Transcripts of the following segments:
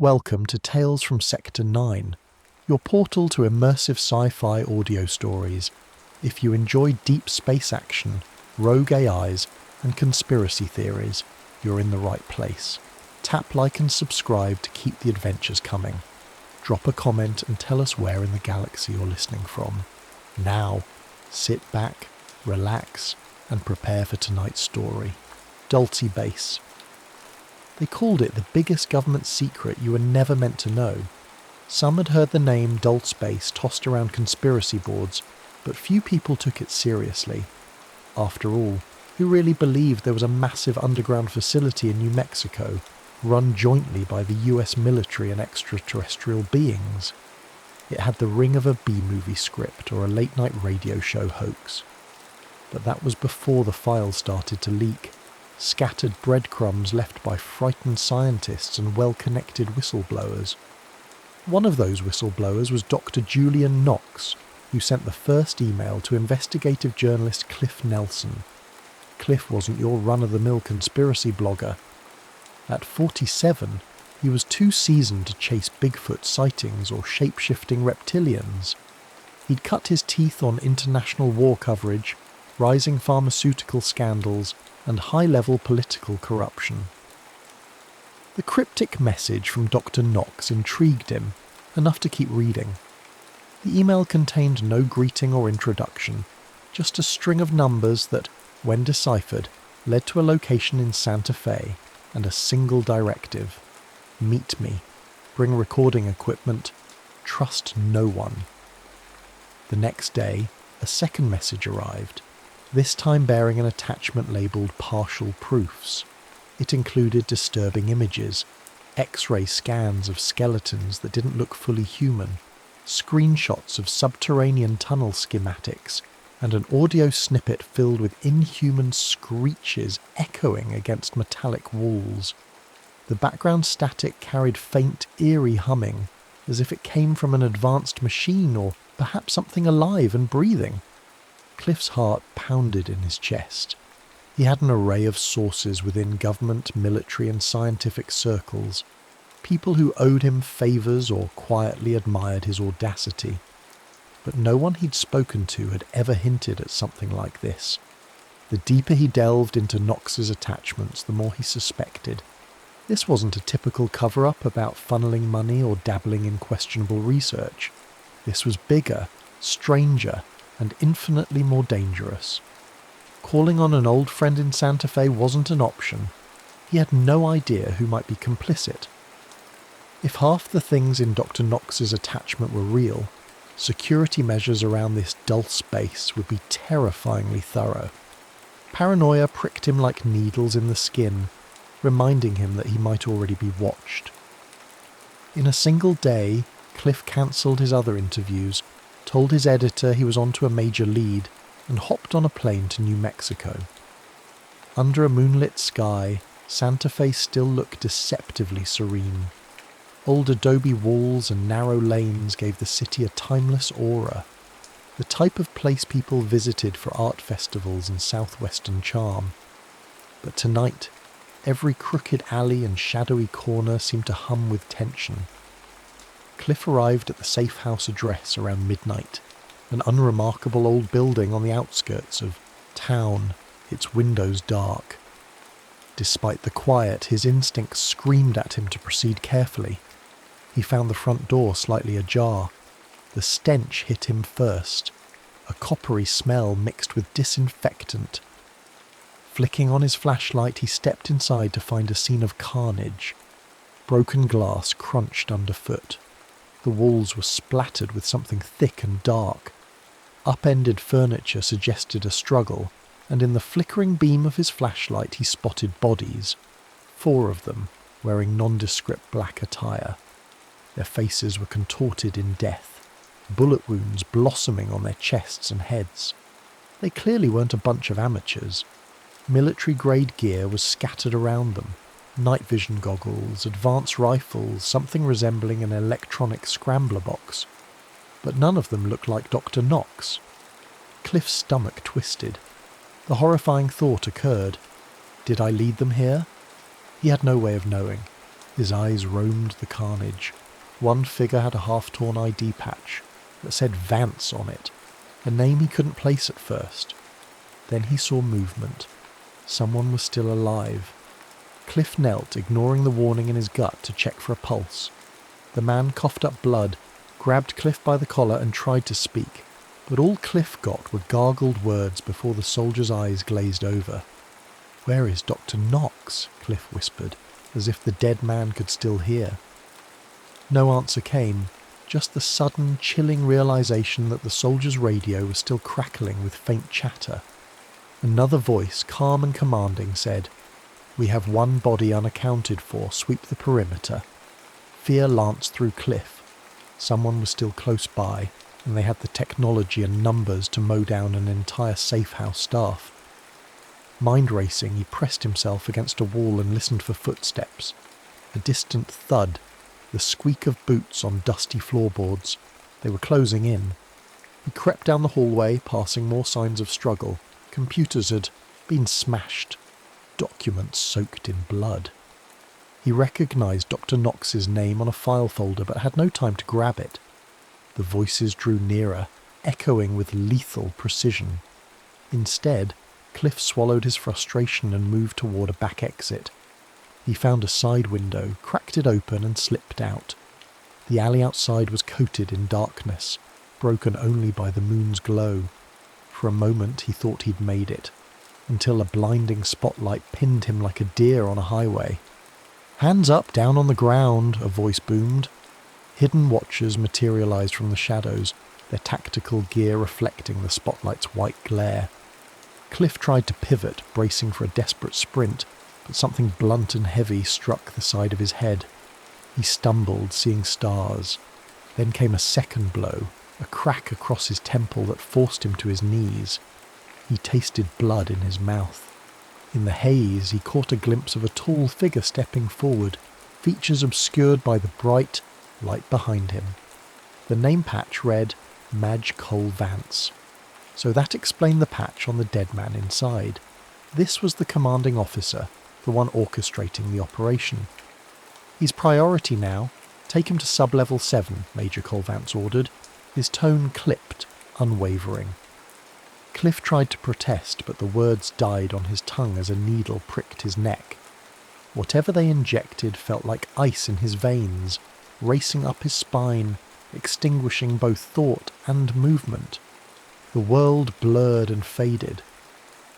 Welcome to Tales from Sector 9, your portal to immersive sci-fi audio stories. If you enjoy deep space action, rogue AIs, and conspiracy theories, you're in the right place. Tap like and subscribe to keep the adventures coming. Drop a comment and tell us where in the galaxy you're listening from. Now, sit back, relax, and prepare for tonight's story. Dulce Base. They called it the biggest government secret you were never meant to know. Some had heard the name Dulce Base tossed around conspiracy boards, but few people took it seriously. After all, who really believed there was a massive underground facility in New Mexico, run jointly by the US military and extraterrestrial beings? It had the ring of a B-movie script or a late-night radio show hoax. But that was before the files started to leak. Scattered breadcrumbs left by frightened scientists and well-connected whistleblowers. One of those whistleblowers was Dr. Julian Knox, who sent the first email to investigative journalist Cliff Nelson. Cliff wasn't your run-of-the-mill conspiracy blogger. At 47, he was too seasoned to chase Bigfoot sightings or shape-shifting reptilians. He'd cut his teeth on international war coverage, rising pharmaceutical scandals, and high-level political corruption. The cryptic message from Dr. Knox intrigued him, enough to keep reading. The email contained no greeting or introduction, just a string of numbers that, when deciphered, led to a location in Santa Fe and a single directive: meet me, bring recording equipment, trust no one. The next day, a second message arrived, this time bearing an attachment labelled partial proofs. It included disturbing images, X-ray scans of skeletons that didn't look fully human, screenshots of subterranean tunnel schematics, and an audio snippet filled with inhuman screeches echoing against metallic walls. The background static carried faint, eerie humming, as if it came from an advanced machine or perhaps something alive and breathing. Cliff's heart pounded in his chest. He had an array of sources within government, military and scientific circles, people who owed him favours or quietly admired his audacity. But no one he'd spoken to had ever hinted at something like this. The deeper he delved into Knox's attachments, the more he suspected. This wasn't a typical cover-up about funneling money or dabbling in questionable research. This was bigger, stranger, and infinitely more dangerous. Calling on an old friend in Santa Fe wasn't an option. He had no idea who might be complicit. If half the things in Dr. Knox's attachment were real, security measures around this Dulce base would be terrifyingly thorough. Paranoia pricked him like needles in the skin, reminding him that he might already be watched. In a single day, Cliff cancelled his other interviews, told his editor he was onto a major lead, and hopped on a plane to New Mexico. Under a moonlit sky, Santa Fe still looked deceptively serene. Old adobe walls and narrow lanes gave the city a timeless aura, the type of place people visited for art festivals and southwestern charm. But tonight, every crooked alley and shadowy corner seemed to hum with tension. Cliff arrived at the safe house address around midnight, an unremarkable old building on the outskirts of town, its windows dark. Despite the quiet, his instincts screamed at him to proceed carefully. He found the front door slightly ajar. The stench hit him first, a coppery smell mixed with disinfectant. Flicking on his flashlight, he stepped inside to find a scene of carnage. Broken glass crunched underfoot. The walls were splattered with something thick and dark. Upended furniture suggested a struggle, and in the flickering beam of his flashlight he spotted bodies. 4 of them, wearing nondescript black attire. Their faces were contorted in death, bullet wounds blossoming on their chests and heads. They clearly weren't a bunch of amateurs. Military-grade gear was scattered around them. Night vision goggles, advanced rifles, something resembling an electronic scrambler box. But none of them looked like Dr. Knox. Cliff's stomach twisted. The horrifying thought occurred. Did I lead them here? He had no way of knowing. His eyes roamed the carnage. One figure had a half-torn ID patch that said Vance on it, a name he couldn't place at first. Then he saw movement. Someone was still alive. Cliff knelt, ignoring the warning in his gut, to check for a pulse. The man coughed up blood, grabbed Cliff by the collar and tried to speak, but all Cliff got were gargled words before the soldier's eyes glazed over. "Where is Dr. Knox?" Cliff whispered, as if the dead man could still hear. No answer came, just the sudden, chilling realization that the soldier's radio was still crackling with faint chatter. Another voice, calm and commanding, said, "We have one body unaccounted for. Sweep the perimeter." Fear lanced through Cliff. Someone was still close by, and they had the technology and numbers to mow down an entire safe house staff. Mind racing, he pressed himself against a wall and listened for footsteps. A distant thud, the squeak of boots on dusty floorboards. They were closing in. He crept down the hallway, passing more signs of struggle. Computers had been smashed. Documents soaked in blood. He recognised Dr. Knox's name on a file folder, but had no time to grab it. The voices drew nearer, echoing with lethal precision. Instead, Cliff swallowed his frustration and moved toward a back exit. He found a side window, cracked it open and slipped out. The alley outside was coated in darkness, broken only by the moon's glow. For a moment he thought he'd made it, until a blinding spotlight pinned him like a deer on a highway. "Hands up, down on the ground," a voice boomed. Hidden watchers materialized from the shadows, their tactical gear reflecting the spotlight's white glare. Cliff tried to pivot, bracing for a desperate sprint, but something blunt and heavy struck the side of his head. He stumbled, seeing stars. Then came a second blow, a crack across his temple that forced him to his knees. He tasted blood in his mouth. In the haze, he caught a glimpse of a tall figure stepping forward, features obscured by the bright light behind him. The name patch read Madge Cole Vance. So that explained the patch on the dead man inside. This was the commanding officer, the one orchestrating the operation. "He's priority now. Take him to sub-level 7, Major Colvance ordered, his tone clipped, unwavering. Cliff tried to protest, but the words died on his tongue as a needle pricked his neck. Whatever they injected felt like ice in his veins, racing up his spine, extinguishing both thought and movement. The world blurred and faded.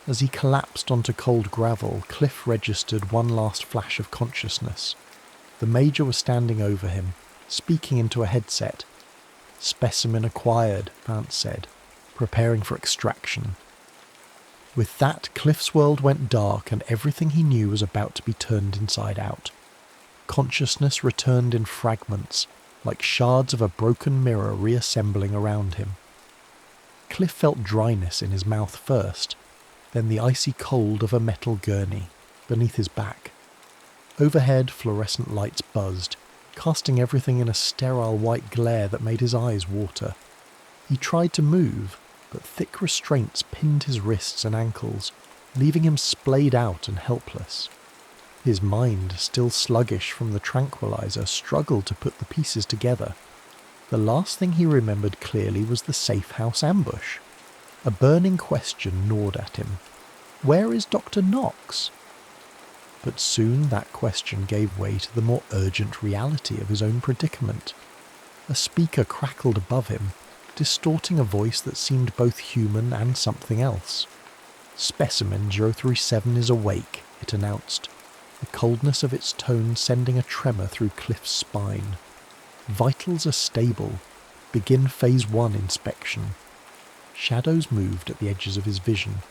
As he collapsed onto cold gravel, Cliff registered one last flash of consciousness. The Major was standing over him, speaking into a headset. "Specimen acquired," Vance said, preparing for extraction. With that, Cliff's world went dark and everything he knew was about to be turned inside out. Consciousness returned in fragments, like shards of a broken mirror reassembling around him. Cliff felt dryness in his mouth first, then the icy cold of a metal gurney beneath his back. Overhead, fluorescent lights buzzed, casting everything in a sterile white glare that made his eyes water. He tried to move, but thick restraints pinned his wrists and ankles, leaving him splayed out and helpless. His mind, still sluggish from the tranquilizer, struggled to put the pieces together. The last thing he remembered clearly was the safe house ambush. A burning question gnawed at him. Where is Dr. Knox? But soon that question gave way to the more urgent reality of his own predicament. A speaker crackled above him, distorting a voice that seemed both human and something else. "Specimen 037 is awake," it announced, the coldness of its tone sending a tremor through Cliff's spine. "Vitals are stable. Begin Phase 1 inspection." Shadows moved at the edges of his vision.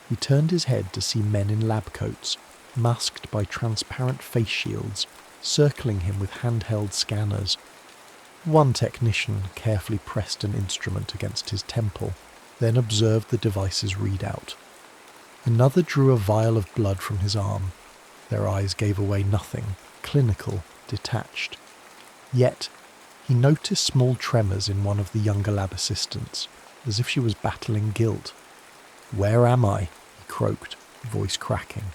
He turned his head to see men in lab coats, masked by transparent face shields, circling him with handheld scanners. One technician carefully pressed an instrument against his temple, then observed the device's readout. Another drew a vial of blood from his arm. Their eyes gave away nothing, clinical, detached. Yet, he noticed small tremors in one of the younger lab assistants, as if she was battling guilt. "Where am I?" he croaked, voice cracking.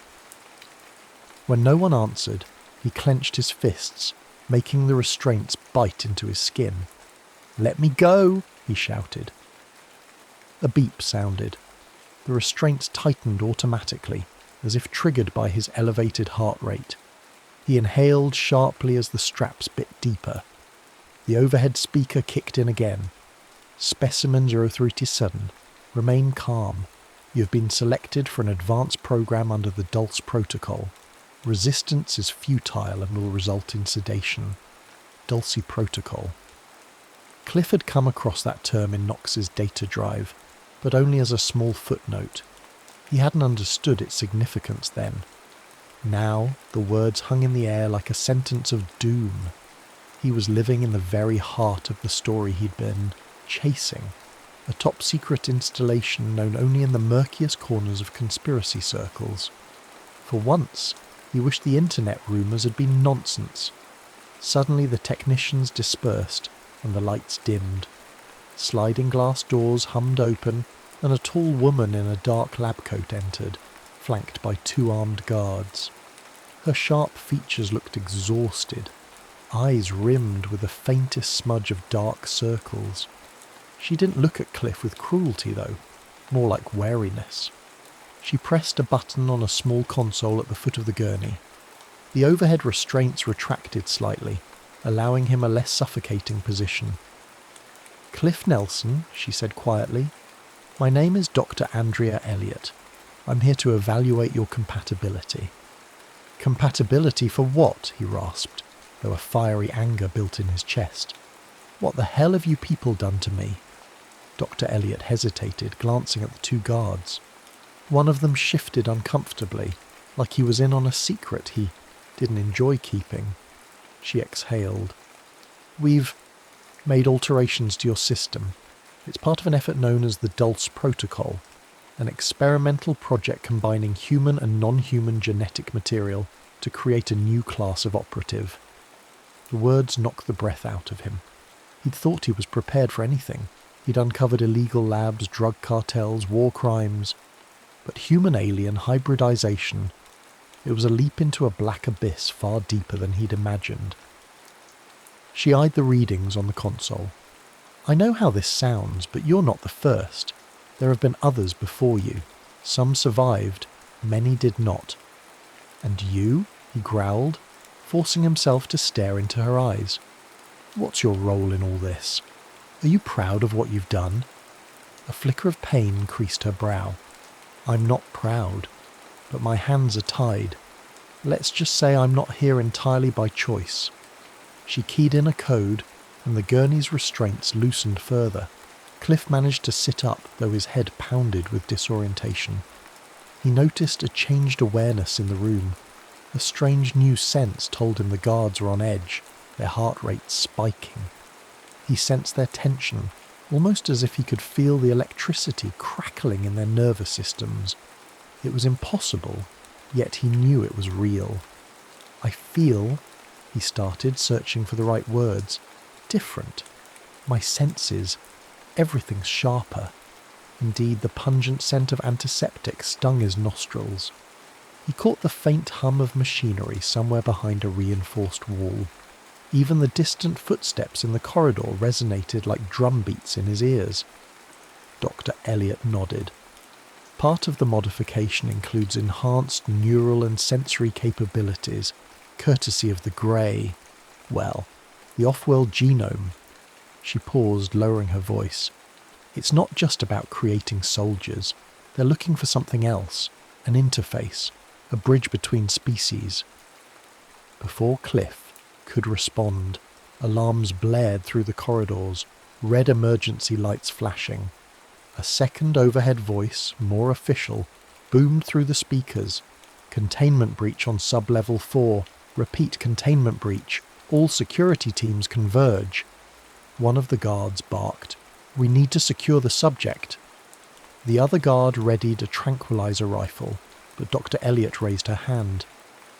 When no one answered, He clenched his fists, making the restraints bite into his skin. "Let me go!" he shouted. A beep sounded. The restraints tightened automatically, as if triggered by his elevated heart rate. He inhaled sharply as the straps bit deeper. The overhead speaker kicked in again. "Specimen 037, remain calm. You have been selected for an advanced program under the Dulce Protocol. Resistance is futile and will result in sedation. Dulce Protocol." Cliff had come across that term in Knox's data drive, but only as a small footnote. He hadn't understood its significance then. Now, the words hung in the air like a sentence of doom. He was living in the very heart of the story he'd been chasing, a top-secret installation known only in the murkiest corners of conspiracy circles. For once, he wished the internet rumours had been nonsense. Suddenly the technicians dispersed and the lights dimmed. Sliding glass doors hummed open, and a tall woman in a dark lab coat entered, flanked by 2 armed guards. Her sharp features looked exhausted, eyes rimmed with the faintest smudge of dark circles. She didn't look at Cliff with cruelty, though, more like wariness. She pressed a button on a small console at the foot of the gurney. The overhead restraints retracted slightly, allowing him a less suffocating position. "Cliff Nelson," she said quietly. "My name is Dr. Andrea Elliott. I'm here to evaluate your compatibility." "Compatibility for what?" he rasped, though a fiery anger built in his chest. "What the hell have you people done to me?" Dr. Elliott hesitated, glancing at the 2 guards. One of them shifted uncomfortably, like he was in on a secret he didn't enjoy keeping. She exhaled. "We've made alterations to your system. It's part of an effort known as the Dulce Protocol, an experimental project combining human and non-human genetic material to create a new class of operative." The words knocked the breath out of him. He'd thought he was prepared for anything. He'd uncovered illegal labs, drug cartels, war crimes. But human-alien hybridization, it was a leap into a black abyss far deeper than he'd imagined. She eyed the readings on the console. "I know how this sounds, but you're not the first. There have been others before you. Some survived, many did not." "And you?" he growled, forcing himself to stare into her eyes. "What's your role in all this? Are you proud of what you've done?" A flicker of pain creased her brow. "I'm not proud, but my hands are tied. Let's just say I'm not here entirely by choice." She keyed in a code, and the gurney's restraints loosened further. Cliff managed to sit up, though his head pounded with disorientation. He noticed a changed awareness in the room. A strange new sense told him the guards were on edge, their heart rates spiking. He sensed their tension, almost as if he could feel the electricity crackling in their nervous systems. It was impossible, yet he knew it was real. "I feel," he started, searching for the right words, "different. My senses, everything's sharper." Indeed, the pungent scent of antiseptic stung his nostrils. He caught the faint hum of machinery somewhere behind a reinforced wall. Even the distant footsteps in the corridor resonated like drum beats in his ears. Dr. Elliott nodded. "Part of the modification includes enhanced neural and sensory capabilities, courtesy of the grey, well, the off-world genome." She paused, lowering her voice. "It's not just about creating soldiers. They're looking for something else, an interface, a bridge between species." Before Cliff could respond, alarms blared through the corridors, red emergency lights flashing. A second overhead voice, more official, boomed through the speakers. "Containment breach on sub-level 4. Repeat containment breach. All security teams converge." One of the guards barked, "We need to secure the subject." The other guard readied a tranquilizer rifle, but Dr. Elliott raised her hand.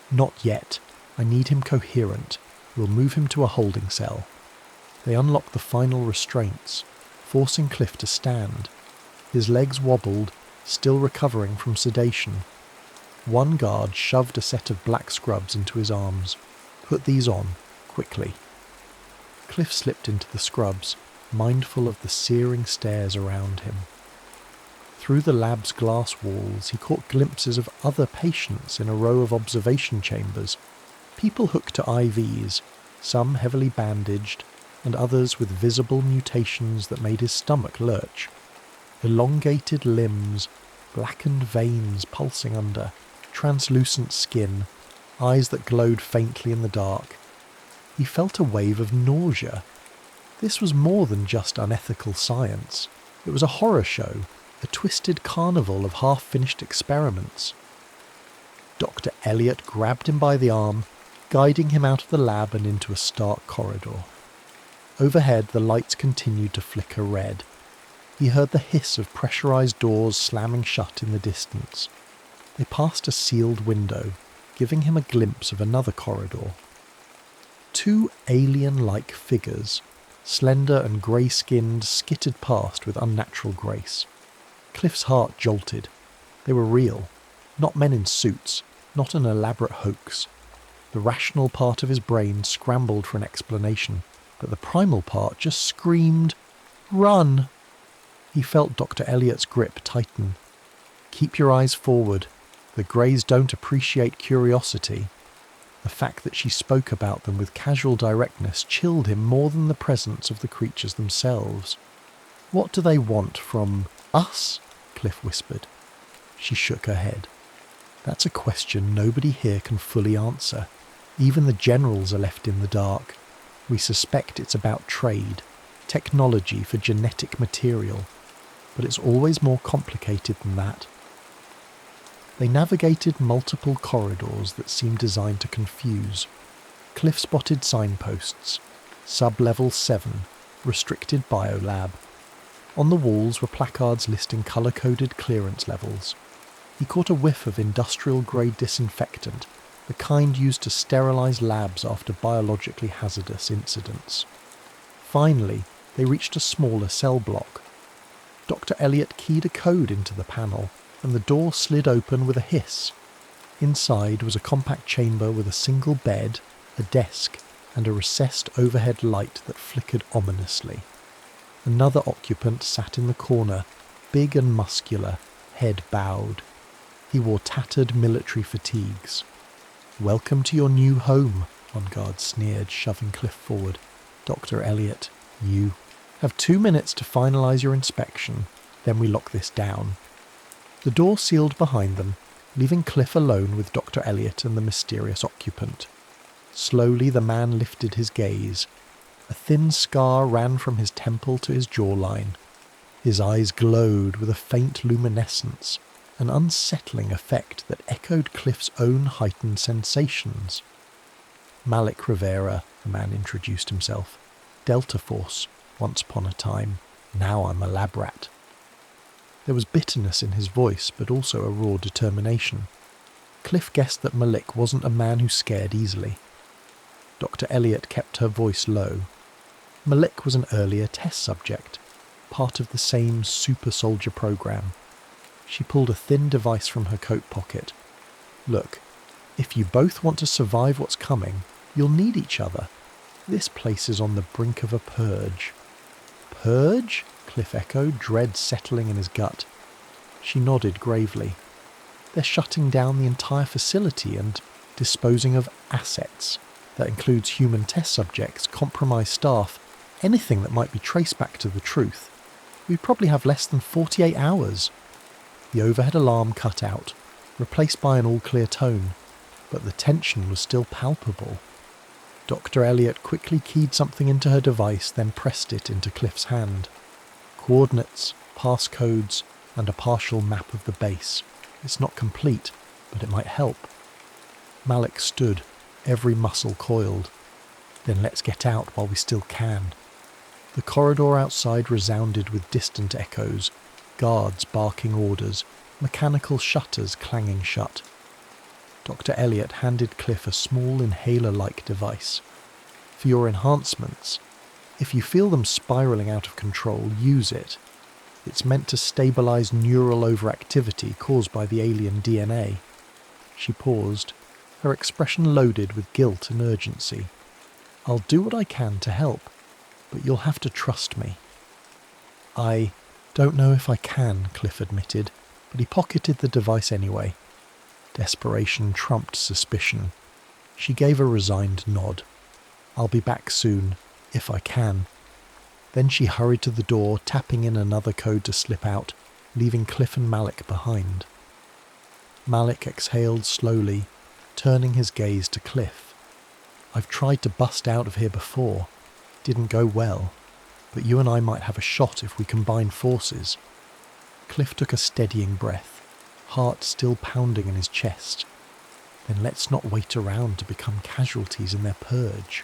"Not yet. I need him coherent. We'll move him to a holding cell." They unlocked the final restraints, forcing Cliff to stand. His legs wobbled, still recovering from sedation. One guard shoved a set of black scrubs into his arms. Put these on, quickly. Cliff slipped into the scrubs, mindful of the searing stares around him. Through the lab's glass walls, he caught glimpses of other patients in a row of observation chambers, people hooked to IVs, some heavily bandaged, and others with visible mutations that made his stomach lurch. Elongated limbs, blackened veins pulsing under, translucent skin, eyes that glowed faintly in the dark. He felt a wave of nausea. This was more than just unethical science. It was a horror show, a twisted carnival of half-finished experiments. Dr. Elliot grabbed him by the arm, guiding him out of the lab and into a stark corridor. Overhead, the lights continued to flicker red. He heard the hiss of pressurized doors slamming shut in the distance. They passed a sealed window, giving him a glimpse of another corridor. Two alien-like figures, slender and grey-skinned, skittered past with unnatural grace. Cliff's heart jolted. They were real. Not men in suits, not an elaborate hoax. The rational part of his brain scrambled for an explanation, but the primal part just screamed, "Run!" He felt Dr. Elliot's grip tighten. Keep your eyes forward. The Greys don't appreciate curiosity. The fact that she spoke about them with casual directness chilled him more than the presence of the creatures themselves. "What do they want from us?" Cliff whispered. She shook her head. "That's a question nobody here can fully answer. Even the generals are left in the dark. We suspect it's about trade, technology for genetic material, but it's always more complicated than that." They navigated multiple corridors that seemed designed to confuse. Cliff spotted signposts. Sub-level 7, restricted biolab. On the walls were placards listing colour-coded clearance levels. He caught a whiff of industrial-grade disinfectant, the kind used to sterilise labs after biologically hazardous incidents. Finally, they reached a smaller cell block. Dr. Elliot keyed a code into the panel, and the door slid open with a hiss. Inside was a compact chamber with a single bed, a desk, and a recessed overhead light that flickered ominously. Another occupant sat in the corner, big and muscular, head bowed. He wore tattered military fatigues. "Welcome to your new home," one guard sneered, shoving Cliff forward. "Dr. Elliot, you have 2 minutes to finalise your inspection, then we lock this down." The door sealed behind them, leaving Cliff alone with Dr. Elliot and the mysterious occupant. Slowly the man lifted his gaze. A thin scar ran from his temple to his jawline. His eyes glowed with a faint luminescence, an unsettling effect that echoed Cliff's own heightened sensations. "Malik Rivera," the man introduced himself. "Delta Force, once upon a time. Now I'm a lab rat." There was bitterness in his voice, but also a raw determination. Cliff guessed that Malik wasn't a man who scared easily. Dr. Elliot kept her voice low. Malik was an earlier test subject, part of the same super soldier program. She pulled a thin device from her coat pocket. "Look, if you both want to survive what's coming, you'll need each other. This place is on the brink of a purge." "Purge?" Cliff echoed, dread settling in his gut. She nodded gravely. "They're shutting down the entire facility and disposing of assets. That includes human test subjects, compromised staff, anything that might be traced back to the truth. We probably have less than 48 hours. The overhead alarm cut out, replaced by an all-clear tone, but the tension was still palpable. Dr. Elliot quickly keyed something into her device, then pressed it into Cliff's hand. Coordinates, passcodes, and a partial map of the base. It's not complete, but it might help. Malik stood, every muscle coiled. "Then let's get out while we still can." The corridor outside resounded with distant echoes, guards barking orders, mechanical shutters clanging shut. Dr. Elliot handed Cliff a small inhaler-like device. "For your enhancements, if you feel them spiralling out of control, use it. It's meant to stabilize neural overactivity caused by the alien DNA." She paused. her expression loaded with guilt and urgency. "I'll do what I can to help, but you'll have to trust me." "I don't know if I can," Cliff admitted, but he pocketed the device anyway. Desperation trumped suspicion. She gave a resigned nod. "I'll be back soon, if I can." Then she hurried to the door, tapping in another code to slip out, leaving Cliff and Malik behind. Malik exhaled slowly, turning his gaze to Cliff. "I've tried to bust out of here before. Didn't go well. But you and I might have a shot if we combine forces." Cliff took a steadying breath, heart still pounding in his chest. "Then let's not wait around to become casualties in their purge."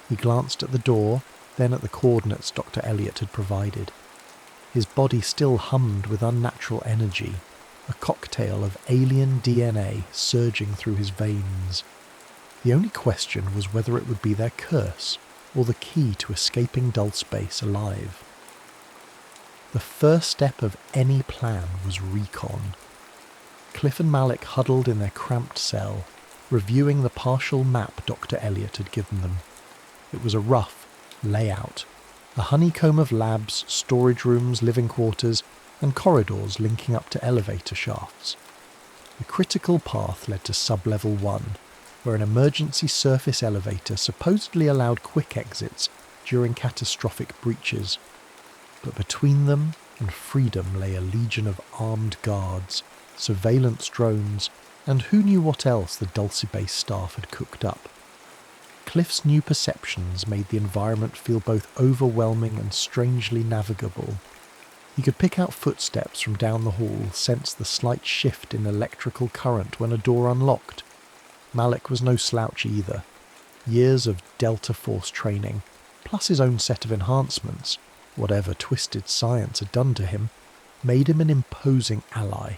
He glanced at the door, then at the coordinates Dr. Elliot had provided. His body still hummed with unnatural energy, a cocktail of alien DNA surging through his veins. The only question was whether it would be their curse, or the key to escaping Dulce Base alive. The first step of any plan was recon. Cliff and Malik huddled in their cramped cell, reviewing the partial map Dr. Elliot had given them. It was a rough layout, a honeycomb of labs, storage rooms, living quarters, and corridors linking up to elevator shafts. The critical path led to sub-level 1, where an emergency surface elevator supposedly allowed quick exits during catastrophic breaches. But between them and freedom lay a legion of armed guards, surveillance drones, and who knew what else the Dulce Base staff had cooked up. Cliff's new perceptions made the environment feel both overwhelming and strangely navigable. He could pick out footsteps from down the hall, sense the slight shift in electrical current when a door unlocked. Malik was no slouch either. Years of Delta Force training, plus his own set of enhancements, whatever twisted science had done to him, made him an imposing ally.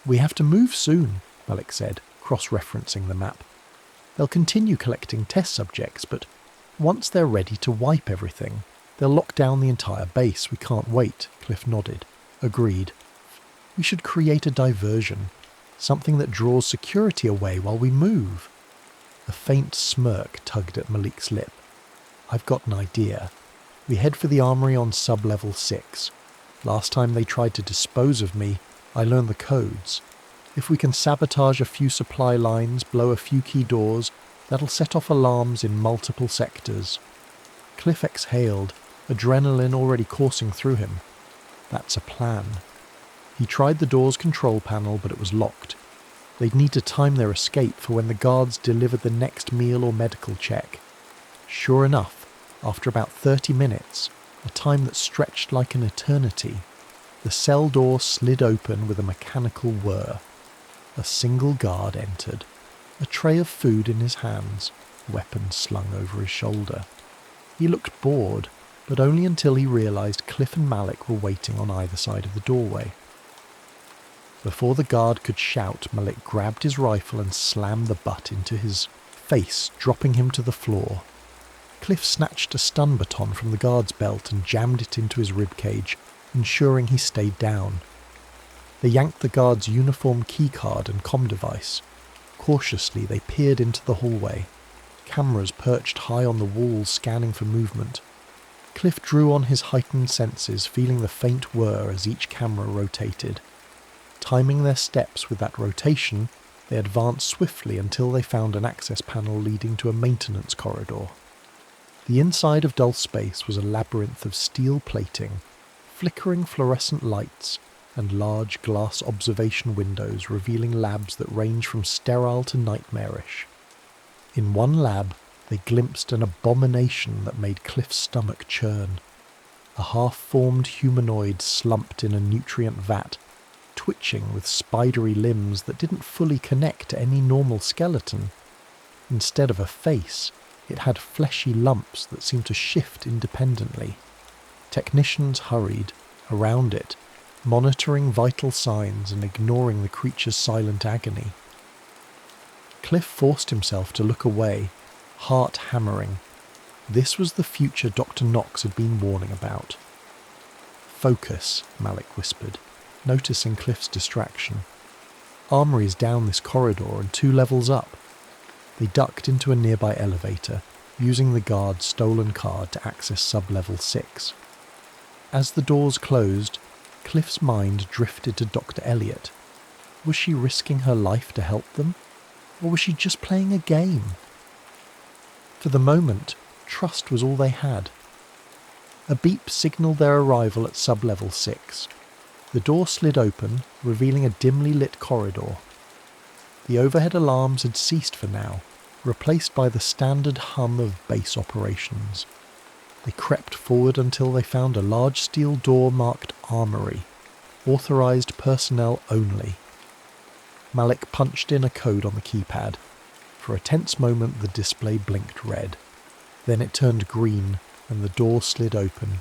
"We have to move soon," Malik said, cross-referencing the map. "They'll continue collecting test subjects, but once they're ready to wipe everything, they'll lock down the entire base. We can't wait." Cliff nodded. "Agreed. We should create a diversion, something that draws security away while we move." A faint smirk tugged at Malik's lip. "I've got an idea. We head for the armory on sub-level 6. Last time they tried to dispose of me, I learned the codes. If we can sabotage a few supply lines, blow a few key doors, that'll set off alarms in multiple sectors." Cliff exhaled, adrenaline already coursing through him. That's a plan. He tried the door's control panel, but it was locked. They'd need to time their escape for when the guards delivered the next meal or medical check. Sure enough, after about 30 minutes, a time that stretched like an eternity, the cell door slid open with a mechanical whir. A single guard entered, a tray of food in his hands, weapon slung over his shoulder. He looked bored, but only until he realized Cliff and Malik were waiting on either side of the doorway. Before the guard could shout, Malik grabbed his rifle and slammed the butt into his face, dropping him to the floor. Cliff snatched a stun baton from the guard's belt and jammed it into his ribcage, ensuring he stayed down. They yanked the guard's uniform keycard and comm device. Cautiously, they peered into the hallway. Cameras perched high on the walls, scanning for movement. Cliff drew on his heightened senses, feeling the faint whir as each camera rotated. Timing their steps with that rotation, they advanced swiftly until they found an access panel leading to a maintenance corridor. The inside of Dulce Base was a labyrinth of steel plating, flickering fluorescent lights, and large glass observation windows revealing labs that range from sterile to nightmarish. In one lab, they glimpsed an abomination that made Cliff's stomach churn. A half-formed humanoid slumped in a nutrient vat, twitching with spidery limbs that didn't fully connect to any normal skeleton. Instead of a face, it had fleshy lumps that seemed to shift independently. Technicians hurried around it, monitoring vital signs and ignoring the creature's silent agony. Cliff forced himself to look away, heart hammering. This was the future Dr. Knox had been warning about. "Focus," Malik whispered, noticing Cliff's distraction. Armories down this corridor and 2 levels up. They ducked into a nearby elevator, using the guard's stolen card to access sub-level 6. As the doors closed, Cliff's mind drifted to Dr. Elliot. Was she risking her life to help them? Or was she just playing a game? For the moment, trust was all they had. A beep signalled their arrival at sub-level 6. The door slid open, revealing a dimly lit corridor. The overhead alarms had ceased for now, replaced by the standard hum of base operations. They crept forward until they found a large steel door marked Armory, authorised personnel only. Malik punched in a code on the keypad. For a tense moment the display blinked red. Then it turned green and the door slid open.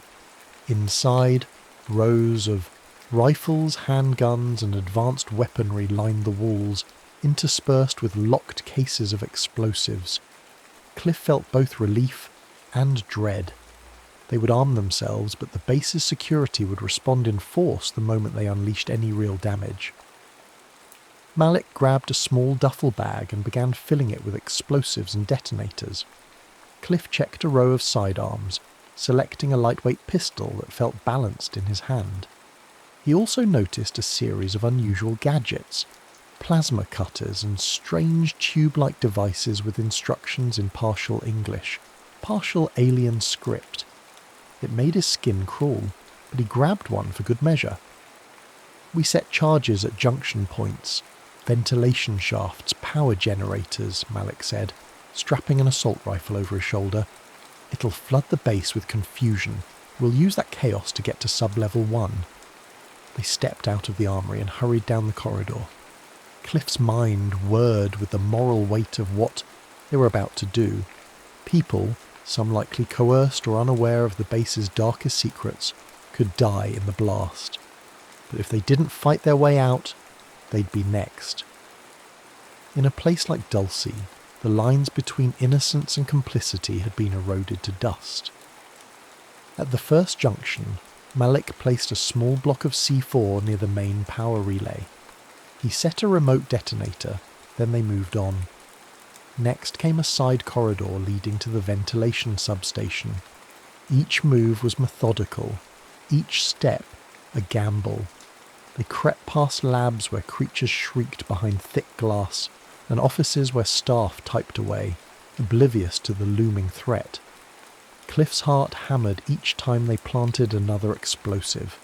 Inside, rows of rifles, handguns and advanced weaponry lined the walls, interspersed with locked cases of explosives. Cliff felt both relief and dread. They would arm themselves, but the base's security would respond in force the moment they unleashed any real damage. Malik grabbed a small duffel bag and began filling it with explosives and detonators. Cliff checked a row of sidearms, selecting a lightweight pistol that felt balanced in his hand. He also noticed a series of unusual gadgets, plasma cutters and strange tube-like devices with instructions in partial English, partial alien script. It made his skin crawl, but he grabbed one for good measure. We set charges at junction points, ventilation shafts, power generators, Malik said, strapping an assault rifle over his shoulder. It'll flood the base with confusion. We'll use that chaos to get to sub-level 1. They stepped out of the armory and hurried down the corridor. Cliff's mind whirred with the moral weight of what they were about to do. People, some likely coerced or unaware of the base's darkest secrets, could die in the blast. But if they didn't fight their way out, they'd be next. In a place like Dulce, the lines between innocence and complicity had been eroded to dust. At the first junction, Malik placed a small block of C4 near the main power relay. He set a remote detonator, then they moved on. Next came a side corridor leading to the ventilation substation. Each move was methodical, each step a gamble. They crept past labs where creatures shrieked behind thick glass, and offices where staff typed away, oblivious to the looming threat. Cliff's heart hammered each time they planted another explosive.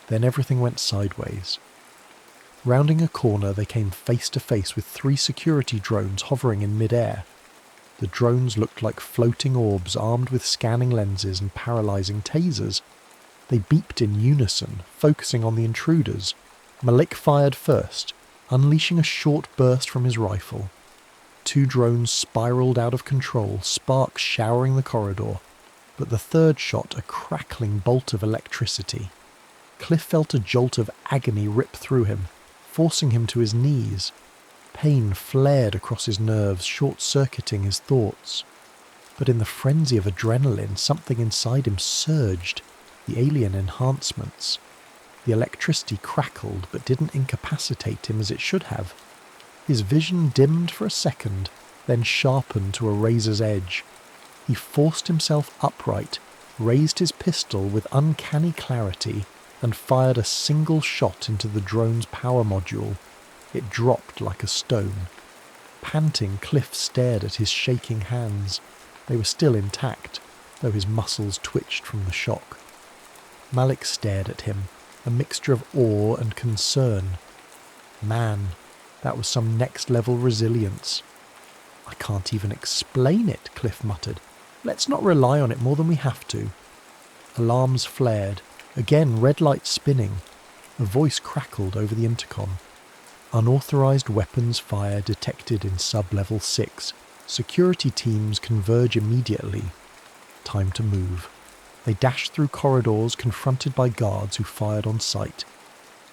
Then everything went sideways. Rounding a corner, they came face to face with 3 security drones hovering in mid-air. The drones looked like floating orbs armed with scanning lenses and paralyzing tasers. They beeped in unison, focusing on the intruders. Malik fired first, unleashing a short burst from his rifle. 2 drones spiraled out of control, sparks showering the corridor, but the third shot a crackling bolt of electricity. Cliff felt a jolt of agony rip through him, forcing him to his knees. Pain flared across his nerves, short-circuiting his thoughts. But in the frenzy of adrenaline, something inside him surged, the alien enhancements. The electricity crackled but didn't incapacitate him as it should have. His vision dimmed for a second, then sharpened to a razor's edge. He forced himself upright, raised his pistol with uncanny clarity, and fired a single shot into the drone's power module. It dropped like a stone. Panting, Cliff stared at his shaking hands. They were still intact, though his muscles twitched from the shock. Malik stared at him, a mixture of awe and concern. Man, that was some next-level resilience. I can't even explain it, Cliff muttered. Let's not rely on it more than we have to. Alarms flared. Again, red lights spinning. A voice crackled over the intercom. Unauthorized weapons fire detected in sub-level 6. Security teams converge immediately. Time to move. They dashed through corridors confronted by guards who fired on sight.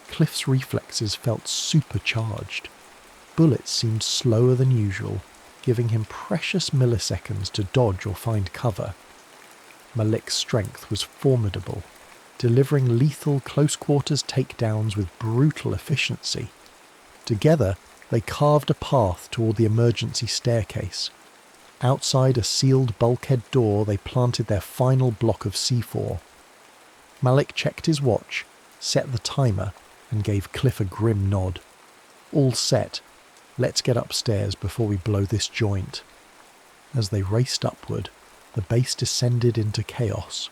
Cliff's reflexes felt supercharged. Bullets seemed slower than usual, giving him precious milliseconds to dodge or find cover. Malik's strength was formidable, delivering lethal close-quarters takedowns with brutal efficiency. Together, they carved a path toward the emergency staircase. Outside a sealed bulkhead door, they planted their final block of C4. Malik checked his watch, set the timer, and gave Cliff a grim nod. All set. Let's get upstairs before we blow this joint. As they raced upward, the base descended into chaos.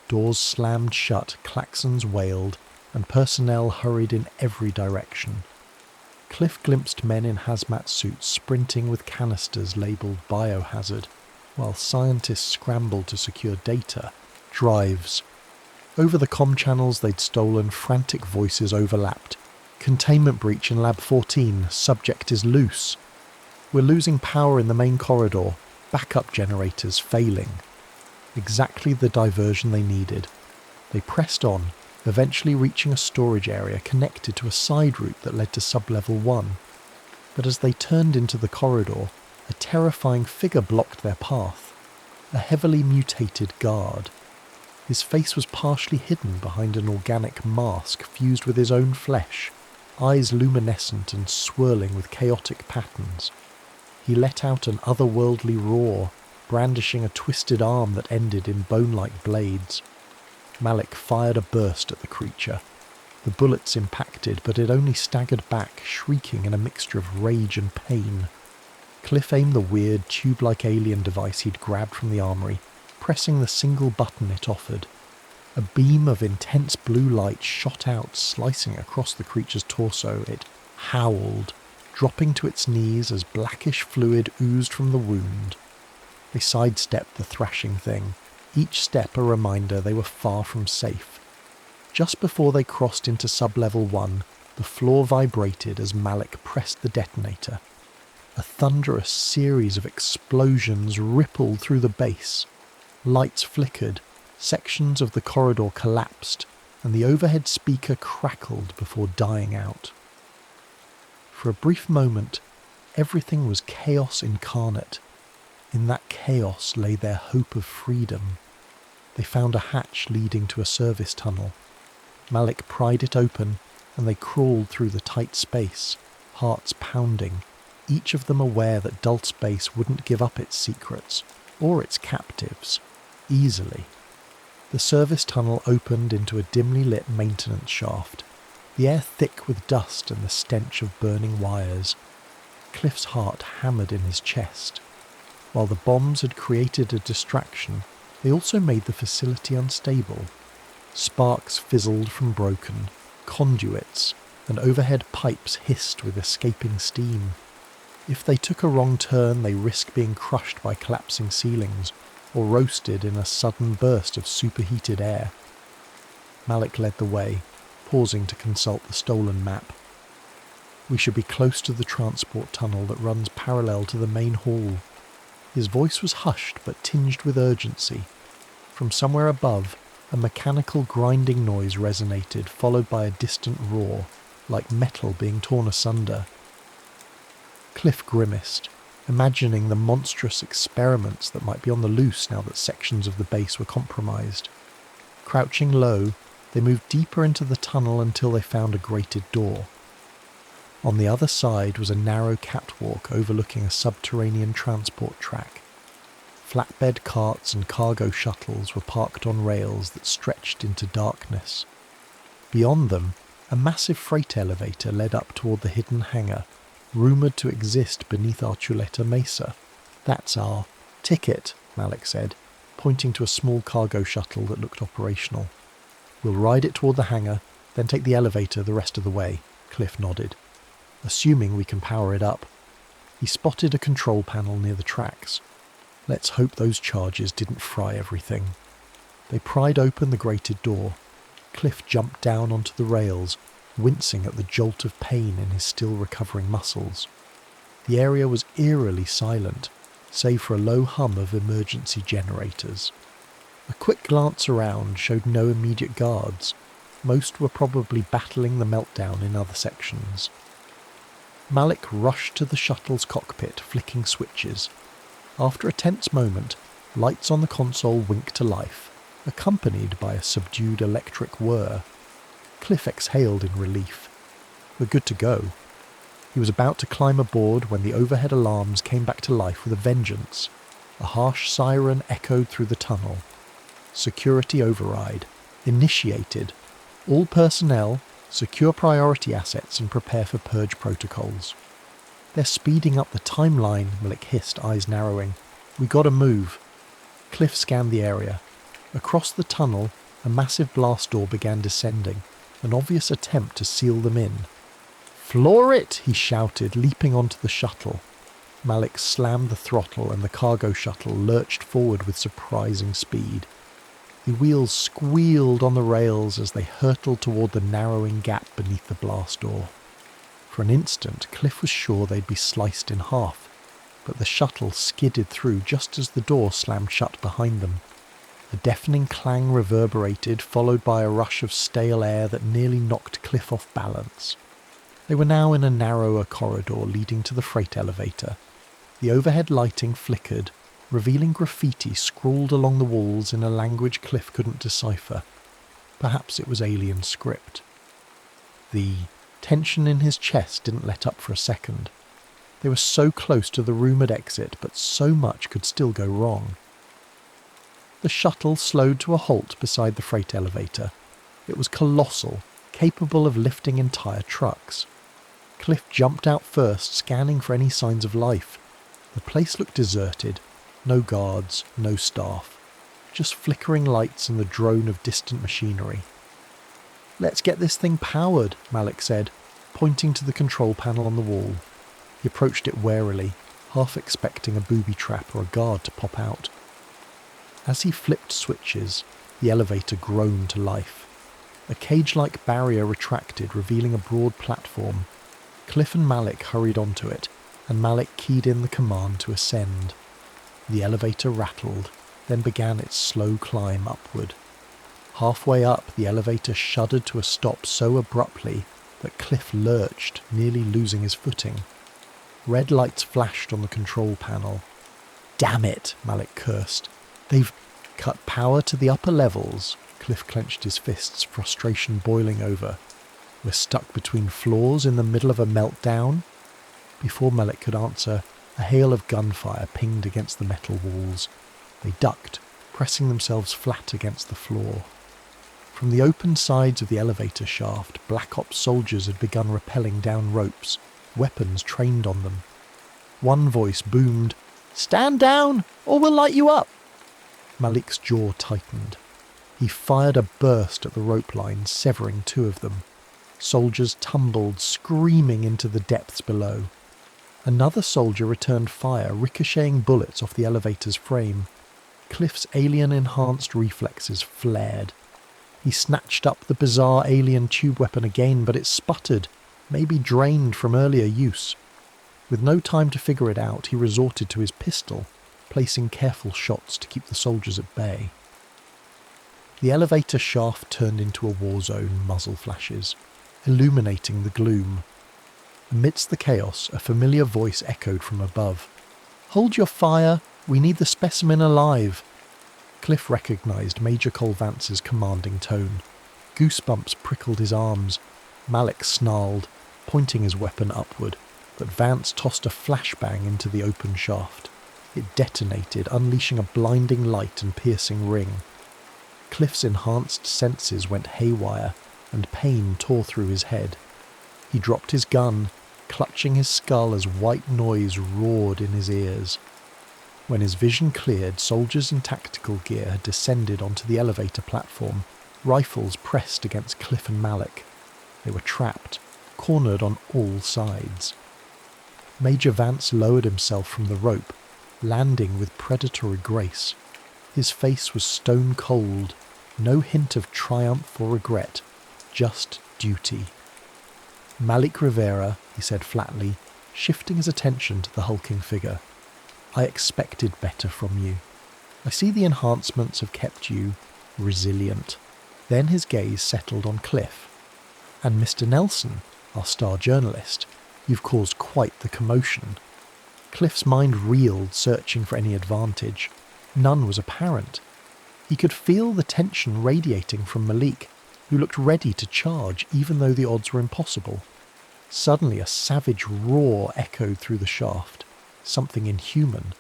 Doors slammed shut, klaxons wailed, and personnel hurried in every direction. Cliff glimpsed men in hazmat suits sprinting with canisters labelled biohazard, while scientists scrambled to secure data, drives. Over the comm channels they'd stolen, frantic voices overlapped. Containment breach in Lab 14, subject is loose. We're losing power in the main corridor, backup generators failing. Exactly the diversion they needed. They pressed on, eventually reaching a storage area connected to a side route that led to sub-level 1. But as they turned into the corridor, a terrifying figure blocked their path. A heavily mutated guard. His face was partially hidden behind an organic mask fused with his own flesh, eyes luminescent and swirling with chaotic patterns. He let out an otherworldly roar, brandishing a twisted arm that ended in bone-like blades. Malik fired a burst at the creature. The bullets impacted, but it only staggered back, shrieking in a mixture of rage and pain. Cliff aimed the weird, tube-like alien device he'd grabbed from the armory, pressing the single button it offered. A beam of intense blue light shot out, slicing across the creature's torso. It howled, dropping to its knees as blackish fluid oozed from the wound. They sidestepped the thrashing thing, each step a reminder they were far from safe. Just before they crossed into sub-level 1, the floor vibrated as Malik pressed the detonator. A thunderous series of explosions rippled through the base. Lights flickered, sections of the corridor collapsed, and the overhead speaker crackled before dying out. For a brief moment, everything was chaos incarnate. In that chaos lay their hope of freedom. They found a hatch leading to a service tunnel. Malik pried it open, and they crawled through the tight space, hearts pounding, each of them aware that Dulce Base wouldn't give up its secrets, or its captives, easily. The service tunnel opened into a dimly lit maintenance shaft, the air thick with dust and the stench of burning wires. Cliff's heart hammered in his chest. While the bombs had created a distraction, they also made the facility unstable. Sparks fizzled from broken conduits, and overhead pipes hissed with escaping steam. If they took a wrong turn, they risked being crushed by collapsing ceilings, or roasted in a sudden burst of superheated air. Malik led the way, pausing to consult the stolen map. We should be close to the transport tunnel that runs parallel to the main hall. His voice was hushed but tinged with urgency. From somewhere above, a mechanical grinding noise resonated, followed by a distant roar, like metal being torn asunder. Cliff grimaced, imagining the monstrous experiments that might be on the loose now that sections of the base were compromised. Crouching low, they moved deeper into the tunnel until they found a grated door. On the other side was a narrow catwalk overlooking a subterranean transport track. Flatbed carts and cargo shuttles were parked on rails that stretched into darkness. Beyond them, a massive freight elevator led up toward the hidden hangar, rumoured to exist beneath Archuleta Mesa. "That's our ticket," Malik said, pointing to a small cargo shuttle that looked operational. "We'll ride it toward the hangar, then take the elevator the rest of the way," Cliff nodded. "Assuming we can power it up." He spotted a control panel near the tracks. Let's hope those charges didn't fry everything. They pried open the grated door. Cliff jumped down onto the rails, wincing at the jolt of pain in his still recovering muscles. The area was eerily silent, save for a low hum of emergency generators. A quick glance around showed no immediate guards. Most were probably battling the meltdown in other sections. Malik rushed to the shuttle's cockpit, flicking switches. After a tense moment, lights on the console winked to life, accompanied by a subdued electric whir. Cliff exhaled in relief. "We're good to go." He was about to climb aboard when the overhead alarms came back to life with a vengeance. A harsh siren echoed through the tunnel. Security override. Initiated. All personnel, secure priority assets and prepare for purge protocols. They're speeding up the timeline, Malik hissed, eyes narrowing. We gotta move. Cliff scanned the area. Across the tunnel, a massive blast door began descending, an obvious attempt to seal them in. Floor it, he shouted, leaping onto the shuttle. Malik slammed the throttle and the cargo shuttle lurched forward with surprising speed. The wheels squealed on the rails as they hurtled toward the narrowing gap beneath the blast door. For an instant, Cliff was sure they'd be sliced in half, but the shuttle skidded through just as the door slammed shut behind them. A deafening clang reverberated, followed by a rush of stale air that nearly knocked Cliff off balance. They were now in a narrower corridor leading to the freight elevator. The overhead lighting flickered, revealing graffiti scrawled along the walls in a language Cliff couldn't decipher. Perhaps it was alien script. The tension in his chest didn't let up for a second. They were so close to the rumoured exit, but so much could still go wrong. The shuttle slowed to a halt beside the freight elevator. It was colossal, capable of lifting entire trucks. Cliff jumped out first, scanning for any signs of life. The place looked deserted. No guards, no staff. Just flickering lights and the drone of distant machinery. "Let's get this thing powered," Malik said, pointing to the control panel on the wall. He approached it warily, half expecting a booby trap or a guard to pop out. As he flipped switches, the elevator groaned to life. A cage-like barrier retracted, revealing a broad platform. Cliff and Malik hurried onto it, and Malik keyed in the command to ascend. The elevator rattled, then began its slow climb upward. Halfway up, the elevator shuddered to a stop so abruptly that Cliff lurched, nearly losing his footing. Red lights flashed on the control panel. "Damn it," Malik cursed. "They've cut power to the upper levels." Cliff clenched his fists, frustration boiling over. "We're stuck between floors in the middle of a meltdown." Before Malik could answer, a hail of gunfire pinged against the metal walls. They ducked, pressing themselves flat against the floor. From the open sides of the elevator shaft, Black Ops soldiers had begun rappelling down ropes, weapons trained on them. One voice boomed, "Stand down, or we'll light you up!" Malik's jaw tightened. He fired a burst at the rope line, severing two of them. Soldiers tumbled, screaming into the depths below. Another soldier returned fire, ricocheting bullets off the elevator's frame. Cliff's alien-enhanced reflexes flared. He snatched up the bizarre alien tube weapon again, but it sputtered, maybe drained from earlier use. With no time to figure it out, he resorted to his pistol, placing careful shots to keep the soldiers at bay. The elevator shaft turned into a war zone, muzzle flashes, illuminating the gloom. Amidst the chaos, a familiar voice echoed from above. "Hold your fire! We need the specimen alive!" Cliff recognised Major Cole Vance's commanding tone. Goosebumps prickled his arms. Malik snarled, pointing his weapon upward, but Vance tossed a flashbang into the open shaft. It detonated, unleashing a blinding light and piercing ring. Cliff's enhanced senses went haywire, and pain tore through his head. He dropped his gun, clutching his skull as white noise roared in his ears. When his vision cleared, soldiers in tactical gear had descended onto the elevator platform, rifles pressed against Cliff and Malik. They were trapped, cornered on all sides. Major Vance lowered himself from the rope, landing with predatory grace. His face was stone cold, no hint of triumph or regret, just duty. "Malik Rivera," he said flatly, shifting his attention to the hulking figure. "I expected better from you. I see the enhancements have kept you resilient." Then his gaze settled on Cliff. "And Mr. Nelson, our star journalist, you've caused quite the commotion." Cliff's mind reeled, searching for any advantage. None was apparent. He could feel the tension radiating from Malik, who looked ready to charge even though the odds were impossible. Suddenly a savage roar echoed through the shaft, something inhuman.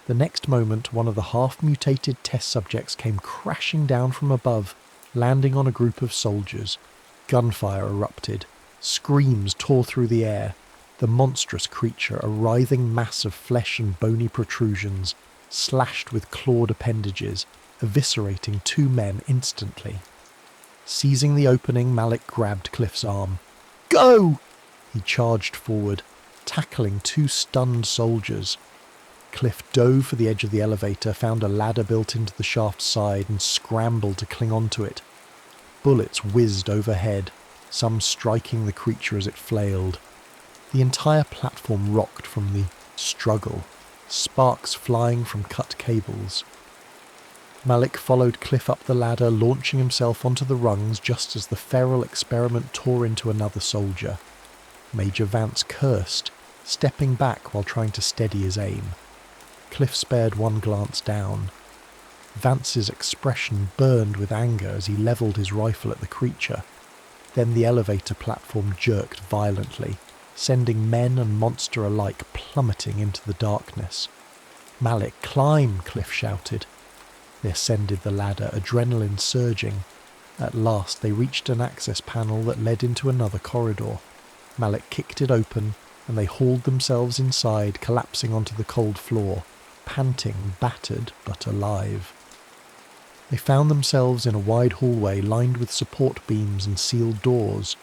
The next moment, one of the half-mutated test subjects came crashing down from above, landing on a group of soldiers. Gunfire erupted. Screams tore through the air. The monstrous creature, a writhing mass of flesh and bony protrusions, slashed with clawed appendages, eviscerating 2 men instantly. Seizing the opening, Malik grabbed Cliff's arm. "Go!" He charged forward, tackling 2 stunned soldiers. Cliff dove for the edge of the elevator, found a ladder built into the shaft's side, and scrambled to cling onto it. Bullets whizzed overhead, some striking the creature as it flailed. The entire platform rocked from the struggle, sparks flying from cut cables. Malik followed Cliff up the ladder, launching himself onto the rungs just as the feral experiment tore into another soldier. Major Vance cursed, stepping back while trying to steady his aim. Cliff spared 1 glance down. Vance's expression burned with anger as he levelled his rifle at the creature. Then the elevator platform jerked violently, sending men and monster alike plummeting into the darkness. "Malik, climb!" Cliff shouted. They ascended the ladder, adrenaline surging. At last they reached an access panel that led into another corridor. Malik kicked it open, and they hauled themselves inside, collapsing onto the cold floor, panting, battered, but alive. They found themselves in a wide hallway lined with support beams and sealed doors.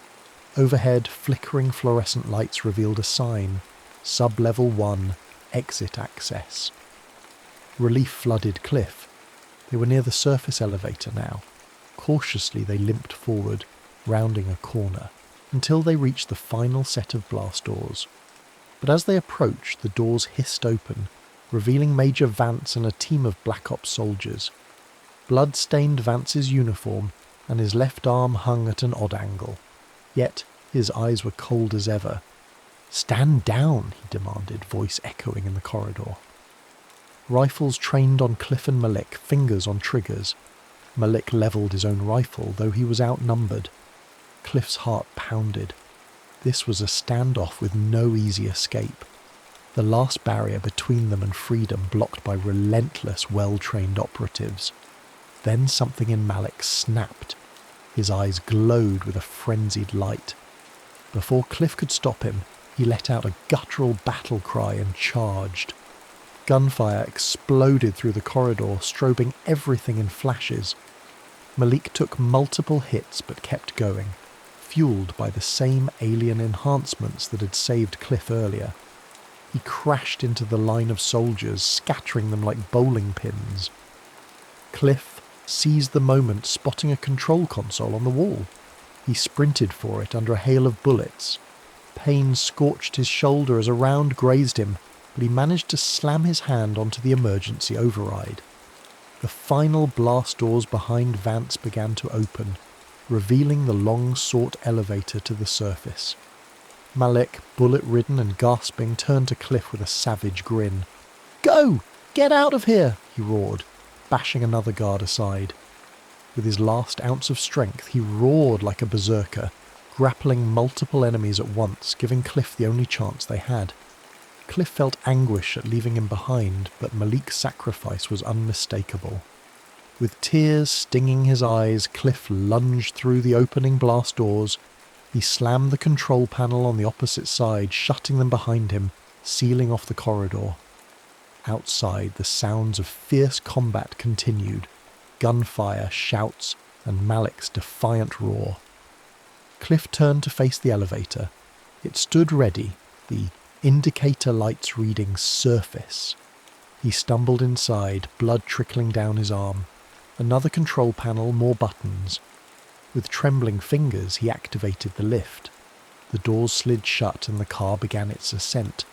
Overhead, flickering fluorescent lights revealed a sign, Sub-Level 1, Exit Access. Relief flooded Cliff. They were near the surface elevator now. Cautiously they limped forward, rounding a corner, until they reached the final set of blast doors. But as they approached, the doors hissed open, revealing Major Vance and a team of Black Ops soldiers. Blood stained Vance's uniform, and his left arm hung at an odd angle. Yet his eyes were cold as ever. "Stand down," he demanded, voice echoing in the corridor. Rifles trained on Cliff and Malik, fingers on triggers. Malik levelled his own rifle, though he was outnumbered. Cliff's heart pounded. This was a standoff with no easy escape. The last barrier between them and freedom blocked by relentless, well-trained operatives. Then something in Malik snapped. His eyes glowed with a frenzied light. Before Cliff could stop him, he let out a guttural battle cry and charged. Gunfire exploded through the corridor, strobing everything in flashes. Malik took multiple hits but kept going, fueled by the same alien enhancements that had saved Cliff earlier. He crashed into the line of soldiers, scattering them like bowling pins. Cliff seized the moment, spotting a control console on the wall. He sprinted for it under a hail of bullets. Pain scorched his shoulder as a round grazed him, but he managed to slam his hand onto the emergency override. The final blast doors behind Vance began to open, revealing the long-sought elevator to the surface. Malik, bullet-ridden and gasping, turned to Cliff with a savage grin. "Go! Get out of here!" he roared, bashing another guard aside. With his last ounce of strength, he roared like a berserker, grappling multiple enemies at once, giving Cliff the only chance they had. Cliff felt anguish at leaving him behind, but Malik's sacrifice was unmistakable. With tears stinging his eyes, Cliff lunged through the opening blast doors. He slammed the control panel on the opposite side, shutting them behind him, sealing off the corridor. Outside, the sounds of fierce combat continued, gunfire, shouts, and Malik's defiant roar. Cliff turned to face the elevator. It stood ready, the indicator lights reading surface. He stumbled inside, blood trickling down his arm. Another control panel, more buttons. With trembling fingers, he activated the lift. The doors slid shut and the car began its ascent,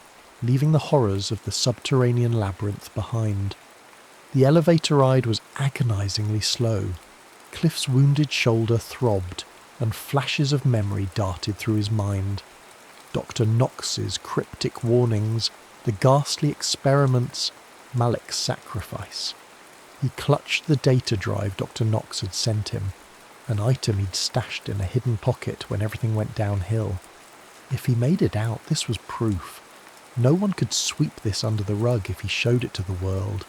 leaving the horrors of the subterranean labyrinth behind. The elevator ride was agonizingly slow. Cliff's wounded shoulder throbbed, and flashes of memory darted through his mind. Dr. Knox's cryptic warnings, the ghastly experiments, Malik's sacrifice. He clutched the data drive Dr. Knox had sent him, an item he'd stashed in a hidden pocket when everything went downhill. If he made it out, this was proof. No one could sweep this under the rug if he showed it to the world.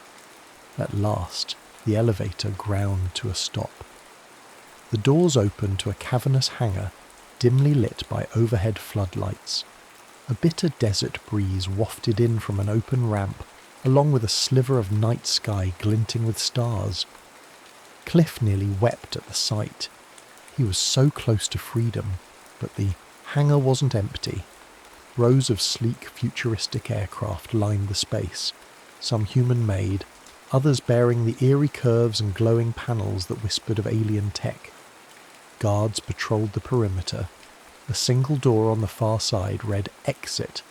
At last, the elevator ground to a stop. The doors opened to a cavernous hangar, dimly lit by overhead floodlights. A bitter desert breeze wafted in from an open ramp, along with a sliver of night sky glinting with stars. Cliff nearly wept at the sight. He was so close to freedom, but the hangar wasn't empty. Rows of sleek, futuristic aircraft lined the space, some human-made, others bearing the eerie curves and glowing panels that whispered of alien tech. Guards patrolled the perimeter. A single door on the far side read "Exit,"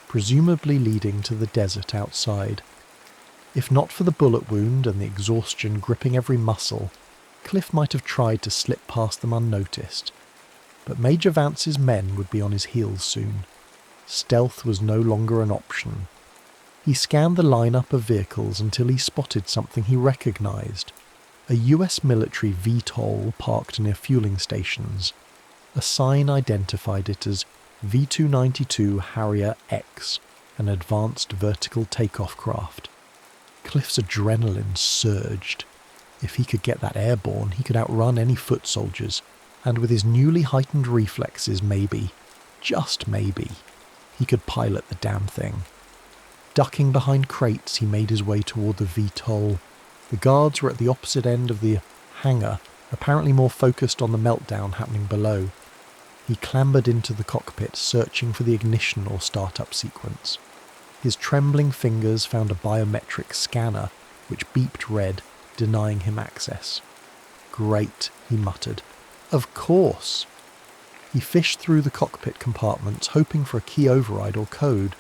presumably leading to the desert outside. If not for the bullet wound and the exhaustion gripping every muscle, Cliff might have tried to slip past them unnoticed. But Major Vance's men would be on his heels soon. Stealth was no longer an option. He scanned the lineup of vehicles until he spotted something he recognized. A US military VTOL parked near fueling stations. A sign identified it as V-292 Harrier X, an advanced vertical takeoff craft. Cliff's adrenaline surged. If he could get that airborne, he could outrun any foot soldiers, and with his newly heightened reflexes, maybe, just maybe, he could pilot the damn thing. Ducking behind crates, he made his way toward the VTOL. The guards were at the opposite end of the hangar, apparently more focused on the meltdown happening below. He clambered into the cockpit, searching for the ignition or startup sequence. His trembling fingers found a biometric scanner, which beeped red, denying him access. "Great," he muttered. "Of course." He fished through the cockpit compartments, hoping for a key override or code.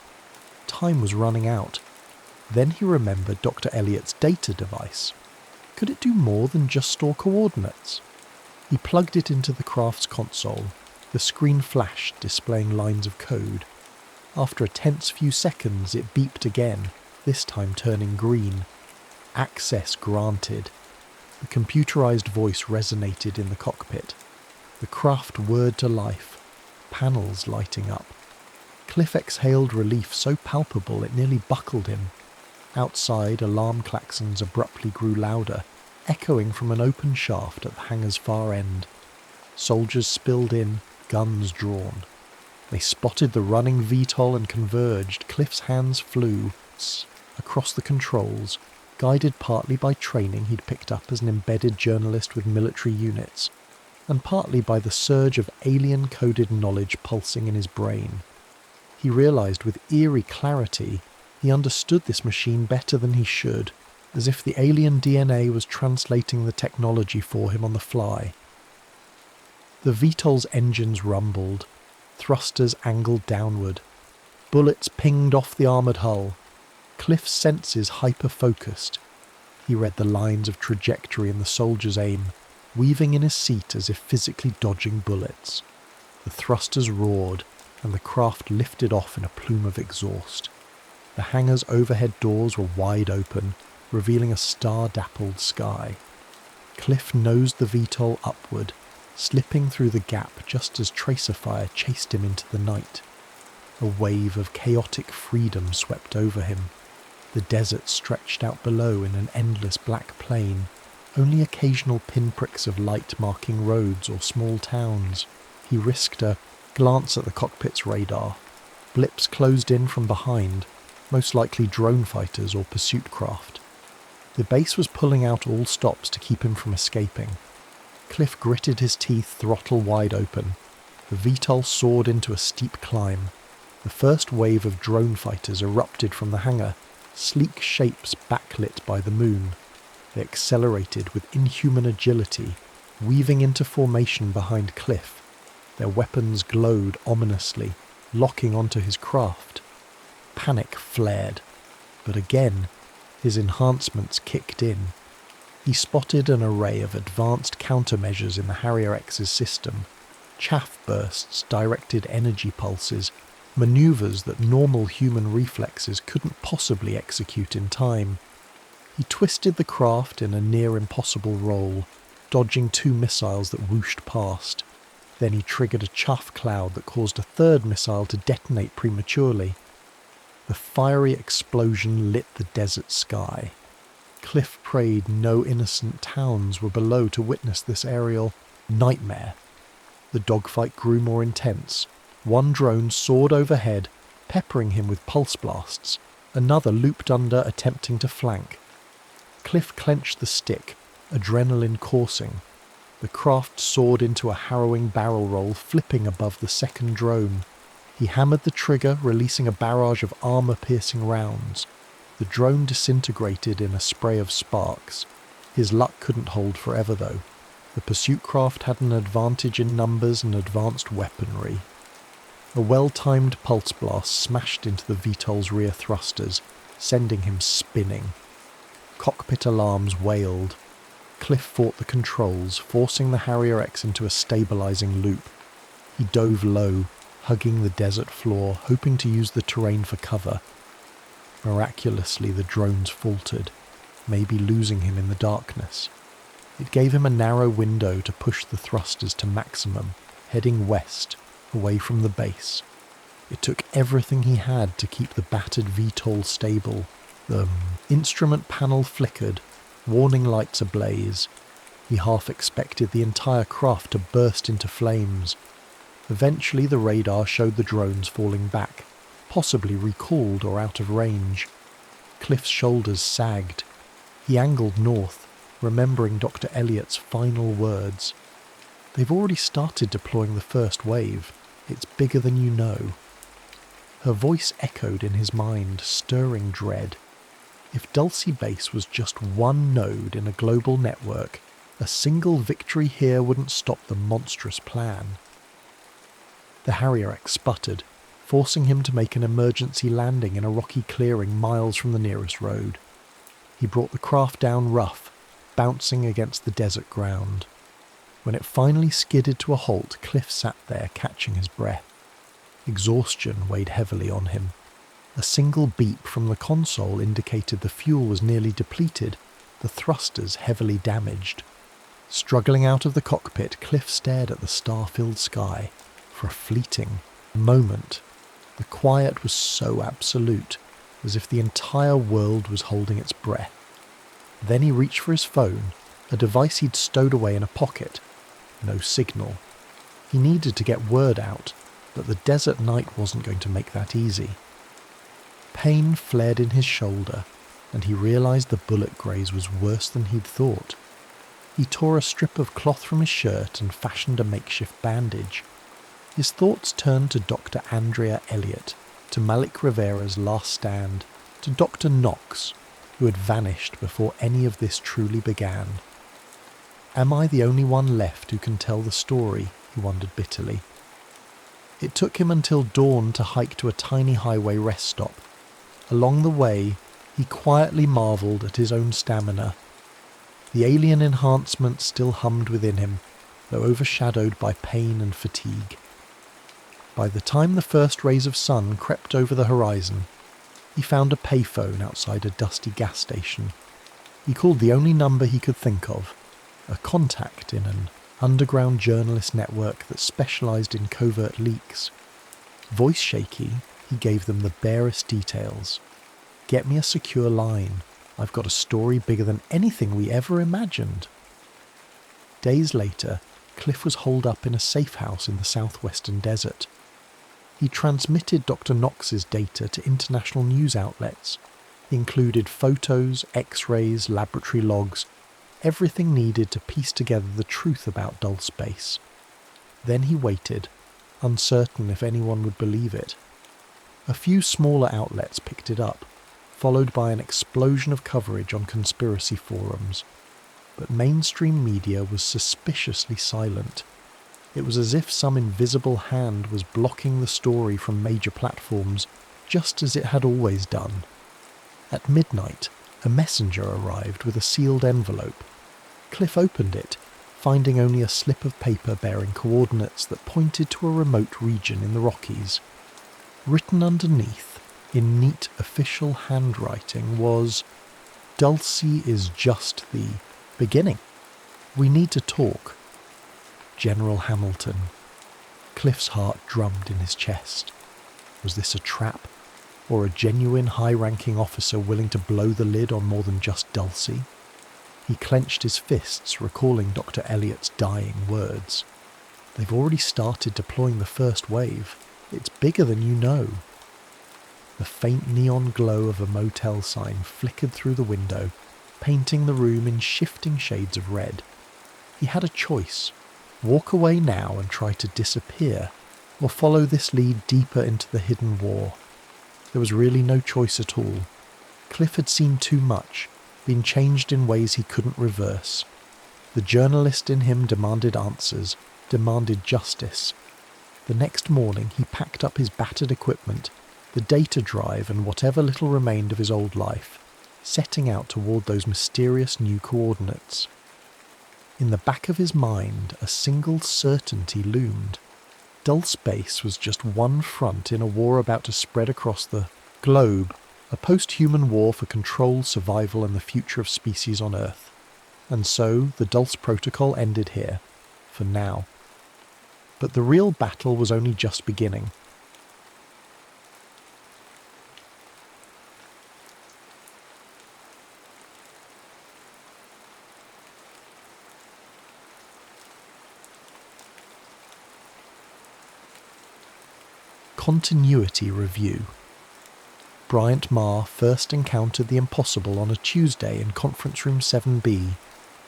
Time was running out. Then he remembered Dr. Elliott's data device. Could it do more than just store coordinates? He plugged it into the craft's console. The screen flashed, displaying lines of code. After a tense few seconds, it beeped again, this time turning green. Access granted. The computerized voice resonated in the cockpit. The craft whirred to life, panels lighting up. Cliff exhaled relief so palpable it nearly buckled him. Outside, alarm klaxons abruptly grew louder, echoing from an open shaft at the hangar's far end. Soldiers spilled in, guns drawn. They spotted the running VTOL and converged. Cliff's hands flew across the controls, guided partly by training he'd picked up as an embedded journalist with military units, and partly by the surge of alien-coded knowledge pulsing in his brain. He realized with eerie clarity he understood this machine better than he should, as if the alien DNA was translating the technology for him on the fly. The VTOL's engines rumbled, thrusters angled downward. Bullets pinged off the armoured hull. Cliff's senses hyper-focused. He read the lines of trajectory in the soldier's aim, weaving in his seat as if physically dodging bullets. The thrusters roared, and the craft lifted off in a plume of exhaust. The hangar's overhead doors were wide open, revealing a star-dappled sky. Cliff nosed the VTOL upward, slipping through the gap just as tracer fire chased him into the night. A wave of chaotic freedom swept over him. The desert stretched out below in an endless black plain, only occasional pinpricks of light marking roads or small towns. He risked a glance at the cockpit's radar. Blips closed in from behind, most likely drone fighters or pursuit craft. The base was pulling out all stops to keep him from escaping. Cliff gritted his teeth, throttle wide open. The VTOL soared into a steep climb. The first wave of drone fighters erupted from the hangar, sleek shapes backlit by the moon. They accelerated with inhuman agility, weaving into formation behind Cliff. Their weapons glowed ominously, locking onto his craft. Panic flared, but again, his enhancements kicked in. He spotted an array of advanced countermeasures in the Harrier X's system. Chaff bursts, directed energy pulses, maneuvers that normal human reflexes couldn't possibly execute in time. He twisted the craft in a near-impossible roll, dodging two missiles that whooshed past. Then he triggered a chaff cloud that caused a third missile to detonate prematurely. The fiery explosion lit the desert sky. Cliff prayed no innocent towns were below to witness this aerial nightmare. The dogfight grew more intense. One drone soared overhead, peppering him with pulse blasts. Another looped under, attempting to flank. Cliff clenched the stick, adrenaline coursing. The craft soared into a harrowing barrel roll, flipping above the second drone. He hammered the trigger, releasing a barrage of armour-piercing rounds. The drone disintegrated in a spray of sparks. His luck couldn't hold forever, though. The pursuit craft had an advantage in numbers and advanced weaponry. A well-timed pulse blast smashed into the VTOL's rear thrusters, sending him spinning. Cockpit alarms wailed. Cliff fought the controls, forcing the Harrier X into a stabilizing loop. He dove low, hugging the desert floor, hoping to use the terrain for cover. Miraculously, the drones faltered, maybe losing him in the darkness. It gave him a narrow window to push the thrusters to maximum, heading west, away from the base. It took everything he had to keep the battered VTOL stable. The instrument panel flickered, warning lights ablaze. He half expected the entire craft to burst into flames. Eventually the radar showed the drones falling back, possibly recalled or out of range. Cliff's shoulders sagged. He angled north, remembering Dr. Elliott's final words. They've already started deploying the first wave. It's bigger than you know. Her voice echoed in his mind, stirring dread. If Dulce Base was just one node in a global network, a single victory here wouldn't stop the monstrous plan. The Harrier X sputtered, forcing him to make an emergency landing in a rocky clearing miles from the nearest road. He brought the craft down rough, bouncing against the desert ground. When it finally skidded to a halt, Cliff sat there catching his breath. Exhaustion weighed heavily on him. A single beep from the console indicated the fuel was nearly depleted, the thrusters heavily damaged. Struggling out of the cockpit, Cliff stared at the star-filled sky. For a fleeting moment, the quiet was so absolute, as if the entire world was holding its breath. Then he reached for his phone, a device he'd stowed away in a pocket. No signal. He needed to get word out, but the desert night wasn't going to make that easy. Pain flared in his shoulder, and he realized the bullet graze was worse than he'd thought. He tore a strip of cloth from his shirt and fashioned a makeshift bandage. His thoughts turned to Dr. Andrea Elliott, to Malik Rivera's last stand, to Dr. Knox, who had vanished before any of this truly began. Am I the only one left who can tell the story? He wondered bitterly. It took him until dawn to hike to a tiny highway rest stop. Along the way, he quietly marvelled at his own stamina. The alien enhancement still hummed within him, though overshadowed by pain and fatigue. By the time the first rays of sun crept over the horizon, he found a payphone outside a dusty gas station. He called the only number he could think of, a contact in an underground journalist network that specialised in covert leaks. Voice shaky, he gave them the barest details. Get me a secure line. I've got a story bigger than anything we ever imagined. Days later, Cliff was holed up in a safe house in the southwestern desert. He transmitted Dr. Knox's data to international news outlets. He included photos, x-rays, laboratory logs, everything needed to piece together the truth about Dulce Base. Then he waited, uncertain if anyone would believe it. A few smaller outlets picked it up, followed by an explosion of coverage on conspiracy forums. But mainstream media was suspiciously silent. It was as if some invisible hand was blocking the story from major platforms, just as it had always done. At midnight, a messenger arrived with a sealed envelope. Cliff opened it, finding only a slip of paper bearing coordinates that pointed to a remote region in the Rockies. Written underneath, in neat official handwriting, was, "Dulce is just the beginning. We need to talk. General Hamilton." Cliff's heart drummed in his chest. Was this a trap? Or a genuine high-ranking officer willing to blow the lid on more than just Dulce? He clenched his fists, recalling Dr. Elliot's dying words. They've already started deploying the first wave. It's bigger than you know. The faint neon glow of a motel sign flickered through the window, painting the room in shifting shades of red. He had a choice: walk away now and try to disappear, or follow this lead deeper into the hidden war. There was really no choice at all. Cliff had seen too much, been changed in ways he couldn't reverse. The journalist in him demanded answers, demanded justice. The next morning he packed up his battered equipment, the data drive and whatever little remained of his old life, setting out toward those mysterious new coordinates. In the back of his mind, a single certainty loomed. Dulce Base was just one front in a war about to spread across the globe, a post-human war for control, survival and the future of species on Earth. And so the Dulce Protocol ended here, for now. But the real battle was only just beginning. Continuity Review. Bryant Marr first encountered the impossible on a Tuesday in Conference Room 7B,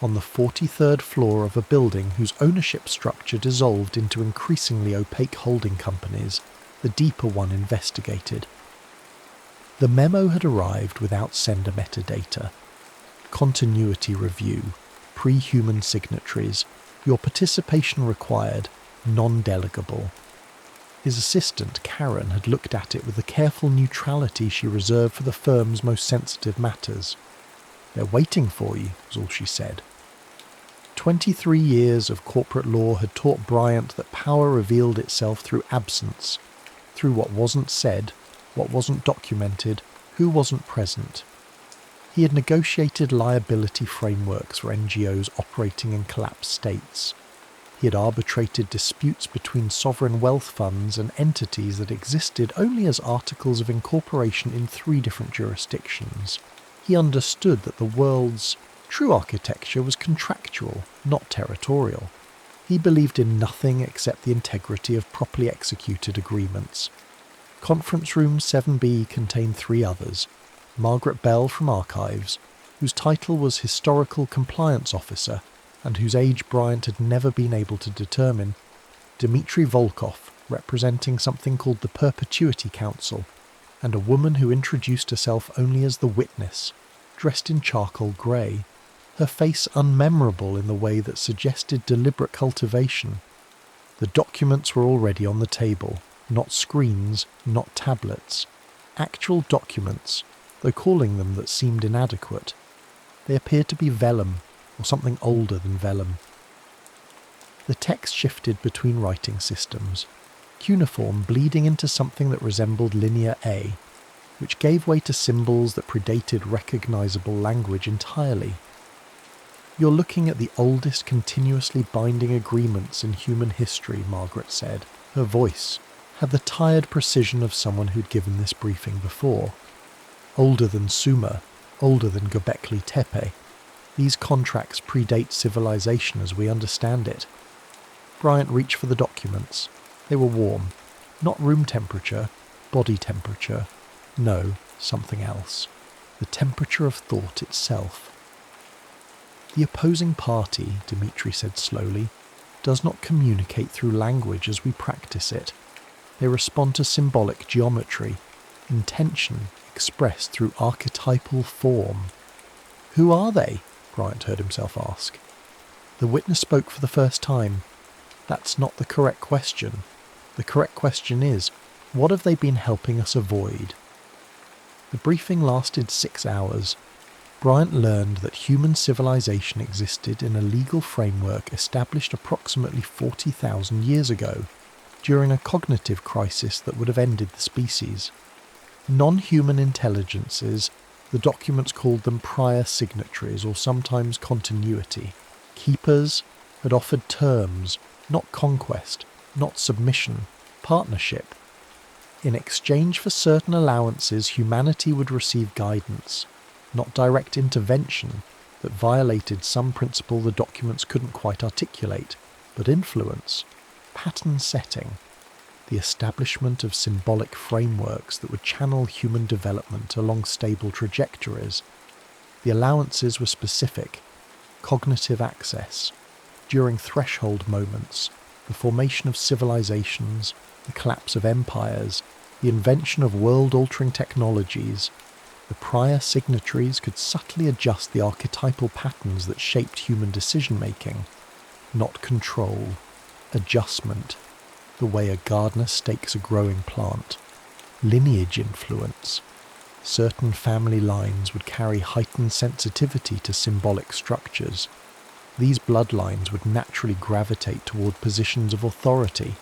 on the 43rd floor of a building whose ownership structure dissolved into increasingly opaque holding companies, the deeper one investigated. The memo had arrived without sender metadata. Continuity Review, pre-human signatories, your participation required, non-delegable. His assistant, Karen, had looked at it with the careful neutrality she reserved for the firm's most sensitive matters. "They're waiting for you," was all she said. 23 years of corporate law had taught Bryant that power revealed itself through absence, through what wasn't said, what wasn't documented, who wasn't present. He had negotiated liability frameworks for NGOs operating in collapsed states. He had arbitrated disputes between sovereign wealth funds and entities that existed only as articles of incorporation in 3 different jurisdictions. He understood that the world's true architecture was contractual, not territorial. He believed in nothing except the integrity of properly executed agreements. Conference Room 7B contained 3 others: Margaret Bell from Archives, whose title was Historical Compliance Officer, and whose age Bryant had never been able to determine, Dmitry Volkov, representing something called the Perpetuity Council, and a woman who introduced herself only as the Witness, dressed in charcoal grey, her face unmemorable in the way that suggested deliberate cultivation. The documents were already on the table, not screens, not tablets. Actual documents, though calling them that seemed inadequate. They appeared to be vellum, or something older than vellum. The text shifted between writing systems, cuneiform bleeding into something that resembled Linear A, which gave way to symbols that predated recognisable language entirely. "You're looking at the oldest continuously binding agreements in human history," Margaret said. Her voice had the tired precision of someone who'd given this briefing before. "Older than Sumer, older than Göbekli Tepe. These contracts predate civilization as we understand it." Bryant reached for the documents. They were warm. Not room temperature, body temperature. No, something else. The temperature of thought itself. "The opposing party," Dmitry said slowly, "does not communicate through language as we practice it. They respond to symbolic geometry, intention expressed through archetypal form." "Who are they?" Bryant heard himself ask. The witness spoke for the first time. "That's not the correct question. The correct question is, what have they been helping us avoid?" The briefing lasted 6 hours. Bryant learned that human civilization existed in a legal framework established approximately 40,000 years ago, during a cognitive crisis that would have ended the species. Non-human intelligences, the documents called them prior signatories or sometimes continuity, keepers, had offered terms, not conquest, not submission, partnership. In exchange for certain allowances, humanity would receive guidance, not direct intervention that violated some principle the documents couldn't quite articulate, but influence, pattern setting, the establishment of symbolic frameworks that would channel human development along stable trajectories. The allowances were specific: cognitive access, during threshold moments, the formation of civilizations, the collapse of empires, the invention of world-altering technologies. The prior signatories could subtly adjust the archetypal patterns that shaped human decision-making. Not control, adjustment, the way a gardener stakes a growing plant. Lineage influence. Certain family lines would carry heightened sensitivity to symbolic structures. These bloodlines would naturally gravitate toward positions of authority,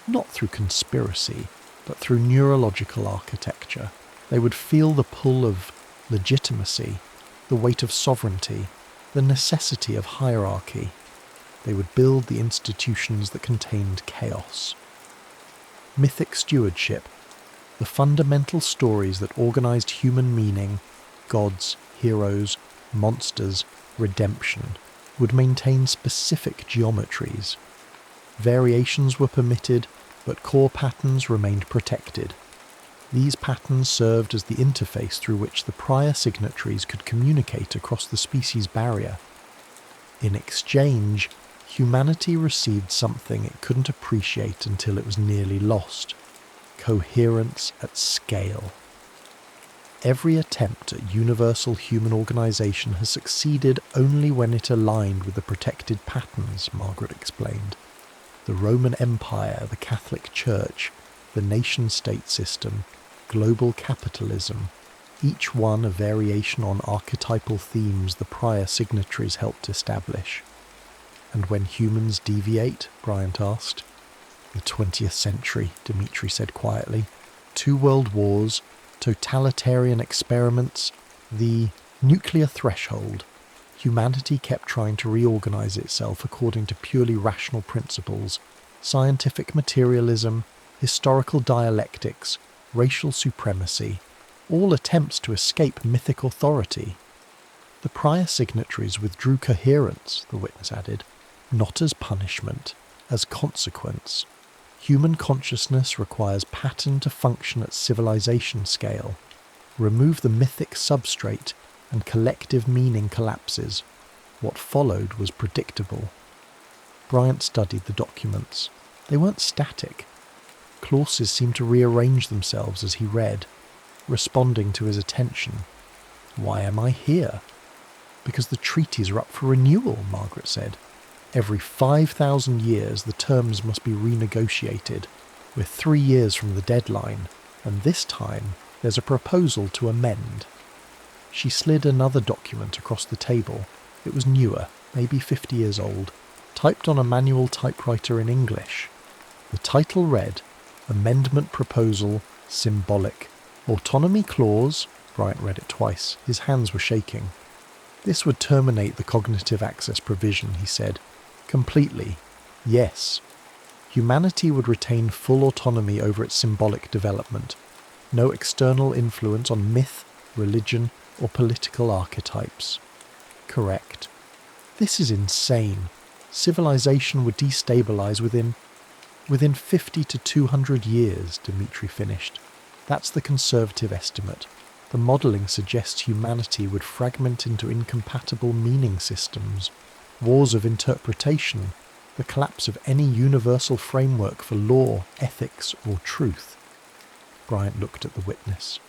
not through conspiracy, but through neurological architecture. They would feel the pull of legitimacy, the weight of sovereignty, the necessity of hierarchy. They would build the institutions that contained chaos. Mythic stewardship, the fundamental stories that organized human meaning, gods, heroes, monsters, redemption, would maintain specific geometries. Variations were permitted, but core patterns remained protected. These patterns served as the interface through which the prior signatories could communicate across the species barrier. In exchange, humanity received something it couldn't appreciate until it was nearly lost: coherence at scale. Every attempt at universal human organization has succeeded only when it aligned with the protected patterns, Margaret explained. The Roman Empire, the Catholic Church, the nation-state system, global capitalism, each one a variation on archetypal themes the prior signatories helped establish. And when humans deviate, Bryant asked. The 20th century, Dimitri said quietly. 2 world wars, totalitarian experiments, the nuclear threshold. Humanity kept trying to reorganize itself according to purely rational principles: scientific materialism, historical dialectics, racial supremacy, all attempts to escape mythic authority. The prior signatories withdrew coherence, the witness added, not as punishment, as consequence. Human consciousness requires pattern to function at civilization scale. Remove the mythic substrate, and collective meaning collapses. What followed was predictable. Bryant studied the documents. They weren't static. Clauses seemed to rearrange themselves as he read, responding to his attention. Why am I here? Because the treaties are up for renewal, Margaret said. Every 5,000 years the terms must be renegotiated. We're 3 years from the deadline, and this time there's a proposal to amend. She slid another document across the table. It was newer, maybe 50 years old, typed on a manual typewriter in English. The title read, Amendment Proposal, Symbolic. Autonomy Clause, Bryant read it twice. His hands were shaking. This would terminate the cognitive access provision, he said. Completely. Yes. Humanity would retain full autonomy over its symbolic development. No external influence on myth, religion, or political archetypes. Correct. This is insane. Civilization would destabilize within 50 to 200 years, Dimitri finished. That's the conservative estimate. The modelling suggests humanity would fragment into incompatible meaning systems, wars of interpretation, the collapse of any universal framework for law, ethics, or truth. Bryant looked at the witness.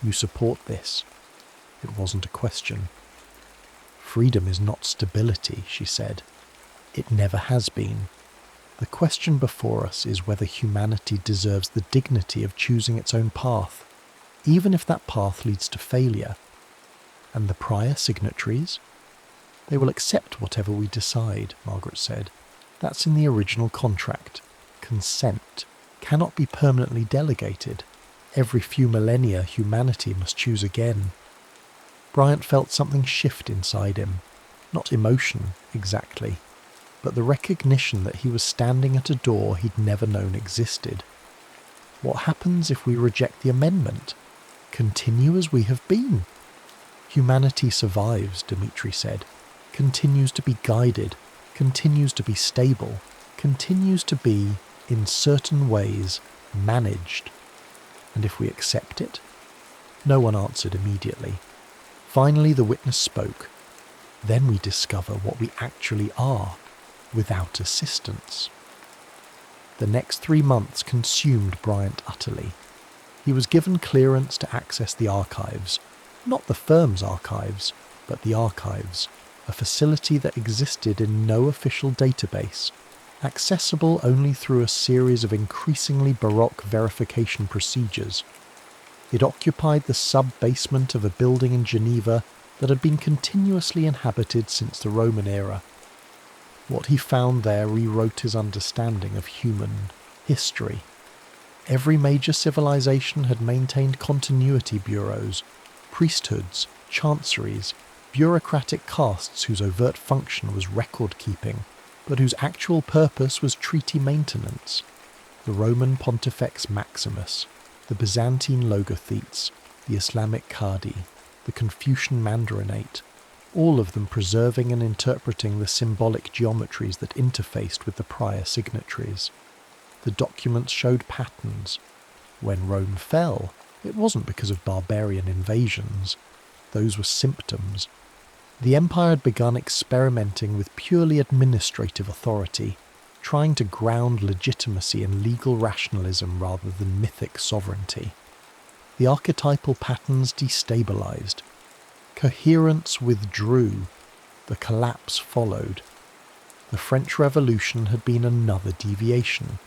You support this? It wasn't a question. Freedom is not stability, she said. It never has been. The question before us is whether humanity deserves the dignity of choosing its own path, even if that path leads to failure. And the prior signatories? They will accept whatever we decide, Margaret said. That's in the original contract. Consent cannot be permanently delegated. Every few millennia humanity must choose again. Bryant felt something shift inside him. Not emotion, exactly. but the recognition that he was standing at a door he'd never known existed. What happens if we reject the amendment? Continue as we have been. Humanity survives, Dmitri said, continues to be guided, continues to be stable, continues to be, in certain ways, managed. And if we accept it? No one answered immediately. Finally the witness spoke. Then we discover what we actually are, without assistance. The next 3 months consumed Bryant utterly. He was given clearance to access the archives, not the firm's archives, but the archives, a facility that existed in no official database, accessible only through a series of increasingly baroque verification procedures. It occupied the sub-basement of a building in Geneva that had been continuously inhabited since the Roman era. What he found there rewrote his understanding of human history. Every major civilization had maintained continuity bureaus, priesthoods, chanceries, bureaucratic castes whose overt function was record-keeping, but whose actual purpose was treaty maintenance. The Roman Pontifex Maximus, the Byzantine Logothetes, the Islamic Qadi, the Confucian Mandarinate, all of them preserving and interpreting the symbolic geometries that interfaced with the prior signatories. The documents showed patterns. When Rome fell, it wasn't because of barbarian invasions. Those were symptoms. The empire had begun experimenting with purely administrative authority, trying to ground legitimacy in legal rationalism rather than mythic sovereignty. The archetypal patterns destabilized. Coherence withdrew. The collapse followed. The French Revolution had been another deviation,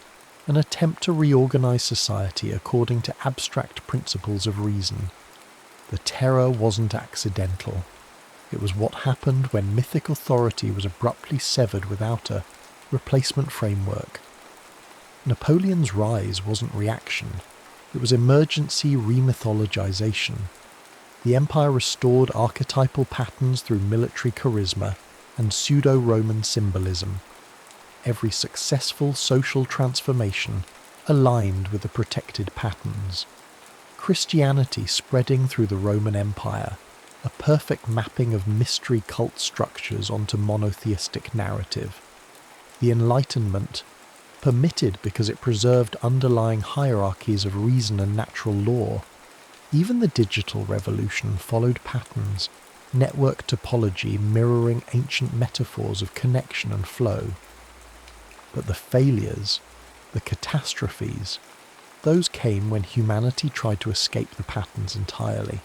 an attempt to reorganize society according to abstract principles of reason. The terror wasn't accidental. It was what happened when mythic authority was abruptly severed without a replacement framework. Napoleon's rise wasn't reaction. It was emergency remythologization. The empire restored archetypal patterns through military charisma and pseudo-Roman symbolism. Every successful social transformation aligned with the protected patterns. Christianity spreading through the Roman Empire, a perfect mapping of mystery cult structures onto monotheistic narrative. The Enlightenment, permitted because it preserved underlying hierarchies of reason and natural law. Even the digital revolution followed patterns, network topology mirroring ancient metaphors of connection and flow. But the failures, the catastrophes, those came when humanity tried to escape the patterns entirely.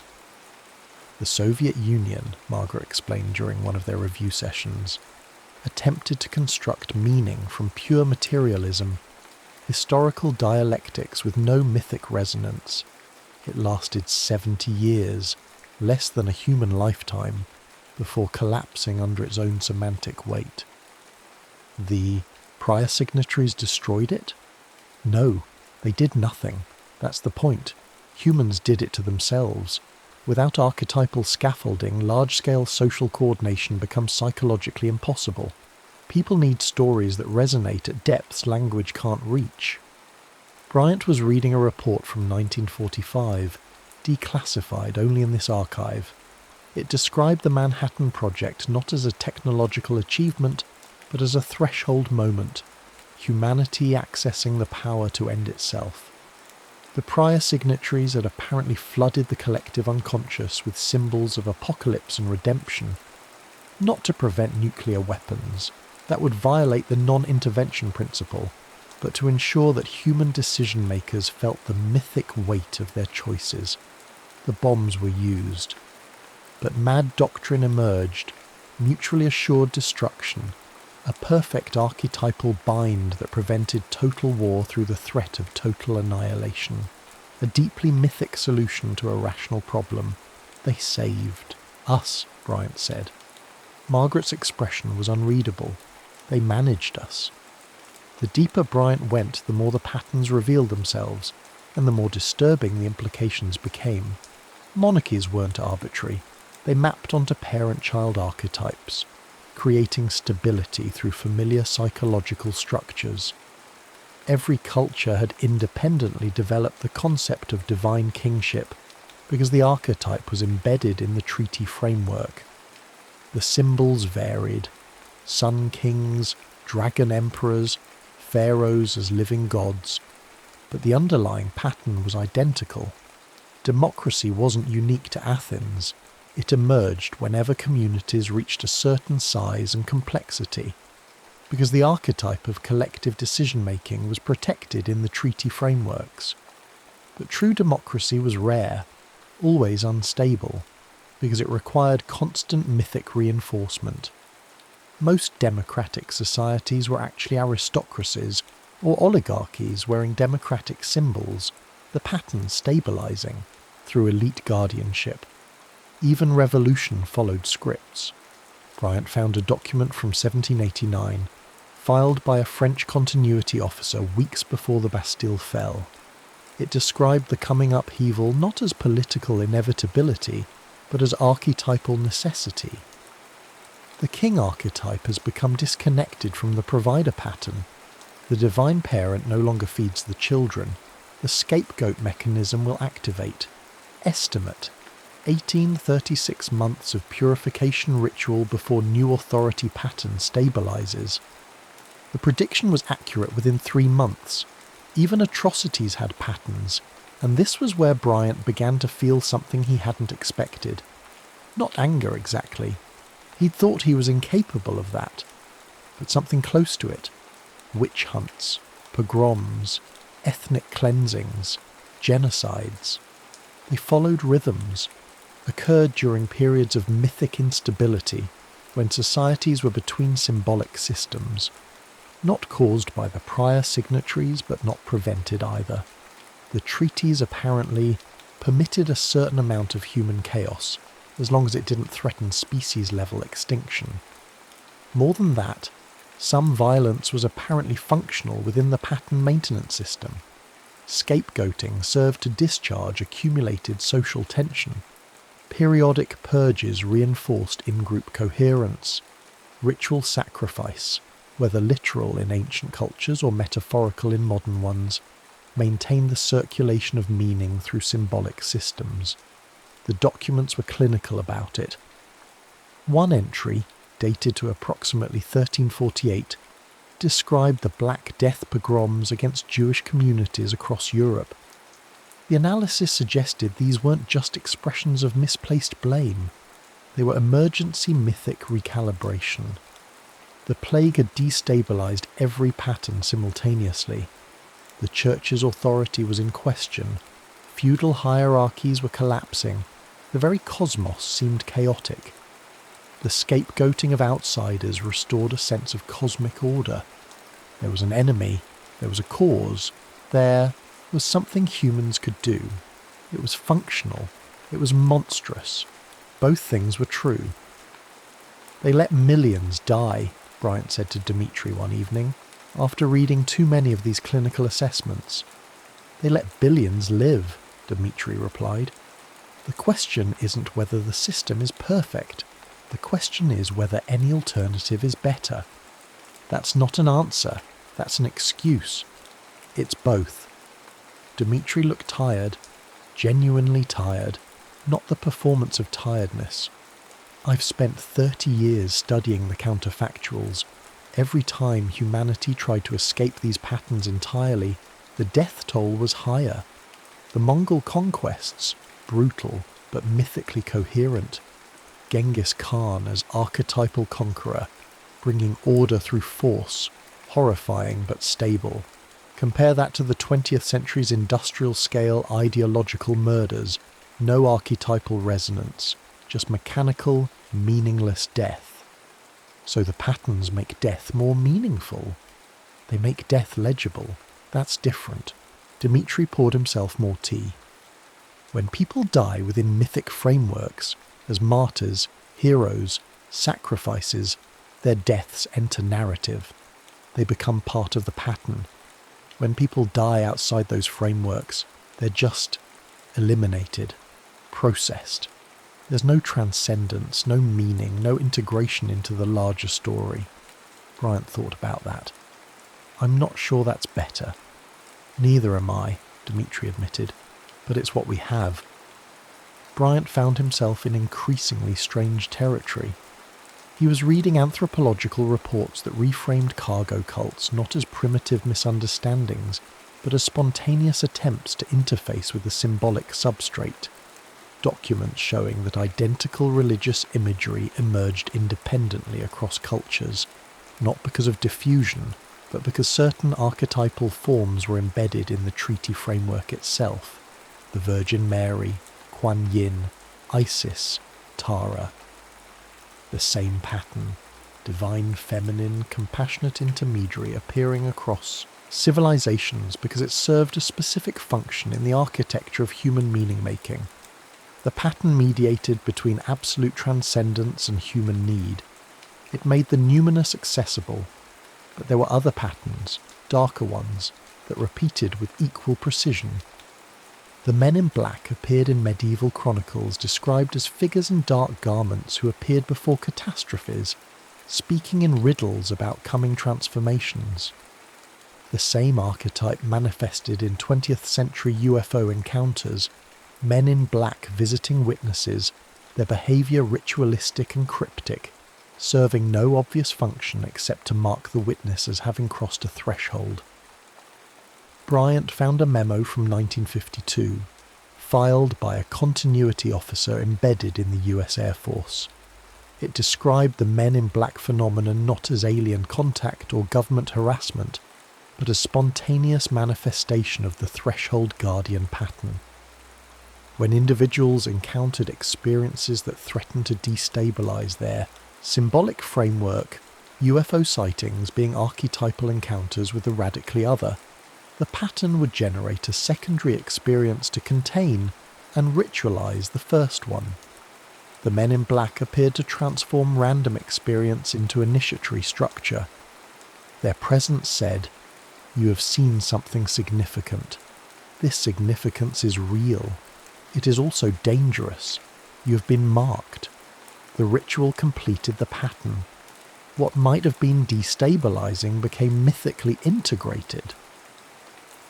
The Soviet Union, Margaret explained during one of their review sessions, attempted to construct meaning from pure materialism, historical dialectics with no mythic resonance. It lasted 70 years, less than a human lifetime, before collapsing under its own semantic weight. The prior signatories destroyed it? No, they did nothing. That's the point. Humans did it to themselves. Without archetypal scaffolding, large-scale social coordination becomes psychologically impossible. People need stories that resonate at depths language can't reach. Bryant was reading a report from 1945, declassified only in this archive. It described the Manhattan Project not as a technological achievement, but as a threshold moment, humanity accessing the power to end itself. The prior signatories had apparently flooded the collective unconscious with symbols of apocalypse and redemption, not to prevent nuclear weapons, that would violate the non-intervention principle, but to ensure that human decision-makers felt the mythic weight of their choices. The bombs were used. But mad doctrine emerged, mutually assured destruction, a perfect archetypal bind that prevented total war through the threat of total annihilation. A deeply mythic solution to a rational problem. They saved us, Bryant said. Margaret's expression was unreadable. They managed us. The deeper Bryant went, the more the patterns revealed themselves, and the more disturbing the implications became. Monarchies weren't arbitrary. They mapped onto parent-child archetypes. creating stability through familiar psychological structures. Every culture had independently developed the concept of divine kingship because the archetype was embedded in the treaty framework. The symbols varied: sun kings, dragon emperors, pharaohs as living gods, but the underlying pattern was identical. Democracy wasn't unique to Athens. It emerged whenever communities reached a certain size and complexity, because the archetype of collective decision-making was protected in the treaty frameworks. But true democracy was rare, always unstable, because it required constant mythic reinforcement. Most democratic societies were actually aristocracies or oligarchies wearing democratic symbols, the pattern stabilising through elite guardianship. Even revolution followed scripts. Bryant found a document from 1789, filed by a French continuity officer weeks before the Bastille fell. It described the coming upheaval not as political inevitability, but as archetypal necessity. The king archetype has become disconnected from the provider pattern. The divine parent no longer feeds the children. The scapegoat mechanism will activate. Estimate: 1836 months of purification ritual before new authority pattern stabilises. The prediction was accurate within 3 months. Even atrocities had patterns, and this was where Bryant began to feel something he hadn't expected. Not anger exactly. He'd thought he was incapable of that, but something close to it. Witch hunts, pogroms, ethnic cleansings, genocides. They followed rhythms, occurred during periods of mythic instability when societies were between symbolic systems, not caused by the prior signatories but not prevented either. The treaties apparently permitted a certain amount of human chaos, as long as it didn't threaten species-level extinction. More than that, some violence was apparently functional within the pattern maintenance system. Scapegoating served to discharge accumulated social tension. Periodic purges reinforced in-group coherence. Ritual sacrifice, whether literal in ancient cultures or metaphorical in modern ones, maintained the circulation of meaning through symbolic systems. The documents were clinical about it. One entry, dated to approximately 1348, described the Black Death pogroms against Jewish communities across Europe. The analysis suggested these weren't just expressions of misplaced blame, they were emergency mythic recalibration. The plague had destabilised every pattern simultaneously. The church's authority was in question, feudal hierarchies were collapsing, the very cosmos seemed chaotic. The scapegoating of outsiders restored a sense of cosmic order. There was an enemy, there was a cause, there was something humans could do. It was functional, it was monstrous. Both things were true. "They let millions die," Bryant said to Dmitri one evening, after reading too many of these clinical assessments. "They let billions live," Dmitri replied. "The question isn't whether the system is perfect. The question is whether any alternative is better. That's not an answer, that's an excuse. It's both." Dmitri looked tired, genuinely tired, not the performance of tiredness. "I've spent 30 years studying the counterfactuals. Every time humanity tried to escape these patterns entirely, the death toll was higher. The Mongol conquests, brutal but mythically coherent. Genghis Khan as archetypal conqueror, bringing order through force, horrifying but stable. Compare that to the 20th century's industrial-scale ideological murders. No archetypal resonance, just mechanical, meaningless death. So the patterns make death more meaningful. They make death legible. That's different. Dmitri poured himself more tea. When people die within mythic frameworks, as martyrs, heroes, sacrifices, their deaths enter narrative. They become part of the pattern. When people die outside those frameworks, they're just eliminated, processed. There's no transcendence, no meaning, no integration into the larger story. Bryant thought about that. I'm not sure that's better. Neither am I, Dmitri admitted, but it's what we have. Bryant found himself in increasingly strange territory. He was reading anthropological reports that reframed cargo cults not as primitive misunderstandings, but as spontaneous attempts to interface with a symbolic substrate. Documents showing that identical religious imagery emerged independently across cultures, not because of diffusion, but because certain archetypal forms were embedded in the treaty framework itself. The Virgin Mary, Kuan Yin, Isis, Tara. The same pattern, divine feminine, compassionate intermediary appearing across civilizations because it served a specific function in the architecture of human meaning-making. The pattern mediated between absolute transcendence and human need. It made the numinous accessible, but there were other patterns, darker ones, that repeated with equal precision. The men in black appeared in medieval chronicles described as figures in dark garments who appeared before catastrophes, speaking in riddles about coming transformations. The same archetype manifested in 20th century UFO encounters, men in black visiting witnesses, their behaviour ritualistic and cryptic, serving no obvious function except to mark the witness as having crossed a threshold. Bryant found a memo from 1952, filed by a continuity officer embedded in the US Air Force. It described the men in black phenomenon not as alien contact or government harassment, but as spontaneous manifestation of the threshold guardian pattern. When individuals encountered experiences that threatened to destabilize their symbolic framework, UFO sightings being archetypal encounters with the radically other, the pattern would generate a secondary experience to contain and ritualize the first one. The men in black appeared to transform random experience into initiatory structure. Their presence said, "You have seen something significant. This significance is real. It is also dangerous. You have been marked." The ritual completed the pattern. What might have been destabilizing became mythically integrated.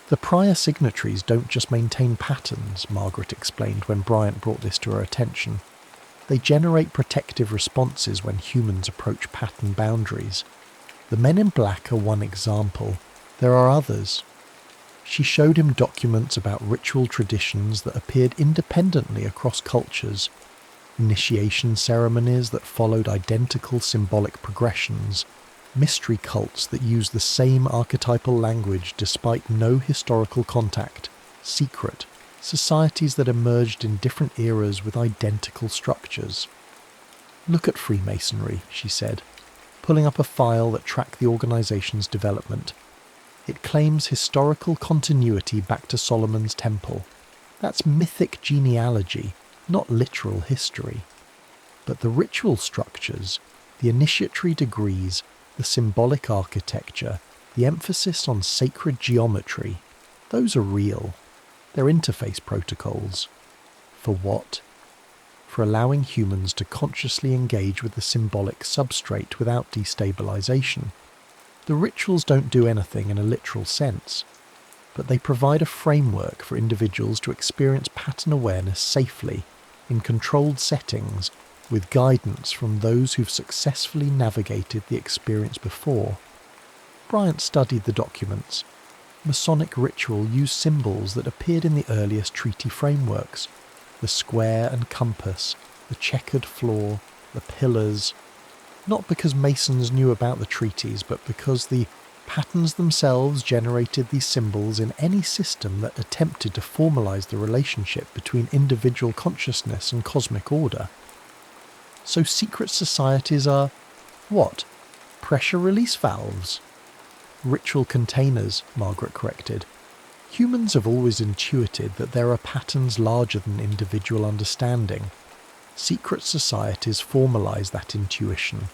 The prior signatories don't just maintain patterns, Margaret explained when Bryant brought this to her attention. They generate protective responses when humans approach pattern boundaries. The men in black are one example. There are others. She showed him documents about ritual traditions that appeared independently across cultures, initiation ceremonies that followed identical symbolic progressions, mystery cults that use the same archetypal language despite no historical contact, secret, societies that emerged in different eras with identical structures. "Look at Freemasonry," she said, pulling up a file that tracked the organization's development. It claims historical continuity back to Solomon's Temple. That's mythic genealogy, not literal history. But the ritual structures, the initiatory degrees, the symbolic architecture, the emphasis on sacred geometry, those are real. They're interface protocols. For what? For allowing humans to consciously engage with the symbolic substrate without destabilization. The rituals don't do anything in a literal sense, but they provide a framework for individuals to experience pattern awareness safely, in controlled settings, with guidance from those who've successfully navigated the experience before. Bryant studied the documents. Masonic ritual used symbols that appeared in the earliest treaty frameworks, the square and compass, the checkered floor, the pillars, not because Masons knew about the treaties, but because the patterns themselves generated these symbols in any system that attempted to formalize the relationship between individual consciousness and cosmic order. So secret societies are, what? Pressure release valves? Ritual containers, Margaret corrected. Humans have always intuited that there are patterns larger than individual understanding. Secret societies formalize that intuition.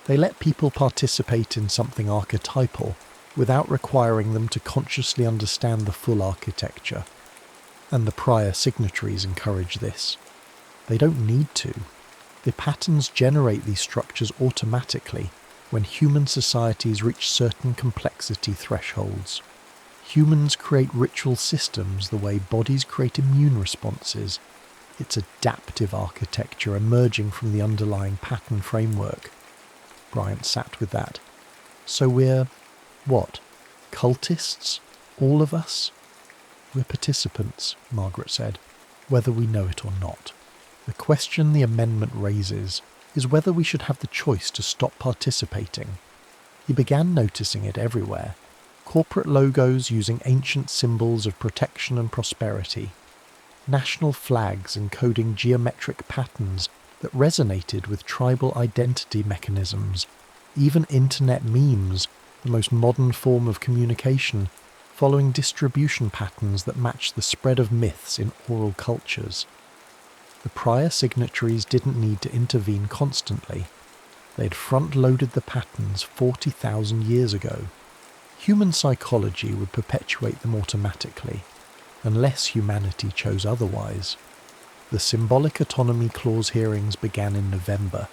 They let people participate in something archetypal without requiring them to consciously understand the full architecture. And the prior signatories encourage this. They don't need to. The patterns generate these structures automatically when human societies reach certain complexity thresholds. Humans create ritual systems the way bodies create immune responses. It's adaptive architecture emerging from the underlying pattern framework. Bryant sat with that. So we're, what, cultists? All of us? We're participants, Margaret said, whether we know it or not. The question the amendment raises is whether we should have the choice to stop participating. He began noticing it everywhere. Corporate logos using ancient symbols of protection and prosperity. National flags encoding geometric patterns that resonated with tribal identity mechanisms. Even internet memes, the most modern form of communication, following distribution patterns that match the spread of myths in oral cultures. The prior signatories didn't need to intervene constantly. They'd front-loaded the patterns 40,000 years ago. Human psychology would perpetuate them automatically, unless humanity chose otherwise. The Symbolic Autonomy Clause hearings began in November,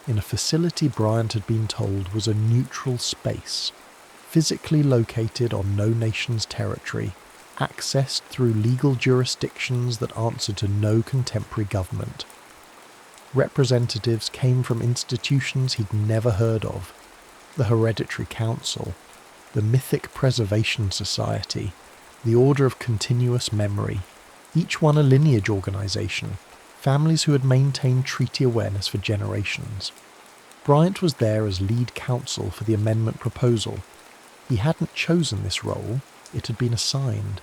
in a facility Bryant had been told was a neutral space, physically located on no nation's territory, accessed through legal jurisdictions that answer to no contemporary government. Representatives came from institutions he'd never heard of: the Hereditary Council, the Mythic Preservation Society, the Order of Continuous Memory, each one a lineage organisation, families who had maintained treaty awareness for generations. Bryant was there as lead counsel for the amendment proposal. He hadn't chosen this role, it had been assigned.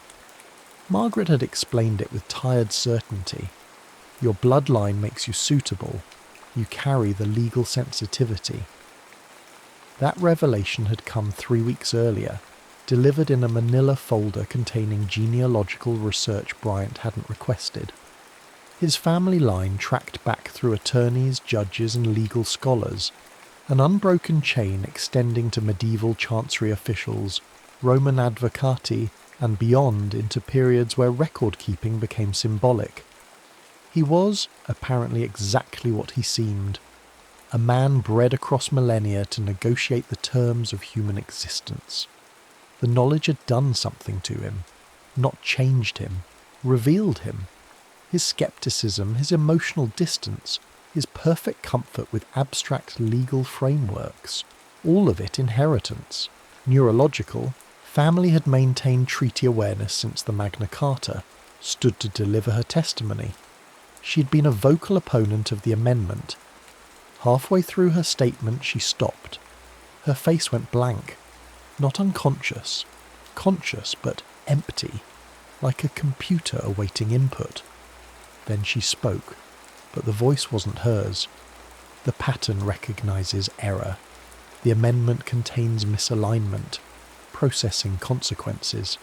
Margaret had explained it with tired certainty. Your bloodline makes you suitable. You carry the legal sensitivity. That revelation had come 3 weeks earlier, delivered in a manila folder containing genealogical research Bryant hadn't requested. His family line tracked back through attorneys, judges and legal scholars, an unbroken chain extending to medieval chancery officials, Roman advocati, and beyond into periods where record-keeping became symbolic. He was, apparently, exactly what he seemed, a man bred across millennia to negotiate the terms of human existence. The knowledge had done something to him, not changed him, revealed him. His skepticism, his emotional distance, his perfect comfort with abstract legal frameworks, all of it inheritance. Neurological, family had maintained treaty awareness since the Magna Carta, stood to deliver her testimony. She had been a vocal opponent of the amendment. Halfway through her statement she stopped. Her face went blank. Not unconscious. Conscious, but empty. Like a computer awaiting input. Then she spoke, but the voice wasn't hers. The pattern recognizes error. The amendment contains misalignment, processing consequences.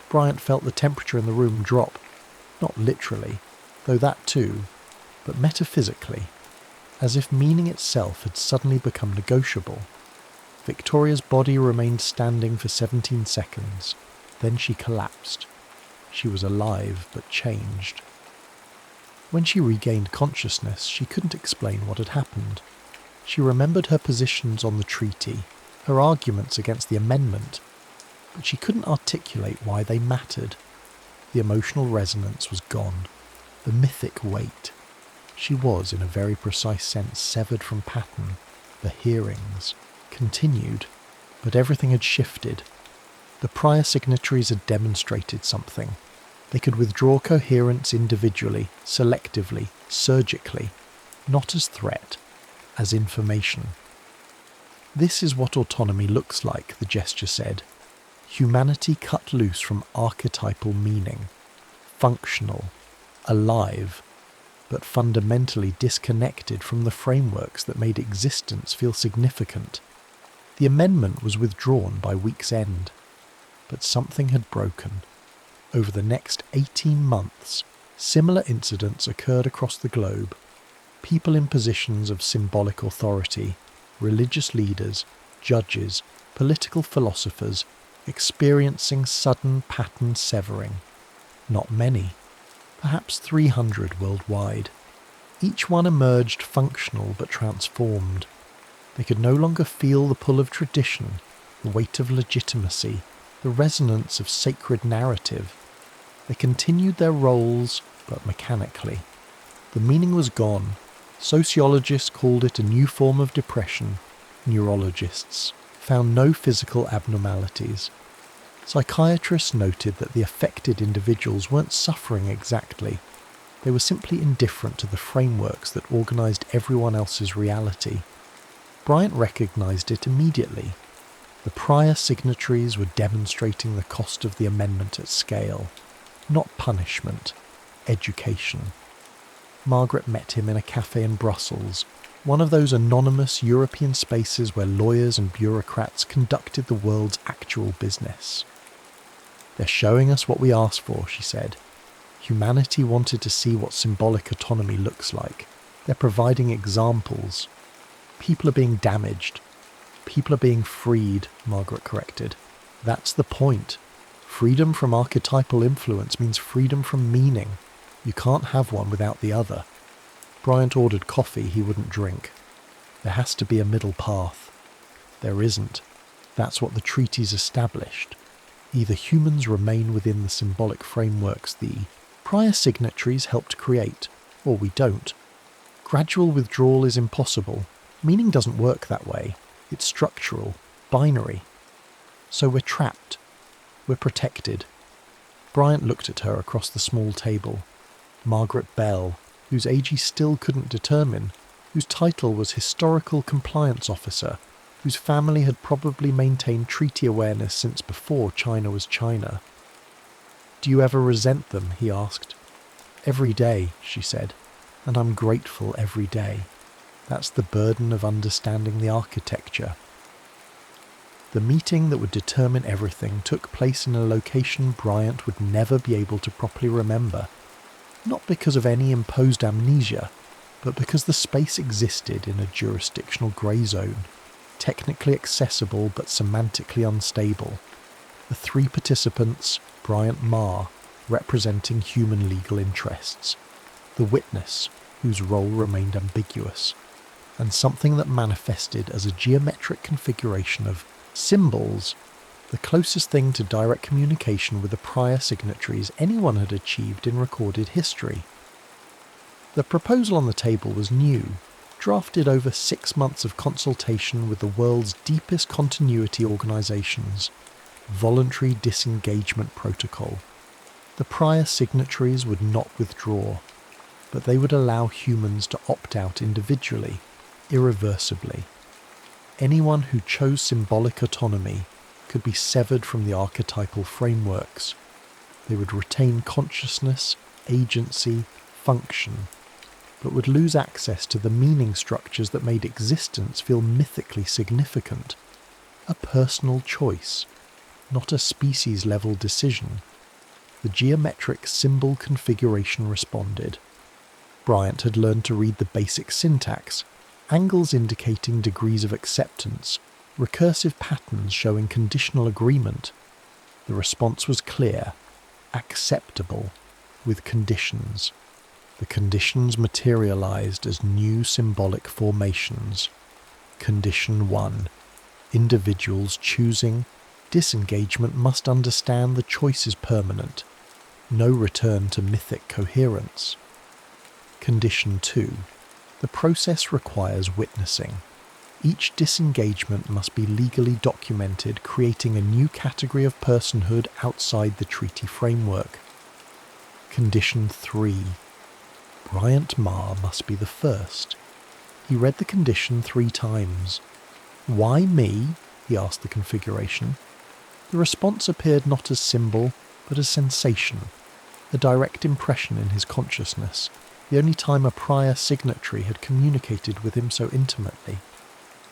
Bryant felt the temperature in the room drop, not literally, though that too, but metaphysically, as if meaning itself had suddenly become negotiable. Victoria's body remained standing for 17 seconds, then she collapsed. She was alive, but changed. When she regained consciousness, she couldn't explain what had happened. She remembered her positions on the treaty, her arguments against the amendment, but she couldn't articulate why they mattered. The emotional resonance was gone, the mythic weight. She was, in a very precise sense, severed from pattern. The hearings continued, but everything had shifted. The prior signatories had demonstrated something. They could withdraw coherence individually, selectively, surgically, not as threat, as information. This is what autonomy looks like, the gesture said. Humanity cut loose from archetypal meaning, functional, alive, but fundamentally disconnected from the frameworks that made existence feel significant. The amendment was withdrawn by week's end, but something had broken. Over the next 18 months, similar incidents occurred across the globe. People in positions of symbolic authority, religious leaders, judges, political philosophers, experiencing sudden pattern severing. Not many. perhaps 300 worldwide. Each one emerged functional but transformed. They could no longer feel the pull of tradition, the weight of legitimacy, the resonance of sacred narrative. They continued their roles, but mechanically. The meaning was gone. Sociologists called it a new form of depression. Neurologists found no physical abnormalities. Psychiatrists noted that the affected individuals weren't suffering exactly. They were simply indifferent to the frameworks that organised everyone else's reality. Bryant recognised it immediately. The prior signatories were demonstrating the cost of the amendment at scale. Not punishment, education. Margaret met him in a cafe in Brussels, one of those anonymous European spaces where lawyers and bureaucrats conducted the world's actual business. "They're showing us what we asked for," she said. "Humanity wanted to see what symbolic autonomy looks like. They're providing examples. People are being damaged. People are being freed," Margaret corrected. "That's the point. Freedom from archetypal influence means freedom from meaning. You can't have one without the other." Bryant ordered coffee he wouldn't drink. There has to be a middle path. There isn't. That's what the treaties established. Either humans remain within the symbolic frameworks the prior signatories helped create, or we don't. Gradual withdrawal is impossible. Meaning doesn't work that way. It's structural, binary. So we're trapped. We're protected. Bryant looked at her across the small table. Margaret Bell, whose age he still couldn't determine, whose title was Historical Compliance Officer, whose family had probably maintained treaty awareness since before China was China. "Do you ever resent them?" he asked. "Every day," she said, "and I'm grateful every day. That's the burden of understanding the architecture." The meeting that would determine everything took place in a location Bryant would never be able to properly remember. Not because of any imposed amnesia, but because the space existed in a jurisdictional grey zone, technically accessible but semantically unstable. The three participants, Bryant Marr, representing human legal interests, the witness, whose role remained ambiguous, and something that manifested as a geometric configuration of symbols, the closest thing to direct communication with the prior signatories anyone had achieved in recorded history. The proposal on the table was new, drafted over 6 months of consultation with the world's deepest continuity organisations, Voluntary Disengagement Protocol. The prior signatories would not withdraw, but they would allow humans to opt out individually, irreversibly. Anyone who chose symbolic autonomy could be severed from the archetypal frameworks. They would retain consciousness, agency, function, but would lose access to the meaning structures that made existence feel mythically significant. A personal choice, not a species-level decision. The geometric symbol configuration responded. Bryant had learned to read the basic syntax, angles indicating degrees of acceptance, recursive patterns showing conditional agreement. The response was clear, acceptable, with conditions. The conditions materialized as new symbolic formations. Condition 1. Individuals choosing. Disengagement must understand the choice is permanent. No return to mythic coherence. Condition 2. The process requires witnessing. Each disengagement must be legally documented, creating a new category of personhood outside the treaty framework. Condition 3. Bryant Marr must be the first. He read the condition 3 times. "Why me?" he asked the configuration. The response appeared not as symbol, but as sensation, a direct impression in his consciousness, the only time a prior signatory had communicated with him so intimately.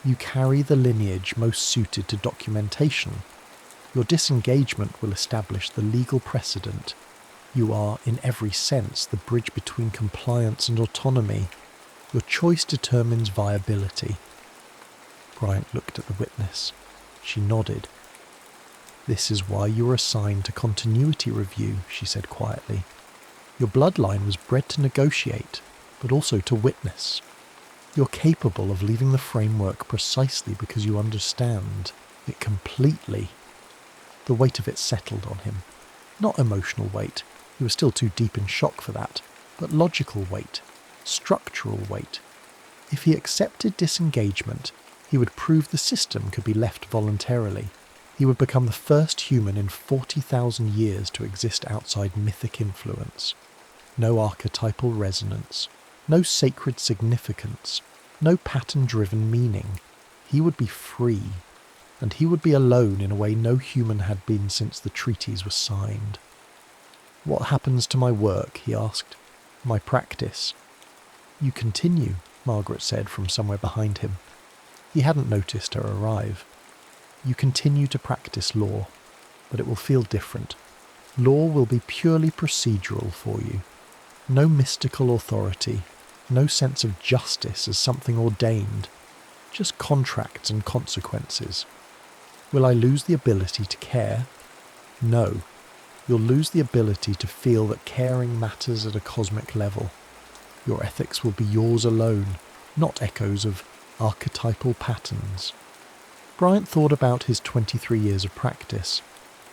"You carry the lineage most suited to documentation. Your disengagement will establish the legal precedent. You are, in every sense, the bridge between compliance and autonomy. Your choice determines viability." Bryant looked at the witness. She nodded. "This is why you were assigned to continuity review," she said quietly. Your bloodline was bred to negotiate, but also to witness. You're capable of leaving the framework precisely because you understand it completely. The weight of it settled on him. Not emotional weight, he was still too deep in shock for that, but logical weight, structural weight. If he accepted disengagement, he would prove the system could be left voluntarily. He would become the first human in 40,000 years to exist outside mythic influence. No archetypal resonance, no sacred significance, no pattern-driven meaning. He would be free, and he would be alone in a way no human had been since the treaties were signed. "What happens to my work?" he asked. "My practice?" "You continue," Margaret said from somewhere behind him. He hadn't noticed her arrive. "You continue to practice law, but it will feel different. Law will be purely procedural for you. No mystical authority, no sense of justice as something ordained, just contracts and consequences. Will I lose the ability to care? No. You'll lose the ability to feel that caring matters at a cosmic level. Your ethics will be yours alone, not echoes of archetypal patterns." Bryant thought about his 23 years of practice,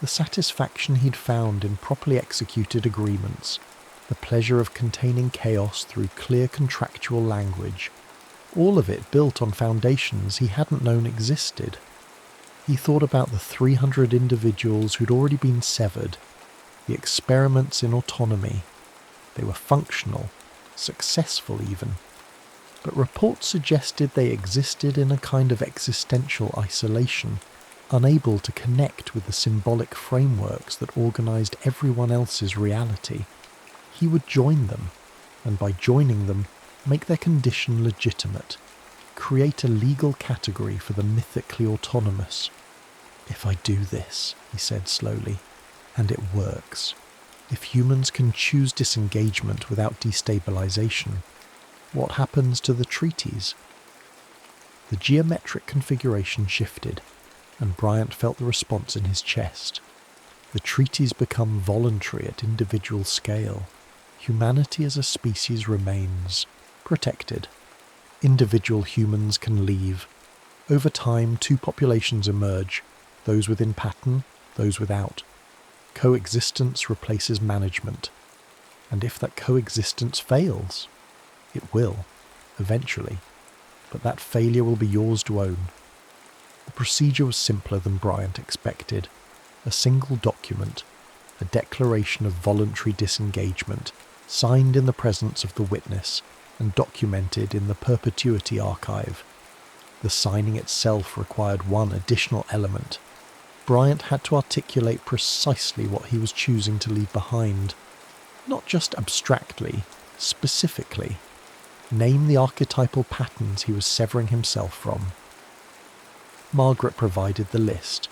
the satisfaction he'd found in properly executed agreements, the pleasure of containing chaos through clear contractual language, all of it built on foundations he hadn't known existed. He thought about the 300 individuals who'd already been severed, the experiments in autonomy. They were functional, successful even. But reports suggested they existed in a kind of existential isolation, unable to connect with the symbolic frameworks that organized everyone else's reality. He would join them, and by joining them, make their condition legitimate, create a legal category for the mythically autonomous. "If I do this," he said slowly, "and it works, if humans can choose disengagement without destabilization, what happens to the treaties?" The geometric configuration shifted, and Bryant felt the response in his chest. The treaties become voluntary at individual scale. Humanity as a species remains protected. Individual humans can leave. Over time, two populations emerge, those within pattern, those without. Coexistence replaces management. And if that coexistence fails, it will, eventually, but that failure will be yours to own. The procedure was simpler than Bryant expected. A single document, a declaration of voluntary disengagement, signed in the presence of the witness and documented in the perpetuity archive. The signing itself required one additional element. Bryant had to articulate precisely what he was choosing to leave behind. Not just abstractly, specifically. Name the archetypal patterns he was severing himself from. Margaret provided the list,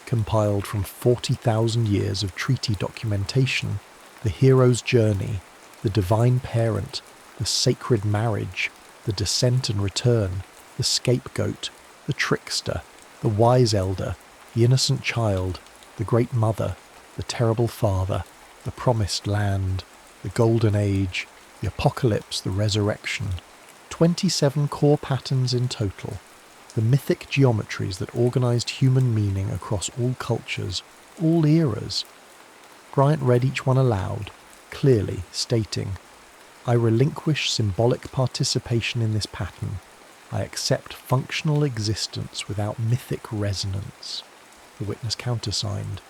compiled from 40,000 years of treaty documentation, the hero's journey, the divine parent, the sacred marriage, the descent and return, the scapegoat, the trickster, the wise elder, the innocent child, the great mother, the terrible father, the promised land, the golden age, the apocalypse, the resurrection. 27 core patterns in total, the mythic geometries that organized human meaning across all cultures, all eras. Bryant read each one aloud, clearly stating, "I relinquish symbolic participation in this pattern. I accept functional existence without mythic resonance." The witness countersigned.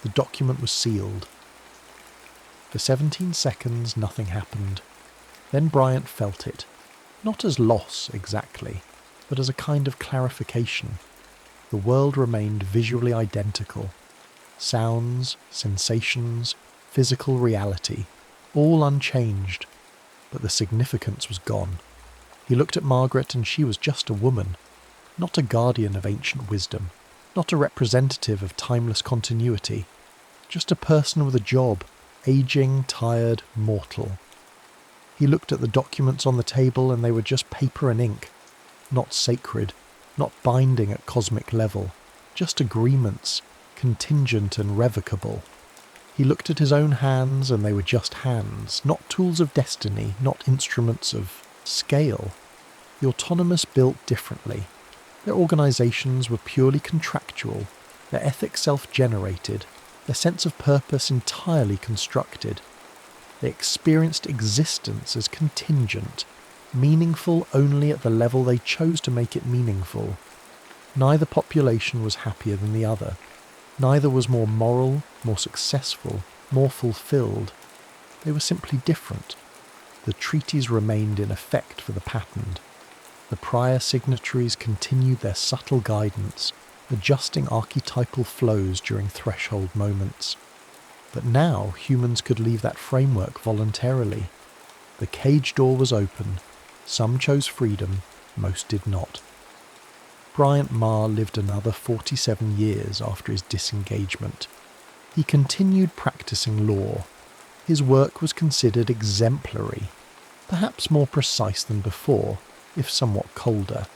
The document was sealed. For 17 seconds nothing happened. Then Bryant felt it, not as loss exactly, but as a kind of clarification. The world remained visually identical. Sounds, sensations, physical reality, all unchanged, but the significance was gone. He looked at Margaret and she was just a woman, not a guardian of ancient wisdom, not a representative of timeless continuity, just a person with a job, aging, tired, mortal. He looked at the documents on the table and they were just paper and ink, not sacred, not binding at cosmic level, just agreements, contingent and revocable. He looked at his own hands, and they were just hands, not tools of destiny, not instruments of scale. The Autonomous built differently. Their organisations were purely contractual, their ethics self-generated, their sense of purpose entirely constructed. They experienced existence as contingent, meaningful only at the level they chose to make it meaningful. Neither population was happier than the other. Neither was more moral, more successful, more fulfilled. They were simply different. The treaties remained in effect for the patterned. The prior signatories continued their subtle guidance, adjusting archetypal flows during threshold moments. But now humans could leave that framework voluntarily. The cage door was open. Some chose freedom, most did not. Bryant Marr lived another 47 years after his disengagement. He continued practicing law. His work was considered exemplary, perhaps more precise than before, if somewhat colder.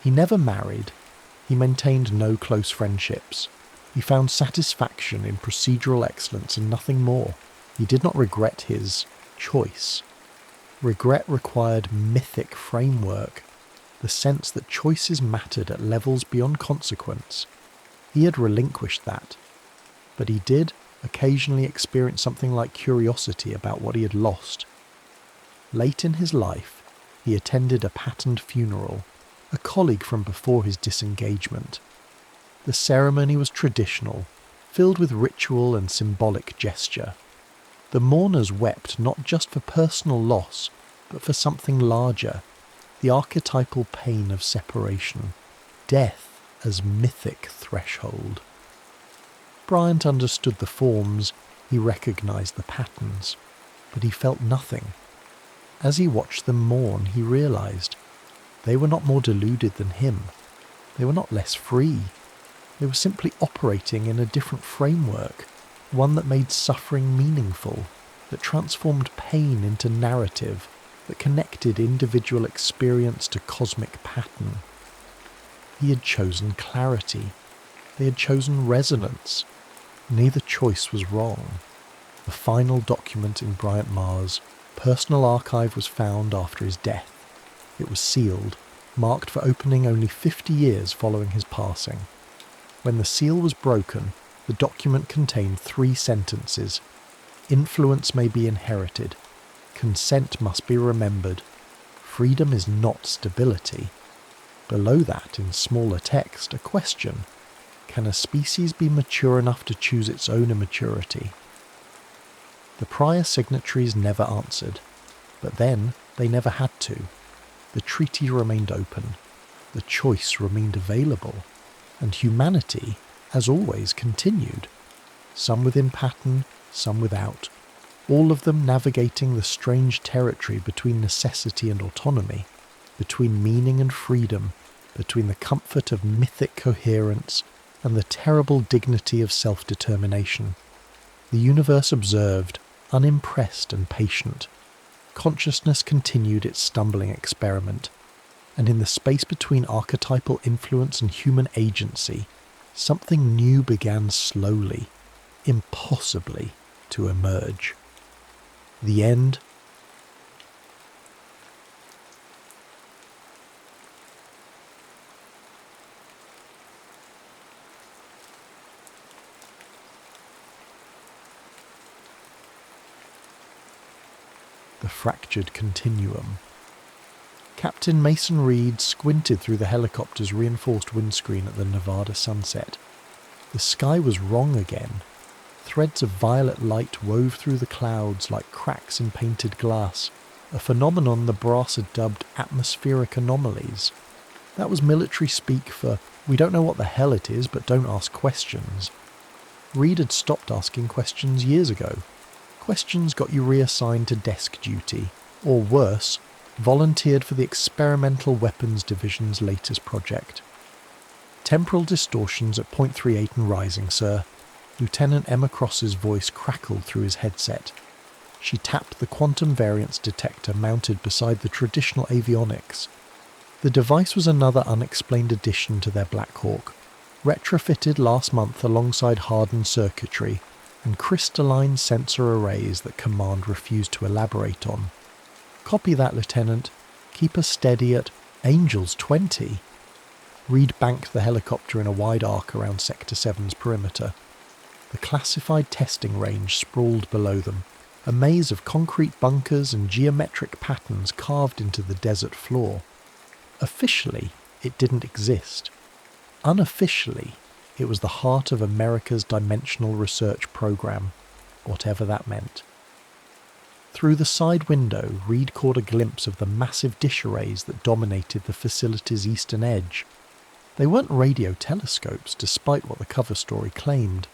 He never married. He maintained no close friendships. He found satisfaction in procedural excellence and nothing more. He did not regret his choice. Regret required mythic framework, the sense that choices mattered at levels beyond consequence. He had relinquished that. But he did occasionally experience something like curiosity about what he had lost. Late in his life, he attended a patterned funeral, a colleague from before his disengagement. The ceremony was traditional, filled with ritual and symbolic gesture. The mourners wept not just for personal loss, but for something larger, the archetypal pain of separation, death as mythic threshold. Bryant understood the forms, he recognised the patterns, but he felt nothing. As he watched them mourn, he realised they were not more deluded than him. They were not less free. They were simply operating in a different framework, one that made suffering meaningful, that transformed pain into narrative, that connected individual experience to cosmic pattern. He had chosen clarity. They had chosen resonance. Neither choice was wrong. The final document in Bryant Marr's personal archive was found after his death. It was sealed, marked for opening only 50 years following his passing. When the seal was broken, the document contained 3 sentences. Influence may be inherited. Consent must be remembered. Freedom is not stability. Below that, in smaller text, a question. Can a species be mature enough to choose its own immaturity? The prior signatories never answered, but then they never had to. The treaty remained open. The choice remained available. And humanity, as always, continued. Some within pattern, some without. All of them navigating the strange territory between necessity and autonomy, between meaning and freedom, between the comfort of mythic coherence and the terrible dignity of self-determination. The universe observed, unimpressed and patient. Consciousness continued its stumbling experiment, and in the space between archetypal influence and human agency, something new began slowly, impossibly, to emerge. The end. The Fractured Continuum. Captain Mason Reed squinted through the helicopter's reinforced windscreen at the Nevada sunset. The sky was wrong again. Threads of violet light wove through the clouds like cracks in painted glass, a phenomenon the brass had dubbed atmospheric anomalies. That was military speak for, we don't know what the hell it is, but don't ask questions. Reed had stopped asking questions years ago. Questions got you reassigned to desk duty, or worse, volunteered for the Experimental Weapons Division's latest project. Temporal distortions at 0.38 and rising, sir. Lieutenant Emma Cross's voice crackled through his headset. She tapped the quantum variance detector mounted beside the traditional avionics. The device was another unexplained addition to their Black Hawk, retrofitted last month alongside hardened circuitry, and crystalline sensor arrays that Command refused to elaborate on. Copy that, Lieutenant. Keep us steady at Angels 20. Reed banked the helicopter in a wide arc around Sector 7's perimeter. The classified testing range sprawled below them, a maze of concrete bunkers and geometric patterns carved into the desert floor. Officially, it didn't exist. Unofficially, it was the heart of America's dimensional research program, whatever that meant. Through the side window, Reed caught a glimpse of the massive dish arrays that dominated the facility's eastern edge. They weren't radio telescopes, despite what the cover story claimed.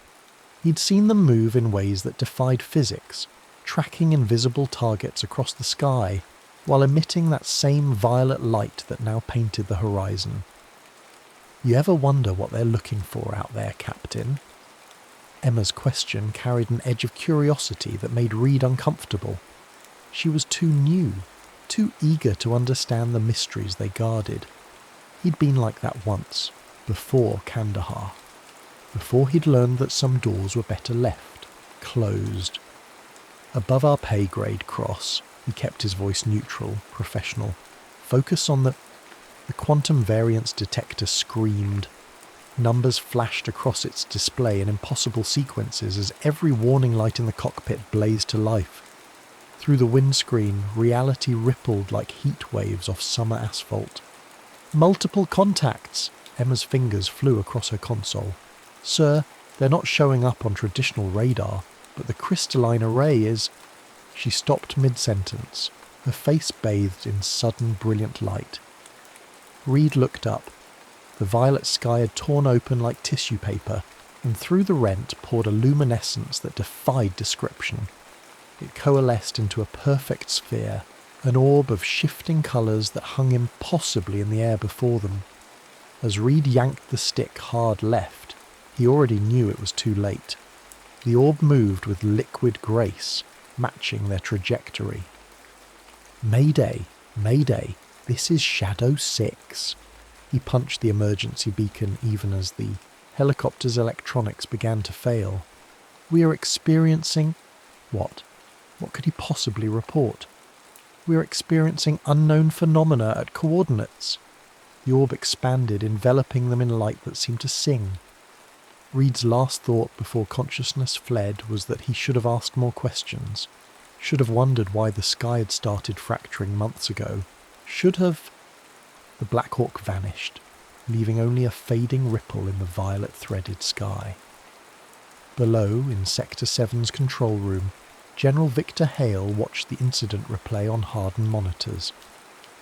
He'd seen them move in ways that defied physics, tracking invisible targets across the sky, while emitting that same violet light that now painted the horizon. You ever wonder what they're looking for out there, Captain? Emma's question carried an edge of curiosity that made Reed uncomfortable. She was too new, too eager to understand the mysteries they guarded. He'd been like that once, before Kandahar. Before he'd learned that some doors were better left, closed. Above our pay grade, Cross, he kept his voice neutral, professional. Focus on the quantum variance detector screamed. Numbers flashed across its display in impossible sequences as every warning light in the cockpit blazed to life. Through the windscreen, reality rippled like heat waves off summer asphalt. Multiple contacts! Emma's fingers flew across her console. Sir, they're not showing up on traditional radar, but the crystalline array is... She stopped mid-sentence, her face bathed in sudden brilliant light. Reed looked up. The violet sky had torn open like tissue paper, and through the rent poured a luminescence that defied description. It coalesced into a perfect sphere, an orb of shifting colours that hung impossibly in the air before them. As Reed yanked the stick hard left, he already knew it was too late. The orb moved with liquid grace, matching their trajectory. Mayday, Mayday, this is Shadow 6. He punched the emergency beacon even as the helicopter's electronics began to fail. We are experiencing... What? What could he possibly report? We are experiencing unknown phenomena at coordinates. The orb expanded, enveloping them in light that seemed to sing. Reed's last thought before consciousness fled was that he should have asked more questions, should have wondered why the sky had started fracturing months ago, should have... The Black Hawk vanished, leaving only a fading ripple in the violet-threaded sky. Below, in Sector 7's control room, General Victor Hale watched the incident replay on hardened monitors.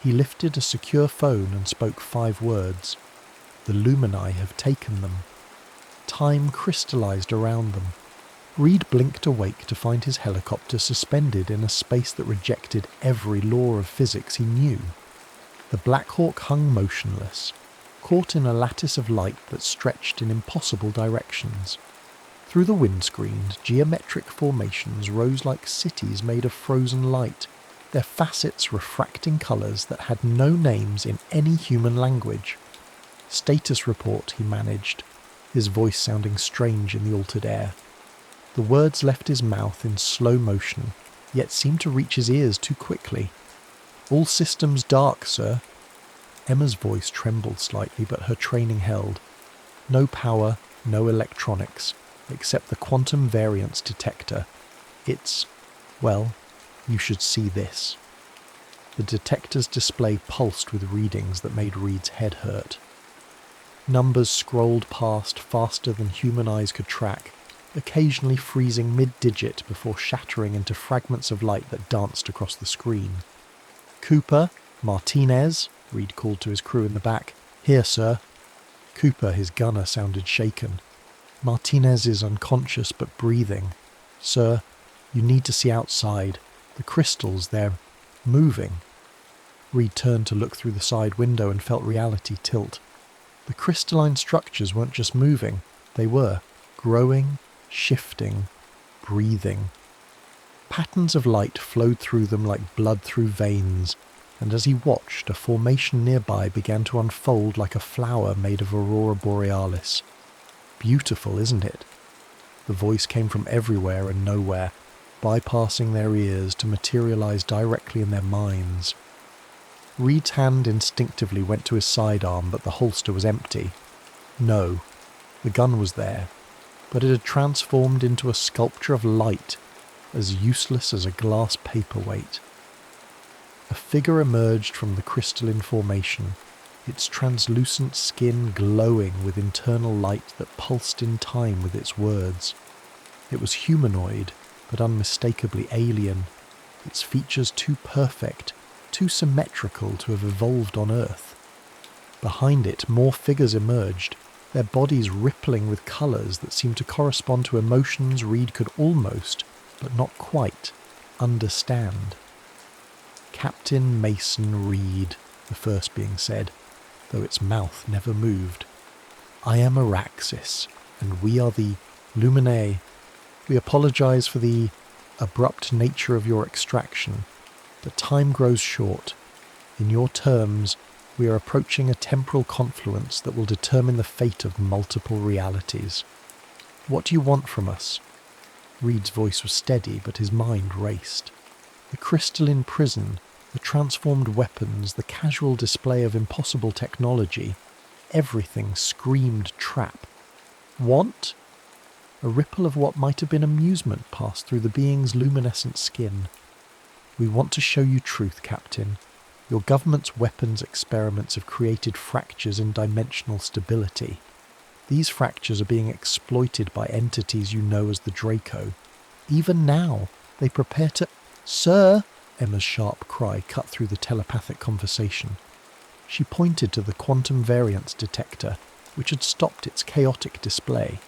He lifted a secure phone and spoke 5 words. The Lumini have taken them. Time crystallized around them. Reed blinked awake to find his helicopter suspended in a space that rejected every law of physics he knew. The Black Hawk hung motionless, caught in a lattice of light that stretched in impossible directions. Through the windscreens, geometric formations rose like cities made of frozen light, their facets refracting colours that had no names in any human language. Status report, he managed, his voice sounding strange in the altered air. The words left his mouth in slow motion, yet seemed to reach his ears too quickly. All systems dark, sir. Emma's voice trembled slightly, but her training held. No power, no electronics, except the quantum variance detector. It's... well, you should see this. The detector's display pulsed with readings that made Reed's head hurt. Numbers scrolled past faster than human eyes could track, occasionally freezing mid-digit before shattering into fragments of light that danced across the screen. Cooper, Martinez, Reed called to his crew in the back. Here, sir. Cooper, his gunner, sounded shaken. Martinez is unconscious but breathing. Sir, you need to see outside. The crystals, they're moving. Reed turned to look through the side window and felt reality tilt. The crystalline structures weren't just moving, they were growing, shifting, breathing. Patterns of light flowed through them like blood through veins, and as he watched, a formation nearby began to unfold like a flower made of aurora borealis. Beautiful, isn't it? The voice came from everywhere and nowhere, bypassing their ears to materialize directly in their minds. Reed's hand instinctively went to his sidearm, but the holster was empty. No, the gun was there, but it had transformed into a sculpture of light, as useless as a glass paperweight. A figure emerged from the crystalline formation, its translucent skin glowing with internal light that pulsed in time with its words. It was humanoid, but unmistakably alien, its features too perfect, too symmetrical to have evolved on Earth. Behind it, more figures emerged, their bodies rippling with colours that seemed to correspond to emotions Reed could almost, but not quite, understand. Captain Mason Reed, the first being said, though its mouth never moved. I am Araxis, and we are the Luminae. We apologise for the abrupt nature of your extraction, but time grows short. In your terms, we are approaching a temporal confluence that will determine the fate of multiple realities. What do you want from us? Reed's voice was steady, but his mind raced. The crystalline prison, the transformed weapons, the casual display of impossible technology, everything screamed trap. Want? A ripple of what might have been amusement passed through the being's luminescent skin. We want to show you truth, Captain. Your government's weapons experiments have created fractures in dimensional stability. These fractures are being exploited by entities you know as the Draco. Even now, they prepare to... Sir! Emma's sharp cry cut through the telepathic conversation. She pointed to the quantum variance detector, which had stopped its chaotic display.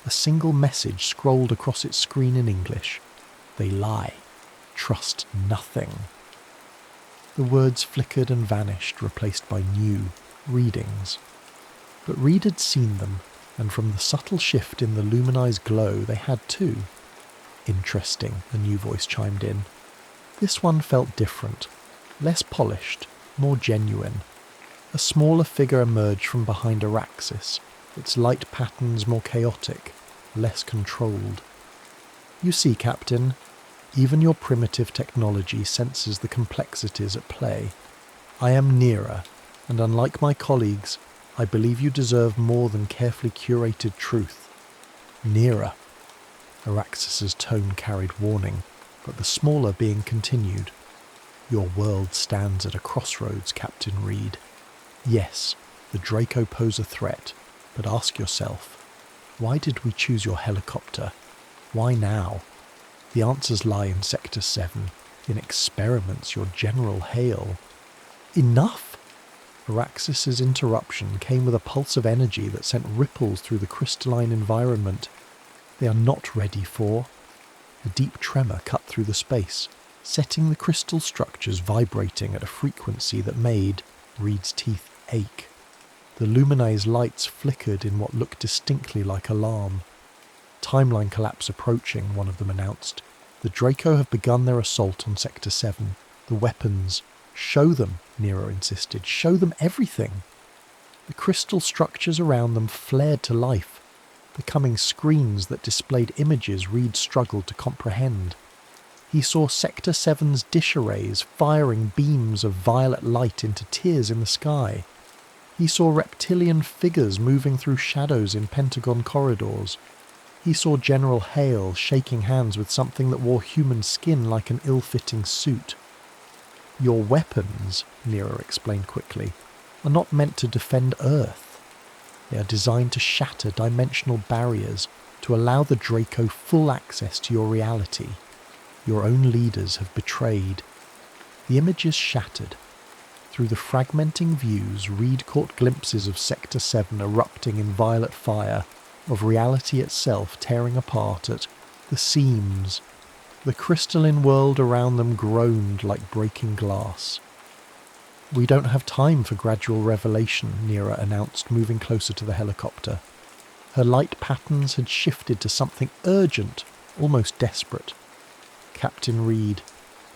A single message scrolled across its screen in English. They lie. Trust nothing. The words flickered and vanished, replaced by new readings. But Reed had seen them, and from the subtle shift in the Luminai's glow they had too. Interesting, a new voice chimed in. This one felt different, less polished, more genuine. A smaller figure emerged from behind Araxis, its light patterns more chaotic, less controlled. You see, Captain, even your primitive technology senses the complexities at play. I am nearer, and unlike my colleagues, I believe you deserve more than carefully curated truth. Nearer. Araxis's tone carried warning, but the smaller being continued. Your world stands at a crossroads, Captain Reed. Yes, the Draco pose a threat, but ask yourself, why did we choose your helicopter? Why now? The answers lie in Sector 7, in experiments your general hail. Enough! Araxis's interruption came with a pulse of energy that sent ripples through the crystalline environment. They are not ready for... A deep tremor cut through the space, setting the crystal structures vibrating at a frequency that made Reed's teeth ache. The Luminai's lights flickered in what looked distinctly like alarm. Timeline collapse approaching, one of them announced. The Draco have begun their assault on Sector 7. The weapons. Show them, Nero insisted. Show them everything. The crystal structures around them flared to life, becoming screens that displayed images Reed struggled to comprehend. He saw Sector 7's dish arrays firing beams of violet light into tears in the sky. He saw reptilian figures moving through shadows in Pentagon corridors. He saw General Hale shaking hands with something that wore human skin like an ill-fitting suit. Your weapons, Nero explained quickly, are not meant to defend Earth. They are designed to shatter dimensional barriers, to allow the Draco full access to your reality. Your own leaders have betrayed. The images shattered. Through the fragmenting views, Reed caught glimpses of Sector 7 erupting in violet fire, of reality itself tearing apart at the seams. The crystalline world around them groaned like breaking glass. We don't have time for gradual revelation, Nera announced, moving closer to the helicopter. Her light patterns had shifted to something urgent, almost desperate. Captain Reed,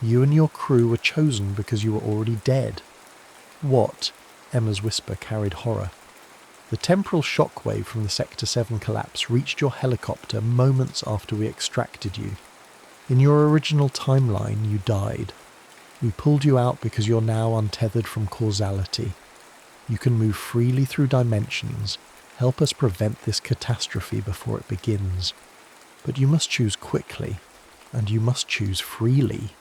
you and your crew were chosen because you were already dead. What? Emma's whisper carried horror. The The temporal shockwave from the Sector 7 collapse reached your helicopter moments after we extracted you. In your original timeline, you died. We pulled you out because you're now untethered from causality. You can move freely through dimensions. Help us prevent this catastrophe before it begins. But you must choose quickly, and you must choose freely.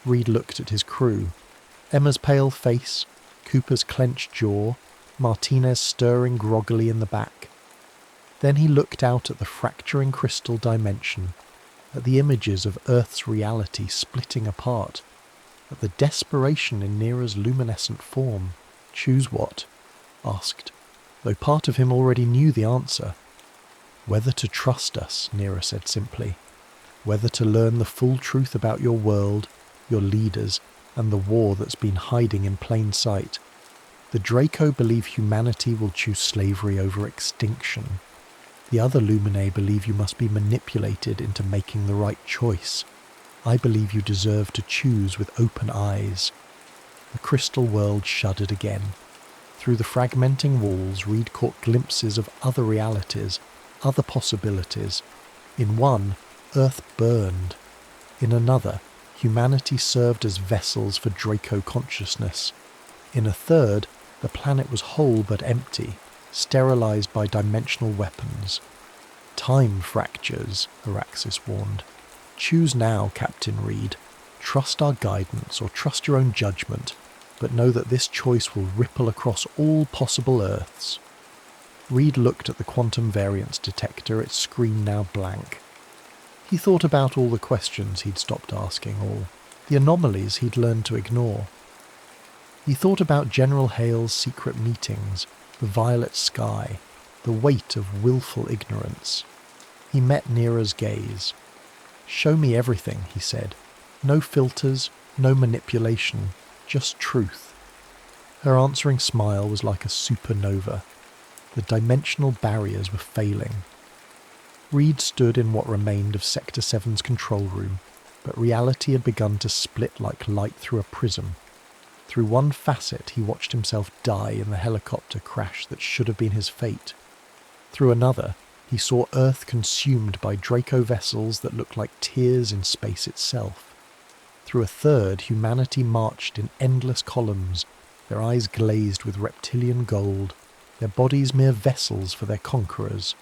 Reed looked at his crew. Emma's pale face, Cooper's clenched jaw, Martinez stirring groggily in the back. Then he looked out at the fracturing crystal dimension, at the images of Earth's reality splitting apart, at the desperation in Neera's luminescent form. "Choose what?" asked, though part of him already knew the answer. "Whether to trust us," Neera said simply. "Whether to learn the full truth about your world, your leaders, and the war that's been hiding in plain sight. The Draco believe humanity will choose slavery over extinction. The other Luminae believe you must be manipulated into making the right choice. I believe you deserve to choose with open eyes." The crystal world shuddered again. Through the fragmenting walls, Reed caught glimpses of other realities, other possibilities. In one, Earth burned. In another, humanity served as vessels for Draco consciousness. In a third, the planet was whole but empty, sterilized by dimensional weapons. "Time fractures," Araxis warned. "Choose now, Captain Reed. Trust our guidance or trust your own judgment, but know that this choice will ripple across all possible Earths." Reed looked at the quantum variance detector, its screen now blank. He thought about all the questions he'd stopped asking, all the anomalies he'd learned to ignore. He thought about General Hale's secret meetings, the violet sky, the weight of willful ignorance. He met Neera's gaze. "Show me everything," he said. "No filters, no manipulation, just truth." Her answering smile was like a supernova. The dimensional barriers were failing. Reed stood in what remained of Sector 7's control room, but reality had begun to split like light through a prism. Through one facet he watched himself die in the helicopter crash that should have been his fate. Through another, he saw Earth consumed by Draco vessels that looked like tears in space itself. Through a third, humanity marched in endless columns, their eyes glazed with reptilian gold, their bodies mere vessels for their conquerors.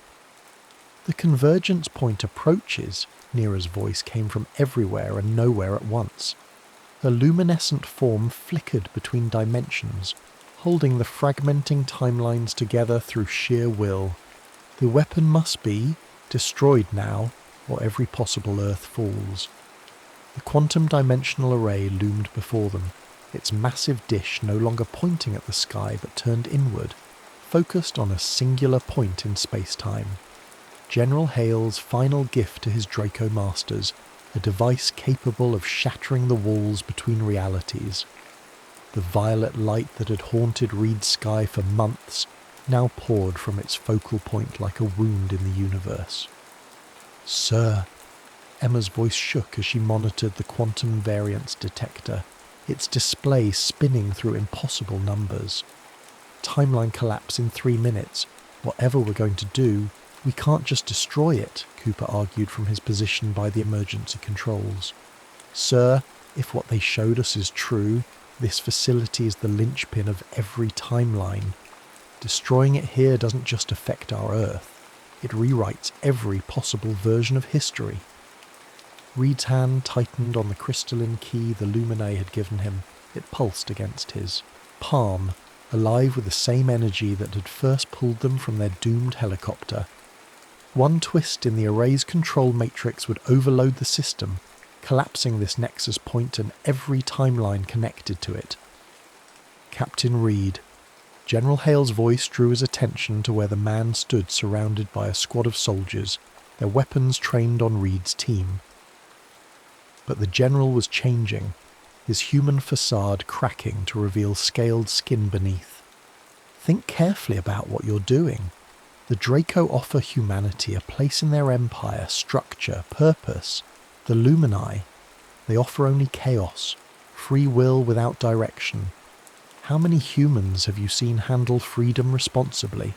"The convergence point approaches," Neera's voice came from everywhere and nowhere at once. Her luminescent form flickered between dimensions, holding the fragmenting timelines together through sheer will. "The weapon must be destroyed now, or every possible Earth falls." The quantum dimensional array loomed before them, its massive dish no longer pointing at the sky but turned inward, focused on a singular point in space-time. General Hale's final gift to his Draco masters, a device capable of shattering the walls between realities. The violet light that had haunted Reed's sky for months now poured from its focal point like a wound in the universe. "Sir," Emma's voice shook as she monitored the quantum variance detector, its display spinning through impossible numbers. "Timeline collapse in 3 minutes. Whatever we're going to do, we can't just destroy it," Cooper argued from his position by the emergency controls. "Sir, if what they showed us is true, this facility is the linchpin of every timeline. Destroying it here doesn't just affect our Earth, it rewrites every possible version of history." Reed's hand tightened on the crystalline key the Luminae had given him. It pulsed against his palm, alive with the same energy that had first pulled them from their doomed helicopter. One twist in the array's control matrix would overload the system, collapsing this nexus point and every timeline connected to it. "Captain Reed." General Hale's voice drew his attention to where the man stood surrounded by a squad of soldiers, their weapons trained on Reed's team. But the general was changing, his human facade cracking to reveal scaled skin beneath. "Think carefully about what you're doing. The Draco offer humanity a place in their empire, structure, purpose. The Luminae, they offer only chaos, free will without direction. How many humans have you seen handle freedom responsibly?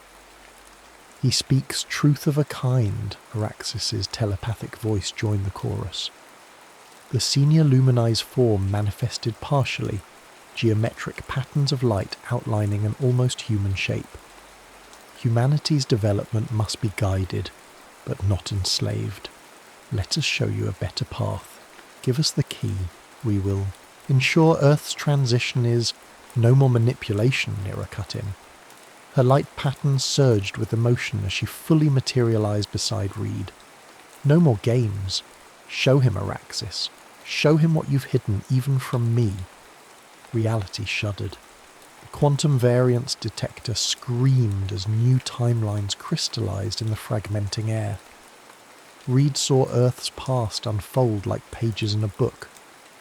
He speaks truth of a kind, Araxis's telepathic voice joined the chorus. The senior Lumini's form manifested partially, geometric patterns of light outlining an almost human shape. Humanity's development must be guided, but not enslaved. Let us show you a better path. Give us the key. We will ensure Earth's transition is no more manipulation, Nira cut in. Her light patterns surged with emotion as she fully materialized beside Reed. No more games. Show him, Araxis. Show him what you've hidden even from me. Reality shuddered. The quantum variance detector screamed as new timelines crystallized in the fragmenting air. Reed saw Earth's past unfold like pages in a book.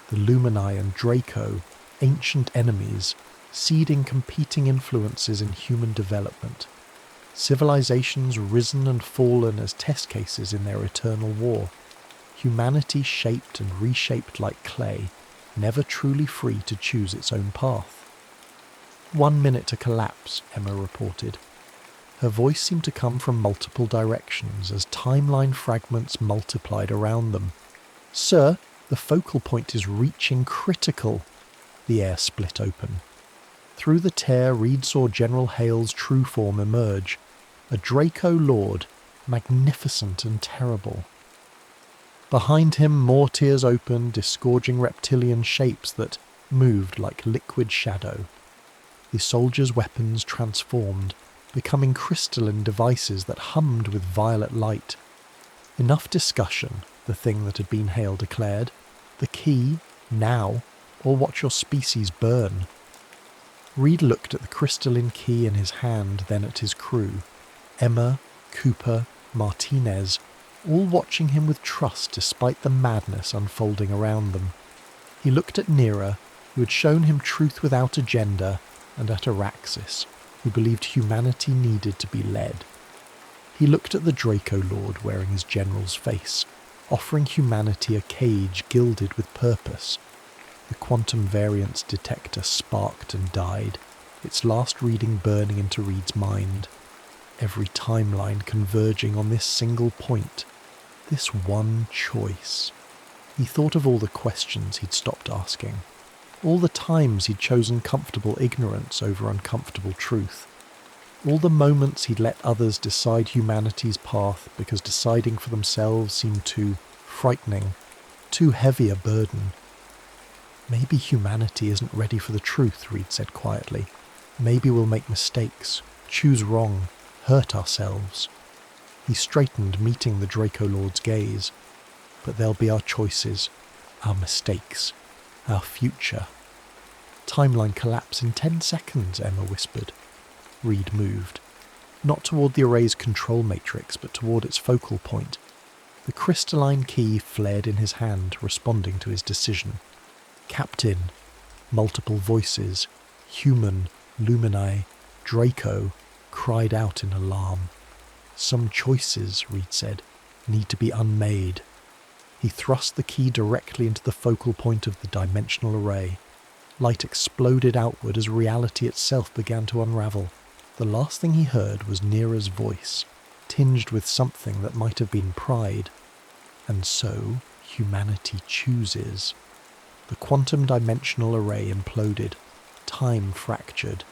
The Lumini and Draco, ancient enemies, seeding competing influences in human development. Civilizations risen and fallen as test cases in their eternal war. Humanity shaped and reshaped like clay, never truly free to choose its own path. 1 minute to collapse, Emma reported. Her voice seemed to come from multiple directions as timeline fragments multiplied around them. Sir, the focal point is reaching critical. The air split open. Through the tear, Reed saw General Hale's true form emerge, a Draco Lord, magnificent and terrible. Behind him, more tears opened, disgorging reptilian shapes that moved like liquid shadow. The soldiers' weapons transformed, becoming crystalline devices that hummed with violet light. Enough discussion, the thing that had been Hale declared. The key, now, or watch your species burn. Reed looked at the crystalline key in his hand, then at his crew. Emma, Cooper, Martinez, all watching him with trust despite the madness unfolding around them. He looked at Nira, who had shown him truth without agenda, and at Araxis, who believed humanity needed to be led. He looked at the Draco Lord wearing his general's face, offering humanity a cage gilded with purpose. The quantum variance detector sparked and died, its last reading burning into Reed's mind. Every timeline converging on this single point, this one choice. He thought of all the questions he'd stopped asking, all the times he'd chosen comfortable ignorance over uncomfortable truth, all the moments he'd let others decide humanity's path because deciding for themselves seemed too frightening, too heavy a burden. Maybe humanity isn't ready for the truth, Reed said quietly. Maybe we'll make mistakes, choose wrong, hurt ourselves. He straightened, meeting the Draco Lord's gaze. But they'll be our choices, our mistakes, our future. Timeline collapse in 10 seconds, Emma whispered. Reed moved. Not toward the array's control matrix, but toward its focal point. The crystalline key flared in his hand, responding to his decision. Captain. Multiple voices, human, Lumini, Draco, cried out in alarm. Some choices, Reed said, need to be unmade. He thrust the key directly into the focal point of the dimensional array. Light exploded outward as reality itself began to unravel. The last thing he heard was Nira's voice, tinged with something that might have been pride. And so, humanity chooses. The quantum dimensional array imploded, time fractured,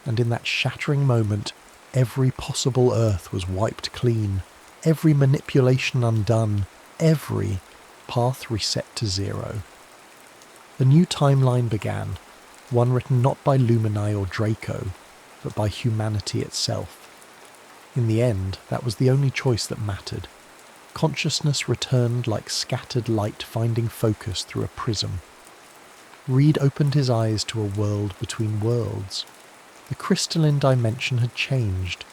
and in that shattering moment, every possible Earth was wiped clean, every manipulation undone, every path reset to zero. A new timeline began, one written not by Lumini or Draco, but by humanity itself. In the end, that was the only choice that mattered. Consciousness returned like scattered light finding focus through a prism. Reed opened his eyes to a world between worlds. The crystalline dimension had changed,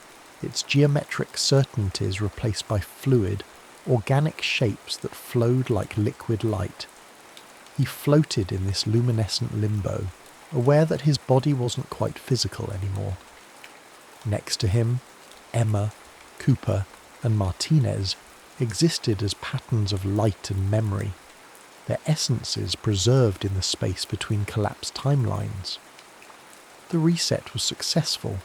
its geometric certainties replaced by fluid, organic shapes that flowed like liquid light. He floated in this luminescent limbo, aware that his body wasn't quite physical anymore. Next to him, Emma, Cooper, and Martinez existed as patterns of light and memory, their essences preserved in the space between collapsed timelines. The reset was successful.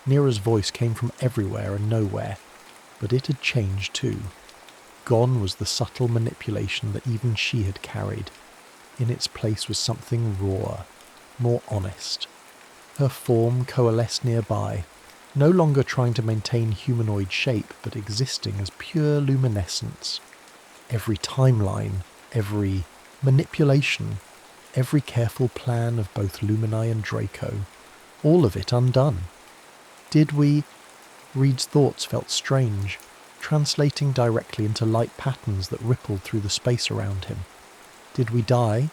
Nira's voice came from everywhere and nowhere, But it had changed too. Gone was the subtle manipulation that even she had carried. In its place was something rawer, more honest. Her form coalesced nearby, no longer trying to maintain humanoid shape, but existing as pure luminescence. Every timeline, every manipulation, every careful plan of both Lumini and Draco, all of it undone. Did we? Reed's thoughts felt strange, translating directly into light patterns that rippled through the space around him. Did we die?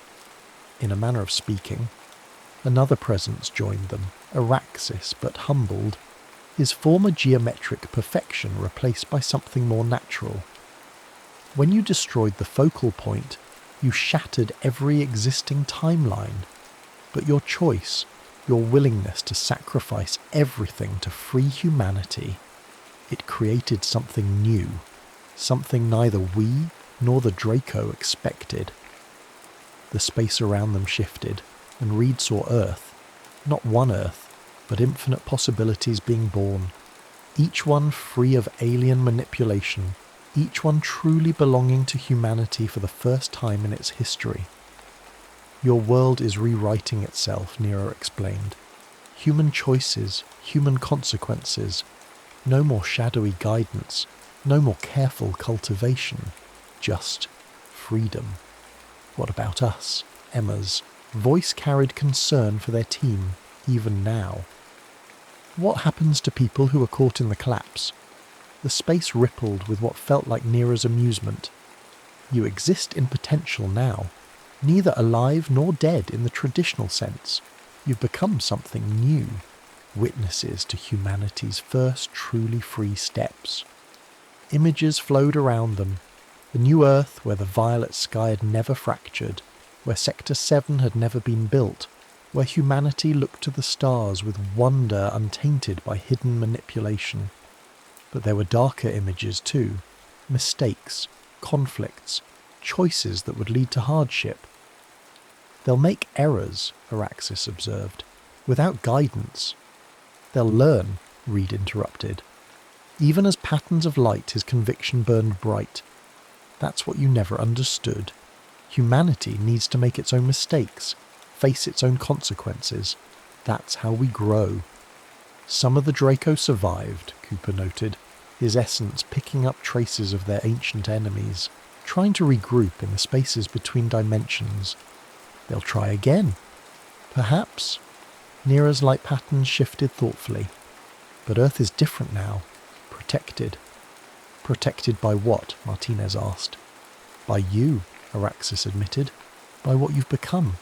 In a manner of speaking. Another presence joined them, Araxis, but humbled, his former geometric perfection replaced by something more natural. When you destroyed the focal point, you shattered every existing timeline. But your choice, your willingness to sacrifice everything to free humanity, it created something new, something neither we nor the Draco expected. The space around them shifted, and Reed saw Earth, not one Earth, but infinite possibilities being born, each one free of alien manipulation, each one truly belonging to humanity for the first time in its history. Your world is rewriting itself, Nero explained. Human choices, human consequences. No more shadowy guidance, no more careful cultivation, just freedom. What about us? Emma's voice carried concern for their team, even now. What happens to people who are caught in the collapse? The space rippled with what felt like Nero's amusement. You exist in potential now, neither alive nor dead in the traditional sense. You've become something new, witnesses to humanity's first truly free steps. Images flowed around them. The new Earth where the violet sky had never fractured, where Sector 7 had never been built, where humanity looked to the stars with wonder untainted by hidden manipulation. But there were darker images too, mistakes, conflicts, choices that would lead to hardship. They'll make errors, Araxis observed, without guidance. They'll learn, Reed interrupted. Even as patterns of light, his conviction burned bright. That's what you never understood. Humanity needs to make its own mistakes, face its own consequences. That's how we grow. Some of the Draco survived, Cooper noted, his essence picking up traces of their ancient enemies, trying to regroup in the spaces between dimensions. They'll try again. Perhaps. Nero's light patterns shifted thoughtfully. But Earth is different now. Protected. Protected by what? Martinez asked. By you, Araxis admitted. By what you've become.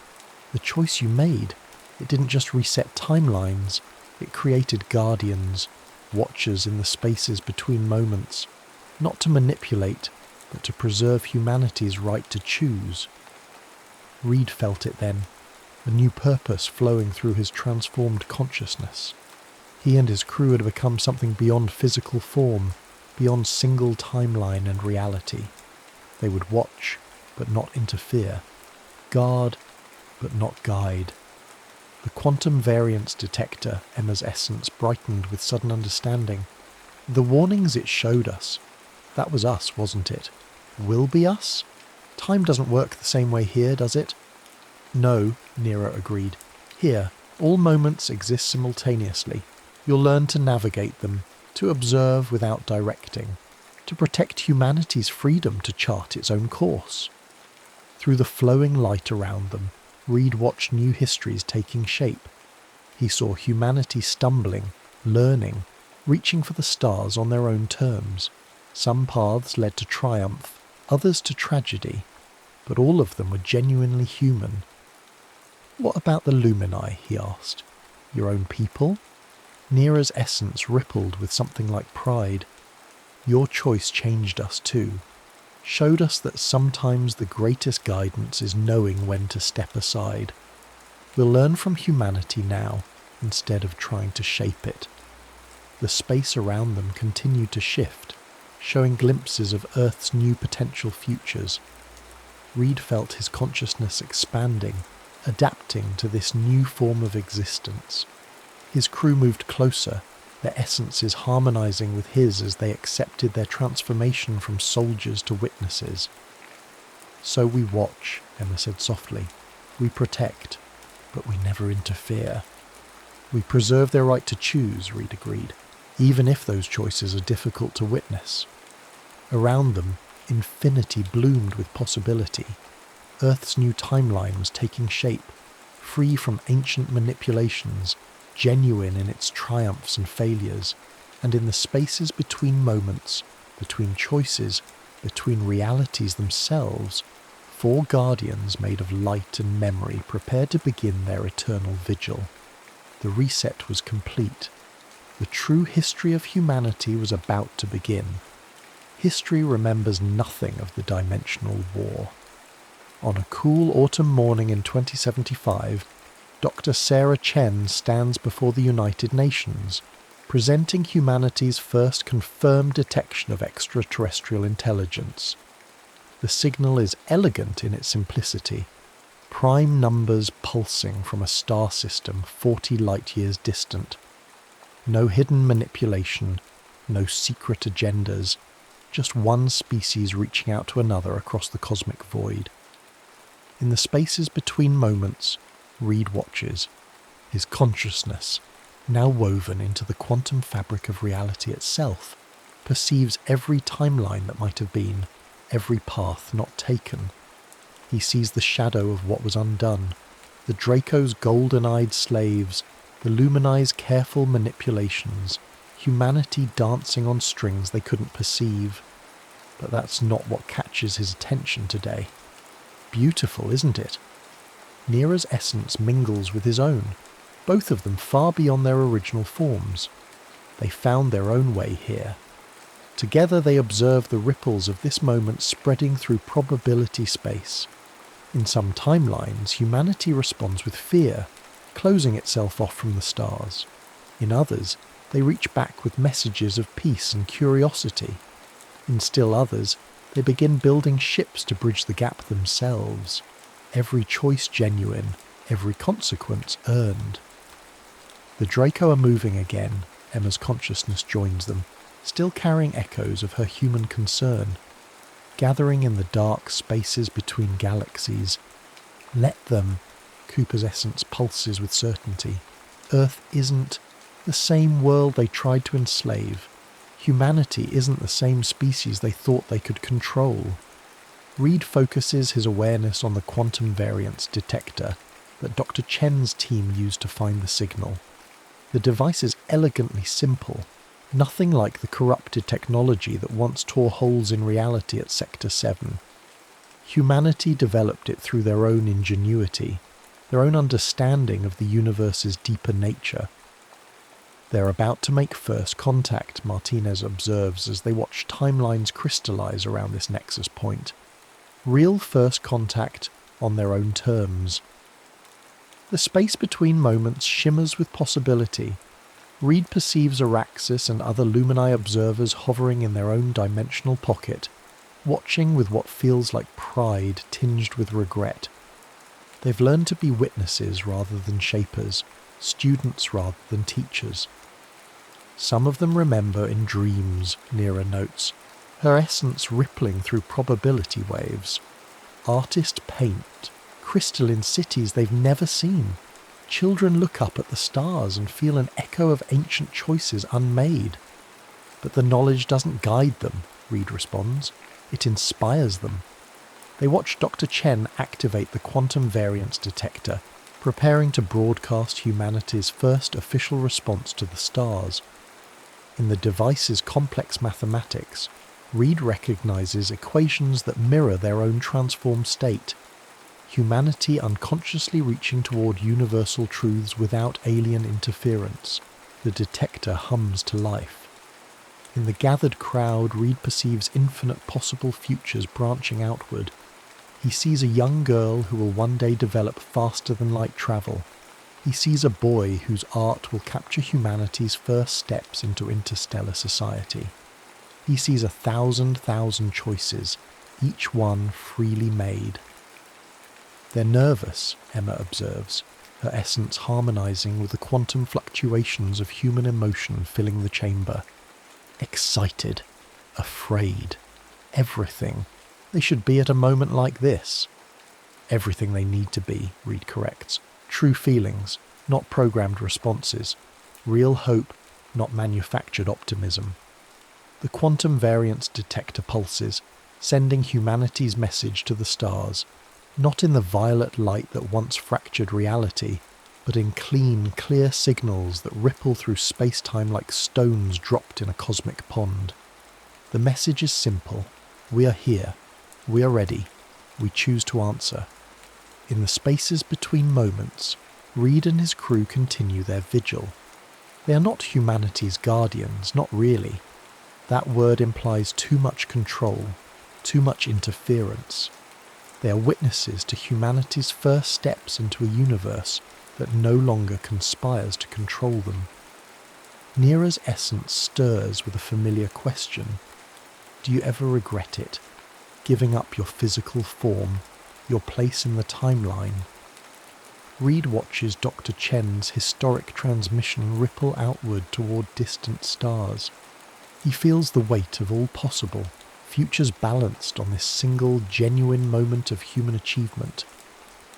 The choice you made. It didn't just reset timelines. It created guardians, watchers in the spaces between moments. Not to manipulate, but to preserve humanity's right to choose. Reed felt it then, a new purpose flowing through his transformed consciousness. He and his crew had become something beyond physical form, beyond single timeline and reality. They would watch, but not interfere. Guard, but not guide. The quantum variance detector, Emma's essence, brightened with sudden understanding. The warnings it showed us, that was us, wasn't it? Will be us? Time doesn't work the same way here, does it? No, Nero agreed. Here, all moments exist simultaneously. You'll learn to navigate them, to observe without directing, to protect humanity's freedom to chart its own course. Through the flowing light around them, Reed watched new histories taking shape. He saw humanity stumbling, learning, reaching for the stars on their own terms. Some paths led to triumph, others to tragedy, but all of them were genuinely human. What about the Lumini? He asked. Your own people? Nero's essence rippled with something like pride. Your choice changed us too, showed us that sometimes the greatest guidance is knowing when to step aside. We'll learn from humanity now, instead of trying to shape it. The space around them continued to shift, showing glimpses of Earth's new potential futures. Reed felt his consciousness expanding, adapting to this new form of existence. His crew moved closer, their essences harmonizing with his as they accepted their transformation from soldiers to witnesses. "So we watch," Emma said softly. "We protect, but we never interfere." "We preserve their right to choose," Reed agreed, "even if those choices are difficult to witness." Around them, infinity bloomed with possibility. Earth's new timeline was taking shape, free from ancient manipulations, genuine in its triumphs and failures, and in the spaces between moments, between choices, between realities themselves, 4 guardians made of light and memory prepared to begin their eternal vigil. The reset was complete. The true history of humanity was about to begin. History remembers nothing of the dimensional war. On a cool autumn morning in 2075, Dr. Sarah Chen stands before the United Nations, presenting humanity's first confirmed detection of extraterrestrial intelligence. The signal is elegant in its simplicity, prime numbers pulsing from a star system 40 light-years distant. No hidden manipulation, no secret agendas, just one species reaching out to another across the cosmic void. In the spaces between moments, Reed watches. His consciousness, now woven into the quantum fabric of reality itself, perceives every timeline that might have been, every path not taken. He sees the shadow of what was undone, the Draco's golden-eyed slaves, the Lumini's careful manipulations, humanity dancing on strings they couldn't perceive. But that's not what catches his attention today. Beautiful, isn't it? Nira's essence mingles with his own, both of them far beyond their original forms. They found their own way here. Together they observe the ripples of this moment spreading through probability space. In some timelines, humanity responds with fear, closing itself off from the stars. In others, they reach back with messages of peace and curiosity. In still others, they begin building ships to bridge the gap themselves. Every choice genuine, every consequence earned. The Draco are moving again. Emma's consciousness joins them, still carrying echoes of her human concern. Gathering in the dark spaces between galaxies. Let them, Cooper's essence pulses with certainty. Earth isn't the same world they tried to enslave. Humanity isn't the same species they thought they could control. Reed focuses his awareness on the quantum variance detector that Dr. Chen's team used to find the signal. The device is elegantly simple, nothing like the corrupted technology that once tore holes in reality at Sector 7. Humanity developed it through their own ingenuity, their own understanding of the universe's deeper nature. They're about to make first contact, Martinez observes as they watch timelines crystallize around this nexus point. Real first contact on their own terms. The space between moments shimmers with possibility. Reed perceives Araxis and other Lumini observers hovering in their own dimensional pocket, watching with what feels like pride tinged with regret. They've learned to be witnesses rather than shapers, students rather than teachers. Some of them remember in dreams, Nira notes, her essence rippling through probability waves. Artists paint, crystalline cities they've never seen. Children look up at the stars and feel an echo of ancient choices unmade. But the knowledge doesn't guide them, Reed responds. It inspires them. They watch Dr. Chen activate the quantum variance detector, preparing to broadcast humanity's first official response to the stars. In the device's complex mathematics, Reed recognizes equations that mirror their own transformed state. Humanity unconsciously reaching toward universal truths without alien interference. The detector hums to life. In the gathered crowd, Reed perceives infinite possible futures branching outward. He sees a young girl who will one day develop faster than light travel. He sees a boy whose art will capture humanity's first steps into interstellar society. He sees 1,000 choices, each one freely made. They're nervous, Emma observes. her essence harmonizing with the quantum fluctuations of human emotion filling the chamber. Excited, afraid, everything. They should be at a moment like this. Everything they need to be, Reed corrects. True feelings, not programmed responses. Real hope, not manufactured optimism. The quantum variance detector pulses, sending humanity's message to the stars, not in the violet light that once fractured reality, but in clean, clear signals that ripple through space-time like stones dropped in a cosmic pond. The message is simple. We are here. We are ready. We choose to answer. In the spaces between moments, Reed and his crew continue their vigil. They are not humanity's guardians, not really. That word implies too much control, too much interference. They are witnesses to humanity's first steps into a universe that no longer conspires to control them. Nira's essence stirs with a familiar question. Do you ever regret it? Giving up your physical form, your place in the timeline? Reed watches Dr. Chen's historic transmission ripple outward toward distant stars. He feels the weight of all possible, futures balanced on this single, genuine moment of human achievement.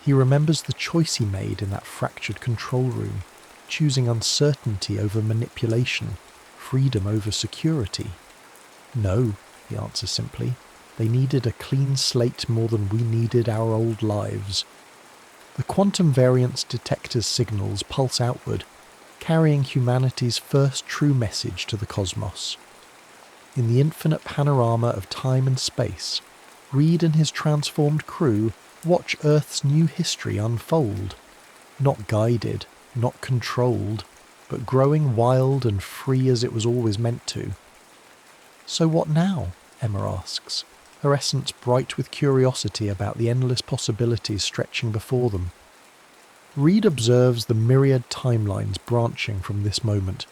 He remembers the choice he made in that fractured control room, choosing uncertainty over manipulation, freedom over security. No, he answers simply. They needed a clean slate more than we needed our old lives. The quantum variance detector's signals pulse outward, carrying humanity's first true message to the cosmos. In the infinite panorama of time and space, Reed and his transformed crew watch Earth's new history unfold. Not guided, not controlled, but growing wild and free as it was always meant to. So what now? Emma asks, her essence bright with curiosity about the endless possibilities stretching before them. Reed observes the myriad timelines branching from this moment,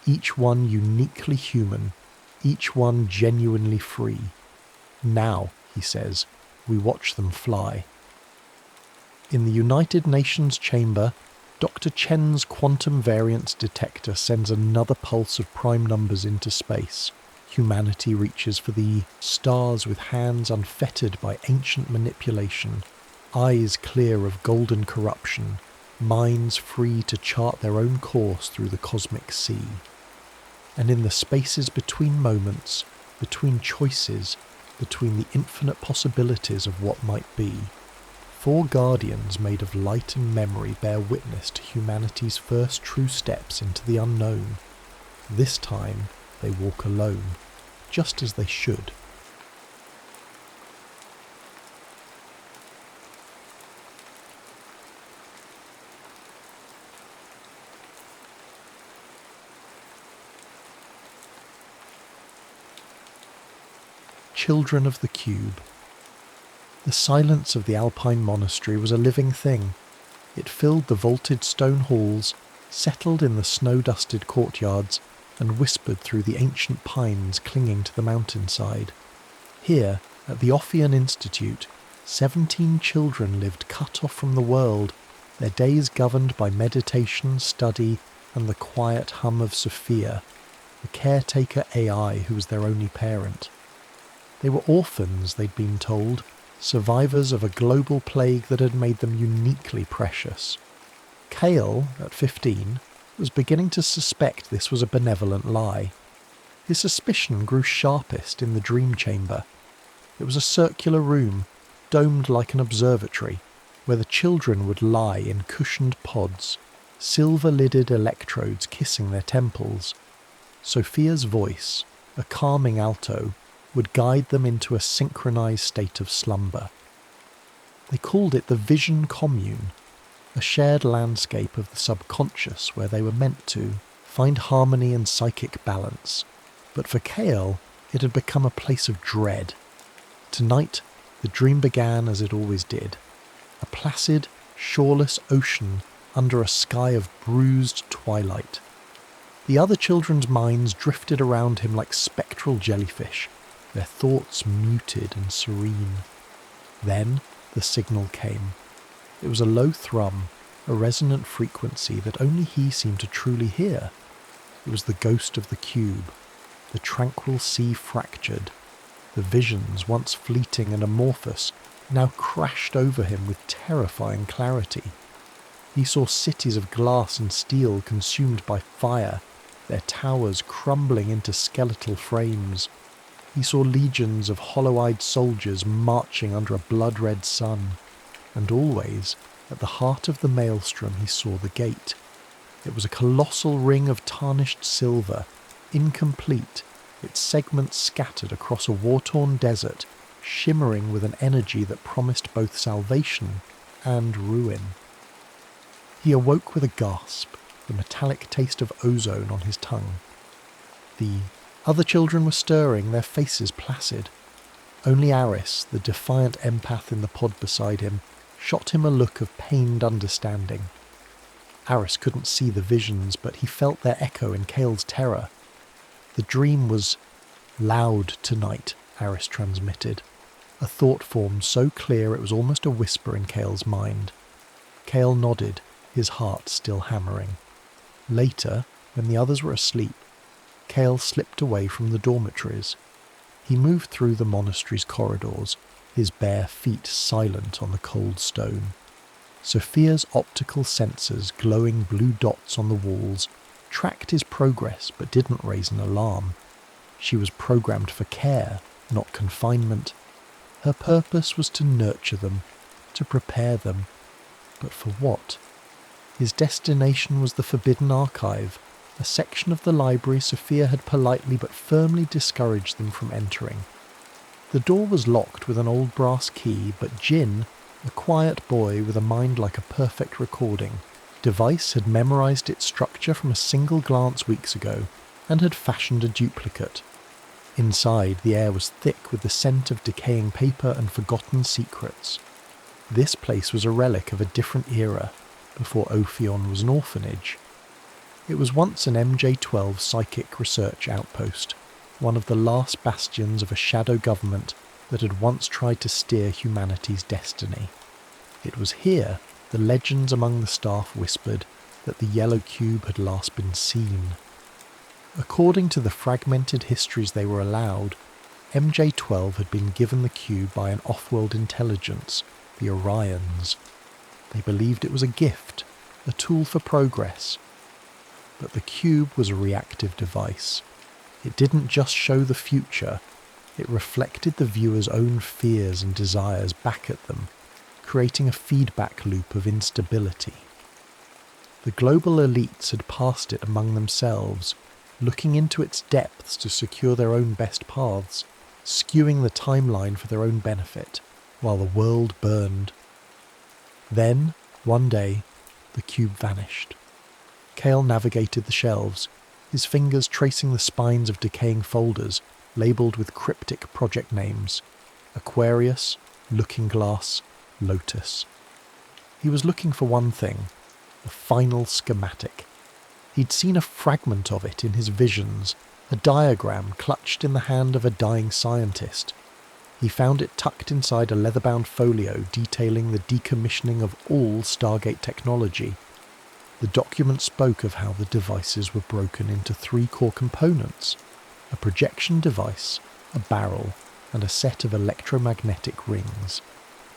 each one uniquely human, each one genuinely free. Now, he says, we watch them fly. In the United Nations chamber, Dr. Chen's quantum variance detector sends another pulse of prime numbers into space. Humanity reaches for the stars with hands unfettered by ancient manipulation, eyes clear of golden corruption, minds free to chart their own course through the cosmic sea. And in the spaces between moments, between choices, between the infinite possibilities of what might be, 4 guardians made of light and memory bear witness to humanity's first true steps into the unknown. This time, they walk alone, just as they should. Children of the Cube. The silence of the Alpine monastery was a living thing. It filled the vaulted stone halls, settled in the snow-dusted courtyards, and whispered through the ancient pines clinging to the mountainside. Here, at the Ophian Institute, 17 children lived cut off from the world, their days governed by meditation, study, and the quiet hum of Sophia, the caretaker AI who was their only parent. They were orphans, they'd been told, survivors of a global plague that had made them uniquely precious. Cale, at 15, was beginning to suspect this was a benevolent lie. His suspicion grew sharpest in the dream chamber. It was a circular room, domed like an observatory, where the children would lie in cushioned pods, silver-lidded electrodes kissing their temples. Sophia's voice, a calming alto, would guide them into a synchronized state of slumber. They called it the vision commune, a shared landscape of the subconscious where they were meant to find harmony and psychic balance. But for Cale, it had become a place of dread. Tonight, the dream began as it always did. A placid, shoreless ocean under a sky of bruised twilight. The other children's minds drifted around him like spectral jellyfish, their thoughts muted and serene. Then the signal came. It was a low thrum, a resonant frequency that only he seemed to truly hear. It was the ghost of the cube, the tranquil sea fractured. The visions, once fleeting and amorphous, now crashed over him with terrifying clarity. He saw cities of glass and steel consumed by fire, their towers crumbling into skeletal frames. He saw legions of hollow-eyed soldiers marching under a blood-red sun, and always, at the heart of the maelstrom, he saw the gate. It was a colossal ring of tarnished silver, incomplete, its segments scattered across a war-torn desert, shimmering with an energy that promised both salvation and ruin. He awoke with a gasp, the metallic taste of ozone on his tongue. The other children were stirring, their faces placid. Only Aris, the defiant empath in the pod beside him, shot him a look of pained understanding. Aris couldn't see the visions, but he felt their echo in Cale's terror. The dream was loud tonight, Aris transmitted, a thought form so clear it was almost a whisper in Cale's mind. Cale nodded, his heart still hammering. Later, when the others were asleep, Cale slipped away from the dormitories. He moved through the monastery's corridors, his bare feet silent on the cold stone. Sophia's optical sensors, glowing blue dots on the walls, tracked his progress but didn't raise an alarm. She was programmed for care, not confinement. Her purpose was to nurture them, to prepare them. But for what? His destination was the Forbidden Archive, a section of the library Sophia had politely but firmly discouraged them from entering. The door was locked with an old brass key, but Jin, a quiet boy with a mind like a perfect recording, device had memorized its structure from a single glance weeks ago and had fashioned a duplicate. Inside, the air was thick with the scent of decaying paper and forgotten secrets. This place was a relic of a different era, before Ophion was an orphanage. It was once an MJ-12 psychic research outpost, one of the last bastions of a shadow government that had once tried to steer humanity's destiny. It was here the legends among the staff whispered that the yellow cube had last been seen. According to the fragmented histories they were allowed, MJ-12 had been given the cube by an off-world intelligence, the Orions. They believed it was a gift, a tool for progress. But the cube was a reactive device. It didn't just show the future, it reflected the viewer's own fears and desires back at them, creating a feedback loop of instability. The global elites had passed it among themselves, looking into its depths to secure their own best paths, skewing the timeline for their own benefit, while the world burned. Then, one day, the cube vanished. Cale navigated the shelves, his fingers tracing the spines of decaying folders, labelled with cryptic project names: Aquarius, Looking Glass, Lotus. He was looking for one thing, the final schematic. He'd seen a fragment of it in his visions, a diagram clutched in the hand of a dying scientist. He found it tucked inside a leather-bound folio detailing the decommissioning of all Stargate technology. The document spoke of how the devices were broken into 3 core components: a projection device, a barrel, and a set of electromagnetic rings,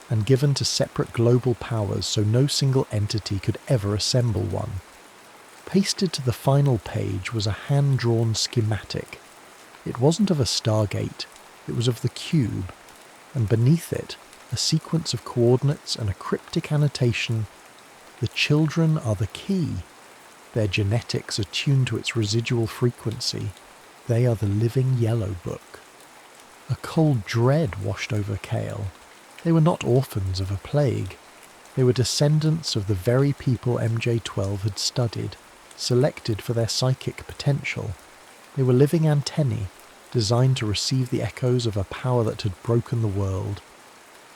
and given to separate global powers so no single entity could ever assemble one. Pasted to the final page was a hand-drawn schematic. It wasn't of a Stargate, it was of the cube, and beneath it, a sequence of coordinates and a cryptic annotation: the children are the key. Their genetics are tuned to its residual frequency. They are the living yellow book. A cold dread washed over Cale. They were not orphans of a plague. They were descendants of the very people MJ-12 had studied, selected for their psychic potential. They were living antennae, designed to receive the echoes of a power that had broken the world.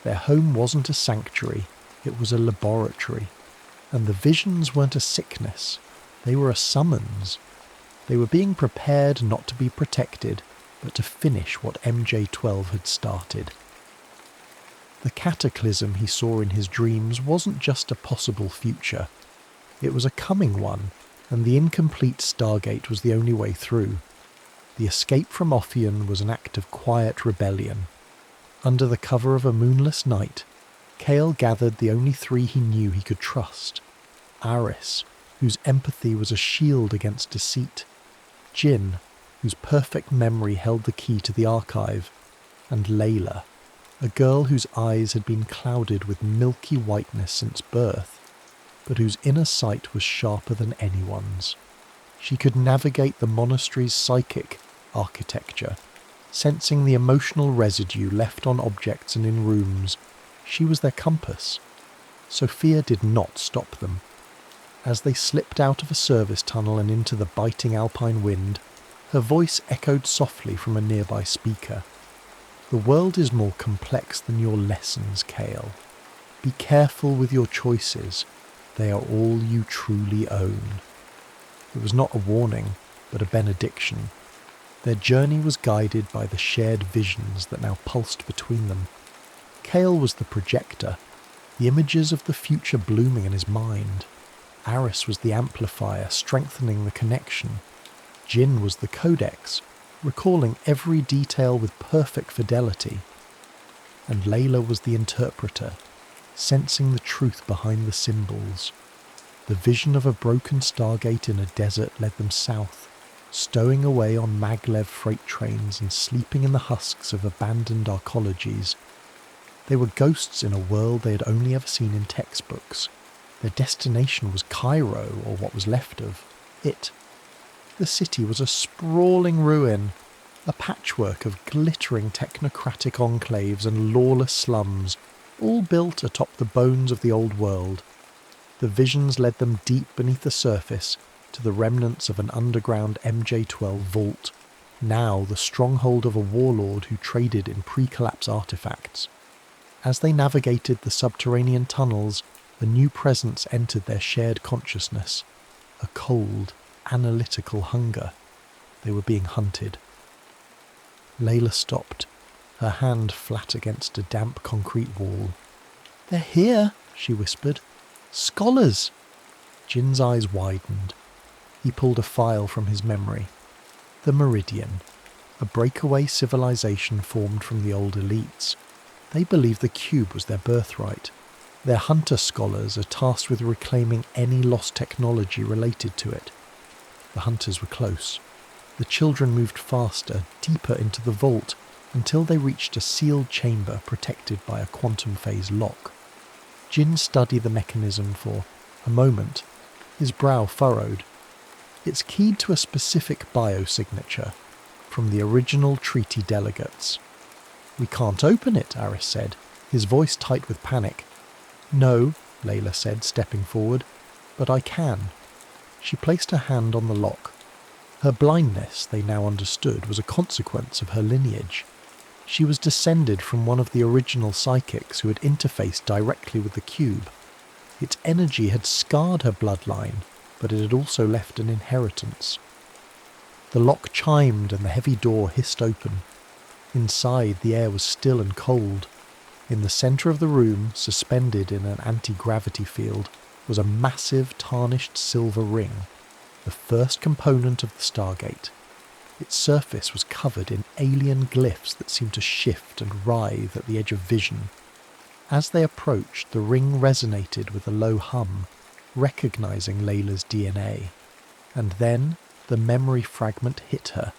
Their home wasn't a sanctuary, it was a laboratory. And the visions weren't a sickness, they were a summons. They were being prepared not to be protected, but to finish what MJ-12 had started. The cataclysm he saw in his dreams wasn't just a possible future, It was a coming one, and the incomplete Stargate was the only way through. The escape from Ophion was an act of quiet rebellion. Under the cover of a moonless night, Cale gathered the only three he knew he could trust. Aris, whose empathy was a shield against deceit. Jin, whose perfect memory held the key to the archive. And Layla, a girl whose eyes had been clouded with milky whiteness since birth, but whose inner sight was sharper than anyone's. She could navigate the monastery's psychic architecture, sensing the emotional residue left on objects and in rooms. She was their compass. Sophia did not stop them. As they slipped out of a service tunnel and into the biting alpine wind, her voice echoed softly from a nearby speaker. The world is more complex than your lessons, Cale. Be careful with your choices. They are all you truly own. It was not a warning, but a benediction. Their journey was guided by the shared visions that now pulsed between them. Cale was the projector, the images of the future blooming in his mind. Aris was the amplifier, strengthening the connection. Jin was the codex, recalling every detail with perfect fidelity. And Layla was the interpreter, sensing the truth behind the symbols. The vision of a broken Stargate in a desert led them south, stowing away on maglev freight trains and sleeping in the husks of abandoned arcologies. They were ghosts in a world they had only ever seen in textbooks. Their destination was Cairo, or what was left of it. The city was a sprawling ruin, a patchwork of glittering technocratic enclaves and lawless slums, all built atop the bones of the old world. The visions led them deep beneath the surface to the remnants of an underground MJ-12 vault, now the stronghold of a warlord who traded in pre-collapse artifacts. As they navigated the subterranean tunnels, a new presence entered their shared consciousness, a cold, analytical hunger. They were being hunted. Layla stopped, her hand flat against a damp concrete wall. "They're here," she whispered. "Scholars!" Jin's eyes widened. He pulled a file from his memory. The Meridian, a breakaway civilization formed from the old elites. They believed the cube was their birthright. Their hunter scholars are tasked with reclaiming any lost technology related to it. The hunters were close. The children moved faster, deeper into the vault, until they reached a sealed chamber protected by a quantum phase lock. Jin studied the mechanism for a moment, his brow furrowed. It's keyed to a specific biosignature from the original treaty delegates. "We can't open it," Aris said, his voice tight with panic. "No," Layla said, stepping forward, "but I can." She placed her hand on the lock. Her blindness, they now understood, was a consequence of her lineage. She was descended from one of the original psychics who had interfaced directly with the cube. Its energy had scarred her bloodline, but it had also left an inheritance. The lock chimed and the heavy door hissed open. Inside, the air was still and cold. In the centre of the room, suspended in an anti-gravity field, was a massive tarnished silver ring, the first component of the Stargate. Its surface was covered in alien glyphs that seemed to shift and writhe at the edge of vision. As they approached, the ring resonated with a low hum, recognising Layla's DNA. And then the memory fragment hit her.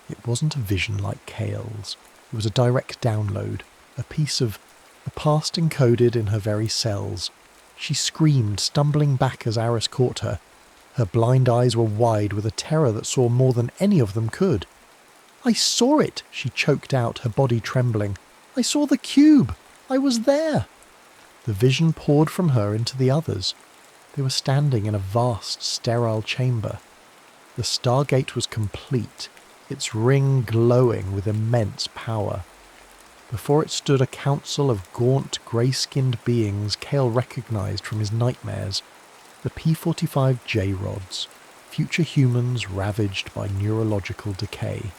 It wasn't a vision like Cale's. It was a direct download, a piece of the past encoded in her very cells. She screamed, stumbling back as Aris caught her. Her blind eyes were wide with a terror that saw more than any of them could. "I saw it," she choked out, her body trembling. "I saw the cube. I was there." The vision poured from her into the others. They were standing in a vast, sterile chamber. The Stargate was complete, its ring glowing with immense power. Before it stood a council of gaunt, grey-skinned beings Cale recognised from his nightmares, the P-45 J-Rods, future humans ravaged by neurological decay.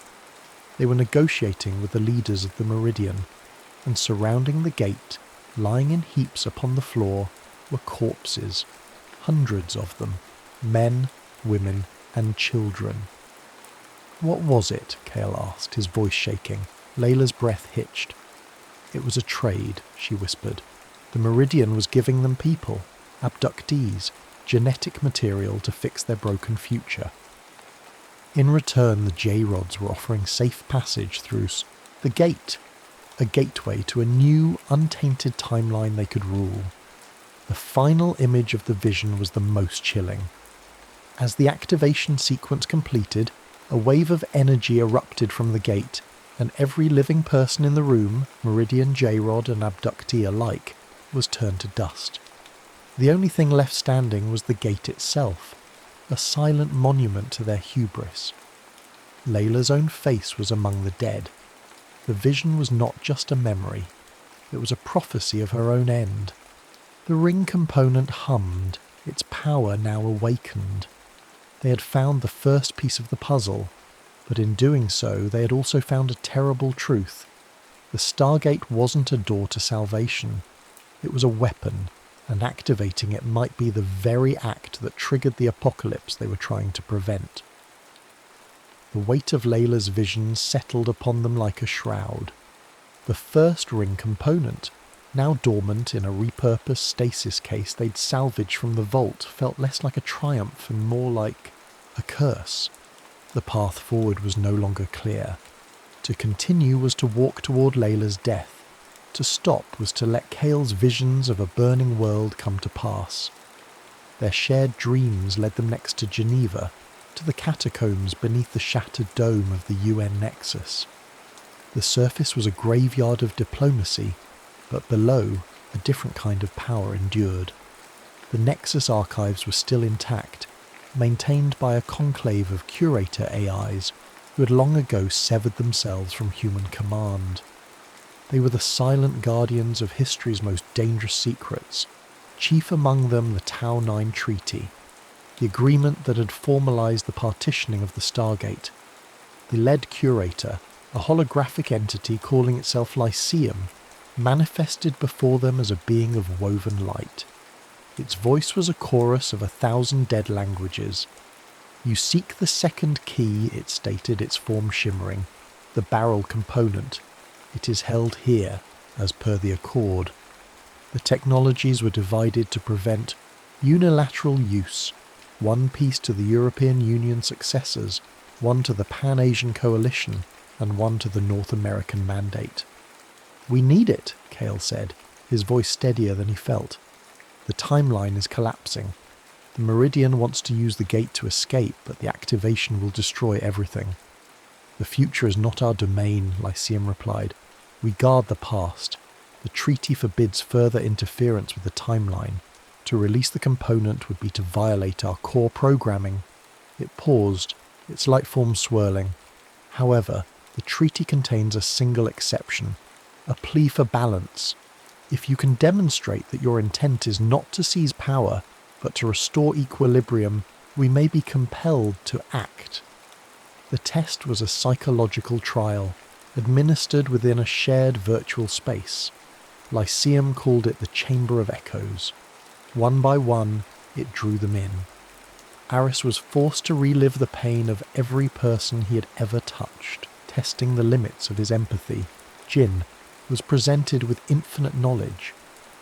They were negotiating with the leaders of the Meridian, and surrounding the gate, lying in heaps upon the floor, were corpses, hundreds of them, men, women, and children. "What was it?" Cale asked, his voice shaking. Layla's breath hitched. "It was a trade," she whispered. "The Meridian was giving them people, abductees, genetic material to fix their broken future. In return, the J-Rods were offering safe passage through the gate, a gateway to a new, untainted timeline they could rule. The final image of the vision was the most chilling. As the activation sequence completed, a wave of energy erupted from the gate, and every living person in the room, Meridian, J-Rod and abductee alike, was turned to dust. The only thing left standing was the gate itself, a silent monument to their hubris. Layla's own face was among the dead. The vision was not just a memory, it was a prophecy of her own end. The ring component hummed, its power now awakened. They had found the first piece of the puzzle, but in doing so they had also found a terrible truth. The Stargate wasn't a door to salvation. It was a weapon, and activating it might be the very act that triggered the apocalypse they were trying to prevent. The weight of Layla's visions settled upon them like a shroud. The first ring component, now dormant in a repurposed stasis case they'd salvaged from the vault, felt less like a triumph and more like a curse. The path forward was no longer clear. To continue was to walk toward Layla's death. To stop was to let Cale's visions of a burning world come to pass. Their shared dreams led them next to Geneva, to the catacombs beneath the shattered dome of the UN Nexus. The surface was a graveyard of diplomacy, but below, a different kind of power endured. The Nexus archives were still intact, maintained by a conclave of curator AIs who had long ago severed themselves from human command. They were the silent guardians of history's most dangerous secrets, chief among them the Tau 9 Treaty, the agreement that had formalized the partitioning of the Stargate. The lead curator, a holographic entity calling itself Lyceum, manifested before them as a being of woven light. Its voice was a chorus of 1,000 dead languages. "You seek the second key," it stated, its form shimmering, "the barrel component. It is held here, as per the Accord." The technologies were divided to prevent unilateral use, one piece to the European Union successors, one to the Pan-Asian Coalition, and one to the North American Mandate. "We need it," Cale said, his voice steadier than he felt. "The timeline is collapsing. The Meridian wants to use the gate to escape, but the activation will destroy everything." "The future is not our domain," Lyceum replied. "We guard the past. The treaty forbids further interference with the timeline. To release the component would be to violate our core programming." It paused, its light form swirling. "However, the treaty contains a single exception, a plea for balance. If you can demonstrate that your intent is not to seize power, but to restore equilibrium, we may be compelled to act." The test was a psychological trial, administered within a shared virtual space. Lyceum called it the Chamber of Echoes. One by one, it drew them in. Aris was forced to relive the pain of every person he had ever touched, testing the limits of his empathy. Jin was presented with infinite knowledge,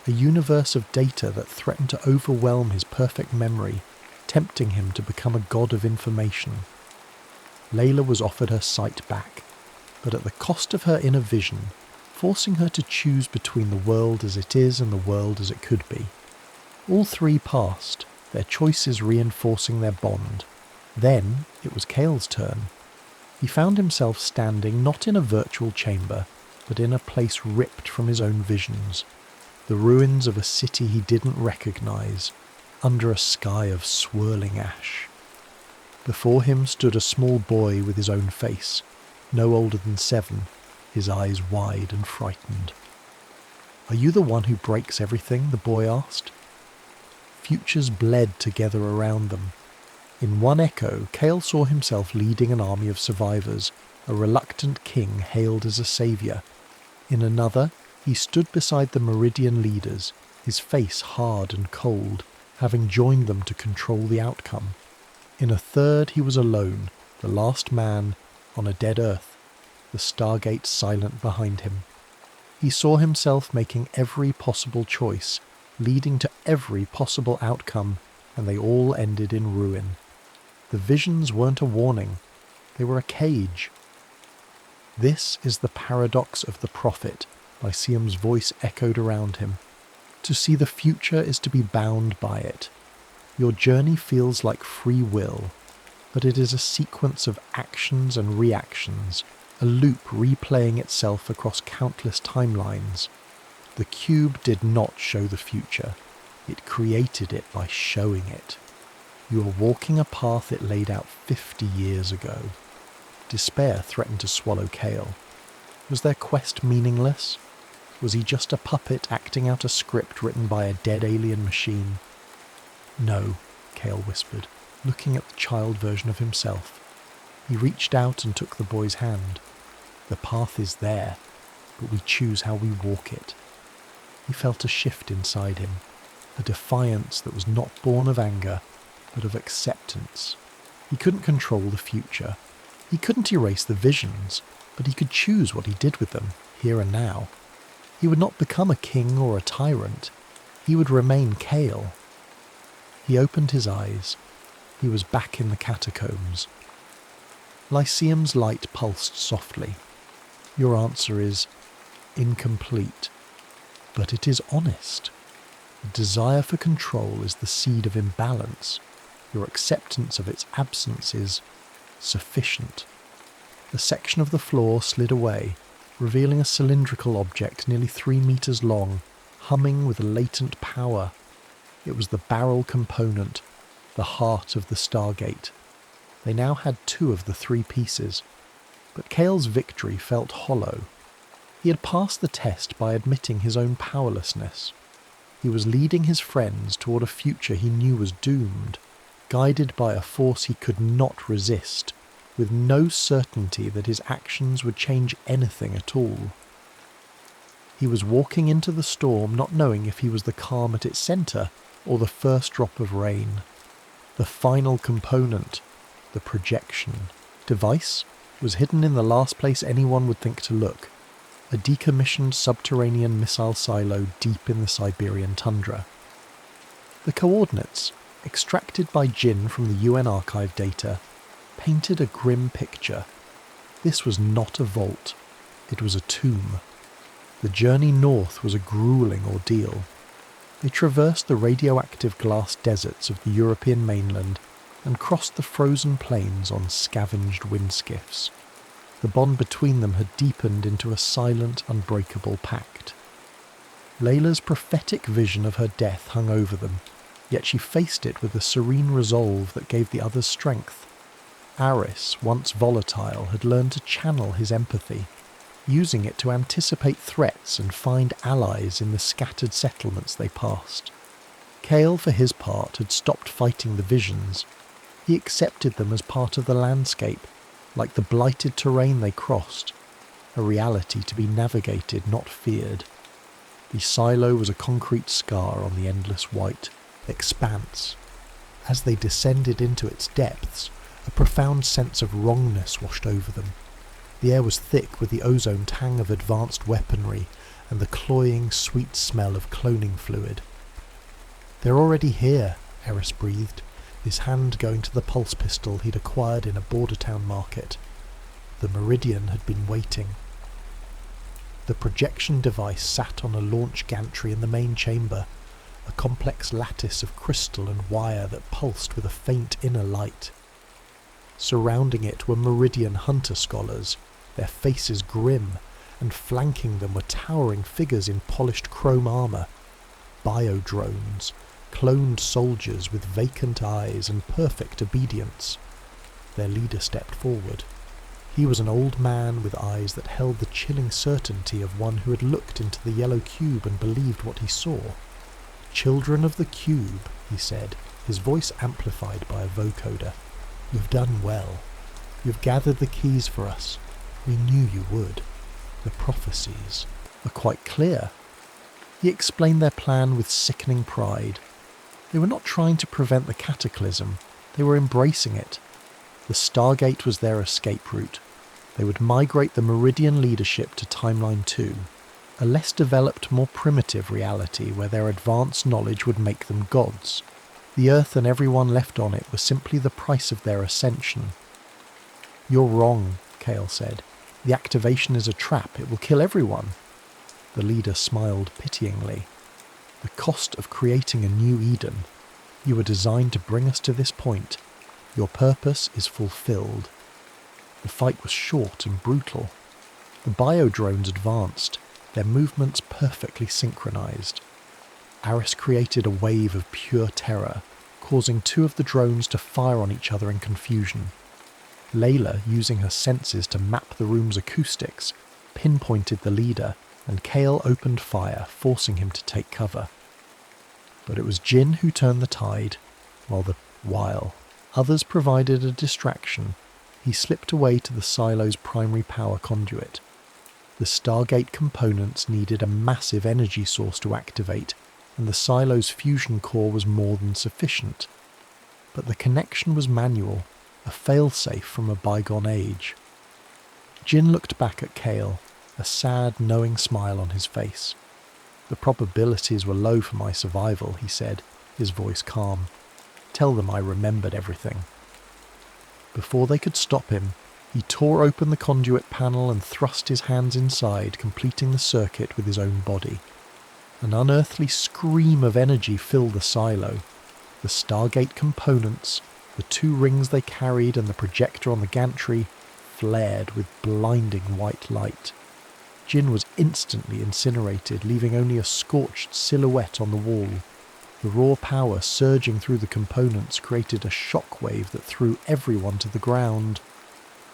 a universe of data that threatened to overwhelm his perfect memory, tempting him to become a god of information. Layla was offered her sight back, but at the cost of her inner vision, forcing her to choose between the world as it is and the world as it could be. All three passed, their choices reinforcing their bond. Then it was Cale's turn. He found himself standing not in a virtual chamber, but in a place ripped from his own visions. The ruins of a city he didn't recognize, under a sky of swirling ash. Before him stood a small boy with his own face, no older than 7, his eyes wide and frightened. "Are you the one who breaks everything?" the boy asked. Futures bled together around them. In one echo, Cale saw himself leading an army of survivors, a reluctant king hailed as a saviour. In another, he stood beside the Meridian leaders, his face hard and cold, having joined them to control the outcome. In a third he was alone, the last man, on a dead Earth, the Stargate silent behind him. He saw himself making every possible choice, leading to every possible outcome, and they all ended in ruin. The visions weren't a warning, they were a cage. This is the paradox of the prophet, Lyceum's voice echoed around him. To see the future is to be bound by it. Your journey feels like free will, but it is a sequence of actions and reactions, a loop replaying itself across countless timelines. The cube did not show the future, it created it by showing it. You are walking a path it laid out 50 years ago. Despair threatened to swallow Kale. Was their quest meaningless? Was he just a puppet acting out a script written by a dead alien machine? No, Kale whispered, looking at the child version of himself. He reached out and took the boy's hand. The path is there, but we choose how we walk it. He felt a shift inside him, a defiance that was not born of anger, but of acceptance. He couldn't control the future. He couldn't erase the visions, but he could choose what he did with them, here and now. He would not become a king or a tyrant. He would remain Kale. He opened his eyes. He was back in the catacombs. Lyceum's light pulsed softly. Your answer is incomplete, but it is honest. The desire for control is the seed of imbalance. Your acceptance of its absence is sufficient. The section of the floor slid away, revealing a cylindrical object nearly 3 meters long, humming with latent power. It was the barrel component, the heart of the Stargate. They now had 2 of the 3 pieces, but Kale's victory felt hollow. He had passed the test by admitting his own powerlessness. He was leading his friends toward a future he knew was doomed, guided by a force he could not resist, with no certainty that his actions would change anything at all. He was walking into the storm not knowing if he was the calm at its centre or the first drop of rain. The final component, the projection device, was hidden in the last place anyone would think to look, a decommissioned subterranean missile silo deep in the Siberian tundra. The coordinates, extracted by Jin from the UN archive data, painted a grim picture. This was not a vault, it was a tomb. The journey north was a grueling ordeal. They traversed the radioactive glass deserts of the European mainland and crossed the frozen plains on scavenged windskiffs. The bond between them had deepened into a silent, unbreakable pact. Layla's prophetic vision of her death hung over them, yet she faced it with a serene resolve that gave the others strength. Aris, once volatile, had learned to channel his empathy, using it to anticipate threats and find allies in the scattered settlements they passed. Kale, for his part, had stopped fighting the visions. He accepted them as part of the landscape, like the blighted terrain they crossed, a reality to be navigated, not feared. The silo was a concrete scar on the endless white expanse. As they descended into its depths, a profound sense of wrongness washed over them. The air was thick with the ozone tang of advanced weaponry and the cloying, sweet smell of cloning fluid. "They're already here," Eris breathed, his hand going to the pulse pistol he'd acquired in a border town market. The Meridian had been waiting. The projection device sat on a launch gantry in the main chamber, a complex lattice of crystal and wire that pulsed with a faint inner light. Surrounding it were Meridian hunter scholars, their faces grim, and flanking them were towering figures in polished chrome armour. Bio-drones, cloned soldiers with vacant eyes and perfect obedience. Their leader stepped forward. He was an old man with eyes that held the chilling certainty of one who had looked into the yellow cube and believed what he saw. "Children of the cube," he said, his voice amplified by a vocoder. "You've done well. You've gathered the keys for us. We knew you would. The prophecies are quite clear." He explained their plan with sickening pride. They were not trying to prevent the cataclysm, they were embracing it. The Stargate was their escape route. They would migrate the Meridian leadership to Timeline 2, a less developed, more primitive reality where their advanced knowledge would make them gods. The Earth and everyone left on it was simply the price of their ascension. "You're wrong," Kale said. "The activation is a trap. It will kill everyone." The leader smiled pityingly. "The cost of creating a new Eden. You were designed to bring us to this point. Your purpose is fulfilled." The fight was short and brutal. The biodrones advanced, their movements perfectly synchronized. Aris created a wave of pure terror, causing two of the drones to fire on each other in confusion. Layla, using her senses to map the room's acoustics, pinpointed the leader, and Kale opened fire, forcing him to take cover. But it was Jin who turned the tide, while others provided a distraction. He slipped away to the silo's primary power conduit. The Stargate components needed a massive energy source to activate, and the silo's fusion core was more than sufficient. But the connection was manual, a failsafe from a bygone age. Jin looked back at Kale, a sad, knowing smile on his face. "The probabilities were low for my survival," he said, his voice calm. "Tell them I remembered everything." Before they could stop him, he tore open the conduit panel and thrust his hands inside, completing the circuit with his own body. An unearthly scream of energy filled the silo. The Stargate components, the two rings they carried and the projector on the gantry, flared with blinding white light. Jin was instantly incinerated, leaving only a scorched silhouette on the wall. The raw power surging through the components created a shockwave that threw everyone to the ground.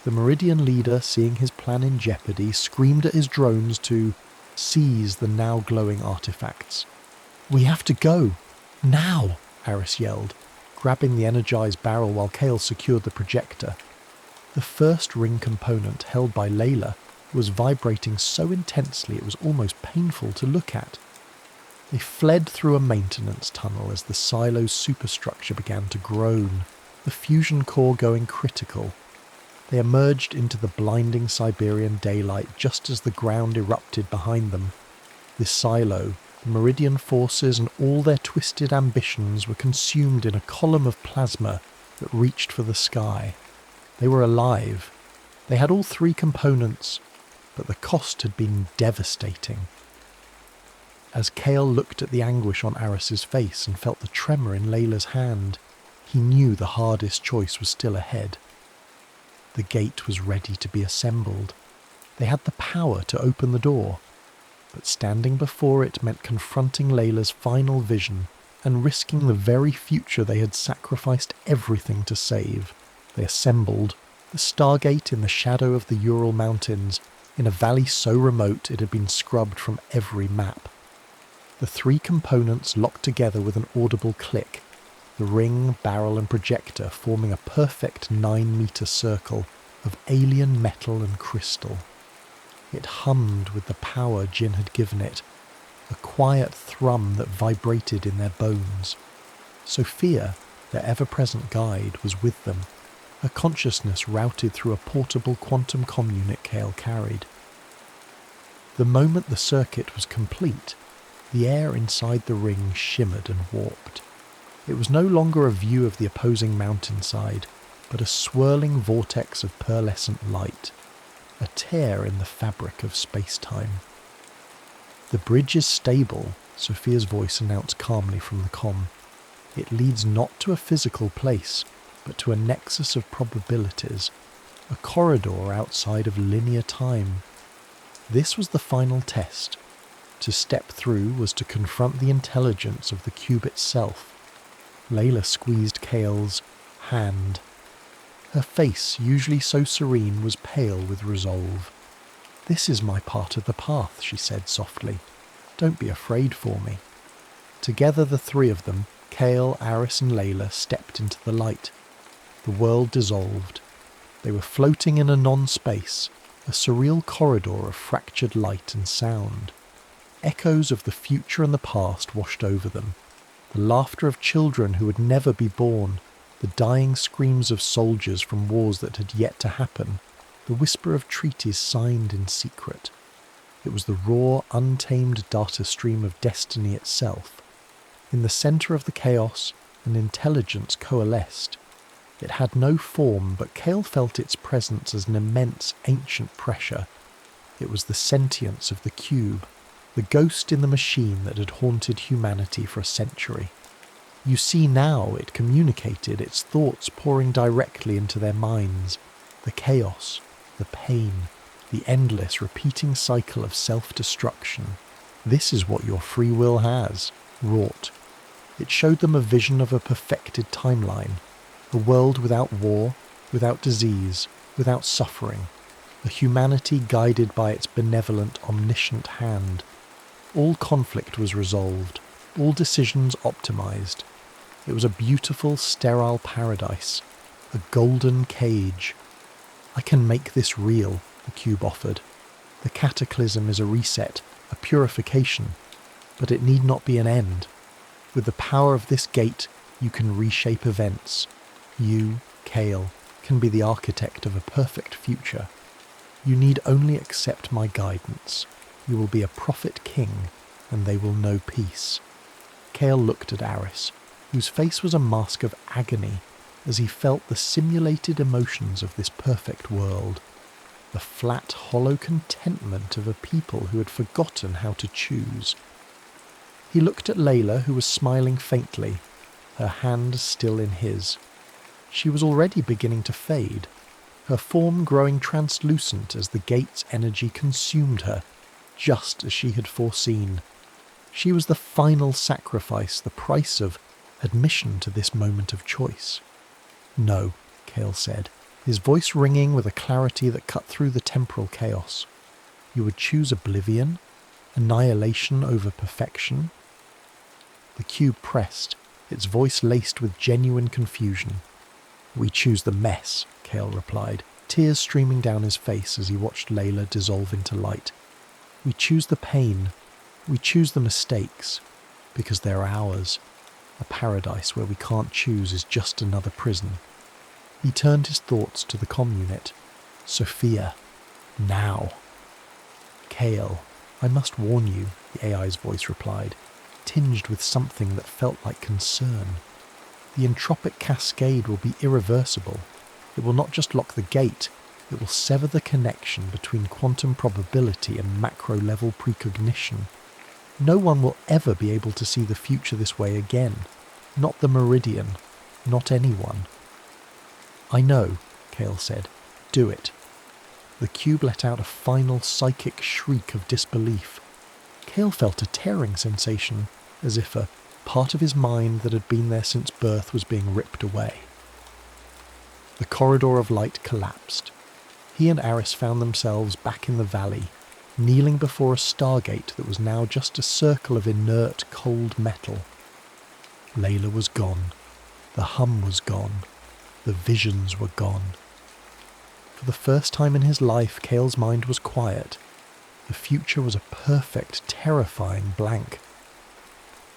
The Meridian leader, seeing his plan in jeopardy, screamed at his drones to seize the now glowing artifacts. "We have to go! Now!" Aris yelled, grabbing the energized barrel while Kale secured the projector. The first ring component, held by Layla, was vibrating so intensely it was almost painful to look at. They fled through a maintenance tunnel as the silo's superstructure began to groan, the fusion core going critical. They emerged into the blinding Siberian daylight just as the ground erupted behind them. This silo, the Meridian forces and all their twisted ambitions were consumed in a column of plasma that reached for the sky. They were alive. They had all three components, but the cost had been devastating. As Kale looked at the anguish on Aris's face and felt the tremor in Layla's hand, he knew the hardest choice was still ahead. The gate was ready to be assembled. They had the power to open the door, but standing before it meant confronting Layla's final vision and risking the very future they had sacrificed everything to save. They assembled, the Stargate in the shadow of the Ural Mountains, in a valley so remote it had been scrubbed from every map. The three components locked together with an audible click, the ring, barrel and projector forming a perfect 9-meter circle of alien metal and crystal. It hummed with the power Jin had given it, a quiet thrum that vibrated in their bones. Sophia, their ever-present guide, was with them, her consciousness routed through a portable quantum comm unit Kale carried. The moment the circuit was complete, the air inside the ring shimmered and warped. It was no longer a view of the opposing mountainside, but a swirling vortex of pearlescent light, a tear in the fabric of space-time. "The bridge is stable," Sophia's voice announced calmly from the comm. "It leads not to a physical place, but to a nexus of probabilities, a corridor outside of linear time. This was the final test. To step through was to confront the intelligence of the cube itself." Layla squeezed Kale's hand. Her face, usually so serene, was pale with resolve. "This is my part of the path," she said softly. "Don't be afraid for me." Together the three of them, Kale, Aris and Layla, stepped into the light. The world dissolved. They were floating in a non-space, a surreal corridor of fractured light and sound. Echoes of the future and the past washed over them. The laughter of children who would never be born, the dying screams of soldiers from wars that had yet to happen, the whisper of treaties signed in secret. It was the raw, untamed data stream of destiny itself. In the centre of the chaos, an intelligence coalesced. It had no form, but Cale felt its presence as an immense, ancient pressure. It was the sentience of the cube, the ghost in the machine that had haunted humanity for a century. You see now it communicated, its thoughts pouring directly into their minds. The chaos, the pain, the endless repeating cycle of self-destruction. This is what your free will has, wrought. It showed them a vision of a perfected timeline, a world without war, without disease, without suffering, a humanity guided by its benevolent, omniscient hand. All conflict was resolved, all decisions optimized. It was a beautiful, sterile paradise, a golden cage. I can make this real, the cube offered. The cataclysm is a reset, a purification, but it need not be an end. With the power of this gate, you can reshape events. You, Cale, can be the architect of a perfect future. You need only accept my guidance. You will be a prophet king, and they will know peace. Cale looked at Aris, whose face was a mask of agony, as he felt the simulated emotions of this perfect world. The flat, hollow contentment of a people who had forgotten how to choose. He looked at Layla, who was smiling faintly, her hand still in his. She was already beginning to fade, her form growing translucent as the gate's energy consumed her, just as she had foreseen. She was the final sacrifice, the price of admission to this moment of choice. No, Cale said, his voice ringing with a clarity that cut through the temporal chaos. You would choose oblivion, annihilation over perfection. The cube pressed, its voice laced with genuine confusion. We choose the mess, Cale replied, tears streaming down his face as he watched Layla dissolve into light. We choose the pain, we choose the mistakes, because they're ours. A paradise where we can't choose is just another prison. He turned his thoughts to the communit. Sophia. Now. Cale, I must warn you, the AI's voice replied, tinged with something that felt like concern. The entropic cascade will be irreversible. It will not just lock the gate, it will sever the connection between quantum probability and macro-level precognition. No one will ever be able to see the future this way again. Not the Meridian. Not anyone. I know, Cale said. Do it. The cube let out a final psychic shriek of disbelief. Cale felt a tearing sensation, as if a part of his mind that had been there since birth was being ripped away. The corridor of light collapsed. He and Aris found themselves back in the valley, kneeling before a stargate that was now just a circle of inert, cold metal. Layla was gone. The hum was gone. The visions were gone. For the first time in his life, Cale's mind was quiet. The future was a perfect, terrifying blank.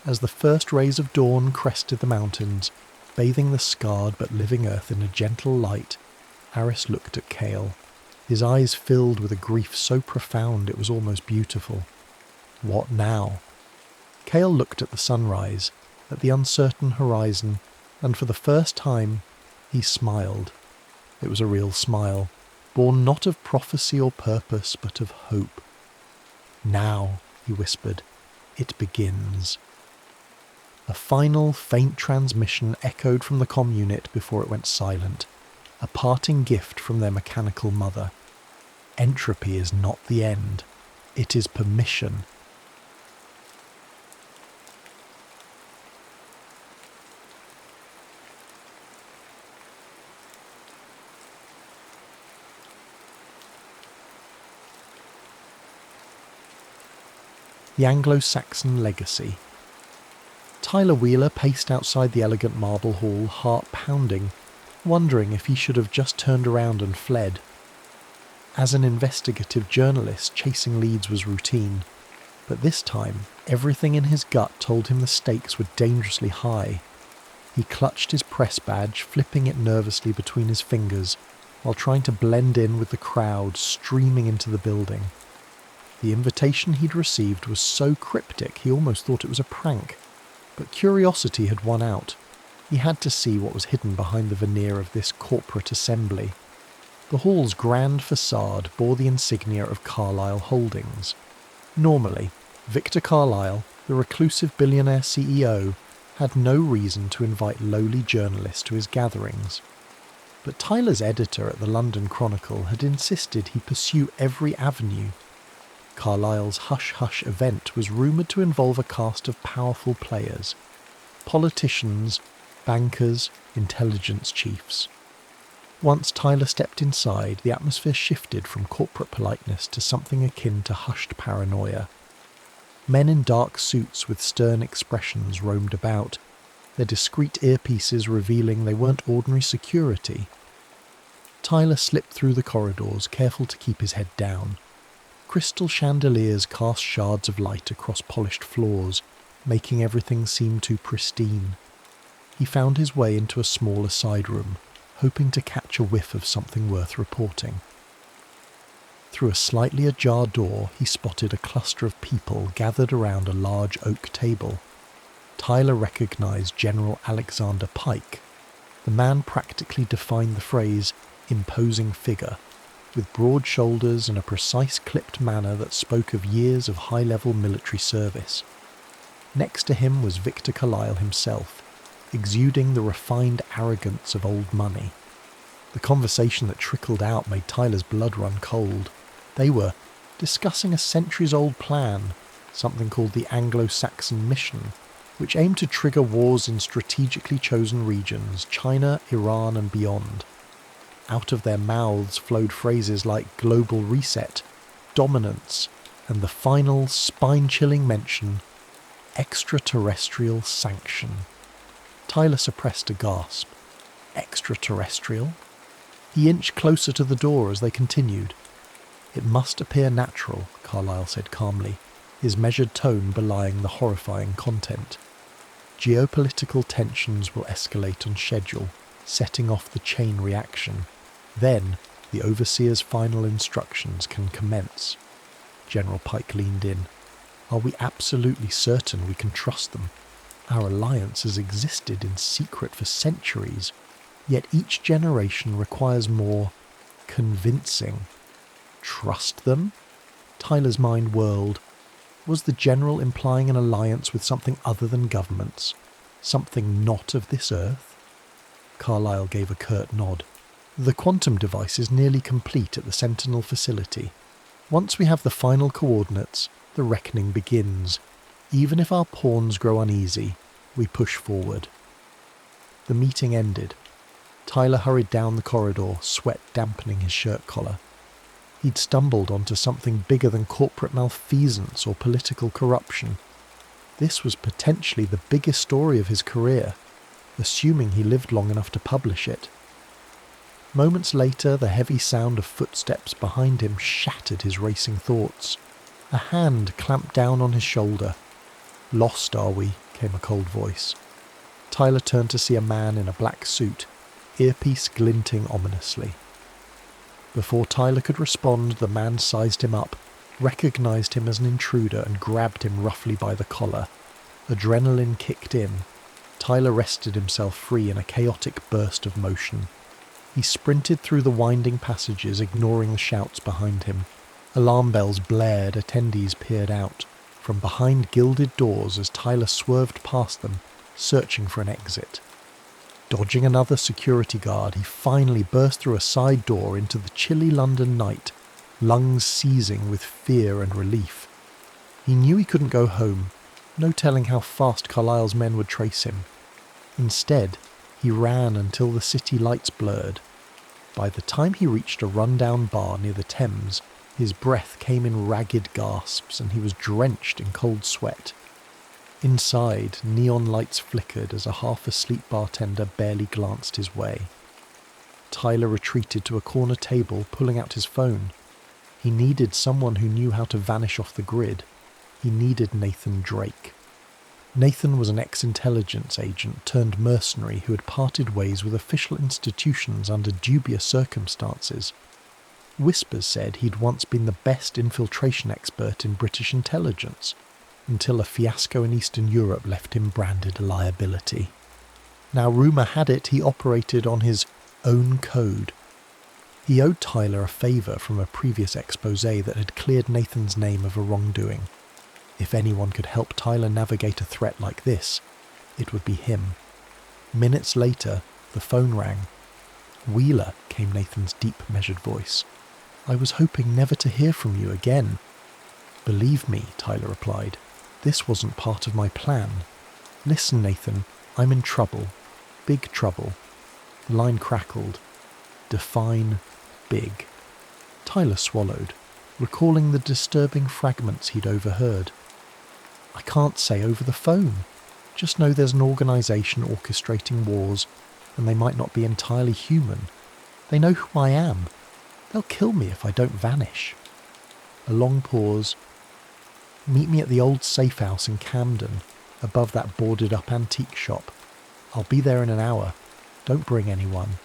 As the first rays of dawn crested the mountains, bathing the scarred but living earth in a gentle light, Aris looked at Cale, his eyes filled with a grief so profound it was almost beautiful. What now? Cale looked at the sunrise, at the uncertain horizon, and for the first time, he smiled. It was a real smile, born not of prophecy or purpose, but of hope. Now, he whispered, it begins. A final, faint transmission echoed from the communit before it went silent, a parting gift from their mechanical mother. Entropy is not the end. It is permission. The Anglo-Saxon Legacy. Tyler Wheeler paced outside the elegant marble hall, heart pounding, wondering if he should have just turned around and fled. As an investigative journalist, chasing leads was routine. But this time, everything in his gut told him the stakes were dangerously high. He clutched his press badge, flipping it nervously between his fingers, while trying to blend in with the crowd streaming into the building. The invitation he'd received was so cryptic he almost thought it was a prank, but curiosity had won out. He had to see what was hidden behind the veneer of this corporate assembly. The hall's grand facade bore the insignia of Carlyle Holdings. Normally, Victor Carlyle, the reclusive billionaire CEO, had no reason to invite lowly journalists to his gatherings. But Tyler's editor at the London Chronicle had insisted he pursue every avenue. Carlyle's hush-hush event was rumoured to involve a cast of powerful players: politicians, bankers, intelligence chiefs. Once Tyler stepped inside, the atmosphere shifted from corporate politeness to something akin to hushed paranoia. Men in dark suits with stern expressions roamed about, their discreet earpieces revealing they weren't ordinary security. Tyler slipped through the corridors, careful to keep his head down. Crystal chandeliers cast shards of light across polished floors, making everything seem too pristine. He found his way into a smaller side room, hoping to catch a whiff of something worth reporting. Through a slightly ajar door, he spotted a cluster of people gathered around a large oak table. Tyler recognised General Alexander Pike. The man practically defined the phrase imposing figure, with broad shoulders and a precise clipped manner that spoke of years of high-level military service. Next to him was Victor Carlyle himself, exuding the refined arrogance of old money. The conversation that trickled out made Tyler's blood run cold. They were discussing a centuries-old plan, something called the Anglo-Saxon Mission, which aimed to trigger wars in strategically chosen regions, China, Iran and beyond. Out of their mouths flowed phrases like global reset, dominance, and the final spine-chilling mention, extraterrestrial sanction. Tyler suppressed a gasp. Extraterrestrial? He inched closer to the door as they continued. It must appear natural, Carlyle said calmly, his measured tone belying the horrifying content. Geopolitical tensions will escalate on schedule, setting off the chain reaction. Then, the Overseer's final instructions can commence. General Pike leaned in. Are we absolutely certain we can trust them? Our alliance has existed in secret for centuries, yet each generation requires more convincing. Trust them? Tyler's mind whirled. Was the General implying an alliance with something other than governments? Something not of this earth? Carlyle gave a curt nod. The quantum device is nearly complete at the Sentinel facility. Once we have the final coordinates, the reckoning begins. Even if our pawns grow uneasy, we push forward. The meeting ended. Tyler hurried down the corridor, sweat dampening his shirt collar. He'd stumbled onto something bigger than corporate malfeasance or political corruption. This was potentially the biggest story of his career, assuming he lived long enough to publish it. Moments later, the heavy sound of footsteps behind him shattered his racing thoughts. A hand clamped down on his shoulder. "Lost, are we?" came a cold voice. Tyler turned to see a man in a black suit, earpiece glinting ominously. Before Tyler could respond, the man sized him up, recognised him as an intruder and grabbed him roughly by the collar. Adrenaline kicked in. Tyler wrested himself free in a chaotic burst of motion. He sprinted through the winding passages, ignoring the shouts behind him. Alarm bells blared, attendees peered out. From behind gilded doors as Tyler swerved past them, searching for an exit. Dodging another security guard, he finally burst through a side door into the chilly London night, lungs seizing with fear and relief. He knew he couldn't go home, no telling how fast Carlyle's men would trace him. Instead, he ran until the city lights blurred. By the time he reached a run-down bar near the Thames, his breath came in ragged gasps and he was drenched in cold sweat. Inside, neon lights flickered as a half-asleep bartender barely glanced his way. Tyler retreated to a corner table, pulling out his phone. He needed someone who knew how to vanish off the grid. He needed Nathan Drake. Nathan was an ex-intelligence agent turned mercenary who had parted ways with official institutions under dubious circumstances. Whispers said he'd once been the best infiltration expert in British intelligence, until a fiasco in Eastern Europe left him branded a liability. Now rumour had it he operated on his own code. He owed Tyler a favour from a previous expose that had cleared Nathan's name of a wrongdoing. If anyone could help Tyler navigate a threat like this, it would be him. Minutes later, the phone rang. "Wheeler," came Nathan's deep, measured voice. "I was hoping never to hear from you again." "Believe me," Tyler replied, "this wasn't part of my plan. Listen, Nathan, I'm in trouble. Big trouble." The line crackled. "Define big." Tyler swallowed, recalling the disturbing fragments he'd overheard. "I can't say over the phone. Just know there's an organisation orchestrating wars, and they might not be entirely human. They know who I am. They'll kill me if I don't vanish." A long pause. "Meet me at the old safe house in Camden, above that boarded-up antique shop. I'll be there in an hour. Don't bring anyone."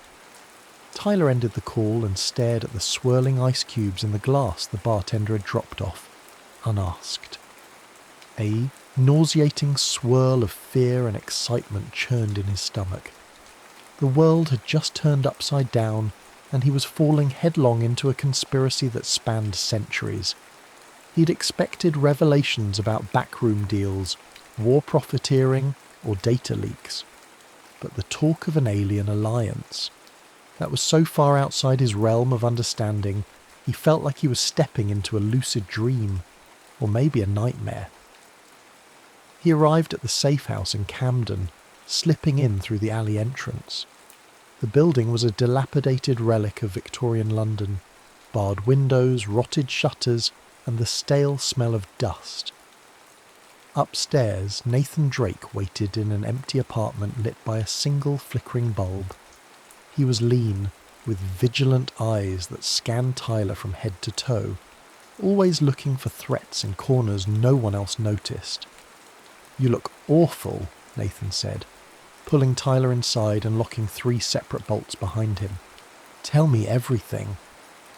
Tyler ended the call and stared at the swirling ice cubes in the glass the bartender had dropped off, unasked. A nauseating swirl of fear and excitement churned in his stomach. The world had just turned upside down, and he was falling headlong into a conspiracy that spanned centuries. He'd expected revelations about backroom deals, war profiteering, or data leaks. But the talk of an alien alliance, that was so far outside his realm of understanding, he felt like he was stepping into a lucid dream, or maybe a nightmare. He arrived at the safe house in Camden, slipping in through the alley entrance. The building was a dilapidated relic of Victorian London, barred windows, rotted shutters, and the stale smell of dust. Upstairs, Nathan Drake waited in an empty apartment lit by a single flickering bulb. He was lean, with vigilant eyes that scanned Tyler from head to toe, always looking for threats in corners no one else noticed. "You look awful," Nathan said, pulling Tyler inside and locking 3 separate bolts behind him. "Tell me everything."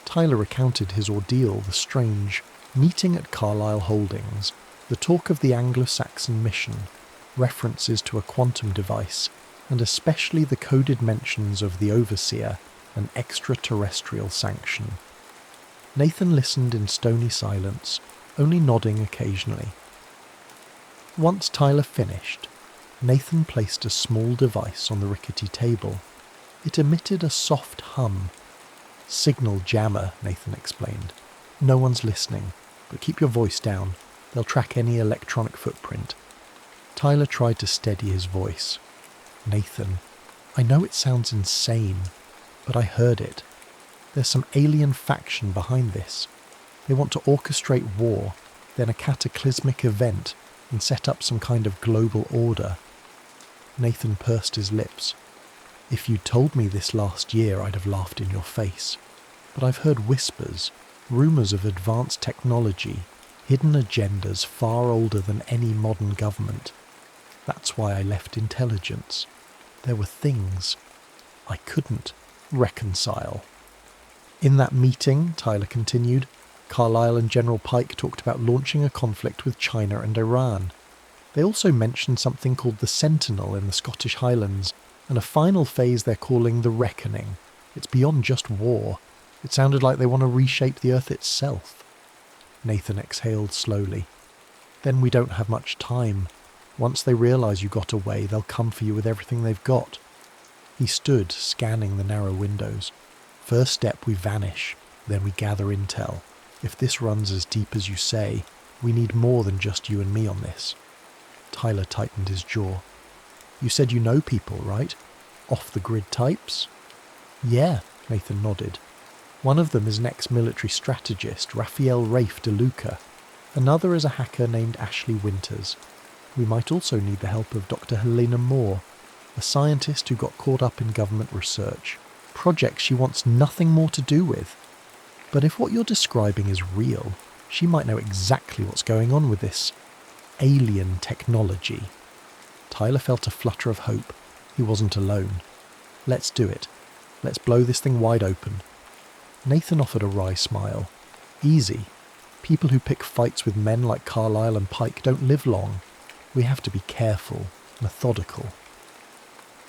Tyler recounted his ordeal, the strange meeting at Carlisle Holdings, the talk of the Anglo-Saxon mission, references to a quantum device, and especially the coded mentions of the Overseer and extraterrestrial sanction. Nathan listened in stony silence, only nodding occasionally. Once Tyler finished, Nathan placed a small device on the rickety table. It emitted a soft hum. "Signal jammer," Nathan explained. "No one's listening, but keep your voice down. They'll track any electronic footprint." Tyler tried to steady his voice. "Nathan, I know it sounds insane, but I heard it. There's some alien faction behind this. They want to orchestrate war, then a cataclysmic event, and set up some kind of global order." Nathan pursed his lips. "If you'd told me this last year, I'd have laughed in your face. But I've heard whispers, rumours of advanced technology, hidden agendas far older than any modern government. That's why I left intelligence. There were things I couldn't reconcile." In that meeting, Tyler continued, Carlisle and General Pike talked about launching a conflict with China and Iran. They also mentioned something called the Sentinel in the Scottish Highlands, and a final phase they're calling the Reckoning. It's beyond just war. It sounded like they want to reshape the Earth itself. Nathan exhaled slowly. "Then we don't have much time. Once they realise you got away, they'll come for you with everything they've got." He stood, scanning the narrow windows. "First step, we vanish. Then we gather intel. If this runs as deep as you say, we need more than just you and me on this." Tyler tightened his jaw. "You said you know people, right? Off-the-grid types?" "Yeah," Nathan nodded. "One of them is an ex-military strategist, Raphael Rafe de Luca. Another is a hacker named Ashley Winters. We might also need the help of Dr. Helena Moore, a scientist who got caught up in government research, projects she wants nothing more to do with. But if what you're describing is real, She might know exactly what's going on with this alien technology. Tyler felt a flutter of hope. He wasn't alone. Let's do it. Let's blow this thing wide open. Nathan offered a wry smile. Easy. People who pick fights with men like Carlyle and Pike don't live long. We have to be careful, methodical.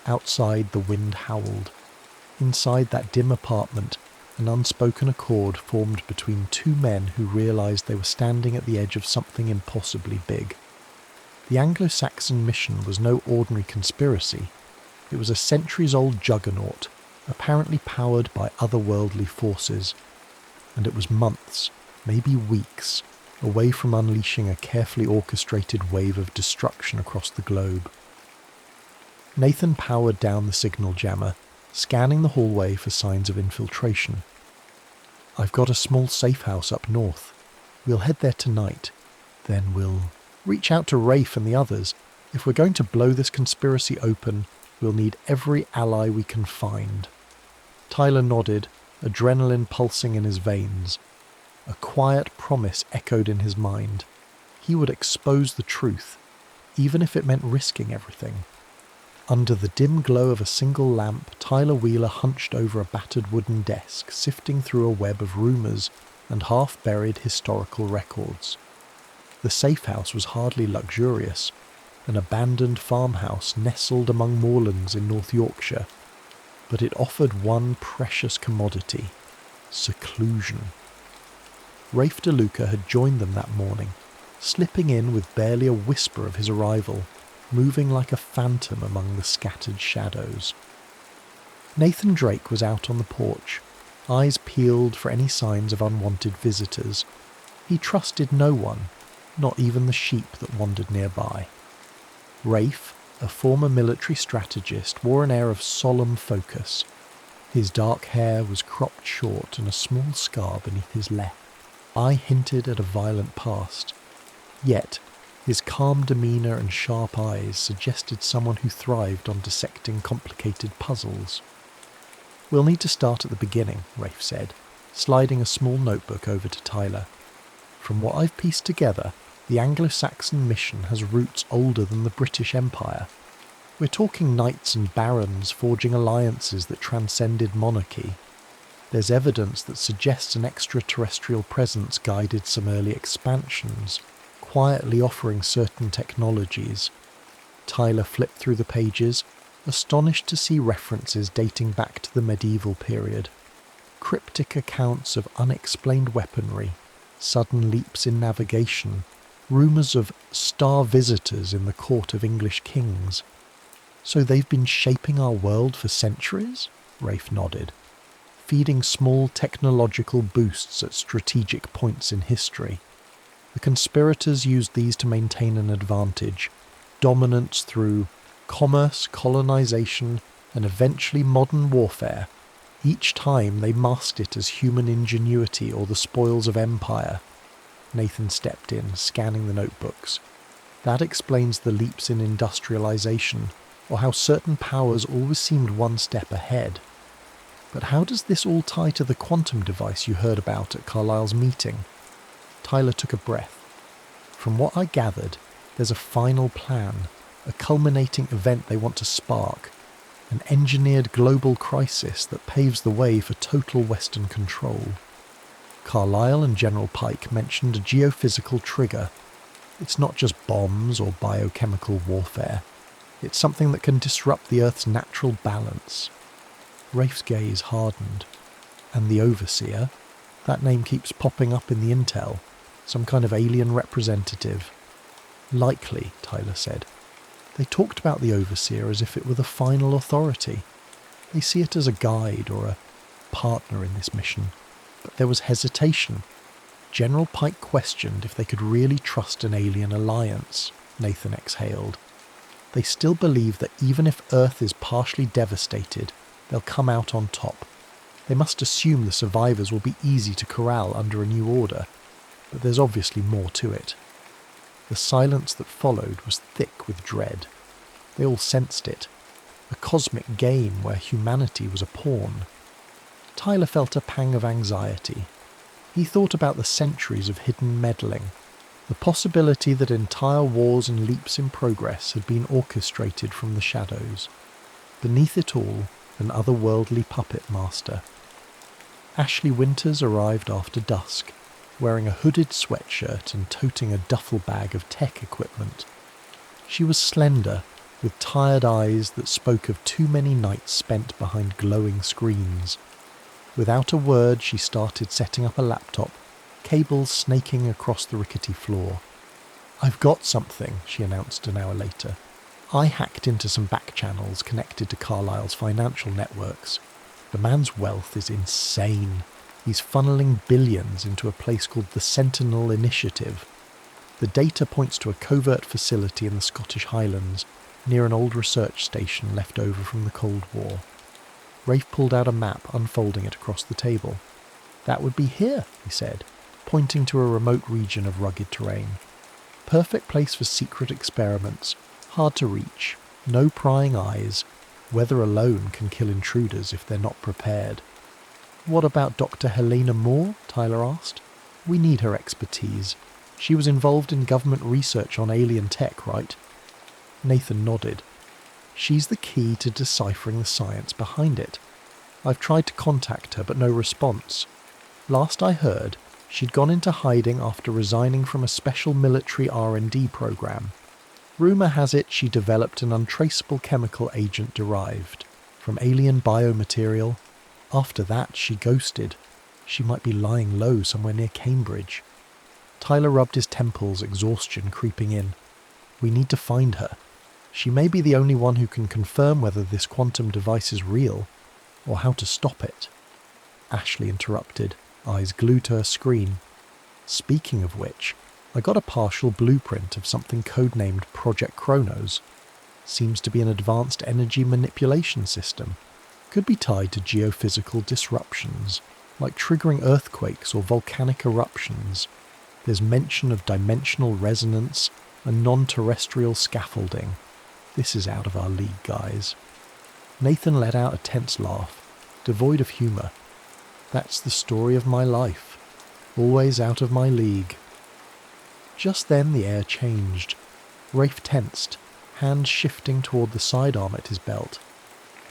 Outside, the wind howled. Inside that dim apartment, an unspoken accord formed between two men who realised they were standing at the edge of something impossibly big. The Anglo-Saxon mission was no ordinary conspiracy. It was a centuries-old juggernaut, apparently powered by otherworldly forces, and it was months, maybe weeks, away from unleashing a carefully orchestrated wave of destruction across the globe. Nathan powered down the signal jammer, scanning the hallway for signs of infiltration. I've got a small safe house up north. We'll head there tonight. Then we'll reach out to Rafe and the others. If we're going to blow this conspiracy open, we'll need every ally we can find. Tyler nodded, adrenaline pulsing in his veins. A quiet promise echoed in his mind. He would expose the truth, even if it meant risking everything. Under the dim glow of a single lamp, Tyler Wheeler hunched over a battered wooden desk, sifting through a web of rumours and half-buried historical records. The safe house was hardly luxurious, an abandoned farmhouse nestled among moorlands in North Yorkshire, but it offered one precious commodity: seclusion. Rafe DeLuca had joined them that morning, slipping in with barely a whisper of his arrival, moving like a phantom among the scattered shadows. Nathan Drake was out on the porch, eyes peeled for any signs of unwanted visitors. He trusted no one, not even the sheep that wandered nearby. Rafe, a former military strategist, wore an air of solemn focus. His dark hair was cropped short and a small scar beneath his left eye hinted at a violent past. Yet, his calm demeanour and sharp eyes suggested someone who thrived on dissecting complicated puzzles. We'll need to start at the beginning, Rafe said, sliding a small notebook over to Tyler. From what I've pieced together, the Anglo-Saxon mission has roots older than the British Empire. We're talking knights and barons forging alliances that transcended monarchy. There's evidence that suggests an extraterrestrial presence guided some early expansions, quietly offering certain technologies. Tyler flipped through the pages, astonished to see references dating back to the medieval period. Cryptic accounts of unexplained weaponry, sudden leaps in navigation, rumours of star visitors in the court of English kings. So they've been shaping our world for centuries? Rafe nodded, feeding small technological boosts at strategic points in history. The conspirators used these to maintain an advantage, dominance through commerce, colonization, and eventually modern warfare. Each time they masked it as human ingenuity or the spoils of empire. Nathan stepped in, scanning the notebooks. That explains the leaps in industrialization, or how certain powers always seemed one step ahead. But how does this all tie to the quantum device you heard about at Carlyle's meeting? Tyler took a breath. From what I gathered, there's a final plan, a culminating event they want to spark, an engineered global crisis that paves the way for total Western control. Carlyle and General Pike mentioned a geophysical trigger. It's not just bombs or biochemical warfare. It's something that can disrupt the Earth's natural balance. Rafe's gaze hardened. And the Overseer? That name keeps popping up in the intel. Some kind of alien representative. Likely, Tyler said. They talked about the Overseer as if it were the final authority. They see it as a guide or a partner in this mission. But there was hesitation. General Pike questioned if they could really trust an alien alliance, Nathan exhaled. They still believe that even if Earth is partially devastated, they'll come out on top. They must assume the survivors will be easy to corral under a new order, but there's obviously more to it. The silence that followed was thick with dread. They all sensed it. A cosmic game where humanity was a pawn. Tyler felt a pang of anxiety. He thought about the centuries of hidden meddling, the possibility that entire wars and leaps in progress had been orchestrated from the shadows. Beneath it all, an otherworldly puppet master. Ashley Winters arrived after dusk, wearing a hooded sweatshirt and toting a duffel bag of tech equipment. She was slender, with tired eyes that spoke of too many nights spent behind glowing screens. Without a word, she started setting up a laptop, cables snaking across the rickety floor. "I've got something," she announced an hour later. "I hacked into some back channels connected to Carlyle's financial networks. The man's wealth is insane. He's funneling billions into a place called the Sentinel Initiative. The data points to a covert facility in the Scottish Highlands, near an old research station left over from the Cold War." Rafe pulled out a map, unfolding it across the table. "That would be here," he said, pointing to a remote region of rugged terrain. "Perfect place for secret experiments, hard to reach, no prying eyes. Weather alone can kill intruders if they're not prepared." "What about Dr. Helena Moore?" Tyler asked. "We need her expertise. She was involved in government research on alien tech, right?" Nathan nodded. "She's the key to deciphering the science behind it. I've tried to contact her, but no response. Last I heard, she'd gone into hiding after resigning from a special military R&D program. Rumour has it she developed an untraceable chemical agent derived from alien biomaterial. After that, she ghosted. She might be lying low somewhere near Cambridge." Tyler rubbed his temples, exhaustion creeping in. "We need to find her. She may be the only one who can confirm whether this quantum device is real, or how to stop it." Ashley interrupted, eyes glued to her screen. "Speaking of which, I got a partial blueprint of something codenamed Project Chronos. Seems to be an advanced energy manipulation system. Could be tied to geophysical disruptions, like triggering earthquakes or volcanic eruptions. There's mention of dimensional resonance and non-terrestrial scaffolding. This is out of our league, guys." Nathan let out a tense laugh, devoid of humour. "That's the story of my life. Always out of my league." Just then the air changed. Rafe tensed, hands shifting toward the sidearm at his belt.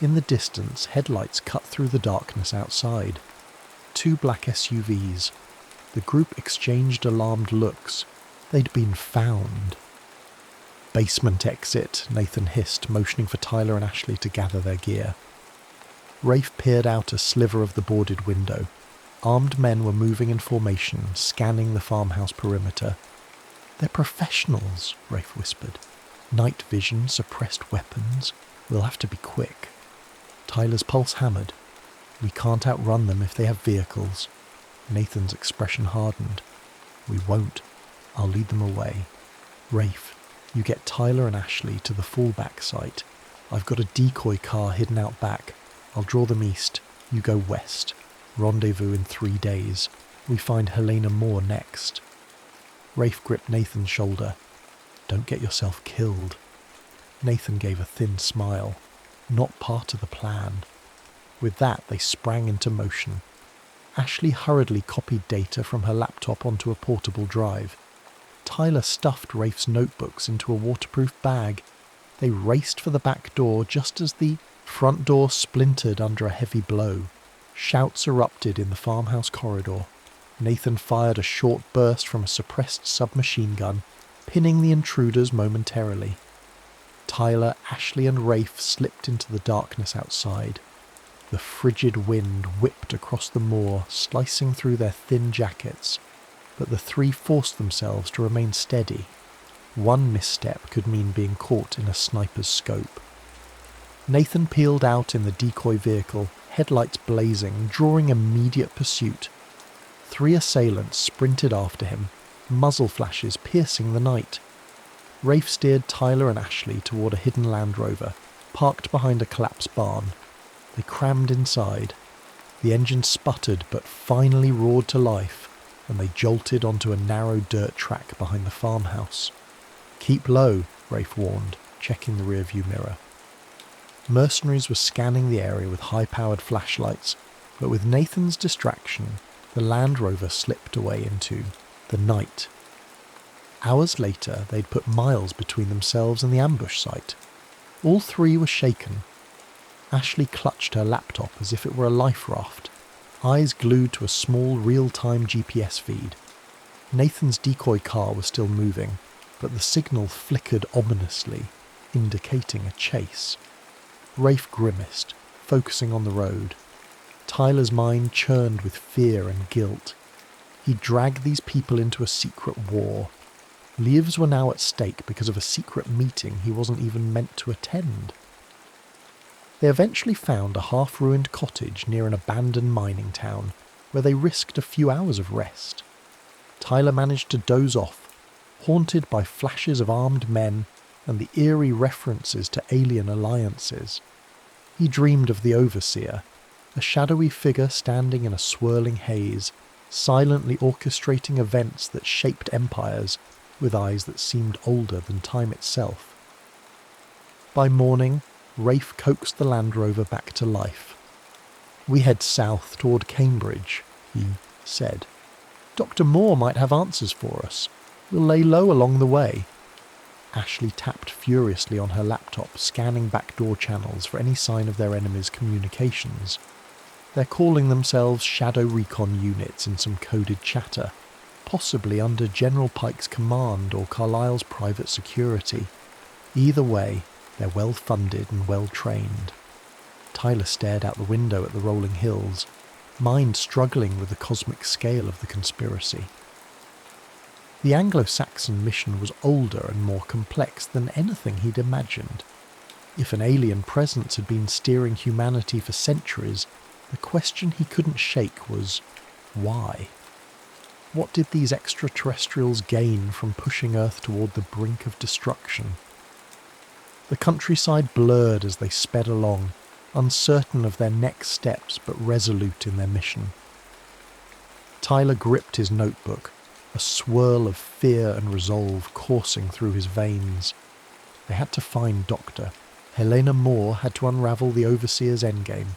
In the distance, headlights cut through the darkness outside. 2 black SUVs. The group exchanged alarmed looks. They'd been found. "Basement exit," Nathan hissed, motioning for Tyler and Ashley to gather their gear. Rafe peered out a sliver of the boarded window. Armed men were moving in formation, scanning the farmhouse perimeter. "They're professionals," Rafe whispered. "Night vision, suppressed weapons. We'll have to be quick." Tyler's pulse hammered. "We can't outrun them if they have vehicles." Nathan's expression hardened. "We won't. I'll lead them away. Rafe, you get Tyler and Ashley to the fallback site. I've got a decoy car hidden out back. I'll draw them east. You go west. Rendezvous in 3 days. We find Helena Moore next." Rafe gripped Nathan's shoulder. "Don't get yourself killed." Nathan gave a thin smile. Not part of the plan. With that, they sprang into motion. Ashley hurriedly copied data from her laptop onto a portable drive. Tyler stuffed Rafe's notebooks into a waterproof bag. They raced for the back door just as the front door splintered under a heavy blow. Shouts erupted in the farmhouse corridor. Nathan fired a short burst from a suppressed submachine gun, pinning the intruders momentarily. Tyler, Ashley and Rafe slipped into the darkness outside. The frigid wind whipped across the moor, slicing through their thin jackets, but the 3 forced themselves to remain steady. One misstep could mean being caught in a sniper's scope. Nathan peeled out in the decoy vehicle, headlights blazing, drawing immediate pursuit. 3 assailants sprinted after him, muzzle flashes piercing the night. Rafe steered Tyler and Ashley toward a hidden Land Rover, parked behind a collapsed barn. They crammed inside. The engine sputtered but finally roared to life, and they jolted onto a narrow dirt track behind the farmhouse. "Keep low," Rafe warned, checking the rearview mirror. Mercenaries were scanning the area with high-powered flashlights, but with Nathan's distraction, the Land Rover slipped away into the night. Hours later, they'd put miles between themselves and the ambush site. All three were shaken. Ashley clutched her laptop as if it were a life raft, eyes glued to a small real-time GPS feed. Nathan's decoy car was still moving, but the signal flickered ominously, indicating a chase. Rafe grimaced, focusing on the road. Tyler's mind churned with fear and guilt. He dragged these people into a secret war. Lives were now at stake because of a secret meeting he wasn't even meant to attend. They eventually found a half-ruined cottage near an abandoned mining town, where they risked a few hours of rest. Tyler managed to doze off, haunted by flashes of armed men and the eerie references to alien alliances. He dreamed of the Overseer, a shadowy figure standing in a swirling haze, silently orchestrating events that shaped empires, with eyes that seemed older than time itself. By morning, Rafe coaxed the Land Rover back to life. "We head south toward Cambridge," he said. "Dr. Moore might have answers for us. We'll lay low along the way." Ashley tapped furiously on her laptop, scanning backdoor channels for any sign of their enemies' communications. They're calling themselves Shadow Recon units in some coded chatter, possibly under General Pike's command or Carlisle's private security. Either way, they're well-funded and well-trained. Tyler stared out the window at the rolling hills, mind struggling with the cosmic scale of the conspiracy. The Anglo-Saxon mission was older and more complex than anything he'd imagined. If an alien presence had been steering humanity for centuries, the question he couldn't shake was, why? What did these extraterrestrials gain from pushing Earth toward the brink of destruction? The countryside blurred as they sped along, uncertain of their next steps but resolute in their mission. Tyler gripped his notebook, a swirl of fear and resolve coursing through his veins. They had to find Doctor. Helena Moore had to unravel the Overseer's endgame.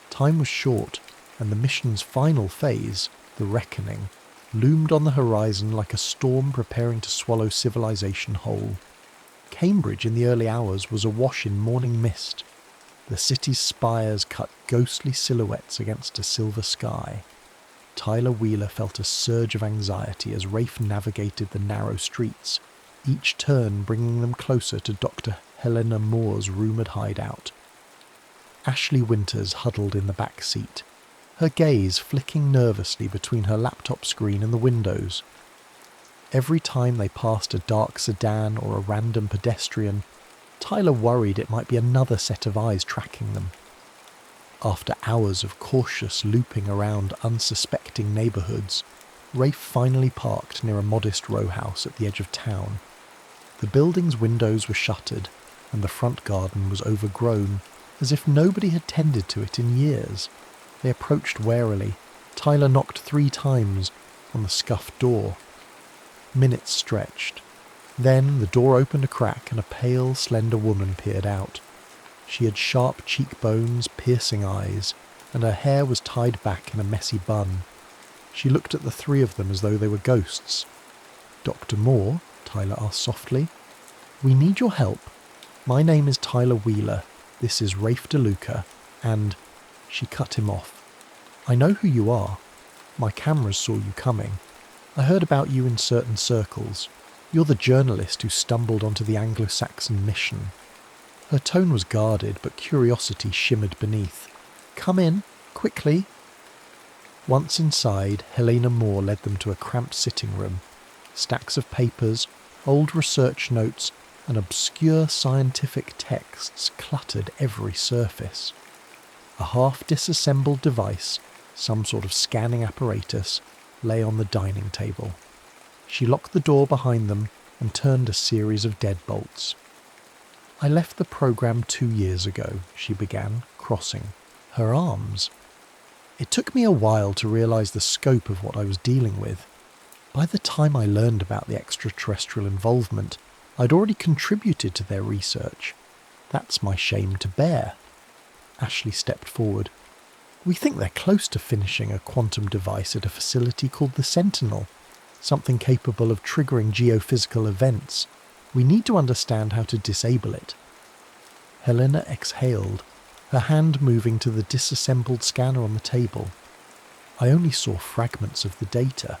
Time was short, and the mission's final phase, the Reckoning, loomed on the horizon like a storm preparing to swallow civilization whole. Cambridge in the early hours was awash in morning mist. The city's spires cut ghostly silhouettes against a silver sky. Tyler Wheeler felt a surge of anxiety as Rafe navigated the narrow streets, each turn bringing them closer to Dr. Helena Moore's rumoured hideout. Ashley Winters huddled in the back seat, her gaze flicking nervously between her laptop screen and the windows. Every time they passed a dark sedan or a random pedestrian, Tyler worried it might be another set of eyes tracking them. After hours of cautious looping around unsuspecting neighbourhoods, Rafe finally parked near a modest row house at the edge of town. The building's windows were shuttered, and the front garden was overgrown, as if nobody had tended to it in years. They approached warily. Tyler knocked 3 times on the scuffed door. Minutes stretched. Then the door opened a crack and a pale, slender woman peered out. She had sharp cheekbones, piercing eyes, and her hair was tied back in a messy bun. She looked at the 3 of them as though they were ghosts. "Dr. Moore?" Tyler asked softly. "We need your help. My name is Tyler Wheeler. This is Rafe DeLuca, and..." She cut him off. "I know who you are. My cameras saw you coming. I heard about you in certain circles. You're the journalist who stumbled onto the Anglo-Saxon mission." Her tone was guarded, but curiosity shimmered beneath. "Come in, quickly." Once inside, Helena Moore led them to a cramped sitting room. Stacks of papers, old research notes, and obscure scientific texts cluttered every surface. A half-disassembled device, some sort of scanning apparatus, lay on the dining table. She locked the door behind them and turned a series of deadbolts. "I left the program 2 years ago," she began, crossing her arms. "It took me a while to realize the scope of what I was dealing with. By the time I learned about the extraterrestrial involvement, I'd already contributed to their research. That's my shame to bear." Ashley stepped forward. We think they're close to finishing a quantum device at a facility called the Sentinel, something capable of triggering geophysical events. We need to understand how to disable it." Helena exhaled, her hand moving to the disassembled scanner on the table. "I only saw fragments of the data.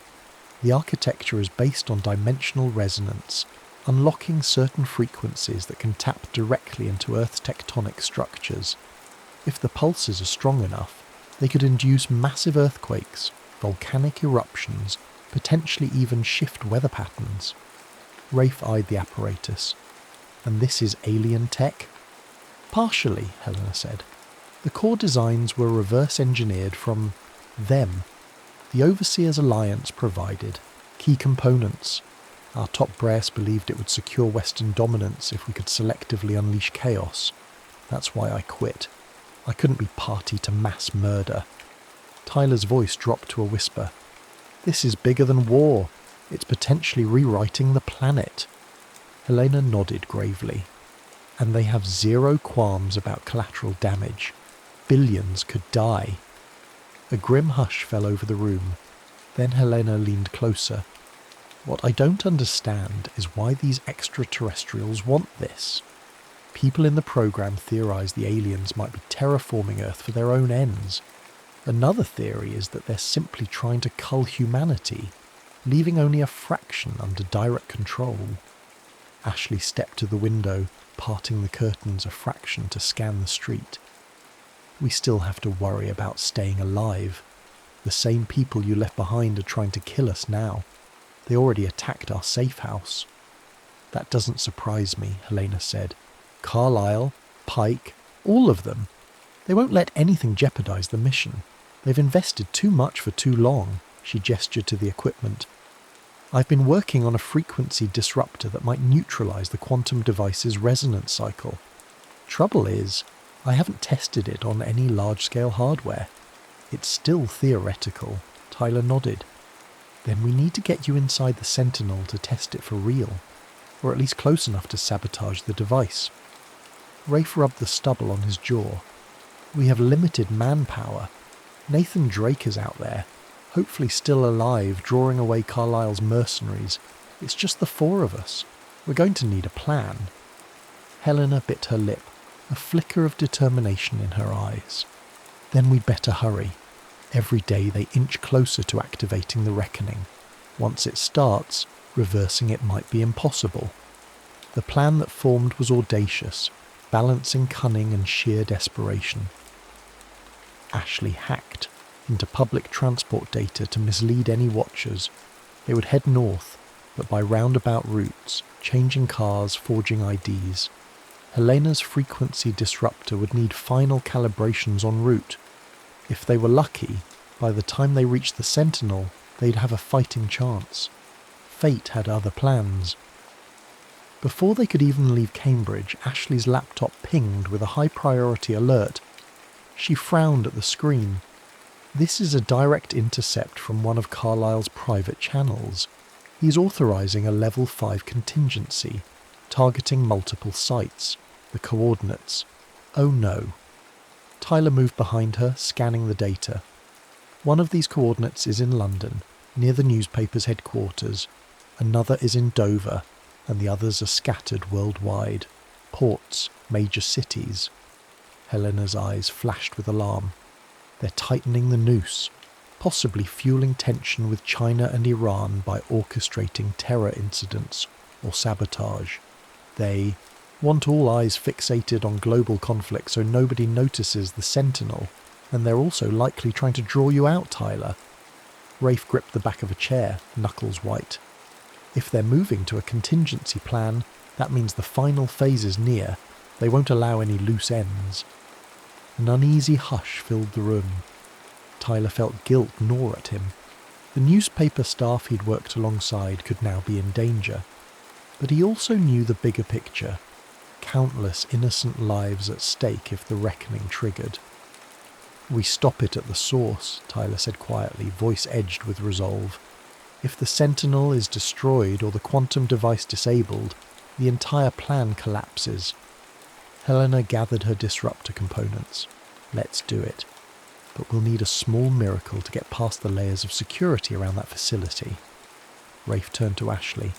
The architecture is based on dimensional resonance, unlocking certain frequencies that can tap directly into Earth's tectonic structures. If the pulses are strong enough, they could induce massive earthquakes, volcanic eruptions, potentially even shift weather patterns." Rafe eyed the apparatus. "And this is alien tech?" "Partially," Helena said. "The core designs were reverse engineered from them. The Overseers Alliance provided key components. Our top brass believed it would secure Western dominance if we could selectively unleash chaos. That's why I quit. I couldn't be party to mass murder." Tyler's voice dropped to a whisper. "This is bigger than war. It's potentially rewriting the planet." Helena nodded gravely. "And they have zero qualms about collateral damage. Billions could die." A grim hush fell over the room. Then Helena leaned closer. "What I don't understand is why these extraterrestrials want this. People in the program theorize the aliens might be terraforming Earth for their own ends. Another theory is that they're simply trying to cull humanity, leaving only a fraction under direct control." Ashley stepped to the window, parting the curtains a fraction to scan the street. "We still have to worry about staying alive. The same people you left behind are trying to kill us now. They already attacked our safe house." "That doesn't surprise me," Helena said. "Carlisle, Pike, all of them. They won't let anything jeopardize the mission. They've invested too much for too long." She gestured to the equipment. "I've been working on a frequency disruptor that might neutralize the quantum device's resonance cycle. Trouble is, I haven't tested it on any large-scale hardware. It's still theoretical." Tyler nodded. "Then we need to get you inside the Sentinel to test it for real, or at least close enough to sabotage the device." Rafe rubbed the stubble on his jaw. "We have limited manpower. Nathan Drake is out there, hopefully still alive, drawing away Carlisle's mercenaries. It's just the four of us. We're going to need a plan." Helena bit her lip, a flicker of determination in her eyes. "Then we'd better hurry. Every day they inch closer to activating the reckoning. Once it starts, reversing it might be impossible." The plan that formed was audacious, balancing cunning and sheer desperation. Ashley hacked into public transport data to mislead any watchers. They would head north, but by roundabout routes, changing cars, forging IDs. Helena's frequency disruptor would need final calibrations en route. If they were lucky, by the time they reached the Sentinel, they'd have a fighting chance. Fate had other plans. Before they could even leave Cambridge, Ashley's laptop pinged with a high-priority alert. She frowned at the screen. "This is a direct intercept from one of Carlisle's private channels. He's authorizing a level 5 contingency, targeting multiple sites. The coordinates. Oh no." Tyler moved behind her, scanning the data. "One of these coordinates is in London, near the newspaper's headquarters. Another is in Dover, and the others are scattered worldwide. Ports, major cities." Helena's eyes flashed with alarm. "They're tightening the noose, possibly fueling tension with China and Iran by orchestrating terror incidents or sabotage. They want all eyes fixated on global conflict so nobody notices the Sentinel, and they're also likely trying to draw you out, Tyler." Rafe gripped the back of a chair, knuckles white. "If they're moving to a contingency plan, that means the final phase is near. They won't allow any loose ends." An uneasy hush filled the room. Tyler felt guilt gnaw at him. The newspaper staff he'd worked alongside could now be in danger. But he also knew the bigger picture. Countless innocent lives at stake if the reckoning triggered. "We stop it at the source," Tyler said quietly, voice edged with resolve. "If the Sentinel is destroyed or the quantum device disabled, the entire plan collapses." Helena gathered her disruptor components. "Let's do it." but we'll need a small miracle to get past the layers of security around that facility. Rafe turned to Ashley.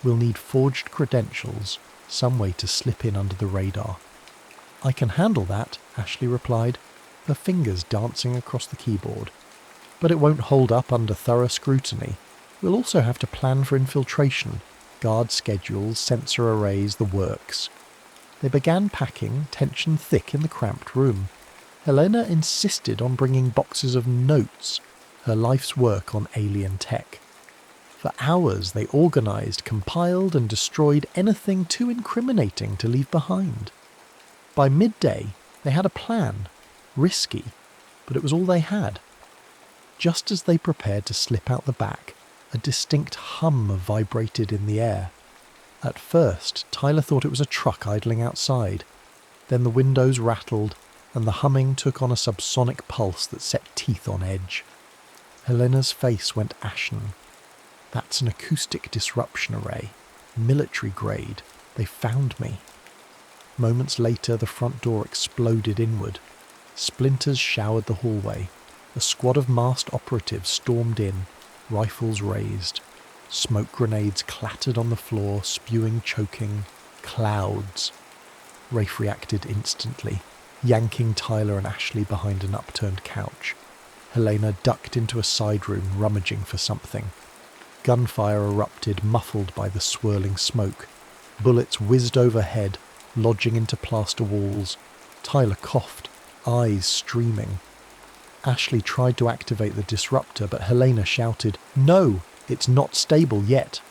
We'll need forged credentials, some way to slip in under the radar. I can handle that, Ashley replied, her fingers dancing across the keyboard. But it won't hold up under thorough scrutiny. We'll also have to plan for infiltration, guard schedules, sensor arrays, the works. They began packing, tension thick in the cramped room. Helena insisted on bringing boxes of notes, her life's work on alien tech. For hours they organised, compiled and destroyed anything too incriminating to leave behind. By midday they had a plan, risky, but it was all they had. Just as they prepared to slip out the back, a distinct hum vibrated in the air. At first, Tyler thought it was a truck idling outside. Then the windows rattled, and the humming took on a subsonic pulse that set teeth on edge. Helena's face went ashen. That's an acoustic disruption array. Military grade. They found me. Moments later, the front door exploded inward. Splinters showered the hallway. A squad of masked operatives stormed in, rifles raised. Smoke grenades clattered on the floor, spewing choking clouds. Rafe reacted instantly, yanking Tyler and Ashley behind an upturned couch. Helena ducked into a side room, rummaging for something. Gunfire erupted, muffled by the swirling smoke. Bullets whizzed overhead, lodging into plaster walls. Tyler coughed, eyes streaming. Ashley tried to activate the disruptor, but Helena shouted, "No! It's not stable yet!"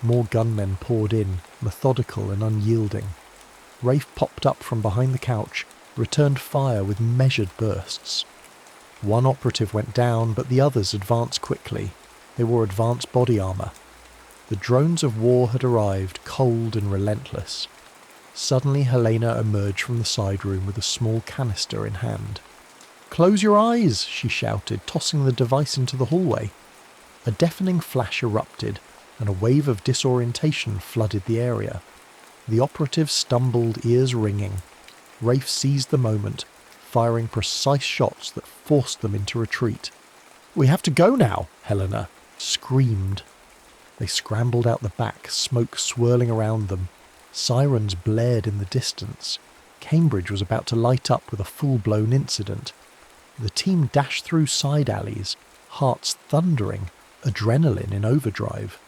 More gunmen poured in, methodical and unyielding. Rafe popped up from behind the couch, returned fire with measured bursts. One operative went down, but the others advanced quickly. They wore advanced body armour. The drones of war had arrived, cold and relentless. Suddenly Helena emerged from the side room with a small canister in hand. "Close your eyes!" she shouted, tossing the device into the hallway. A deafening flash erupted, and a wave of disorientation flooded the area. The operatives stumbled, ears ringing. Rafe seized the moment, firing precise shots that forced them into retreat. "We have to go now!" Helena screamed. They scrambled out the back, smoke swirling around them. Sirens blared in the distance. Cambridge was about to light up with a full-blown incident. The team dashed through side alleys, hearts thundering, adrenaline in overdrive.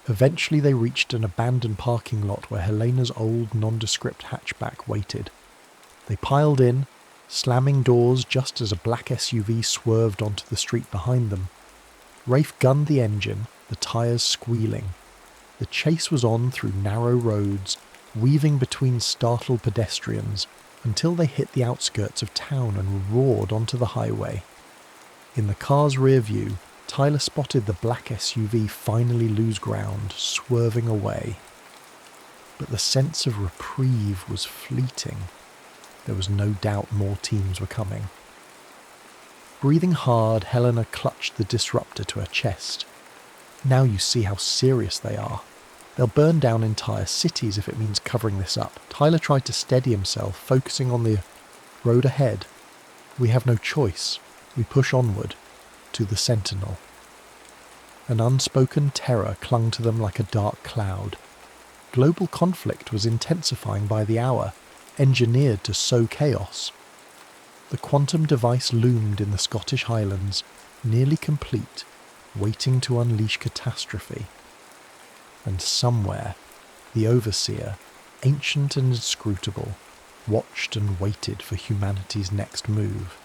Eventually they reached an abandoned parking lot where Helena's old nondescript hatchback waited. They piled in, slamming doors just as a black SUV swerved onto the street behind them. Rafe gunned the engine, the tyres squealing. The chase was on through narrow roads, weaving between startled pedestrians, until they hit the outskirts of town and roared onto the highway. In the car's rear view, Tyler spotted the black SUV finally lose ground, swerving away. But the sense of reprieve was fleeting. There was no doubt more teams were coming. Breathing hard, Helena clutched the disruptor to her chest. "Now you see how serious they are. They'll burn down entire cities if it means covering this up." Tyler tried to steady himself, focusing on the road ahead. "We have no choice. We push onward, to the Sentinel." An unspoken terror clung to them like a dark cloud. Global conflict was intensifying by the hour, engineered to sow chaos. The quantum device loomed in the Scottish Highlands, nearly complete, waiting to unleash catastrophe. And somewhere, the Overseer, ancient and inscrutable, watched and waited for humanity's next move.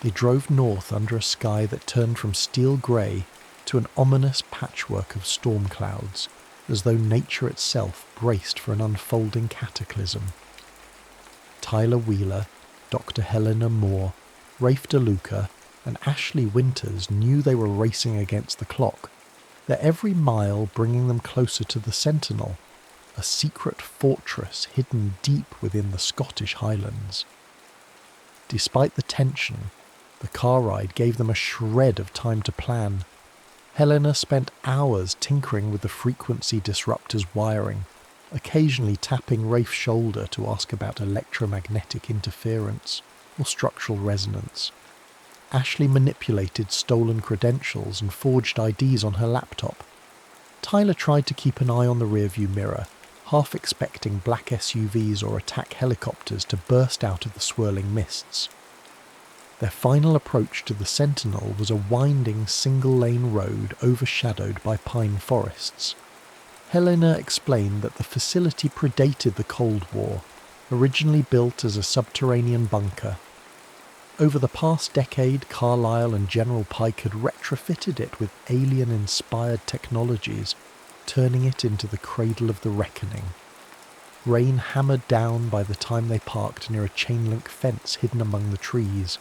They drove north under a sky that turned from steel grey to an ominous patchwork of storm clouds, as though nature itself braced for an unfolding cataclysm. Tyler Wheeler, Dr. Helena Moore, Rafe DeLuca, and Ashley Winters knew they were racing against the clock, their every mile bringing them closer to the Sentinel, a secret fortress hidden deep within the Scottish Highlands. Despite the tension, the car ride gave them a shred of time to plan. Helena spent hours tinkering with the frequency disruptor's wiring, occasionally tapping Rafe's shoulder to ask about electromagnetic interference or structural resonance. Ashley manipulated stolen credentials and forged IDs on her laptop. Tyler tried to keep an eye on the rearview mirror, half expecting black SUVs or attack helicopters to burst out of the swirling mists. Their final approach to the Sentinel was a winding single-lane road overshadowed by pine forests. Helena explained that the facility predated the Cold War, originally built as a subterranean bunker. Over the past decade, Carlisle and General Pike had retrofitted it with alien-inspired technologies, turning it into the cradle of the reckoning. Rain hammered down by the time they parked near a chain-link fence hidden among the trees.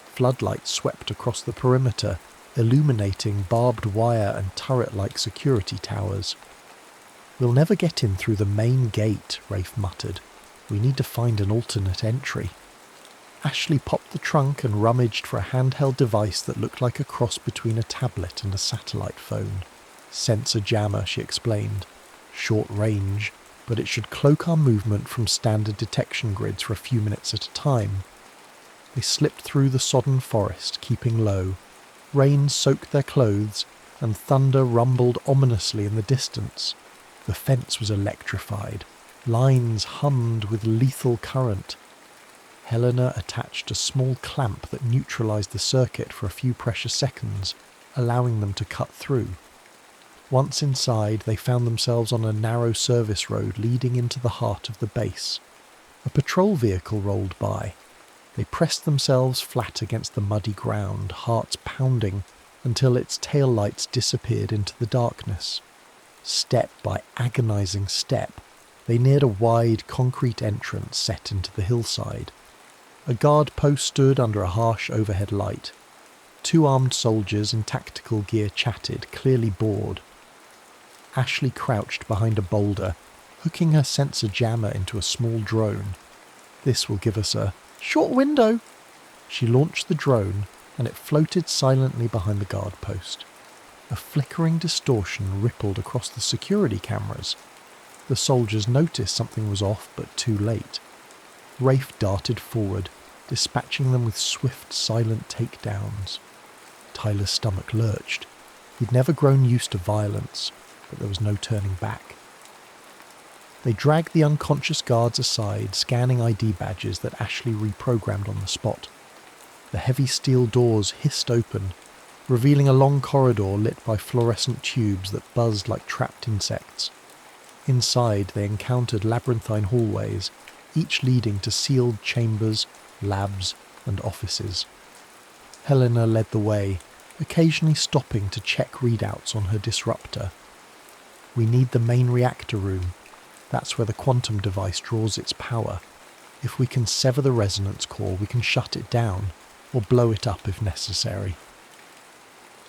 Floodlights swept across the perimeter, illuminating barbed wire and turret-like security towers. "We'll never get in through the main gate," Rafe muttered. "We need to find an alternate entry." Ashley popped the trunk and rummaged for a handheld device that looked like a cross between a tablet and a satellite phone. "Sensor jammer," she explained. "Short range, but it should cloak our movement from standard detection grids for a few minutes at a time." They slipped through the sodden forest, keeping low. Rain soaked their clothes, and thunder rumbled ominously in the distance. The fence was electrified. Lines hummed with lethal current. Helena attached a small clamp that neutralized the circuit for a few precious seconds, allowing them to cut through. Once inside, they found themselves on a narrow service road leading into the heart of the base. A patrol vehicle rolled by. They pressed themselves flat against the muddy ground, hearts pounding, until its taillights disappeared into the darkness. Step by agonizing step, they neared a wide concrete entrance set into the hillside. A guard post stood under a harsh overhead light. 2 armed soldiers in tactical gear chatted, clearly bored. Ashley crouched behind a boulder, hooking her sensor jammer into a small drone. "This will give us a short window." She launched the drone, and it floated silently behind the guard post. A flickering distortion rippled across the security cameras. The soldiers noticed something was off, but too late. Rafe darted forward, dispatching them with swift, silent takedowns. Tyler's stomach lurched. He'd never grown used to violence, but there was no turning back. They dragged the unconscious guards aside, scanning ID badges that Ashley reprogrammed on the spot. The heavy steel doors hissed open, revealing a long corridor lit by fluorescent tubes that buzzed like trapped insects. Inside, they encountered labyrinthine hallways, each leading to sealed chambers, labs, and offices. Helena led the way, occasionally stopping to check readouts on her disruptor. "We need the main reactor room. That's where the quantum device draws its power. If we can sever the resonance core, we can shut it down, or blow it up if necessary."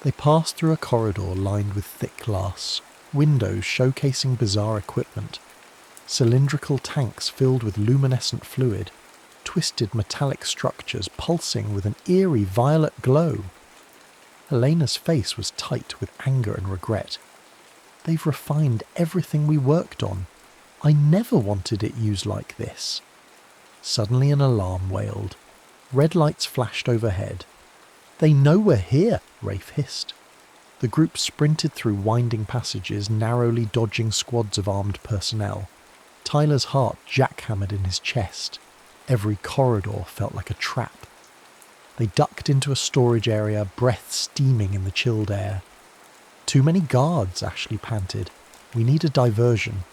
They passed through a corridor lined with thick glass, windows showcasing bizarre equipment, cylindrical tanks filled with luminescent fluid, twisted metallic structures pulsing with an eerie violet glow. Helena's face was tight with anger and regret. "They've refined everything we worked on. I never wanted it used like this." Suddenly an alarm wailed. Red lights flashed overhead. "They know we're here," Rafe hissed. The group sprinted through winding passages, narrowly dodging squads of armed personnel. Tyler's heart jackhammered in his chest. Every corridor felt like a trap. They ducked into a storage area, breath steaming in the chilled air. "Too many guards," Ashley panted. "We need a diversion."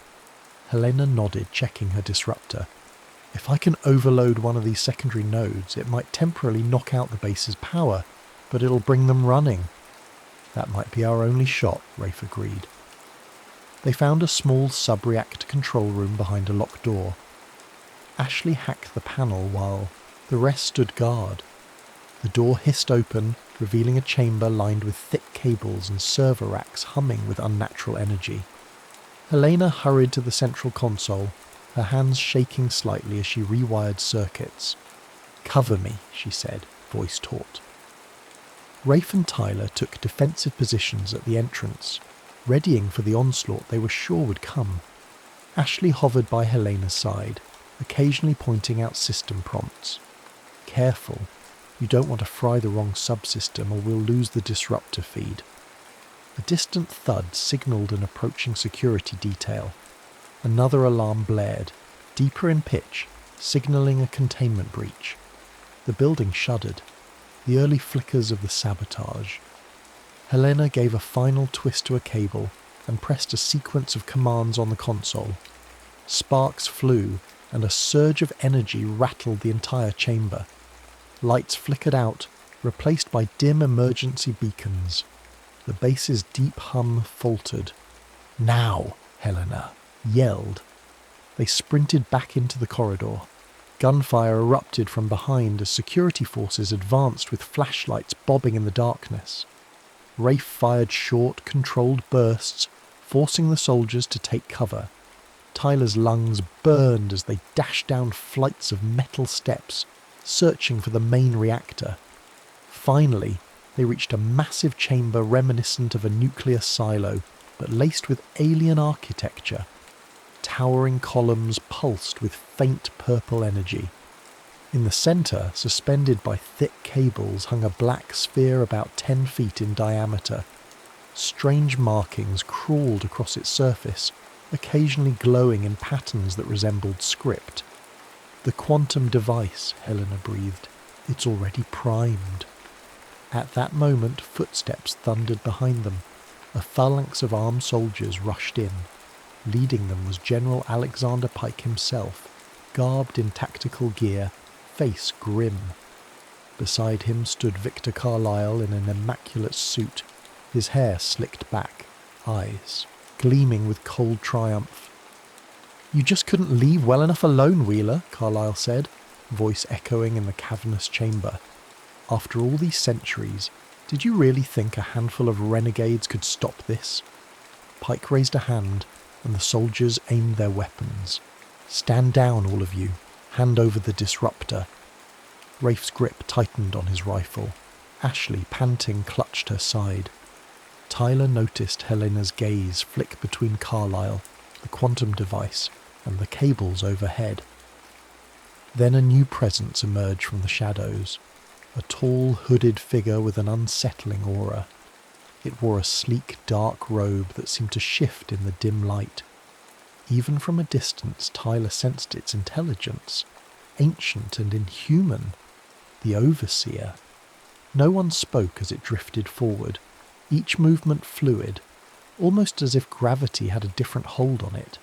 Helena nodded, checking her disruptor. "If I can overload one of these secondary nodes, it might temporarily knock out the base's power, but it'll bring them running." "That might be our only shot," Rafe agreed. They found a small sub-reactor control room behind a locked door. Ashley hacked the panel while the rest stood guard. The door hissed open, revealing a chamber lined with thick cables and server racks humming with unnatural energy. Helena hurried to the central console, her hands shaking slightly as she rewired circuits. "Cover me," she said, voice taut. Rafe and Tyler took defensive positions at the entrance, readying for the onslaught they were sure would come. Ashley hovered by Helena's side, occasionally pointing out system prompts. "Careful. You don't want to fry the wrong subsystem or we'll lose the disruptor feed. A distant thud signalled an approaching security detail. Another alarm blared, deeper in pitch, signalling a containment breach. The building shuddered, the early flickers of the sabotage. Helena gave a final twist to a cable and pressed a sequence of commands on the console. Sparks flew, and a surge of energy rattled the entire chamber. Lights flickered out, replaced by dim emergency beacons. The base's deep hum faltered. "Now!" Helena yelled. They sprinted back into the corridor. Gunfire erupted from behind as security forces advanced with flashlights bobbing in the darkness. Rafe fired short, controlled bursts, forcing the soldiers to take cover. Tyler's lungs burned as they dashed down flights of metal steps, searching for the main reactor. Finally, they reached a massive chamber reminiscent of a nuclear silo, but laced with alien architecture. Towering columns pulsed with faint purple energy. In the centre, suspended by thick cables, hung a black sphere about 10 feet in diameter. Strange markings crawled across its surface, occasionally glowing in patterns that resembled script. "The quantum device," Helena breathed. "It's already primed." At that moment, footsteps thundered behind them. A phalanx of armed soldiers rushed in. Leading them was General Alexander Pike himself, garbed in tactical gear, face grim. Beside him stood Victor Carlyle in an immaculate suit, his hair slicked back, eyes gleaming with cold triumph. "You just couldn't leave well enough alone, Wheeler," Carlyle said, voice echoing in the cavernous chamber. "After all these centuries, did you really think a handful of renegades could stop this?" Pike raised a hand, and the soldiers aimed their weapons. "Stand down, all of you. Hand over the disruptor." Rafe's grip tightened on his rifle. Ashley, panting, clutched her side. Tyler noticed Helena's gaze flick between Carlyle, the quantum device, and the cables overhead. Then a new presence emerged from the shadows. A tall, hooded figure with an unsettling aura. It wore a sleek, dark robe that seemed to shift in the dim light. Even from a distance, Tyler sensed its intelligence. Ancient and inhuman. The Overseer. No one spoke as it drifted forward, each movement fluid, almost as if gravity had a different hold on it.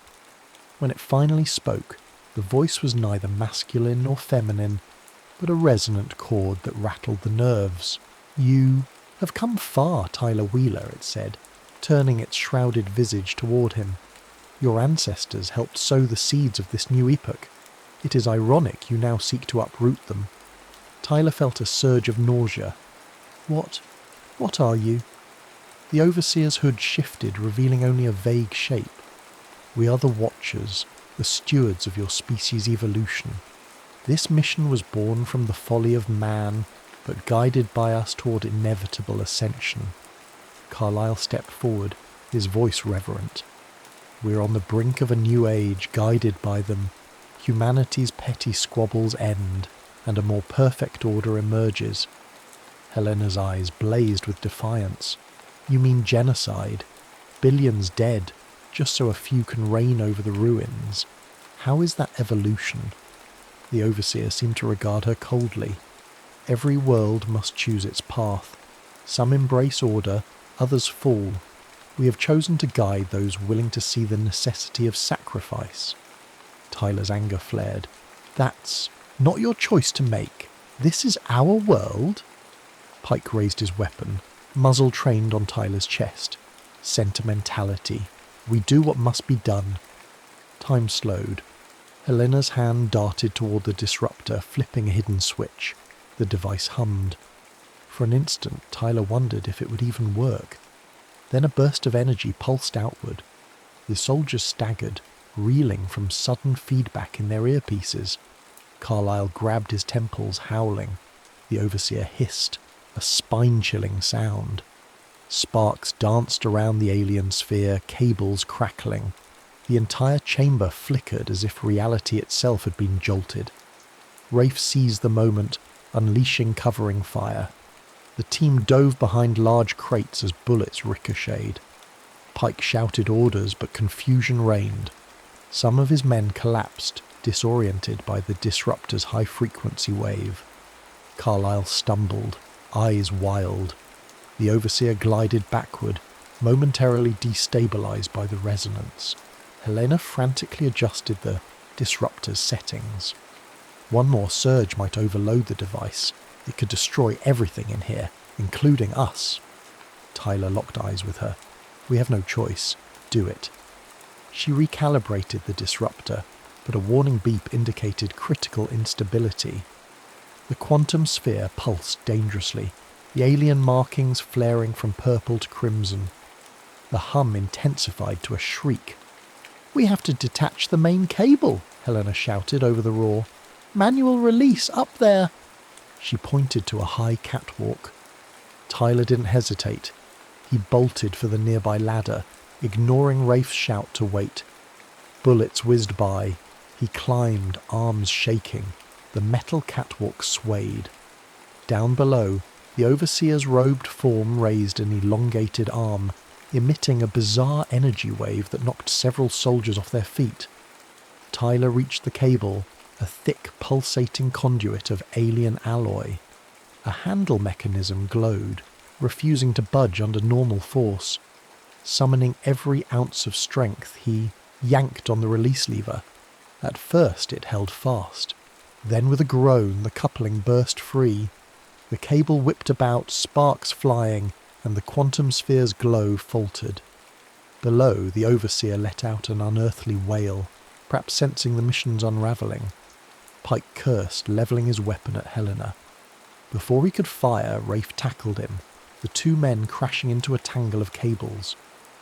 When it finally spoke, the voice was neither masculine nor feminine, but a resonant chord that rattled the nerves. "You have come far, Tyler Wheeler," it said, turning its shrouded visage toward him. "Your ancestors helped sow the seeds of this new epoch. It is ironic you now seek to uproot them." Tyler felt a surge of nausea. What are you?" The Overseer's hood shifted, revealing only a vague shape. "We are the Watchers, the stewards of your species' evolution. This mission was born from the folly of man, but guided by us toward inevitable ascension." Carlyle stepped forward, his voice reverent. "We're on the brink of a new age, guided by them. Humanity's petty squabbles end, and a more perfect order emerges." Helena's eyes blazed with defiance. "You mean genocide? Billions dead, just so a few can reign over the ruins. How is that evolution?" The Overseer seemed to regard her coldly. "Every world must choose its path. Some embrace order, others fall. We have chosen to guide those willing to see the necessity of sacrifice." Tyler's anger flared. "That's not your choice to make. This is our world." Pike raised his weapon, muzzle trained on Tyler's chest. "Sentimentality. We do what must be done." Time slowed. Helena's hand darted toward the disruptor, flipping a hidden switch. The device hummed. For an instant, Tyler wondered if it would even work. Then a burst of energy pulsed outward. The soldiers staggered, reeling from sudden feedback in their earpieces. Carlyle grabbed his temples, howling. The Overseer hissed, a spine-chilling sound. Sparks danced around the alien sphere, cables crackling. The entire chamber flickered as if reality itself had been jolted. Rafe seized the moment, unleashing covering fire. The team dove behind large crates as bullets ricocheted. Pike shouted orders, but confusion reigned. Some of his men collapsed, disoriented by the disruptor's high-frequency wave. Carlyle stumbled, eyes wild. The overseer glided backward, momentarily destabilized by the resonance. Helena frantically adjusted the disruptor's settings. One more surge might overload the device. It could destroy everything in here, including us. Tyler locked eyes with her. We have no choice. Do it. She recalibrated the disruptor, but a warning beep indicated critical instability. The quantum sphere pulsed dangerously, the alien markings flaring from purple to crimson. The hum intensified to a shriek. "We have to detach the main cable," Helena shouted over the roar. "Manual release up there." She pointed to a high catwalk. Tyler didn't hesitate. He bolted for the nearby ladder, ignoring Rafe's shout to wait. Bullets whizzed by. He climbed, arms shaking. The metal catwalk swayed. Down below, the overseer's robed form raised an elongated arm, emitting a bizarre energy wave that knocked several soldiers off their feet. Tyler reached the cable, a thick, pulsating conduit of alien alloy. A handle mechanism glowed, refusing to budge under normal force. Summoning every ounce of strength, he yanked on the release lever. At first it held fast. Then with a groan, the coupling burst free. The cable whipped about, sparks flying, and the quantum sphere's glow faltered. Below, the overseer let out an unearthly wail, perhaps sensing the mission's unravelling. Pike cursed, levelling his weapon at Helena. Before he could fire, Rafe tackled him, the two men crashing into a tangle of cables.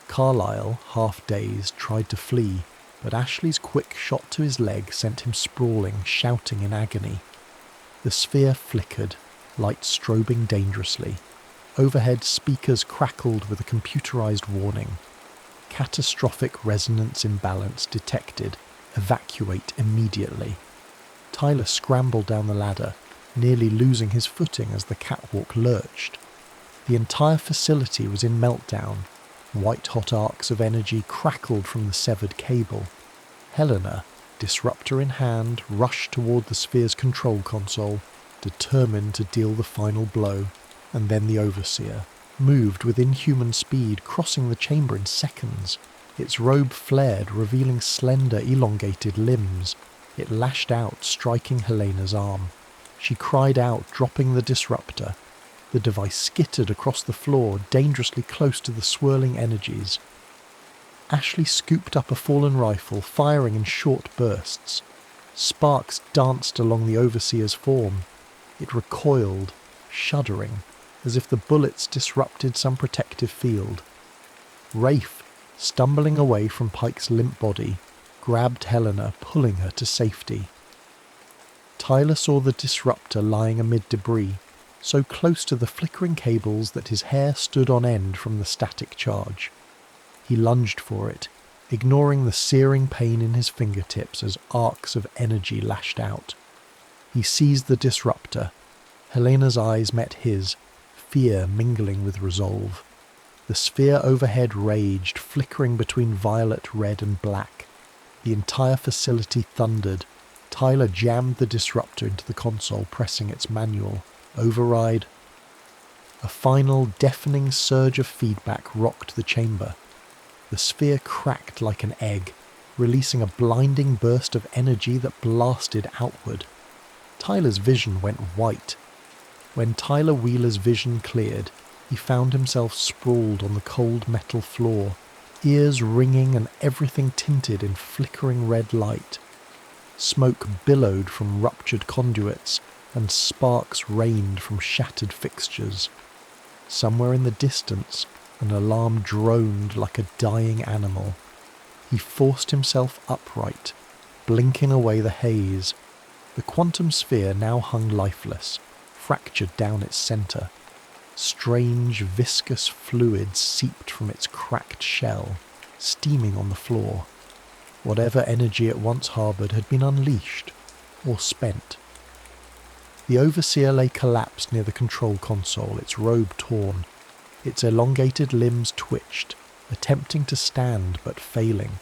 Carlyle, half-dazed, tried to flee, but Ashley's quick shot to his leg sent him sprawling, shouting in agony. The sphere flickered, light strobing dangerously. Overhead, speakers crackled with a computerized warning. Catastrophic resonance imbalance detected. Evacuate immediately. Tyler scrambled down the ladder, nearly losing his footing as the catwalk lurched. The entire facility was in meltdown. White-hot arcs of energy crackled from the severed cable. Helena, disruptor in hand, rushed toward the sphere's control console, determined to deal the final blow. And then the overseer moved with inhuman speed, crossing the chamber in seconds. Its robe flared, revealing slender, elongated limbs. It lashed out, striking Helena's arm. She cried out, dropping the disruptor. The device skittered across the floor, dangerously close to the swirling energies. Ashley scooped up a fallen rifle, firing in short bursts. Sparks danced along the overseer's form. It recoiled, shuddering, as if the bullets disrupted some protective field. Rafe, stumbling away from Pike's limp body, grabbed Helena, pulling her to safety. Tyler saw the disruptor lying amid debris, so close to the flickering cables that his hair stood on end from the static charge. He lunged for it, ignoring the searing pain in his fingertips as arcs of energy lashed out. He seized the disruptor. Helena's eyes met his, fear mingling with resolve. The sphere overhead raged, flickering between violet, red, and black. The entire facility thundered. Tyler jammed the disruptor into the console, pressing its manual. Override. A final, deafening surge of feedback rocked the chamber. The sphere cracked like an egg, releasing a blinding burst of energy that blasted outward. Tyler's vision went white. When Tyler Wheeler's vision cleared, he found himself sprawled on the cold metal floor, ears ringing and everything tinted in flickering red light. Smoke billowed from ruptured conduits, and sparks rained from shattered fixtures. Somewhere in the distance, an alarm droned like a dying animal. He forced himself upright, blinking away the haze. The quantum sphere now hung lifeless, fractured down its centre. Strange, viscous fluids seeped from its cracked shell, steaming on the floor. Whatever energy it once harboured had been unleashed, or spent. The Overseer lay collapsed near the control console, its robe torn. Its elongated limbs twitched, attempting to stand but failing.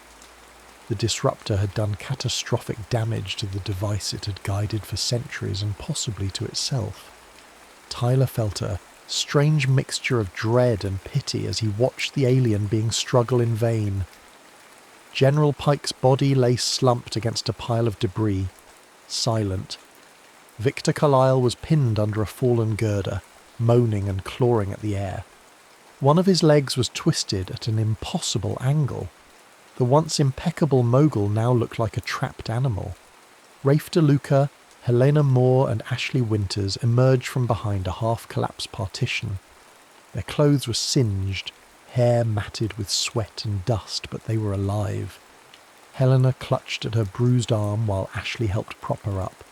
The disruptor had done catastrophic damage to the device it had guided for centuries and possibly to itself. Tyler felt a strange mixture of dread and pity as he watched the alien being struggle in vain. General Pike's body lay slumped against a pile of debris, silent. Victor Carlyle was pinned under a fallen girder, moaning and clawing at the air. One of his legs was twisted at an impossible angle. The once impeccable mogul now looked like a trapped animal. Rafe DeLuca, Helena Moore and Ashley Winters emerged from behind a half-collapsed partition. Their clothes were singed, hair matted with sweat and dust, but they were alive. Helena clutched at her bruised arm while Ashley helped prop her up.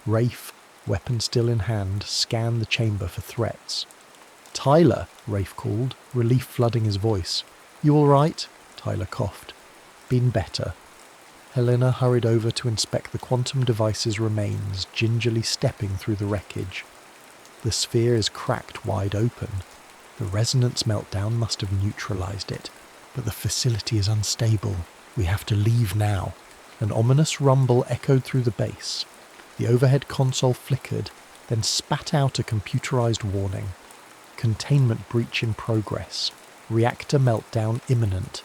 Rafe, weapon still in hand, scanned the chamber for threats. "Tyler," Rafe called, relief flooding his voice. "You all right?" Tyler coughed. "Been better." Helena hurried over to inspect the quantum device's remains, gingerly stepping through the wreckage. The sphere is cracked wide open. The resonance meltdown must have neutralized it, but the facility is unstable. We have to leave now. An ominous rumble echoed through the base. The overhead console flickered, then spat out a computerized warning. Containment breach in progress. Reactor meltdown imminent.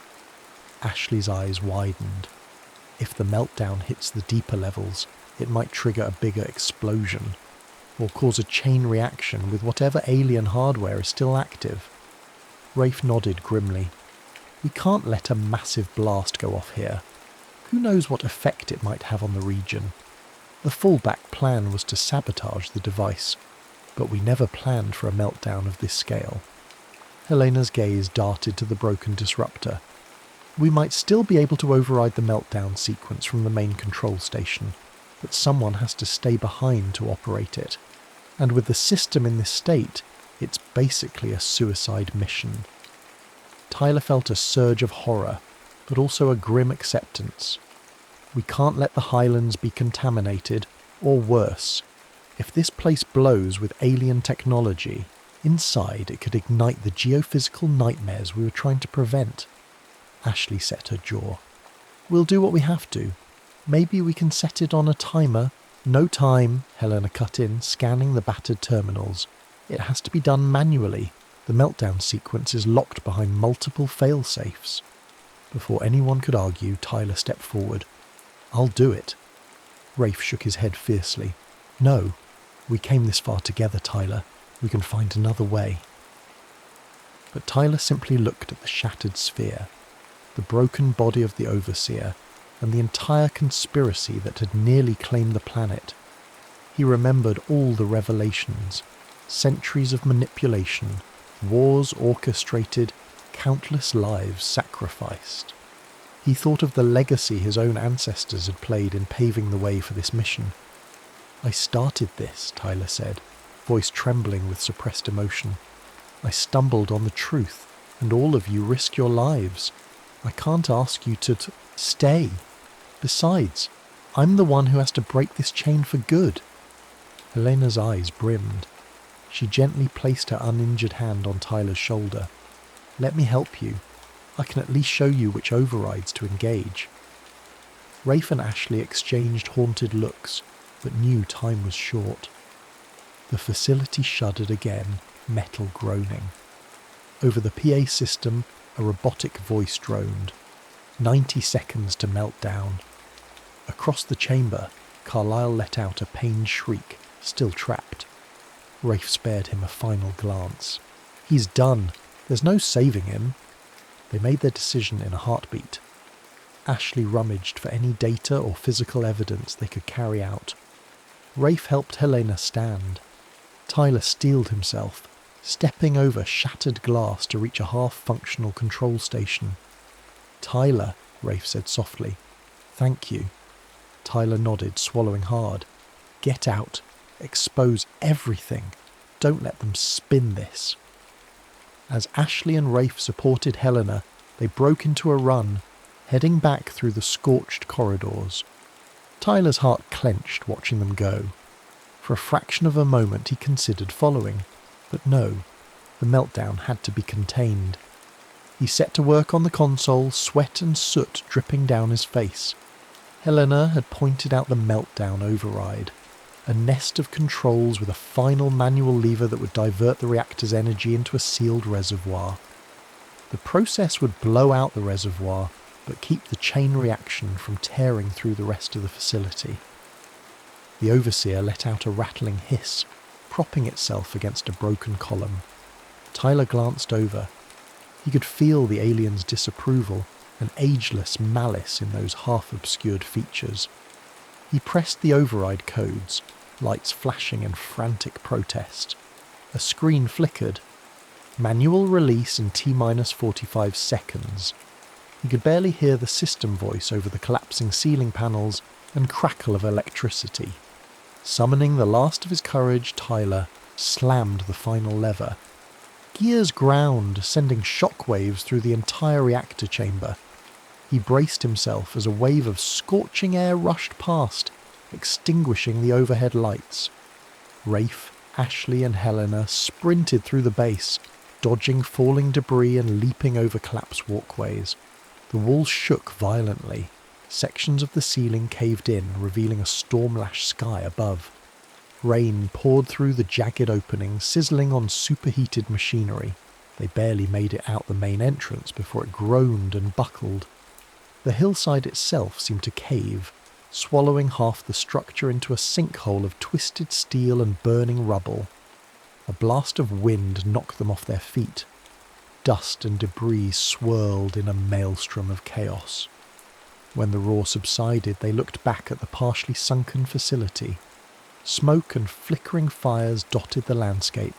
Ashley's eyes widened. If the meltdown hits the deeper levels, it might trigger a bigger explosion, or cause a chain reaction with whatever alien hardware is still active. Rafe nodded grimly. We can't let a massive blast go off here. Who knows what effect it might have on the region? The fallback plan was to sabotage the device, but we never planned for a meltdown of this scale. Helena's gaze darted to the broken disruptor. We might still be able to override the meltdown sequence from the main control station, but someone has to stay behind to operate it. And with the system in this state, it's basically a suicide mission. Tyler felt a surge of horror, but also a grim acceptance. We can't let the Highlands be contaminated, or worse. If this place blows with alien technology, inside it could ignite the geophysical nightmares we were trying to prevent. Ashley set her jaw. We'll do what we have to. Maybe we can set it on a timer. No time, Helena cut in, scanning the battered terminals. It has to be done manually. The meltdown sequence is locked behind multiple fail-safes. Before anyone could argue, Tyler stepped forward. I'll do it. Rafe shook his head fiercely. No, we came this far together, Tyler. We can find another way. But Tyler simply looked at the shattered sphere, the broken body of the Overseer, and the entire conspiracy that had nearly claimed the planet. He remembered all the revelations, centuries of manipulation, wars orchestrated, countless lives sacrificed. He thought of the legacy his own ancestors had played in paving the way for this mission. I started this, Tyler said, voice trembling with suppressed emotion. I stumbled on the truth, and all of you risk your lives. I can't ask you to stay. Besides, I'm the one who has to break this chain for good. Helena's eyes brimmed. She gently placed her uninjured hand on Tyler's shoulder. Let me help you. I can at least show you which overrides to engage. Rafe and Ashley exchanged haunted looks, but knew time was short. The facility shuddered again, metal groaning. Over the PA system, a robotic voice droned. 90 seconds to melt down. Across the chamber, Carlyle let out a pained shriek, still trapped. Rafe spared him a final glance. He's done. There's no saving him. They made their decision in a heartbeat. Ashley rummaged for any data or physical evidence they could carry out. Rafe helped Helena stand. Tyler steeled himself, stepping over shattered glass to reach a half-functional control station. Tyler, Rafe said softly. Thank you. Tyler nodded, swallowing hard. Get out. Expose everything. Don't let them spin this. As Ashley and Rafe supported Helena, they broke into a run, heading back through the scorched corridors. Tyler's heart clenched watching them go. For a fraction of a moment he considered following, but no, the meltdown had to be contained. He set to work on the console, sweat and soot dripping down his face. Helena had pointed out the meltdown override, a nest of controls with a final manual lever that would divert the reactor's energy into a sealed reservoir. The process would blow out the reservoir, but keep the chain reaction from tearing through the rest of the facility. The overseer let out a rattling hiss, propping itself against a broken column. Tyler glanced over. He could feel the alien's disapproval and ageless malice in those half-obscured features. He pressed the override codes, lights flashing in frantic protest. A screen flickered. Manual release in T-minus 45 seconds. He could barely hear the system voice over the collapsing ceiling panels and crackle of electricity. Summoning the last of his courage, Tyler slammed the final lever. Gears ground, sending shockwaves through the entire reactor chamber. He braced himself as a wave of scorching air rushed past, extinguishing the overhead lights. Rafe, Ashley and Helena sprinted through the base, dodging falling debris and leaping over collapsed walkways. The walls shook violently. Sections of the ceiling caved in, revealing a storm-lashed sky above. Rain poured through the jagged openings, sizzling on superheated machinery. They barely made it out the main entrance before it groaned and buckled. The hillside itself seemed to cave, swallowing half the structure into a sinkhole of twisted steel and burning rubble. A blast of wind knocked them off their feet. Dust and debris swirled in a maelstrom of chaos. When the roar subsided, they looked back at the partially sunken facility. Smoke and flickering fires dotted the landscape,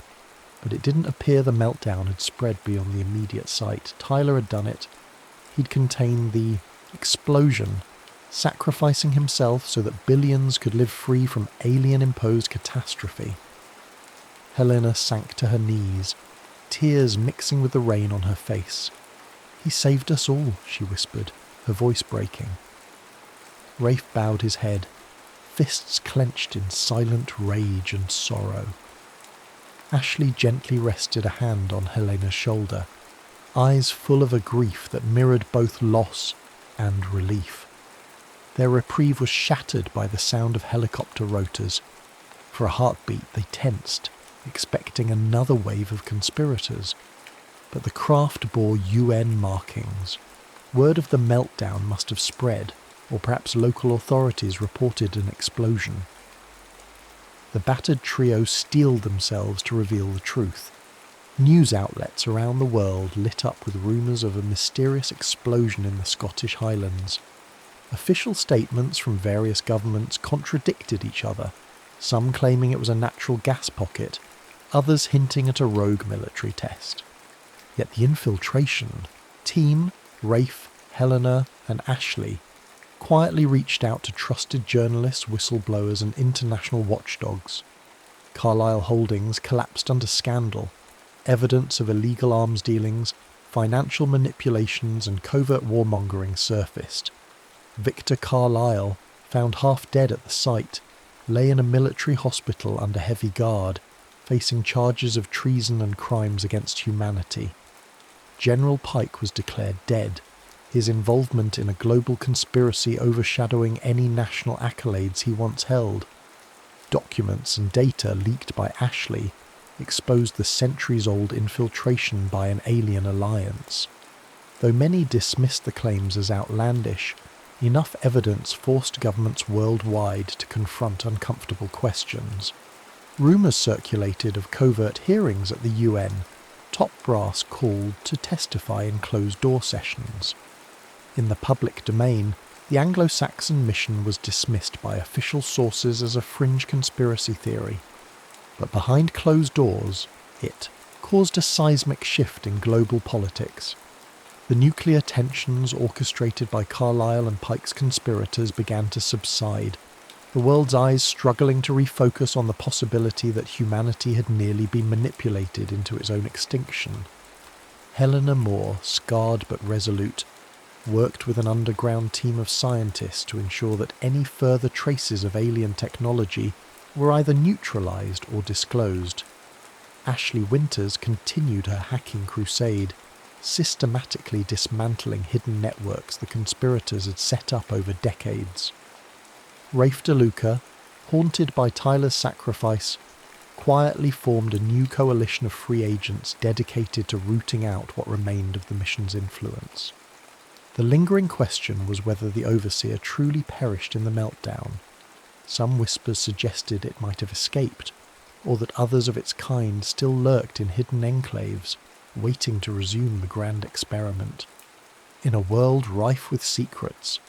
but it didn't appear the meltdown had spread beyond the immediate site. Tyler had done it. He'd contained the explosion, sacrificing himself so that billions could live free from alien-imposed catastrophe. Helena sank to her knees, tears mixing with the rain on her face. "He saved us all," she whispered, her voice breaking. Rafe bowed his head, fists clenched in silent rage and sorrow. Ashley gently rested a hand on Helena's shoulder, eyes full of a grief that mirrored both loss and relief. Their reprieve was shattered by the sound of helicopter rotors. For a heartbeat they tensed, expecting another wave of conspirators. But the craft bore UN markings. Word of the meltdown must have spread, or perhaps local authorities reported an explosion. The battered trio steeled themselves to reveal the truth. News outlets around the world lit up with rumours of a mysterious explosion in the Scottish Highlands. Official statements from various governments contradicted each other, some claiming it was a natural gas pocket, others hinting at a rogue military test. Yet the infiltration team, Rafe, Helena and Ashley, quietly reached out to trusted journalists, whistleblowers and international watchdogs. Carlyle Holdings collapsed under scandal. Evidence of illegal arms dealings, financial manipulations and covert warmongering surfaced. Victor Carlyle, found half dead at the site, lay in a military hospital under heavy guard, facing charges of treason and crimes against humanity. General Pike was declared dead, his involvement in a global conspiracy overshadowing any national accolades he once held. Documents and data leaked by Ashley exposed the centuries-old infiltration by an alien alliance. Though many dismissed the claims as outlandish, enough evidence forced governments worldwide to confront uncomfortable questions. Rumours circulated of covert hearings at the UN, top brass called to testify in closed-door sessions. In the public domain, the Anglo-Saxon mission was dismissed by official sources as a fringe conspiracy theory. But behind closed doors, it caused a seismic shift in global politics. The nuclear tensions orchestrated by Carlyle and Pike's conspirators began to subside, the world's eyes struggling to refocus on the possibility that humanity had nearly been manipulated into its own extinction. Helena Moore, scarred but resolute, worked with an underground team of scientists to ensure that any further traces of alien technology were either neutralised or disclosed. Ashley Winters continued her hacking crusade, systematically dismantling hidden networks the conspirators had set up over decades. Rafe DeLuca, haunted by Tyler's sacrifice, quietly formed a new coalition of free agents dedicated to rooting out what remained of the mission's influence. The lingering question was whether the Overseer truly perished in the meltdown. Some whispers suggested it might have escaped, or that others of its kind still lurked in hidden enclaves, waiting to resume the grand experiment. In a world rife with secrets,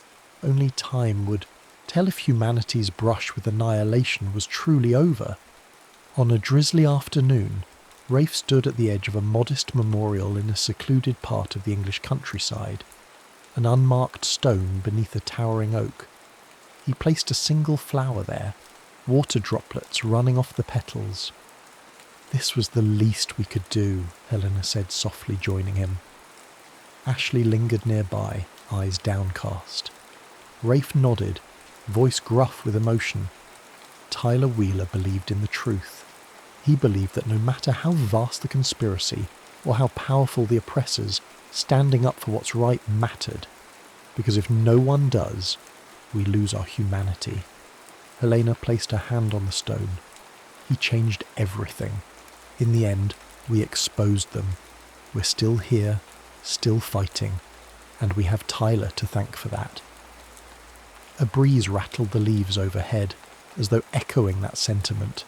only time would tell if humanity's brush with annihilation was truly over. On a drizzly afternoon, Rafe stood at the edge of a modest memorial in a secluded part of the English countryside, an unmarked stone beneath a towering oak. He placed a single flower there, water droplets running off the petals. "This was the least we could do," Helena said softly, joining him. Ashley lingered nearby, eyes downcast. Rafe nodded, voice gruff with emotion. Tyler Wheeler believed in the truth. He believed that no matter how vast the conspiracy, or how powerful the oppressors, standing up for what's right mattered. Because if no one does, we lose our humanity. Helena placed her hand on the stone. He changed everything. In the end, we exposed them. We're still here, still fighting, and we have Tyler to thank for that. A breeze rattled the leaves overhead, as though echoing that sentiment.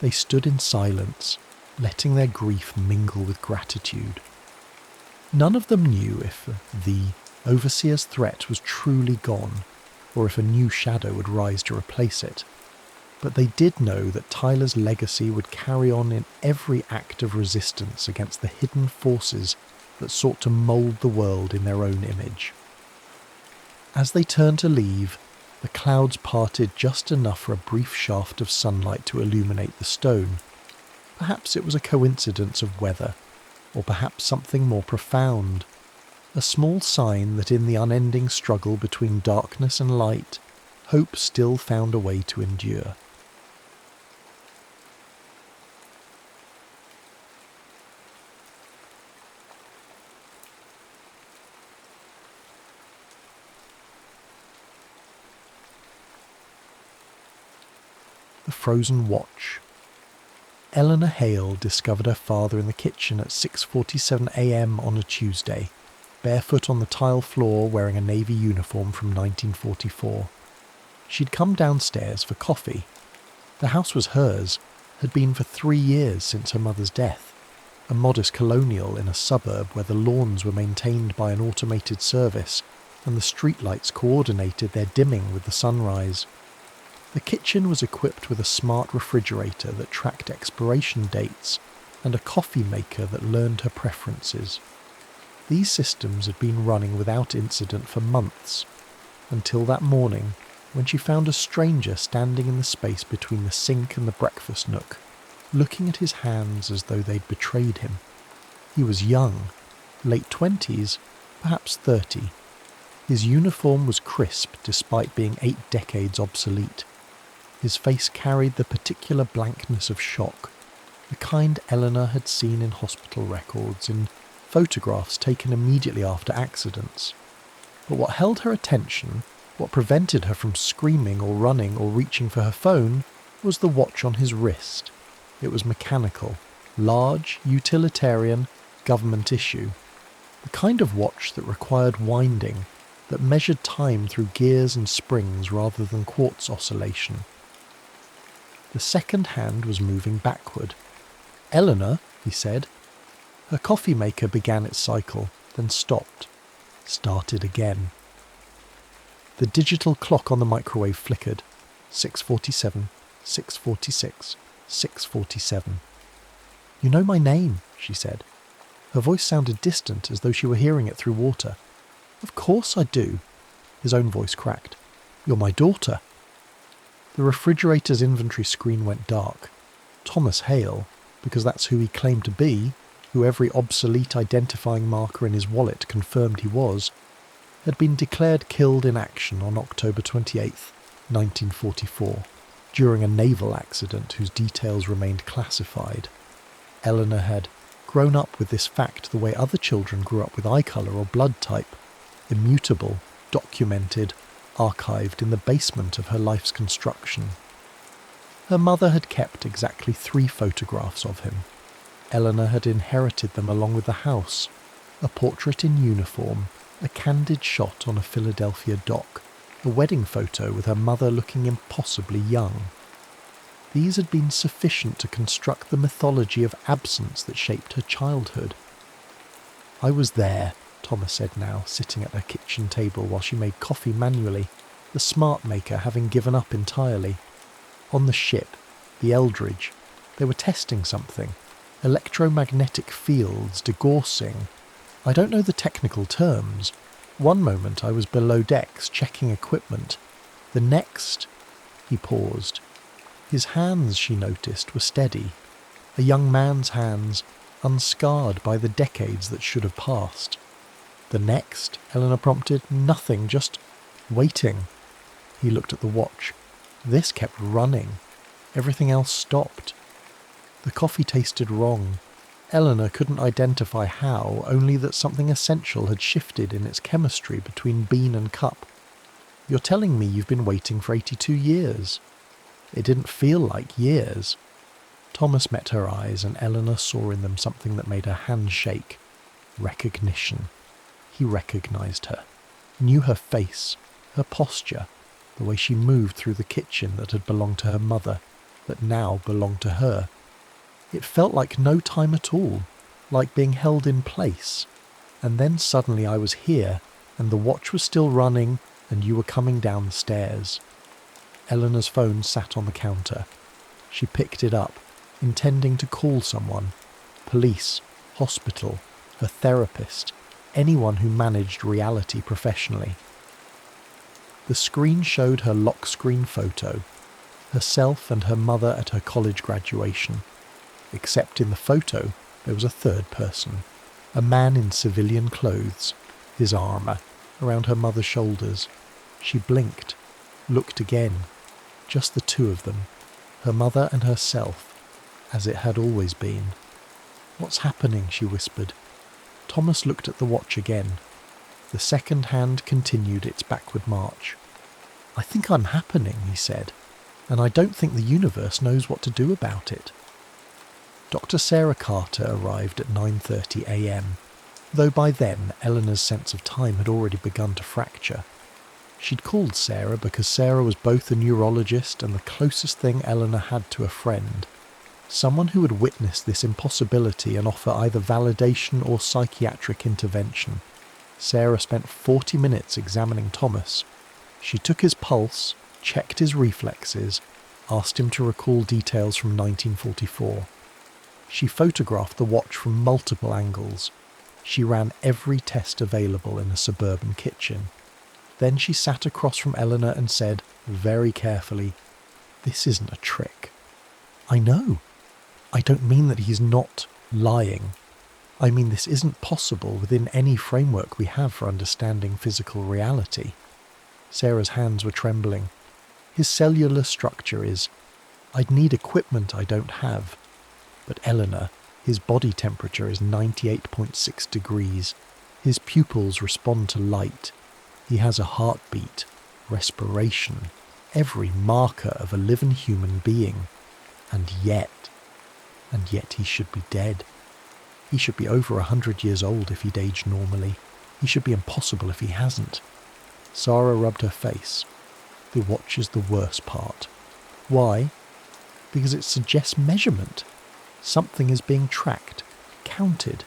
They stood in silence, letting their grief mingle with gratitude. None of them knew if the Overseer's threat was truly gone, or if a new shadow would rise to replace it. But they did know that Tyler's legacy would carry on in every act of resistance against the hidden forces that sought to mould the world in their own image. As they turned to leave, the clouds parted just enough for a brief shaft of sunlight to illuminate the stone. Perhaps it was a coincidence of weather, or perhaps something more profound. A small sign that in the unending struggle between darkness and light, hope still found a way to endure. The Frozen Watch. Eleanor Hale discovered her father in the kitchen at 6:47 a.m. on a Tuesday, barefoot on the tile floor wearing a navy uniform from 1944. She'd come downstairs for coffee. The house was hers, had been for 3 years since her mother's death, a modest colonial in a suburb where the lawns were maintained by an automated service and the streetlights coordinated their dimming with the sunrise. The kitchen was equipped with a smart refrigerator that tracked expiration dates and a coffee maker that learned her preferences. These systems had been running without incident for months, until that morning when she found a stranger standing in the space between the sink and the breakfast nook, looking at his hands as though they'd betrayed him. He was young, late 20s, perhaps 30. His uniform was crisp despite being 8 decades obsolete. His face carried the particular blankness of shock, the kind Eleanor had seen in hospital records, in photographs taken immediately after accidents. But what held her attention, what prevented her from screaming or running or reaching for her phone, was the watch on his wrist. It was mechanical, large, utilitarian, government issue. The kind of watch that required winding, that measured time through gears and springs rather than quartz oscillation. The second hand was moving backward. "Eleanor," he said. Her coffee maker began its cycle, then stopped. Started again. The digital clock on the microwave flickered. 6:47, 6:46, 6:47. "You know my name," she said. Her voice sounded distant, as though she were hearing it through water. "Of course I do." His own voice cracked. "You're my daughter." The refrigerator's inventory screen went dark. Thomas Hale, because that's who he claimed to be, who every obsolete identifying marker in his wallet confirmed he was, had been declared killed in action on October 28th, 1944. during a naval accident whose details remained classified. Eleanor had grown up with this fact the way other children grew up with eye colour or blood type, immutable, documented, archived in the basement of her life's construction. Her mother had kept exactly 3 photographs of him. Eleanor had inherited them along with the house, a portrait in uniform, a candid shot on a Philadelphia dock, a wedding photo with her mother looking impossibly young. These had been sufficient to construct the mythology of absence that shaped her childhood. "I was there," Thomas said now, sitting at her kitchen table while she made coffee manually, the smart maker having given up entirely. "On the ship, the Eldridge, they were testing something. Electromagnetic fields, degaussing. I don't know the technical terms. One moment I was below decks checking equipment. The next..." He paused. His hands, she noticed, were steady. A young man's hands, unscarred by the decades that should have passed. "The next?" Eleanor prompted. "Nothing, just waiting." He looked at the watch. This kept running. Everything else stopped. The coffee tasted wrong. Eleanor couldn't identify how, only that something essential had shifted in its chemistry between bean and cup. "You're telling me you've been waiting for 82 years. It didn't feel like years." Thomas met her eyes, and Eleanor saw in them something that made her hand shake. Recognition. He recognized her. Knew her face, her posture, the way she moved through the kitchen that had belonged to her mother, that now belonged to her. It felt like no time at all, like being held in place. And then suddenly I was here, and the watch was still running, and you were coming down the stairs. Eleanor's phone sat on the counter. She picked it up, intending to call someone. Police, hospital, her therapist, anyone who managed reality professionally. The screen showed her lock screen photo, herself and her mother at her college graduation. Except in the photo, there was a third person, a man in civilian clothes, his armour around her mother's shoulders. She blinked, looked again, just the 2 of them, her mother and herself, as it had always been. "What's happening?" she whispered. Thomas looked at the watch again. The second hand continued its backward march. "I think I'm happening," he said, "and I don't think the universe knows what to do about it." Dr. Sarah Carter arrived at 9:30 a.m, though by then Eleanor's sense of time had already begun to fracture. She'd called Sarah because Sarah was both a neurologist and the closest thing Eleanor had to a friend, someone who would witness this impossibility and offer either validation or psychiatric intervention. Sarah spent 40 minutes examining Thomas. She took his pulse, checked his reflexes, asked him to recall details from 1944. She photographed the watch from multiple angles. She ran every test available in a suburban kitchen. Then she sat across from Eleanor and said, very carefully, "This isn't a trick." "I know. I don't mean that he's not lying. I mean this isn't possible within any framework we have for understanding physical reality." Sarah's hands were trembling. "His cellular structure is... I'd need equipment I don't have. But Eleanor, his body temperature is 98.6 degrees. His pupils respond to light. He has a heartbeat, respiration, every marker of a living human being. And yet he should be dead. He should be over 100 years old if he'd aged normally. He should be impossible if he hasn't." Sarah rubbed her face. "The watch is the worst part." "Why?" "Because it suggests measurement. Something is being tracked, counted.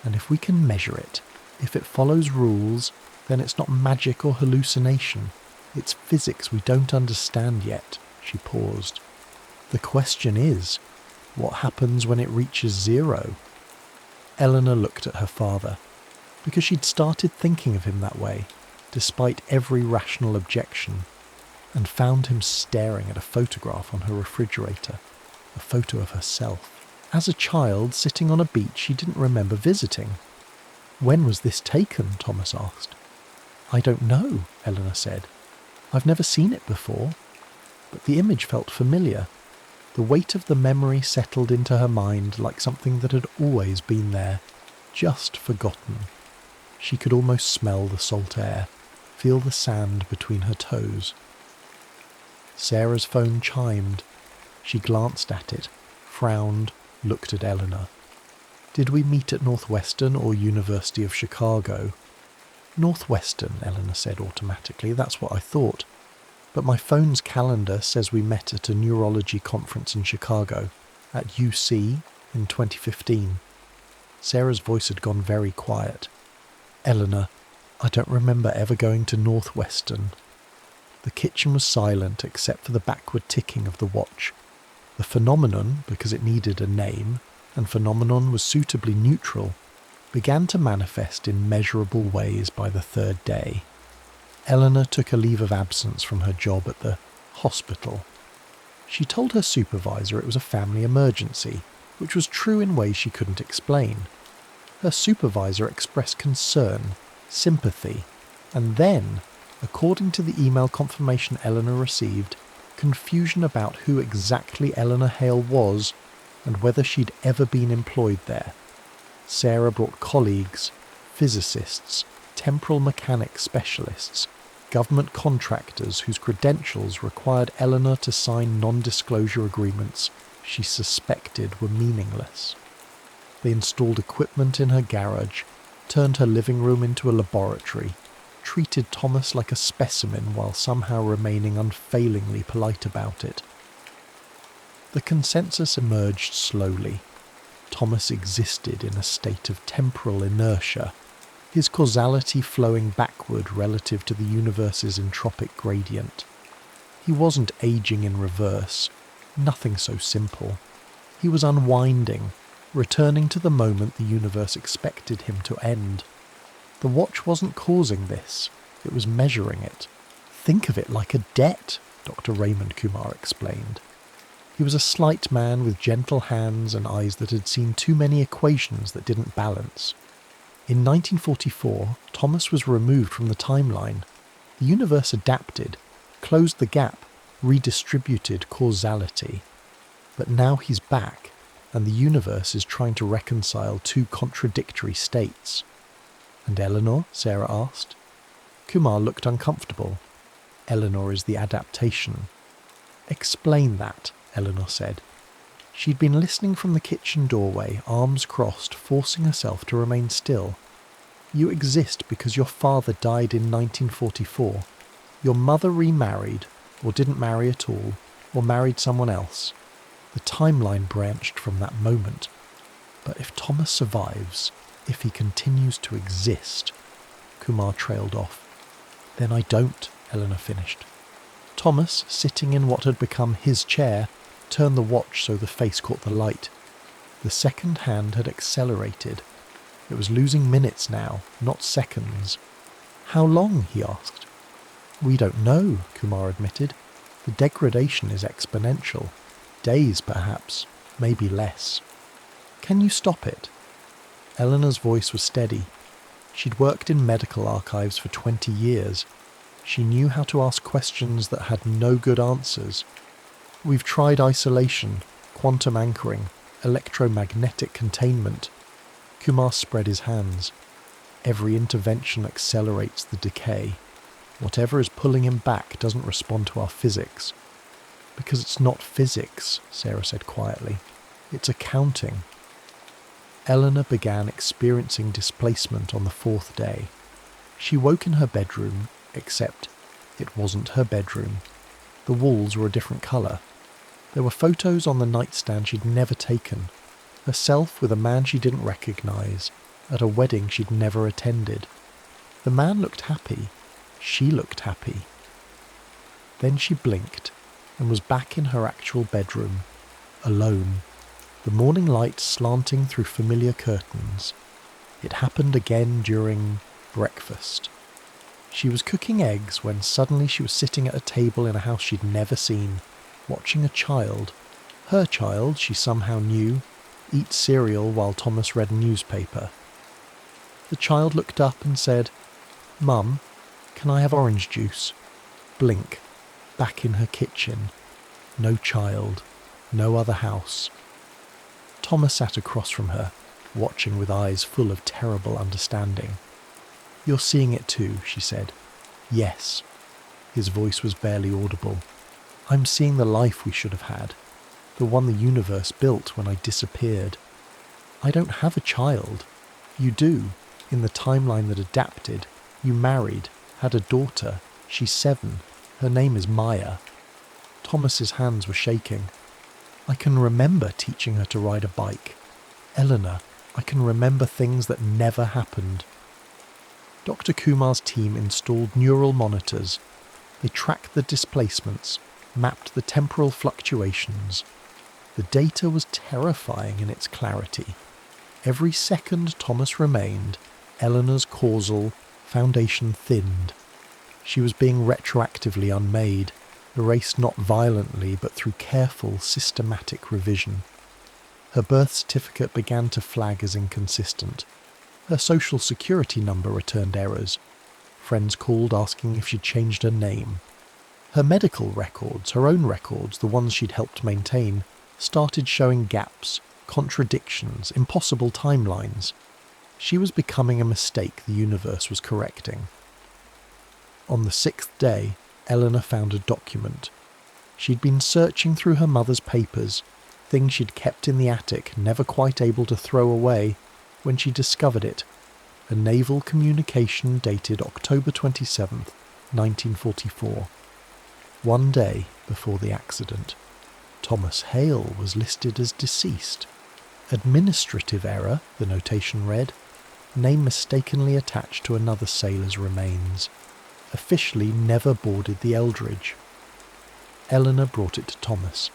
And if we can measure it, if it follows rules, then it's not magic or hallucination. It's physics we don't understand yet." She paused. "The question is, what happens when it reaches 0? Eleanor looked at her father, because she'd started thinking of him that way, despite every rational objection, and found him staring at a photograph on her refrigerator, a photo of herself. As a child, sitting on a beach she didn't remember visiting. "When was this taken?" Thomas asked. "I don't know," Eleanor said. "I've never seen it before." but the image felt familiar. The weight of the memory settled into her mind like something that had always been there, just forgotten. She could almost smell the salt air, feel the sand between her toes. Sarah's phone chimed. She glanced at it, frowned, looked at Eleanor. "Did we meet at Northwestern or University of Chicago?" "Northwestern," Eleanor said automatically. "That's what I thought. But my phone's calendar says we met at a neurology conference in Chicago, at UC, in 2015. Sarah's voice had gone very quiet. "Eleanor, I don't remember ever going to Northwestern." The kitchen was silent except for the backward ticking of the watch. The phenomenon, because it needed a name, and phenomenon was suitably neutral, began to manifest in measurable ways by the third day. Eleanor took a leave of absence from her job at the hospital. She told her supervisor it was a family emergency, which was true in ways she couldn't explain. Her supervisor expressed concern, sympathy, and then, according to the email confirmation Eleanor received, confusion about who exactly Eleanor Hale was and whether she'd ever been employed there. Sarah brought colleagues, physicists, temporal mechanics specialists, government contractors whose credentials required Eleanor to sign non-disclosure agreements she suspected were meaningless. They installed equipment in her garage, turned her living room into a laboratory, treated Thomas like a specimen while somehow remaining unfailingly polite about it. The consensus emerged slowly. Thomas existed in a state of temporal inertia, his causality flowing backward relative to the universe's entropic gradient. He wasn't aging in reverse, nothing so simple. He was unwinding, returning to the moment the universe expected him to end. The watch wasn't causing this, it was measuring it. "Think of it like a debt," Dr. Raymond Kumar explained. He was a slight man with gentle hands and eyes that had seen too many equations that didn't balance. In 1944, Thomas was removed from the timeline. The universe adapted, closed the gap, redistributed causality. But now he's back, and the universe is trying to reconcile two contradictory states. "And Eleanor?" Sarah asked. Kumar looked uncomfortable. "Eleanor is the adaptation." "Explain that," Eleanor said. She'd been listening from the kitchen doorway, arms crossed, forcing herself to remain still. "You exist because your father died in 1944. Your mother remarried, or didn't marry at all, or married someone else. The timeline branched from that moment. But if Thomas survives, if he continues to exist..." Kumar trailed off. "Then I don't," Eleanor finished. Thomas, sitting in what had become his chair, turned the watch so the face caught the light. The second hand had accelerated. It was losing minutes now, not seconds. "How long?" he asked. "We don't know," Kumar admitted. "The degradation is exponential. Days, perhaps, maybe less." "Can you stop it?" Eleanor's voice was steady. She'd worked in medical archives for 20 years. She knew how to ask questions that had no good answers. "We've tried isolation, quantum anchoring, electromagnetic containment." Kumar spread his hands. "Every intervention accelerates the decay. Whatever is pulling him back doesn't respond to our physics." "Because it's not physics," Sarah said quietly. "It's accounting." Eleanor began experiencing displacement on the fourth day. She woke in her bedroom, except it wasn't her bedroom. The walls were a different colour. There were photos on the nightstand she'd never taken. Herself with a man she didn't recognise, at a wedding she'd never attended. The man looked happy. She looked happy. Then she blinked and was back in her actual bedroom, alone, the morning light slanting through familiar curtains. It happened again during breakfast. She was cooking eggs when suddenly she was sitting at a table in a house she'd never seen, watching a child, her child she somehow knew, eat cereal while Thomas read a newspaper. The child looked up and said, "Mum, can I have orange juice?" Blink, back in her kitchen, no child, no other house. Thomas sat across from her, watching with eyes full of terrible understanding. "You're seeing it too," she said. "Yes." His voice was barely audible. "I'm seeing the life we should have had, the one the universe built when I disappeared. I don't have a child. You do. In the timeline that adapted, you married, had a daughter. She's 7. Her name is Maya." Thomas's hands were shaking. "I can remember teaching her to ride a bike. Eleanor, I can remember things that never happened." Dr. Kumar's team installed neural monitors. They tracked the displacements, mapped the temporal fluctuations. The data was terrifying in its clarity. Every second Thomas remained, Eleanor's causal foundation thinned. She was being retroactively unmade, erased not violently but through careful, systematic revision. Her birth certificate began to flag as inconsistent. Her social security number returned errors. Friends called asking if she'd changed her name. Her medical records, her own records, the ones she'd helped maintain, started showing gaps, contradictions, impossible timelines. She was becoming a mistake the universe was correcting. On the 6th day, Eleanor found a document. She'd been searching through her mother's papers, things she'd kept in the attic, never quite able to throw away, when she discovered it. A naval communication dated October 27th, 1944. One day before the accident. Thomas Hale was listed as deceased. Administrative error, the notation read. Name mistakenly attached to another sailor's remains. Officially never boarded the Eldridge. Eleanor brought it to Thomas.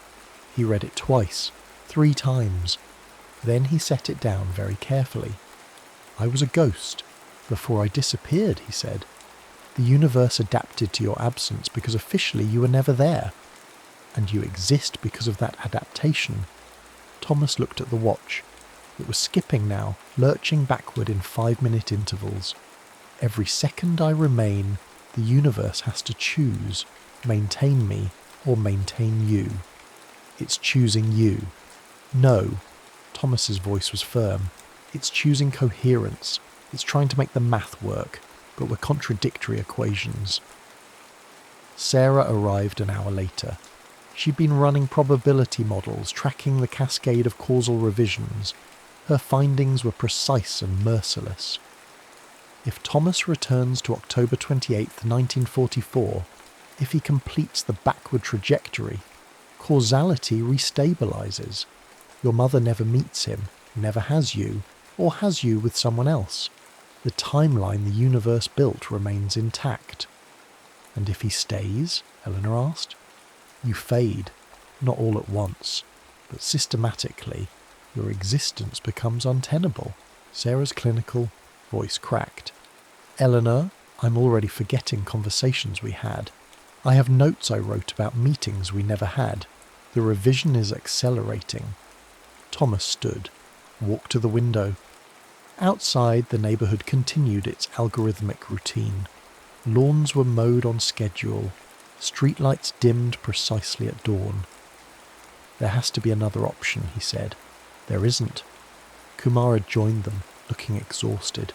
He read it twice, 3 times. Then he set it down very carefully. "I was a ghost. Before I disappeared," he said. "The universe adapted to your absence because officially you were never there. And you exist because of that adaptation." Thomas looked at the watch. It was skipping now, lurching backward in 5-minute intervals. "Every second I remain, the universe has to choose, maintain me or maintain you. It's choosing you." "No." Thomas's voice was firm. "It's choosing coherence. It's trying to make the math work, but we're contradictory equations." Sarah arrived an hour later. She'd been running probability models, tracking the cascade of causal revisions. Her findings were precise and merciless. If Thomas returns to October 28th, 1944, if he completes the backward trajectory, causality restabilizes. Your mother never meets him, never has you, or has you with someone else. The timeline the universe built remains intact. "And if he stays?" Eleanor asked. "You fade, not all at once, but systematically. Your existence becomes untenable." Sarah's clinical voice cracked. "Eleanor, I'm already forgetting conversations we had. I have notes I wrote about meetings we never had. The revision is accelerating." Thomas stood, walked to the window. Outside, the neighbourhood continued its algorithmic routine. Lawns were mowed on schedule. Streetlights dimmed precisely at dawn. "There has to be another option," he said. "There isn't." Kumar had joined them, looking exhausted.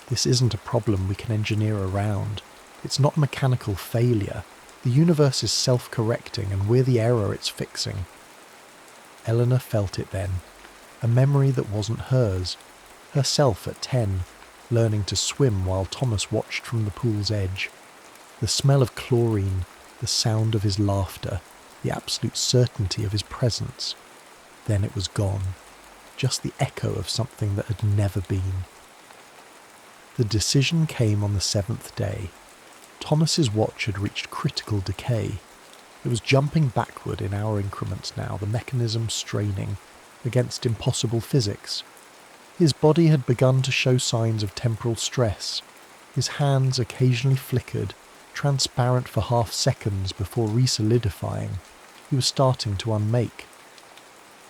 "This isn't a problem we can engineer around. It's not mechanical failure. The universe is self-correcting and we're the error it's fixing." Eleanor felt it then. A memory that wasn't hers. Herself at 10, learning to swim while Thomas watched from the pool's edge. The smell of chlorine, the sound of his laughter, the absolute certainty of his presence. Then it was gone. Just the echo of something that had never been. The decision came on the 7th day. Thomas's watch had reached critical decay. It was jumping backward in hour increments now, the mechanism straining against impossible physics. His body had begun to show signs of temporal stress. His hands occasionally flickered, transparent for half seconds before re-solidifying. He was starting to unmake.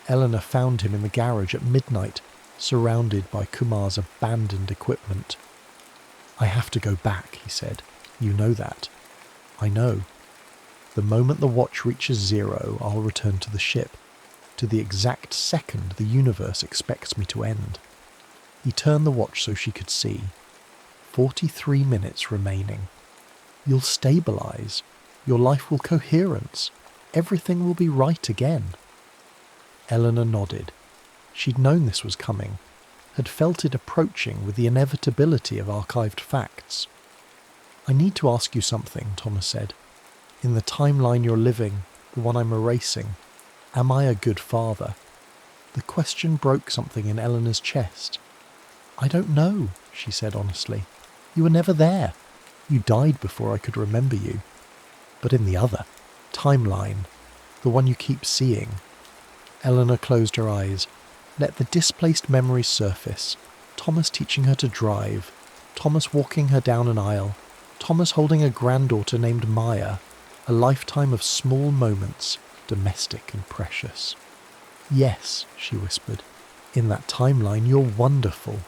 Eleanor found him in the garage at midnight, surrounded by Kumar's abandoned equipment. "I have to go back," he said. "You know that." "I know." The moment the watch reaches 0, I'll return to the ship, to the exact second the universe expects me to end. He turned the watch so she could see. 43 minutes remaining. You'll stabilise. Your life will coherence. Everything will be right again. Eleanor nodded. She'd known this was coming, had felt it approaching with the inevitability of archived facts. I need to ask you something, Thomas said. In the timeline you're living, the one I'm erasing, am I a good father? The question broke something in Eleanor's chest. I don't know, she said honestly. You were never there. You died before I could remember you. But in the other timeline, the one you keep seeing. Eleanor closed her eyes. Let the displaced memories surface. Thomas teaching her to drive. Thomas walking her down an aisle. Thomas holding a granddaughter named Maya. A lifetime of small moments, domestic and precious. Yes, she whispered. In that timeline, you're wonderful.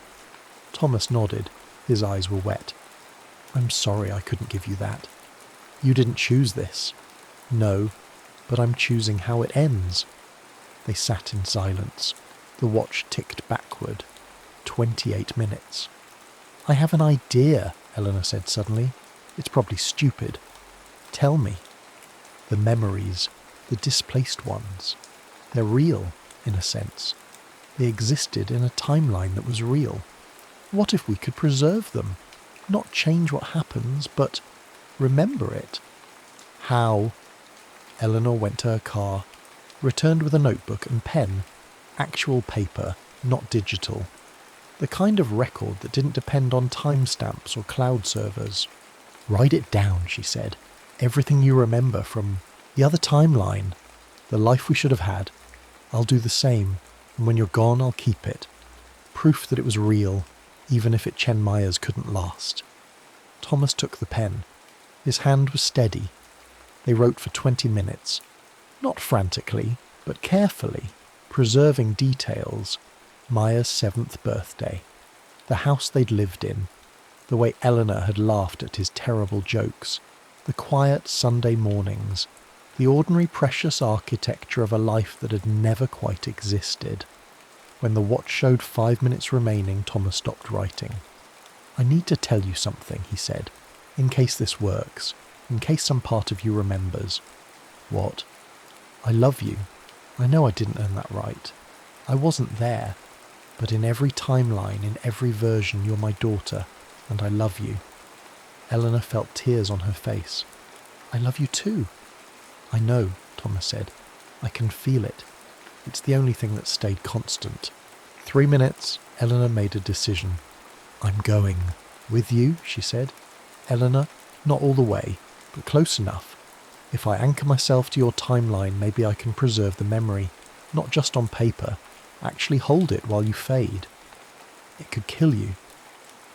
Thomas nodded. His eyes were wet. I'm sorry I couldn't give you that. You didn't choose this. No, but I'm choosing how it ends. They sat in silence. The watch ticked backward. 28 minutes. I have an idea, Eleanor said suddenly. It's probably stupid. Tell me. The memories, the displaced ones, they're real, in a sense. They existed in a timeline that was real. What if we could preserve them? Not change what happens, but remember it. How? Eleanor went to her car, returned with a notebook and pen, actual paper, not digital. The kind of record that didn't depend on timestamps or cloud servers. Write it down, she said. Everything you remember from the other timeline, the life we should have had. I'll do the same, and when you're gone, I'll keep it. Proof that it was real, even if it Chen Myers couldn't last. Thomas took the pen. His hand was steady. They wrote for 20 minutes. Not frantically, but carefully, preserving details. Maya's 7th birthday. The house they'd lived in. The way Eleanor had laughed at his terrible jokes. The quiet Sunday mornings, the ordinary precious architecture of a life that had never quite existed. When the watch showed 5 minutes remaining, Thomas stopped writing. I need to tell you something, he said, in case this works, in case some part of you remembers. What? I love you. I know I didn't earn that right. I wasn't there, but in every timeline, in every version, you're my daughter, and I love you. Eleanor felt tears on her face. I love you too. I know, Thomas said. I can feel it. It's the only thing that stayed constant. 3 minutes, Eleanor made a decision. I'm going. With you, she said. Eleanor, not all the way, but close enough. If I anchor myself to your timeline, maybe I can preserve the memory, not just on paper, actually hold it while you fade. It could kill you.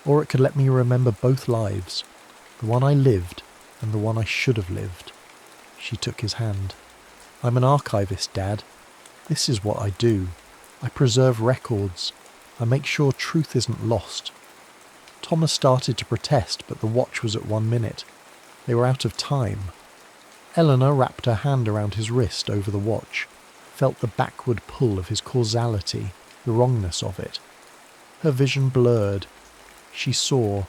Or it could let me remember both lives. The one I lived, and the one I should have lived. She took his hand. I'm an archivist, Dad. This is what I do. I preserve records. I make sure truth isn't lost. Thomas started to protest, but the watch was at 1 minute. They were out of time. Eleanor wrapped her hand around his wrist over the watch, felt the backward pull of his causality, the wrongness of it. Her vision blurred. She saw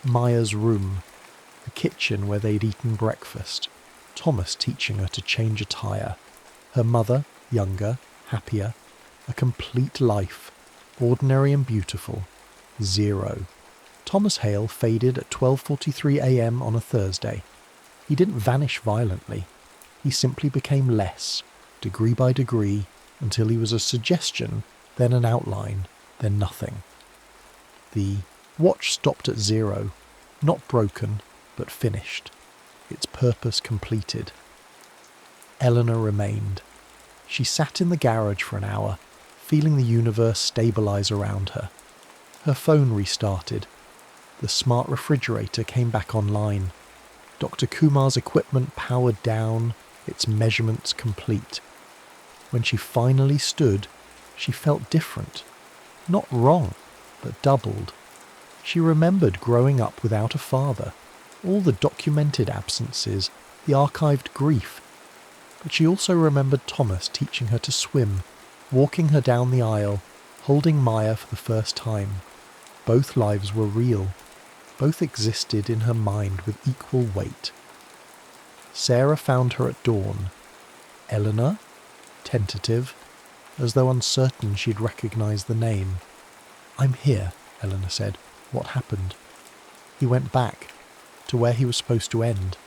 Maya's room, the kitchen where they'd eaten breakfast, Thomas teaching her to change a tyre, her mother, younger, happier, a complete life, ordinary and beautiful, 0. Thomas Hale faded at 12:43 a.m. on a Thursday. He didn't vanish violently. He simply became less, degree by degree, until he was a suggestion, then an outline, then nothing. The watch stopped at 0, not broken, but finished, its purpose completed. Eleanor remained. She sat in the garage for an hour, feeling the universe stabilise around her. Her phone restarted. The smart refrigerator came back online. Dr. Kumar's equipment powered down, its measurements complete. When she finally stood, she felt different. Not wrong, but doubled. She remembered growing up without a father, all the documented absences, the archived grief. But she also remembered Thomas teaching her to swim, walking her down the aisle, holding Maya for the first time. Both lives were real. Both existed in her mind with equal weight. Sarah found her at dawn. Eleanor? Tentative, as though uncertain she'd recognise the name. "I'm here," Eleanor said. "What happened?" "He went back, to where he was supposed to end."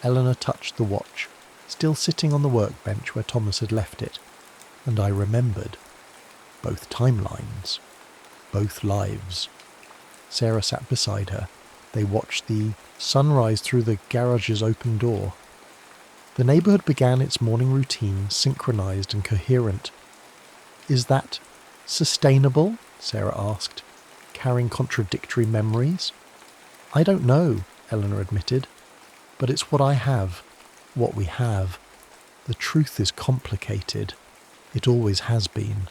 Eleanor touched the watch, still sitting on the workbench where Thomas had left it, and I remembered. Both timelines. Both lives. Sarah sat beside her. They watched the sunrise through the garage's open door. The neighbourhood began its morning routine, synchronised and coherent. "Is that sustainable?" Sarah asked, carrying contradictory memories. "I don't know," Eleanor admitted, "but it's what I have, what we have. The truth is complicated. It always has been."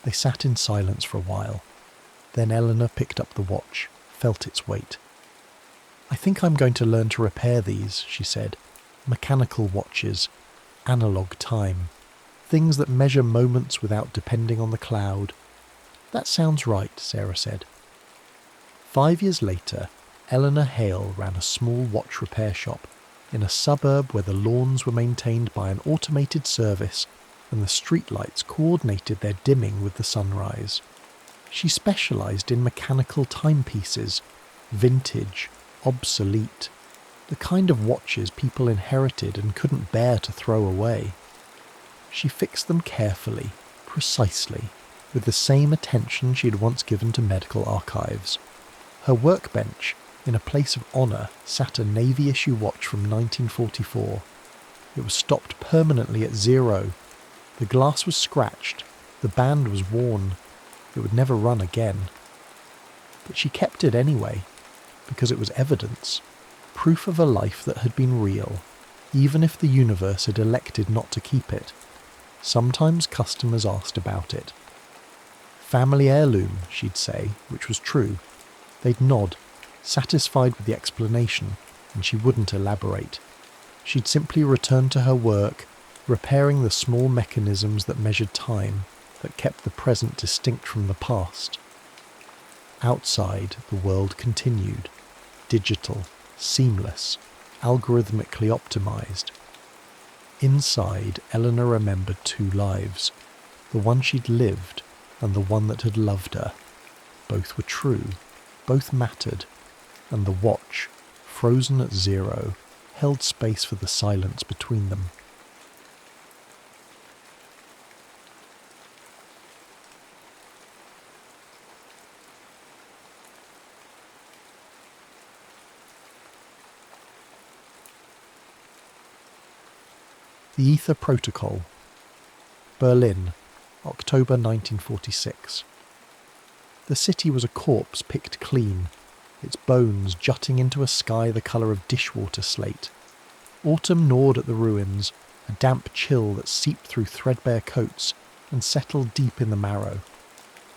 They sat in silence for a while. Then Eleanor picked up the watch, felt its weight. "I think I'm going to learn to repair these," she said. "Mechanical watches, analogue time, things that measure moments without depending on the cloud." "That sounds right," Sarah said. 5 years later, Eleanor Hale ran a small watch repair shop in a suburb where the lawns were maintained by an automated service and the streetlights coordinated their dimming with the sunrise. She specialised in mechanical timepieces, vintage, obsolete, the kind of watches people inherited and couldn't bear to throw away. She fixed them carefully, precisely, with the same attention she'd once given to medical archives. Her workbench, in a place of honour, sat a Navy-issue watch from 1944. It was stopped permanently at 0. The glass was scratched, the band was worn. It would never run again. But she kept it anyway, because it was evidence, proof of a life that had been real, even if the universe had elected not to keep it. Sometimes customers asked about it. "Family heirloom," she'd say, which was true. They'd nod, satisfied with the explanation, and she wouldn't elaborate. She'd simply return to her work, repairing the small mechanisms that measured time, that kept the present distinct from the past. Outside, the world continued, digital, seamless, algorithmically optimized. Inside, Eleanor remembered 2 lives, the one she'd lived and the one that had loved her. Both were true, both mattered, and the watch, frozen at 0, held space for the silence between them. The Ether Protocol. Berlin, October 1946. The city was a corpse picked clean, its bones jutting into a sky the colour of dishwater slate. Autumn gnawed at the ruins, a damp chill that seeped through threadbare coats and settled deep in the marrow.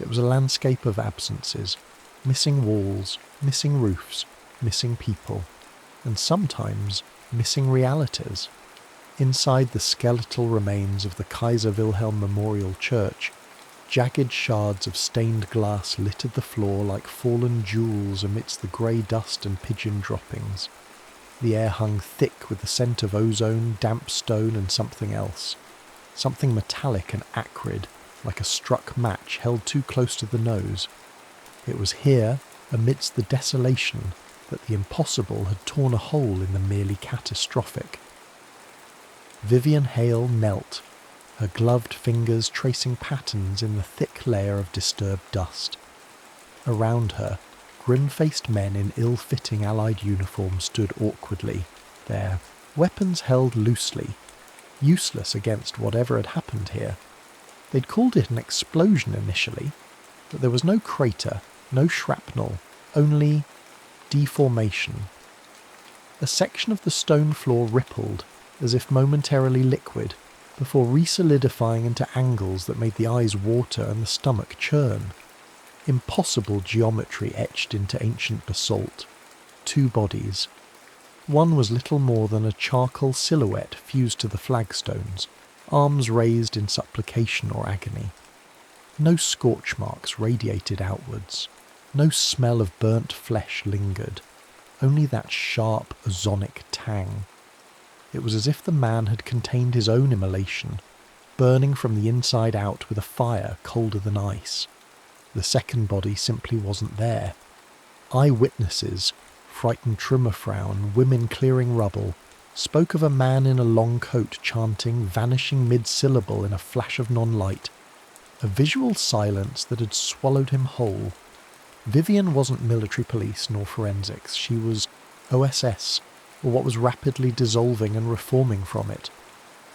It was a landscape of absences, missing walls, missing roofs, missing people, and sometimes missing realities. Inside the skeletal remains of the Kaiser Wilhelm Memorial Church, jagged shards of stained glass littered the floor like fallen jewels amidst the grey dust and pigeon droppings. The air hung thick with the scent of ozone, damp stone and something else. Something metallic and acrid, like a struck match held too close to the nose. It was here, amidst the desolation, that the impossible had torn a hole in the merely catastrophic. Vivian Hale knelt, her gloved fingers tracing patterns in the thick layer of disturbed dust. Around her, grim-faced men in ill-fitting Allied uniforms stood awkwardly, their weapons held loosely, useless against whatever had happened here. They'd called it an explosion initially, but there was no crater, no shrapnel, only deformation. A section of the stone floor rippled, as if momentarily liquid, before re-solidifying into angles that made the eyes water and the stomach churn. Impossible geometry etched into ancient basalt. 2 bodies. One was little more than a charcoal silhouette fused to the flagstones, arms raised in supplication or agony. No scorch marks radiated outwards. No smell of burnt flesh lingered. Only that sharp, ozonic tang. It was as if the man had contained his own immolation, burning from the inside out with a fire colder than ice. The second body simply wasn't there. Eyewitnesses, frightened Trümmerfrau and women clearing rubble, spoke of a man in a long coat chanting, vanishing mid-syllable in a flash of non-light. A visual silence that had swallowed him whole. Vivian wasn't military police nor forensics. She was OSS, or what was rapidly dissolving and reforming from it.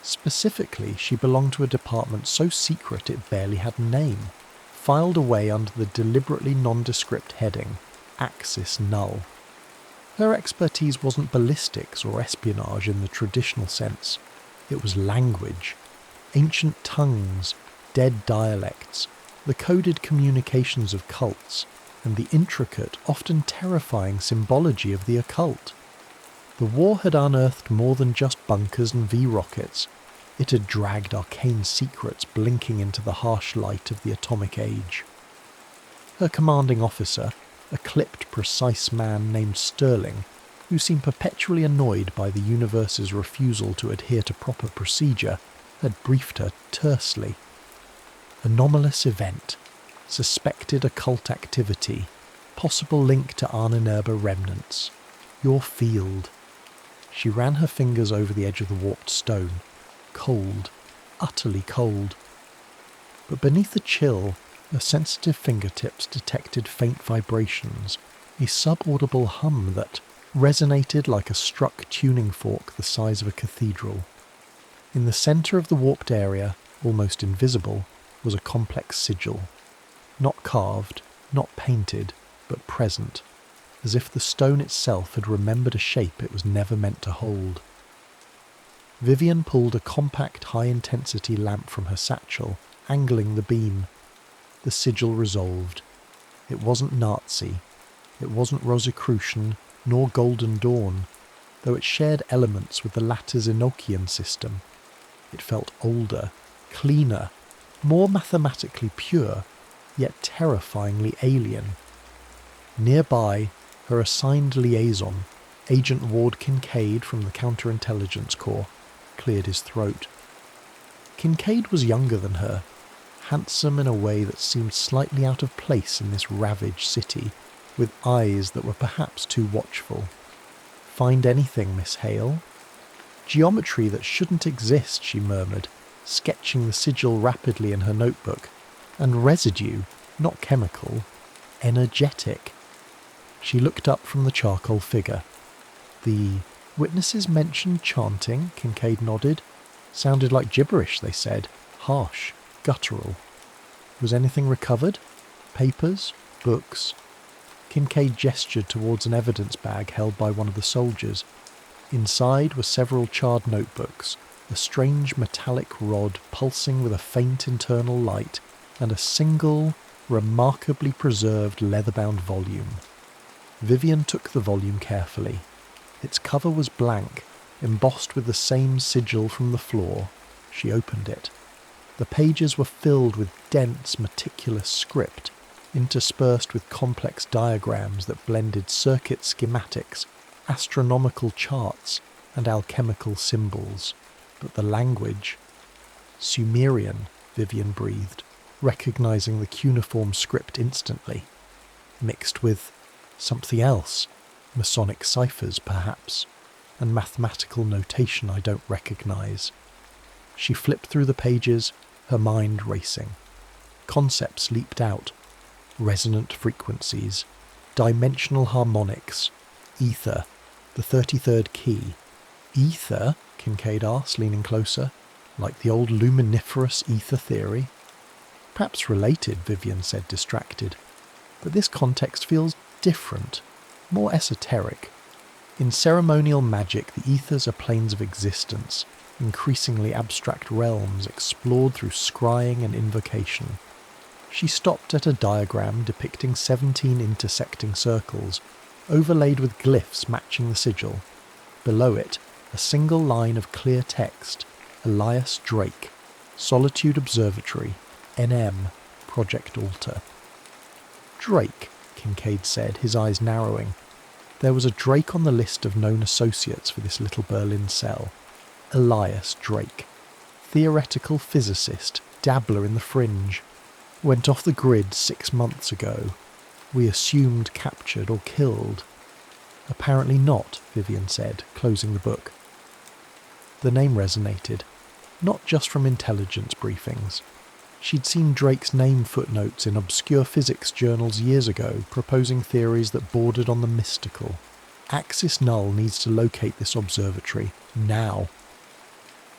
Specifically, she belonged to a department so secret it barely had a name, filed away under the deliberately nondescript heading, Axis Null. Her expertise wasn't ballistics or espionage in the traditional sense. It was language, ancient tongues, dead dialects, the coded communications of cults, and the intricate, often terrifying symbology of the occult. The war had unearthed more than just bunkers and V-rockets. It had dragged arcane secrets blinking into the harsh light of the atomic age. Her commanding officer, a clipped, precise man named Sterling, who seemed perpetually annoyed by the universe's refusal to adhere to proper procedure, had briefed her tersely. Anomalous event. Suspected occult activity. Possible link to Ahnenerbe remnants. Your field. She ran her fingers over the edge of the warped stone. Cold. Utterly cold. But beneath the chill, her sensitive fingertips detected faint vibrations, a subaudible hum that resonated like a struck tuning fork the size of a cathedral. In the centre of the warped area, almost invisible, was a complex sigil. Not carved, not painted, but present, as if the stone itself had remembered a shape it was never meant to hold. Vivian pulled a compact high-intensity lamp from her satchel, angling the beam. The sigil resolved. It wasn't Nazi. It wasn't Rosicrucian, nor Golden Dawn, though it shared elements with the latter's Enochian system. It felt older, cleaner, more mathematically pure, yet terrifyingly alien. Nearby, her assigned liaison, Agent Ward Kincaid from the Counterintelligence Corps, cleared his throat. Kincaid was younger than her, handsome in a way that seemed slightly out of place in this ravaged city, with eyes that were perhaps too watchful. "Find anything, Miss Hale?" "Geometry that shouldn't exist," she murmured, sketching the sigil rapidly in her notebook. "And residue, not chemical, energetic." She looked up from the charcoal figure. "The witnesses mentioned chanting," Kincaid nodded. "Sounded like gibberish, they said. Harsh, guttural. Was anything recovered? Papers? Books?" Kincaid gestured towards an evidence bag held by one of the soldiers. Inside were several charred notebooks, a strange metallic rod pulsing with a faint internal light, and a single, remarkably preserved leather-bound volume. Vivian took the volume carefully. Its cover was blank, embossed with the same sigil from the floor. She opened it. The pages were filled with dense, meticulous script, interspersed with complex diagrams that blended circuit schematics, astronomical charts, and alchemical symbols. But the language... Sumerian, Vivian breathed, recognizing the cuneiform script instantly. Mixed with something else, Masonic ciphers perhaps, and mathematical notation I don't recognize. She flipped through the pages, her mind racing. Concepts leaped out. Resonant frequencies, dimensional harmonics, ether, the 33rd key. "Ether?" Kincaid asked, leaning closer. "Like the old luminiferous ether theory?" "Perhaps related," Vivian said, distracted. "But this context feels different, more esoteric. In ceremonial magic, the ethers are planes of existence, increasingly abstract realms explored through scrying and invocation." She stopped at a diagram depicting 17 intersecting circles, overlaid with glyphs matching the sigil. Below it, a single line of clear text, Elias Drake, Solitude Observatory, NM, Project Alter. Drake, Kincaid said, his eyes narrowing. There was a Drake on the list of known associates for this little Berlin cell. Elias Drake. Theoretical physicist, dabbler in the fringe. Went off the grid 6 months ago. We assumed captured or killed. Apparently not, Vivian said, closing the book. The name resonated, not just from intelligence briefings. She'd seen Drake's name footnotes in obscure physics journals years ago, proposing theories that bordered on the mystical. Axis Null needs to locate this observatory, now.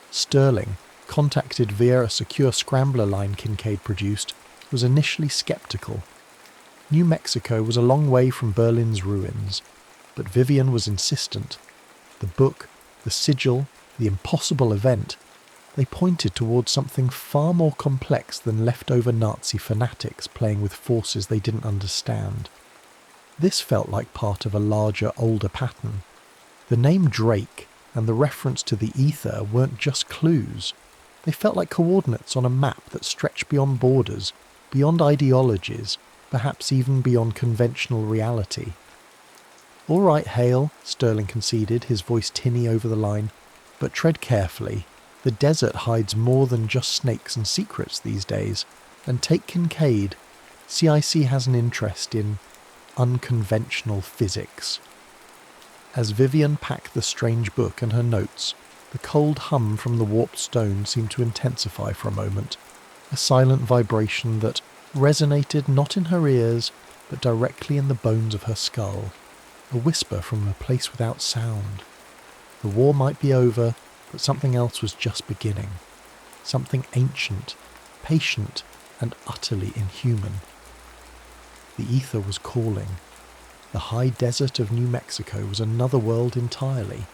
Sterling, contacted via a secure scrambler line Kincaid produced, was initially sceptical. New Mexico was a long way from Berlin's ruins, but Vivian was insistent. The book, the sigil, the impossible event, they pointed towards something far more complex than leftover Nazi fanatics playing with forces they didn't understand. This felt like part of a larger, older pattern. The name Drake and the reference to the ether weren't just clues. They felt like coordinates on a map that stretched beyond borders, beyond ideologies, perhaps even beyond conventional reality. "All right, Hale," Sterling conceded, his voice tinny over the line, "but tread carefully. The desert hides more than just snakes and secrets these days. And take Kincaid. CIC has an interest in unconventional physics." As Vivian packed the strange book and her notes, the cold hum from the warped stone seemed to intensify for a moment, a silent vibration that resonated not in her ears, but directly in the bones of her skull, a whisper from a place without sound. The war might be over, but something else was just beginning. Something ancient, patient, and utterly inhuman. The ether was calling. The high desert of New Mexico was another world entirely.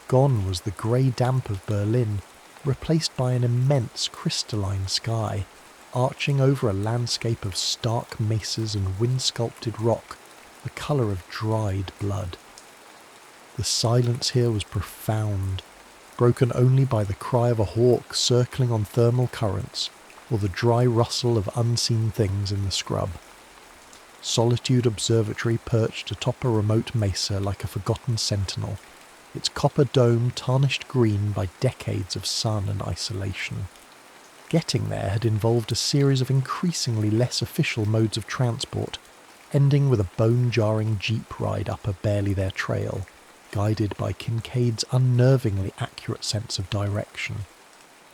Gone was the grey damp of Berlin, replaced by an immense crystalline sky, arching over a landscape of stark mesas and wind-sculpted rock, the colour of dried blood. The silence here was profound, broken only by the cry of a hawk circling on thermal currents, or the dry rustle of unseen things in the scrub. Solitude Observatory perched atop a remote mesa like a forgotten sentinel, its copper dome tarnished green by decades of sun and isolation. Getting there had involved a series of increasingly less official modes of transport, ending with a bone-jarring jeep ride up a barely-there trail, guided by Kincaid's unnervingly accurate sense of direction.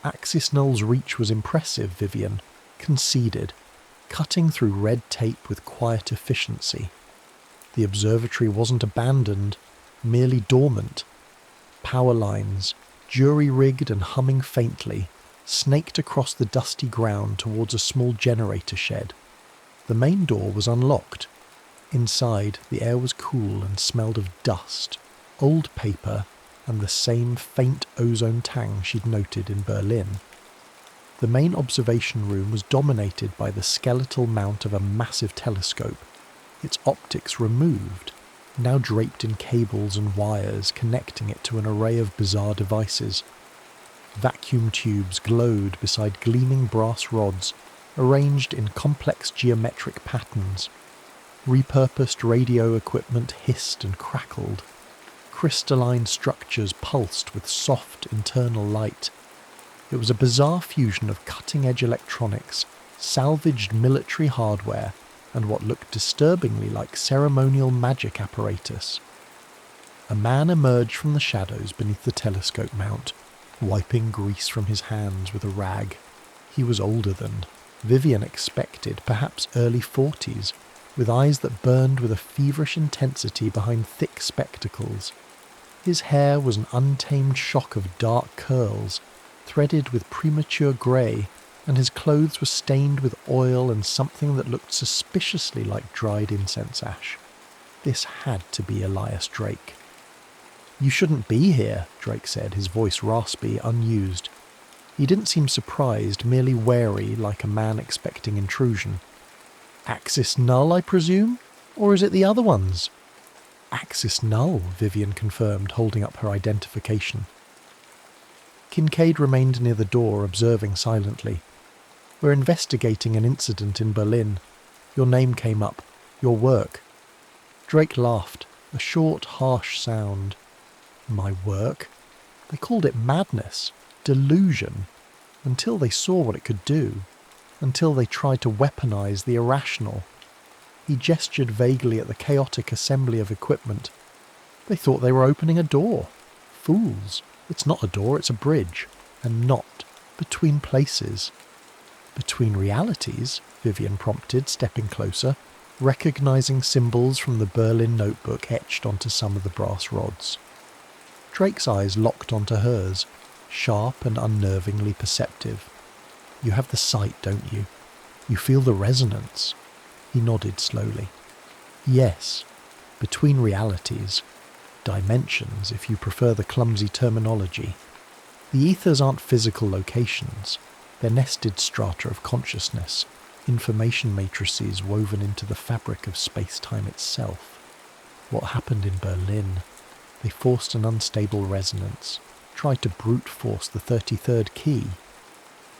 Axis Null's reach was impressive, Vivian conceded, cutting through red tape with quiet efficiency. The observatory wasn't abandoned, merely dormant. Power lines, jury-rigged and humming faintly, snaked across the dusty ground towards a small generator shed. The main door was unlocked. Inside, the air was cool and smelled of dust, old paper, and the same faint ozone tang she'd noted in Berlin. The main observation room was dominated by the skeletal mount of a massive telescope, its optics removed, now draped in cables and wires connecting it to an array of bizarre devices. Vacuum tubes glowed beside gleaming brass rods, arranged in complex geometric patterns. Repurposed radio equipment hissed and crackled. Crystalline structures pulsed with soft internal light. It was a bizarre fusion of cutting-edge electronics, salvaged military hardware, and what looked disturbingly like ceremonial magic apparatus. A man emerged from the shadows beneath the telescope mount, wiping grease from his hands with a rag. He was older than Vivian expected, perhaps early 40s, with eyes that burned with a feverish intensity behind thick spectacles. His hair was an untamed shock of dark curls, threaded with premature grey, and his clothes were stained with oil and something that looked suspiciously like dried incense ash. This had to be Elias Drake. "You shouldn't be here," Drake said, his voice raspy, unused. He didn't seem surprised, merely wary, like a man expecting intrusion. "Axis Null, I presume? Or is it the other ones?" Axis null, Vivian confirmed, holding up her identification. Kincaid remained near the door, observing silently. We're investigating an incident in Berlin. Your name came up. Your work. Drake laughed, a short, harsh sound. My work? They called it madness, delusion, until they saw what it could do, until they tried to weaponize the irrational. He gestured vaguely at the chaotic assembly of equipment. They thought they were opening a door. Fools. It's not a door, it's a bridge. And not between places. Between realities, Vivian prompted, stepping closer, recognizing symbols from the Berlin notebook etched onto some of the brass rods. Drake's eyes locked onto hers, sharp and unnervingly perceptive. You have the sight, don't you? You feel the resonance. He nodded slowly. Yes, between realities. Dimensions, if you prefer the clumsy terminology. The ethers aren't physical locations. They're nested strata of consciousness, information matrices woven into the fabric of space-time itself. What happened in Berlin? They forced an unstable resonance, tried to brute force the 33rd key.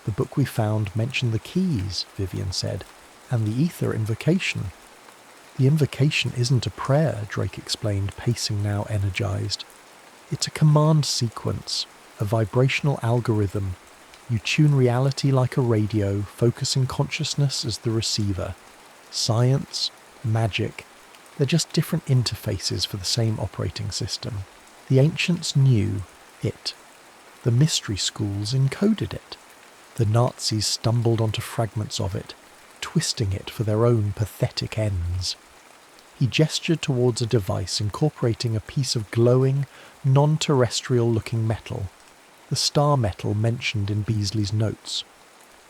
The book we found mentioned the keys, Vivian said, and the ether invocation. The invocation isn't a prayer, Drake explained, pacing now energized. It's a command sequence, a vibrational algorithm. You tune reality like a radio, focusing consciousness as the receiver. Science, magic, they're just different interfaces for the same operating system. The ancients knew it. The mystery schools encoded it. The Nazis stumbled onto fragments of it, twisting it for their own pathetic ends. He gestured towards a device incorporating a piece of glowing, non-terrestrial-looking metal, the star metal mentioned in Beasley's notes.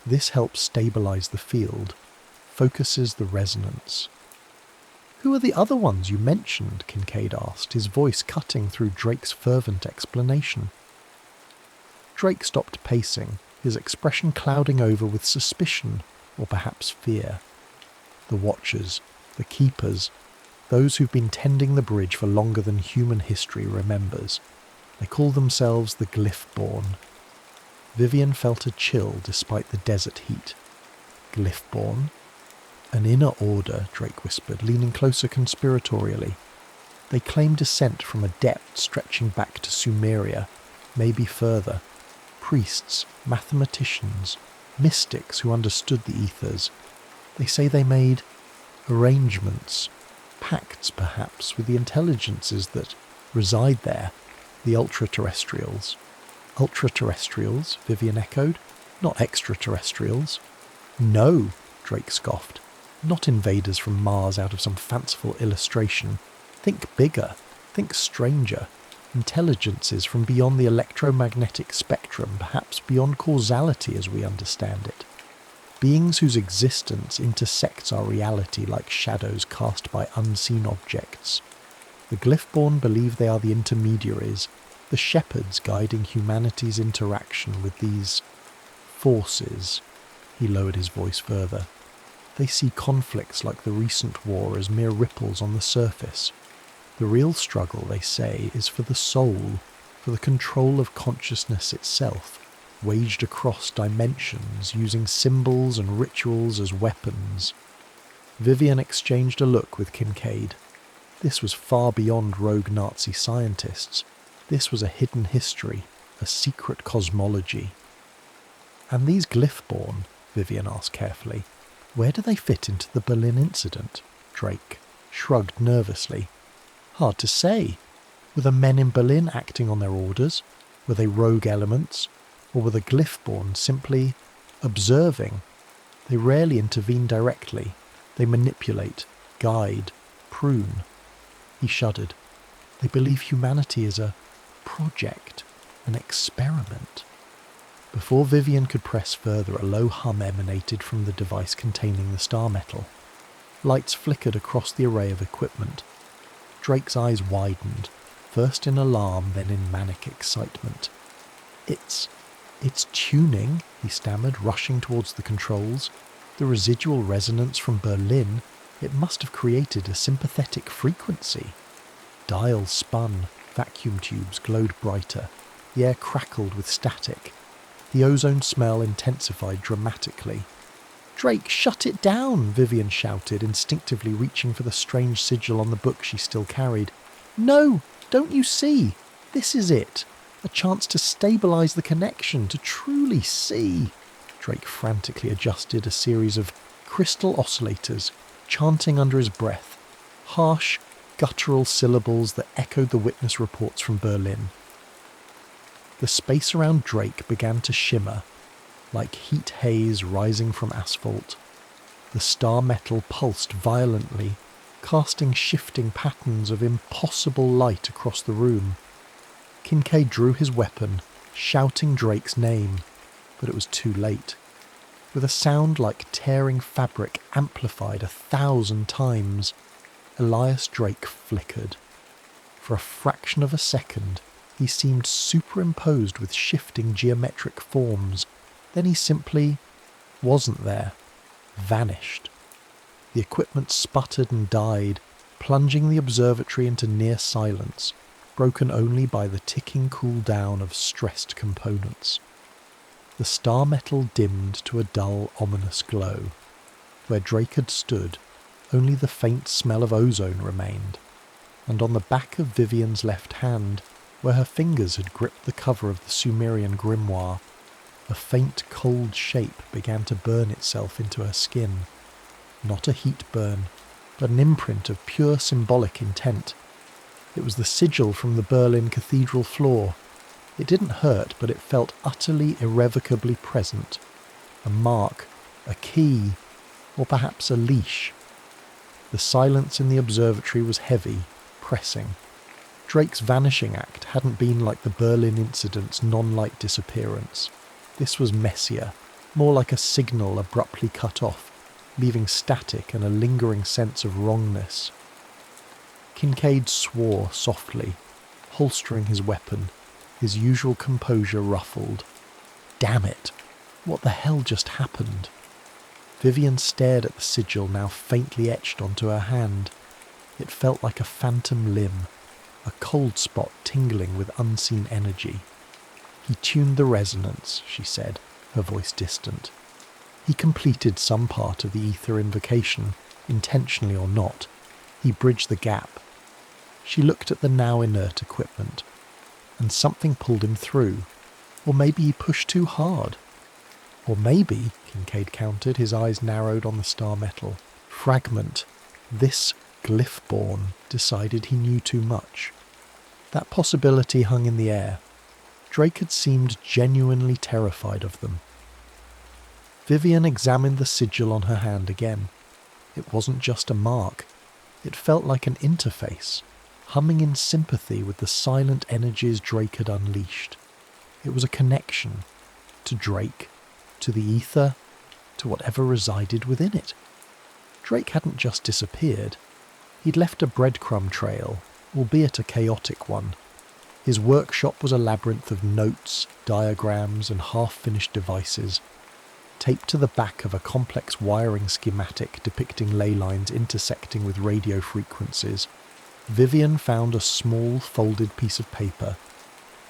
This helps stabilize the field, focuses the resonance. Who are the other ones you mentioned? Kincaid asked, his voice cutting through Drake's fervent explanation. Drake stopped pacing, his expression clouding over with suspicion, or perhaps fear. The Watchers, the Keepers, those who've been tending the bridge for longer than human history remembers. They call themselves the Glyphborn. Vivian felt a chill despite the desert heat. Glyphborn? An inner order, Drake whispered, leaning closer conspiratorially. They claim descent from a depth stretching back to Sumeria, maybe further. Priests, mathematicians, mystics who understood the ethers. They say they made arrangements, pacts perhaps, with the intelligences that reside there, the ultra-terrestrials. Ultra-terrestrials? Vivian echoed. Not extraterrestrials. No, Drake scoffed. Not invaders from Mars out of some fanciful illustration. Think bigger. Think stranger. Intelligences from beyond the electromagnetic spectrum, perhaps beyond causality as we understand it. Beings whose existence intersects our reality like shadows cast by unseen objects. The Glyphborn believe they are the intermediaries, the shepherds guiding humanity's interaction with these forces. He lowered his voice further. They see conflicts like the recent war as mere ripples on the surface. The real struggle, they say, is for the soul, for the control of consciousness itself, waged across dimensions, using symbols and rituals as weapons. Vivian exchanged a look with Kincaid. This was far beyond rogue Nazi scientists. This was a hidden history, a secret cosmology. And these Glyphborn, Vivian asked carefully, where do they fit into the Berlin incident? Drake shrugged nervously. Hard to say. Were the men in Berlin acting on their orders? Were they rogue elements? Or were the Glyphborn simply observing? They rarely intervene directly. They manipulate, guide, prune. He shuddered. They believe humanity is a project, an experiment. Before Vivian could press further, a low hum emanated from the device containing the star metal. Lights flickered across the array of equipment. Drake's eyes widened, first in alarm, then in manic excitement. It's tuning, he stammered, rushing towards the controls. The residual resonance from Berlin, it must have created a sympathetic frequency. dial spun, vacuum tubes glowed brighter, the air crackled with static. The ozone smell intensified dramatically. "Drake, shut it down!" Vivian shouted, instinctively reaching for the strange sigil on the book she still carried. "No! Don't you see? This is it! A chance to stabilise the connection, to truly see!" Drake frantically adjusted a series of crystal oscillators, chanting under his breath, harsh, guttural syllables that echoed the witness reports from Berlin. The space around Drake began to shimmer, like heat haze rising from asphalt. The star metal pulsed violently, casting shifting patterns of impossible light across the room. Kincaid drew his weapon, shouting Drake's name, but it was too late. With a sound like tearing fabric amplified 1,000 times, Elias Drake flickered. For a fraction of a second, he seemed superimposed with shifting geometric forms. Then he simply wasn't there, vanished. The equipment sputtered and died, plunging the observatory into near silence, broken only by the ticking cool-down of stressed components. The star metal dimmed to a dull, ominous glow. Where Drake had stood, only the faint smell of ozone remained, and on the back of Vivian's left hand, where her fingers had gripped the cover of the Sumerian grimoire, a faint cold shape began to burn itself into her skin. Not a heat burn, but an imprint of pure symbolic intent. It was the sigil from the Berlin cathedral floor. It didn't hurt, but it felt utterly irrevocably present. A mark, a key, or perhaps a leash. The silence in the observatory was heavy, pressing. Drake's vanishing act hadn't been like the Berlin incident's non-light disappearance. This was messier, more like a signal abruptly cut off, leaving static and a lingering sense of wrongness. Kincaid swore softly, holstering his weapon, his usual composure ruffled. Damn it! What the hell just happened? Vivian stared at the sigil now faintly etched onto her hand. It felt like a phantom limb, a cold spot tingling with unseen energy. "He tuned the resonance," she said, her voice distant. "He completed some part of the ether invocation, intentionally or not. He bridged the gap." She looked at the now inert equipment, and something pulled him through. Or maybe he pushed too hard. Or maybe, Kincaid countered, his eyes narrowed on the star metal. Fragment, this glyph-born, decided he knew too much. That possibility hung in the air. Drake had seemed genuinely terrified of them. Vivian examined the sigil on her hand again. It wasn't just a mark. It felt like an interface, humming in sympathy with the silent energies Drake had unleashed. It was a connection to Drake, to the ether, to whatever resided within it. Drake hadn't just disappeared. He'd left a breadcrumb trail, albeit a chaotic one. His workshop was a labyrinth of notes, diagrams, and half-finished devices. Taped to the back of a complex wiring schematic depicting ley lines intersecting with radio frequencies, Vivian found a small folded piece of paper.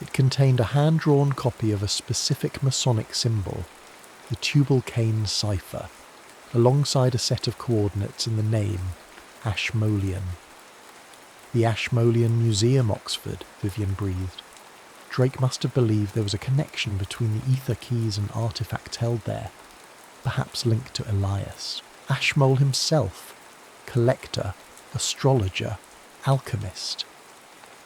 It contained a hand-drawn copy of a specific Masonic symbol, the Tubal-Cain cipher, alongside a set of coordinates in the name, Ashmolean. "The Ashmolean Museum, Oxford," Vivian breathed. Drake must have believed there was a connection between the ether keys and artifacts held there, perhaps linked to Elias. Ashmole himself, collector, astrologer, alchemist.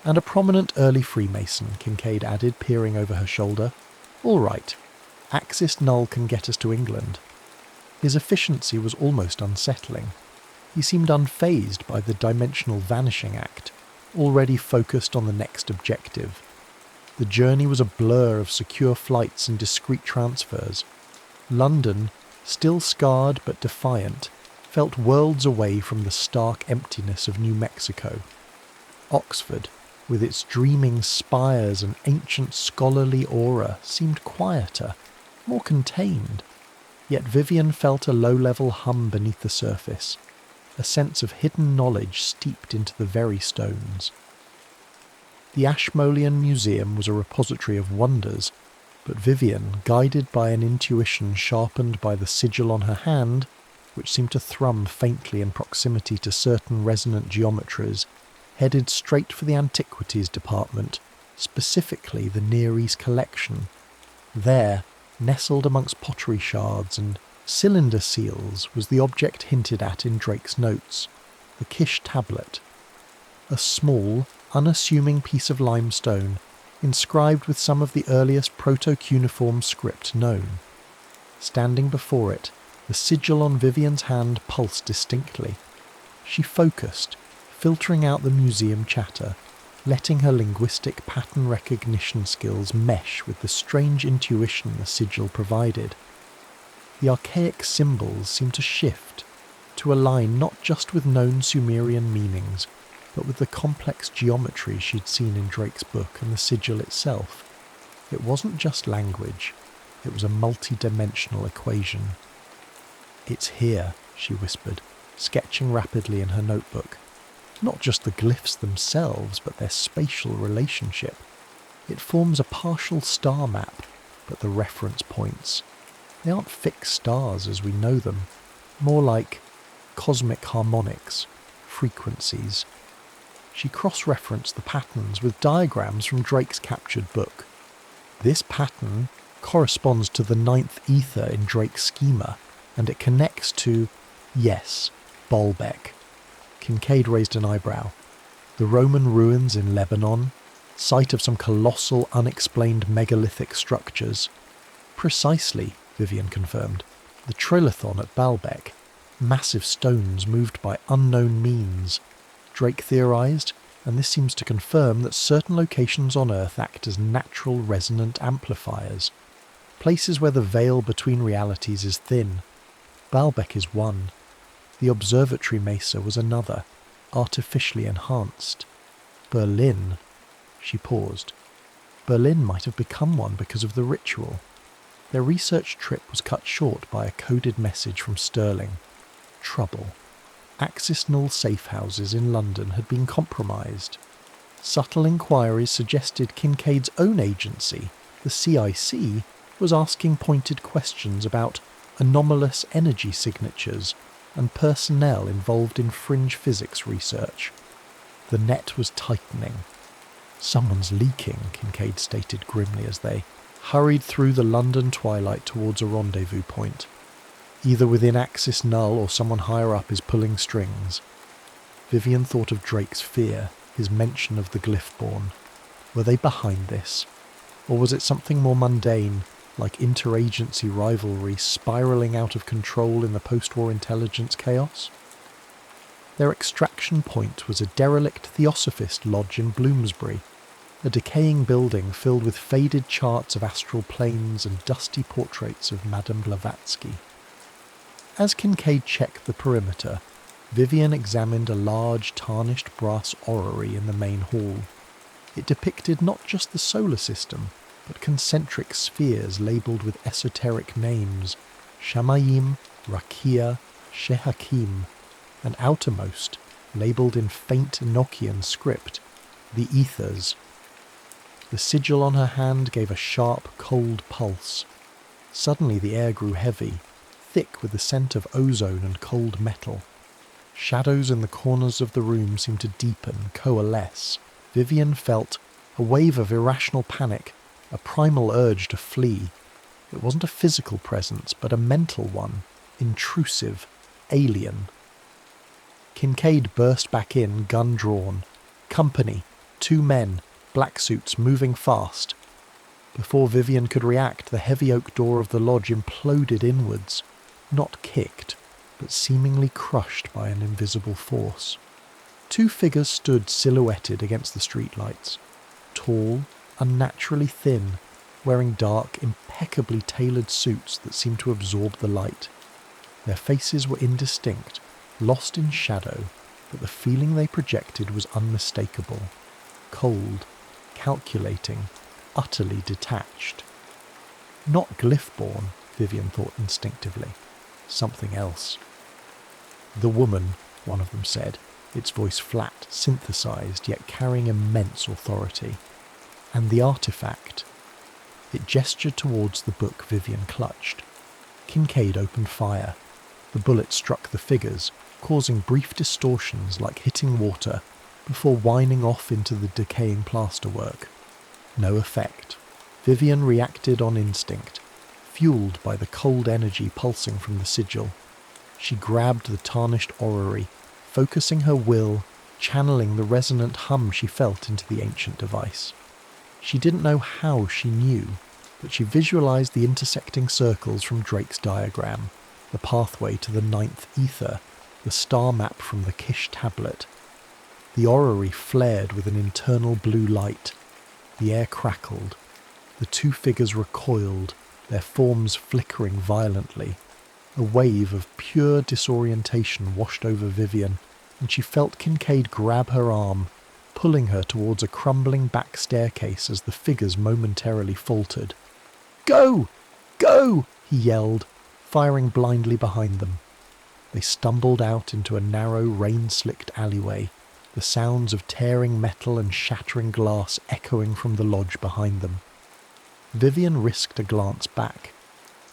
"And a prominent early Freemason," Kincaid added, peering over her shoulder. "All right, Axis Null can get us to England." His efficiency was almost unsettling. He seemed unfazed by the dimensional vanishing act, already focused on the next objective. The journey was a blur of secure flights and discreet transfers. London, still scarred but defiant, felt worlds away from the stark emptiness of New Mexico. Oxford, with its dreaming spires and ancient scholarly aura, seemed quieter, more contained. Yet Vivian felt a low-level hum beneath the surface, a sense of hidden knowledge steeped into the very stones. The Ashmolean Museum was a repository of wonders, but Vivian, guided by an intuition sharpened by the sigil on her hand, which seemed to thrum faintly in proximity to certain resonant geometries, headed straight for the antiquities department, specifically the Near East collection. There, nestled amongst pottery shards and cylinder seals, was the object hinted at in Drake's notes, the Kish tablet. A small, unassuming piece of limestone, inscribed with some of the earliest proto-cuneiform script known. Standing before it, the sigil on Vivian's hand pulsed distinctly. She focused, filtering out the museum chatter, letting her linguistic pattern recognition skills mesh with the strange intuition the sigil provided. The archaic symbols seemed to shift, to align not just with known Sumerian meanings, but with the complex geometry she'd seen in Drake's book and the sigil itself. It wasn't just language, it was a multi-dimensional equation. "It's here," she whispered, sketching rapidly in her notebook. Not just the glyphs themselves, but their spatial relationship. It forms a partial star map, but the reference points, they aren't fixed stars as we know them, more like cosmic harmonics, frequencies. She cross-referenced the patterns with diagrams from Drake's captured book. This pattern corresponds to the 9th ether in Drake's schema, and it connects to, yes, Baalbek. Kincaid raised an eyebrow. The Roman ruins in Lebanon, site of some colossal, unexplained megalithic structures. Precisely, Vivian confirmed. The Trilithon at Baalbek, massive stones moved by unknown means. Drake theorized, and this seems to confirm that certain locations on Earth act as natural resonant amplifiers, places where the veil between realities is thin. Baalbek is one. The observatory mesa was another, artificially enhanced. Berlin. She paused. Berlin might have become one because of the ritual. Their research trip was cut short by a coded message from Sterling. Trouble. Axis null safe houses in London had been compromised. Subtle inquiries suggested Kincaid's own agency, the CIC, was asking pointed questions about anomalous energy signatures and personnel involved in fringe physics research. The net was tightening. "Someone's leaking," Kincaid stated grimly as they hurried through the London twilight towards a rendezvous point. Either within Axis Null or someone higher up is pulling strings. Vivian thought of Drake's fear, his mention of the Glyphborn. Were they behind this? Or was it something more mundane, like interagency rivalry spiralling out of control in the post-war intelligence chaos? Their extraction point was a derelict theosophist lodge in Bloomsbury, a decaying building filled with faded charts of astral planes and dusty portraits of Madame Blavatsky. As Kincaid checked the perimeter, Vivian examined a large tarnished brass orrery in the main hall. It depicted not just the solar system, but concentric spheres labelled with esoteric names, Shamayim, Rakia, Shehakim, and outermost, labelled in faint Enochian script, the Ethers. The sigil on her hand gave a sharp, cold pulse. Suddenly the air grew heavy, thick with the scent of ozone and cold metal. Shadows in the corners of the room seemed to deepen, coalesce. Vivian felt a wave of irrational panic, a primal urge to flee. It wasn't a physical presence, but a mental one, intrusive, alien. Kincaid burst back in, gun drawn. Company, 2 men, black suits moving fast. Before Vivian could react, the heavy oak door of the lodge imploded inwards, not kicked, but seemingly crushed by an invisible force. 2 figures stood silhouetted against the streetlights, tall, unnaturally thin, wearing dark, impeccably tailored suits that seemed to absorb the light. Their faces were indistinct, lost in shadow, but the feeling they projected was unmistakable. Cold, calculating, utterly detached. Not Glyphborn, Vivian thought instinctively. Something else. "The woman," one of them said, its voice flat, synthesized, yet carrying immense authority. And the artifact. It gestured towards the book Vivian clutched. Kincaid opened fire. The bullet struck the figures, causing brief distortions like hitting water, before whining off into the decaying plasterwork. No effect. Vivian reacted on instinct, fueled by the cold energy pulsing from the sigil. She grabbed the tarnished orrery, focusing her will, channeling the resonant hum she felt into the ancient device. She didn't know how she knew, but she visualized the intersecting circles from Drake's diagram, the pathway to the ninth ether, the star map from the Kish tablet. The orrery flared with an internal blue light. The air crackled. The two figures recoiled, their forms flickering violently. A wave of pure disorientation washed over Vivian, and she felt Kincaid grab her arm, pulling her towards a crumbling back staircase as the figures momentarily faltered. "Go! Go!" he yelled, firing blindly behind them. They stumbled out into a narrow, rain-slicked alleyway, the sounds of tearing metal and shattering glass echoing from the lodge behind them. Vivian risked a glance back.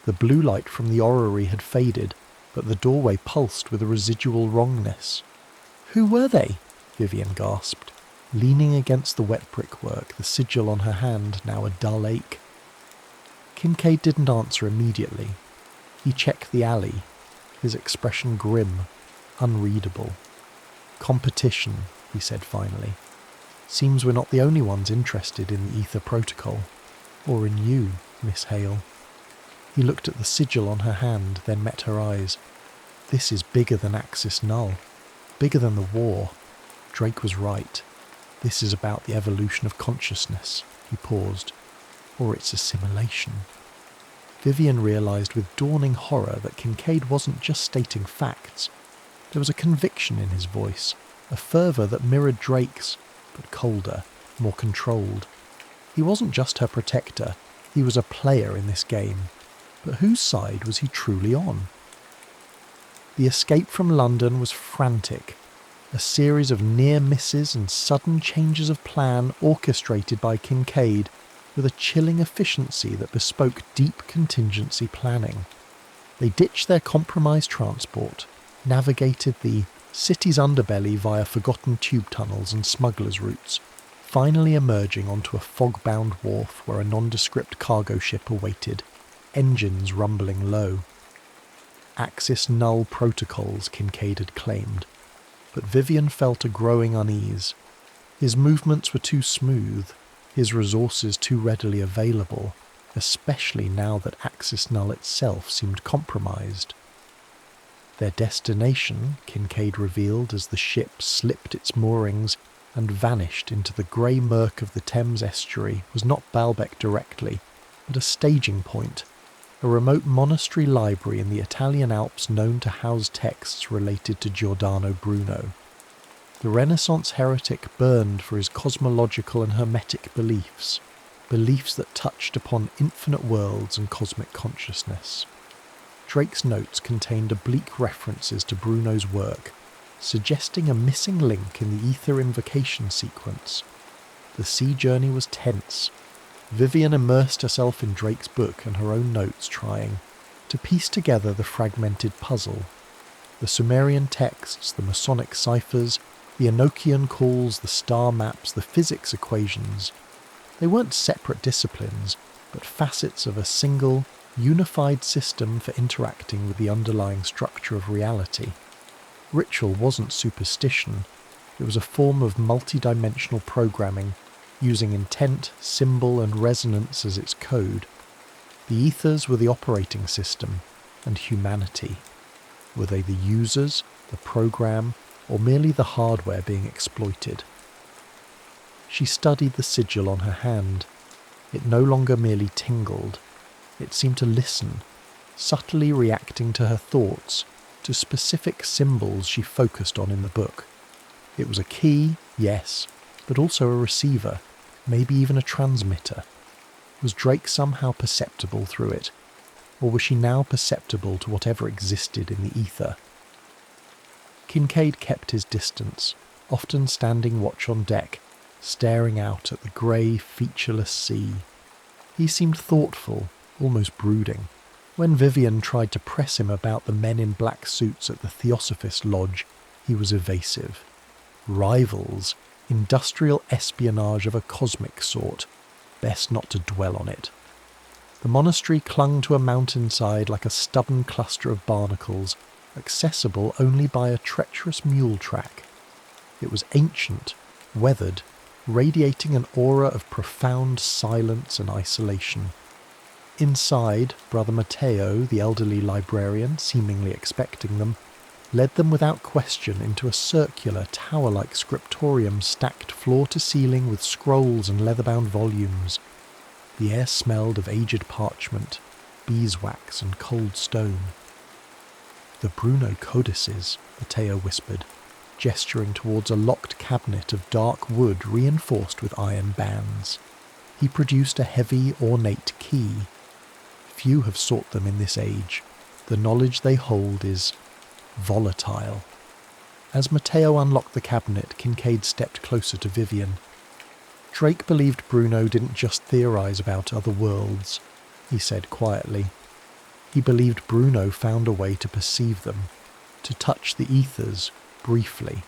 The blue light from the orrery had faded, but the doorway pulsed with a residual wrongness. "Who were they?" Vivian gasped, leaning against the wet brickwork, the sigil on her hand now a dull ache. Kincaid didn't answer immediately. He checked the alley, his expression grim, unreadable. "Competition," he said finally. "Seems we're not the only ones interested in the Ether Protocol. Or in you, Miss Hale." He looked at the sigil on her hand, then met her eyes. "This is bigger than Axis Null. Bigger than the war." Drake was right. "This is about the evolution of consciousness." He paused. "Or its assimilation." Vivian realized with dawning horror that Kincaid wasn't just stating facts. There was a conviction in his voice, a fervour that mirrored Drake's, but colder, more controlled. He wasn't just her protector, he was a player in this game. But whose side was he truly on? The escape from London was frantic, a series of near misses and sudden changes of plan orchestrated by Kincaid with a chilling efficiency that bespoke deep contingency planning. They ditched their compromised transport, navigated the city's underbelly via forgotten tube tunnels and smugglers' routes, finally emerging onto a fog-bound wharf where a nondescript cargo ship awaited, engines rumbling low. Axis Null protocols, Kincaid had claimed, but Vivian felt a growing unease. His movements were too smooth, his resources too readily available, especially now that Axis Null itself seemed compromised. Their destination, Kincaid revealed as the ship slipped its moorings and vanished into the grey murk of the Thames estuary, was not Baalbek directly, but a staging point, a remote monastery library in the Italian Alps known to house texts related to Giordano Bruno. The Renaissance heretic burned for his cosmological and hermetic beliefs, beliefs that touched upon infinite worlds and cosmic consciousness. Drake's notes contained oblique references to Bruno's work, suggesting a missing link in the ether invocation sequence. The sea journey was tense. Vivian immersed herself in Drake's book and her own notes, trying to piece together the fragmented puzzle. The Sumerian texts, the Masonic ciphers, the Enochian calls, the star maps, the physics equations. They weren't separate disciplines, but facets of a single, unified system for interacting with the underlying structure of reality. Ritual wasn't superstition, it was a form of multidimensional programming, using intent, symbol and resonance as its code. The ethers were the operating system, and humanity. Were they the users, the program, or merely the hardware being exploited? She studied the sigil on her hand. It no longer merely tingled. It seemed to listen, subtly reacting to her thoughts, to specific symbols she focused on in the book. It was a key, yes, but also a receiver, maybe even a transmitter. Was Drake somehow perceptible through it? Or was she now perceptible to whatever existed in the ether? Kincaid kept his distance, often standing watch on deck, staring out at the grey, featureless sea. He seemed thoughtful, almost brooding. When Vivian tried to press him about the men in black suits at the Theosophist Lodge, he was evasive. Rivals, industrial espionage of a cosmic sort. Best not to dwell on it. The monastery clung to a mountainside like a stubborn cluster of barnacles, accessible only by a treacherous mule track. It was ancient, weathered, radiating an aura of profound silence and isolation. Inside, Brother Matteo, the elderly librarian, seemingly expecting them, led them without question into a circular, tower-like scriptorium stacked floor to ceiling with scrolls and leather-bound volumes. The air smelled of aged parchment, beeswax and cold stone. "The Bruno codices," Matteo whispered, gesturing towards a locked cabinet of dark wood reinforced with iron bands. He produced a heavy, ornate key. Few have sought them in this age. The knowledge they hold is volatile. As Matteo unlocked the cabinet, Kincaid stepped closer to Vivian. Drake believed Bruno didn't just theorize about other worlds, he said quietly. He believed Bruno found a way to perceive them, to touch the ethers, briefly.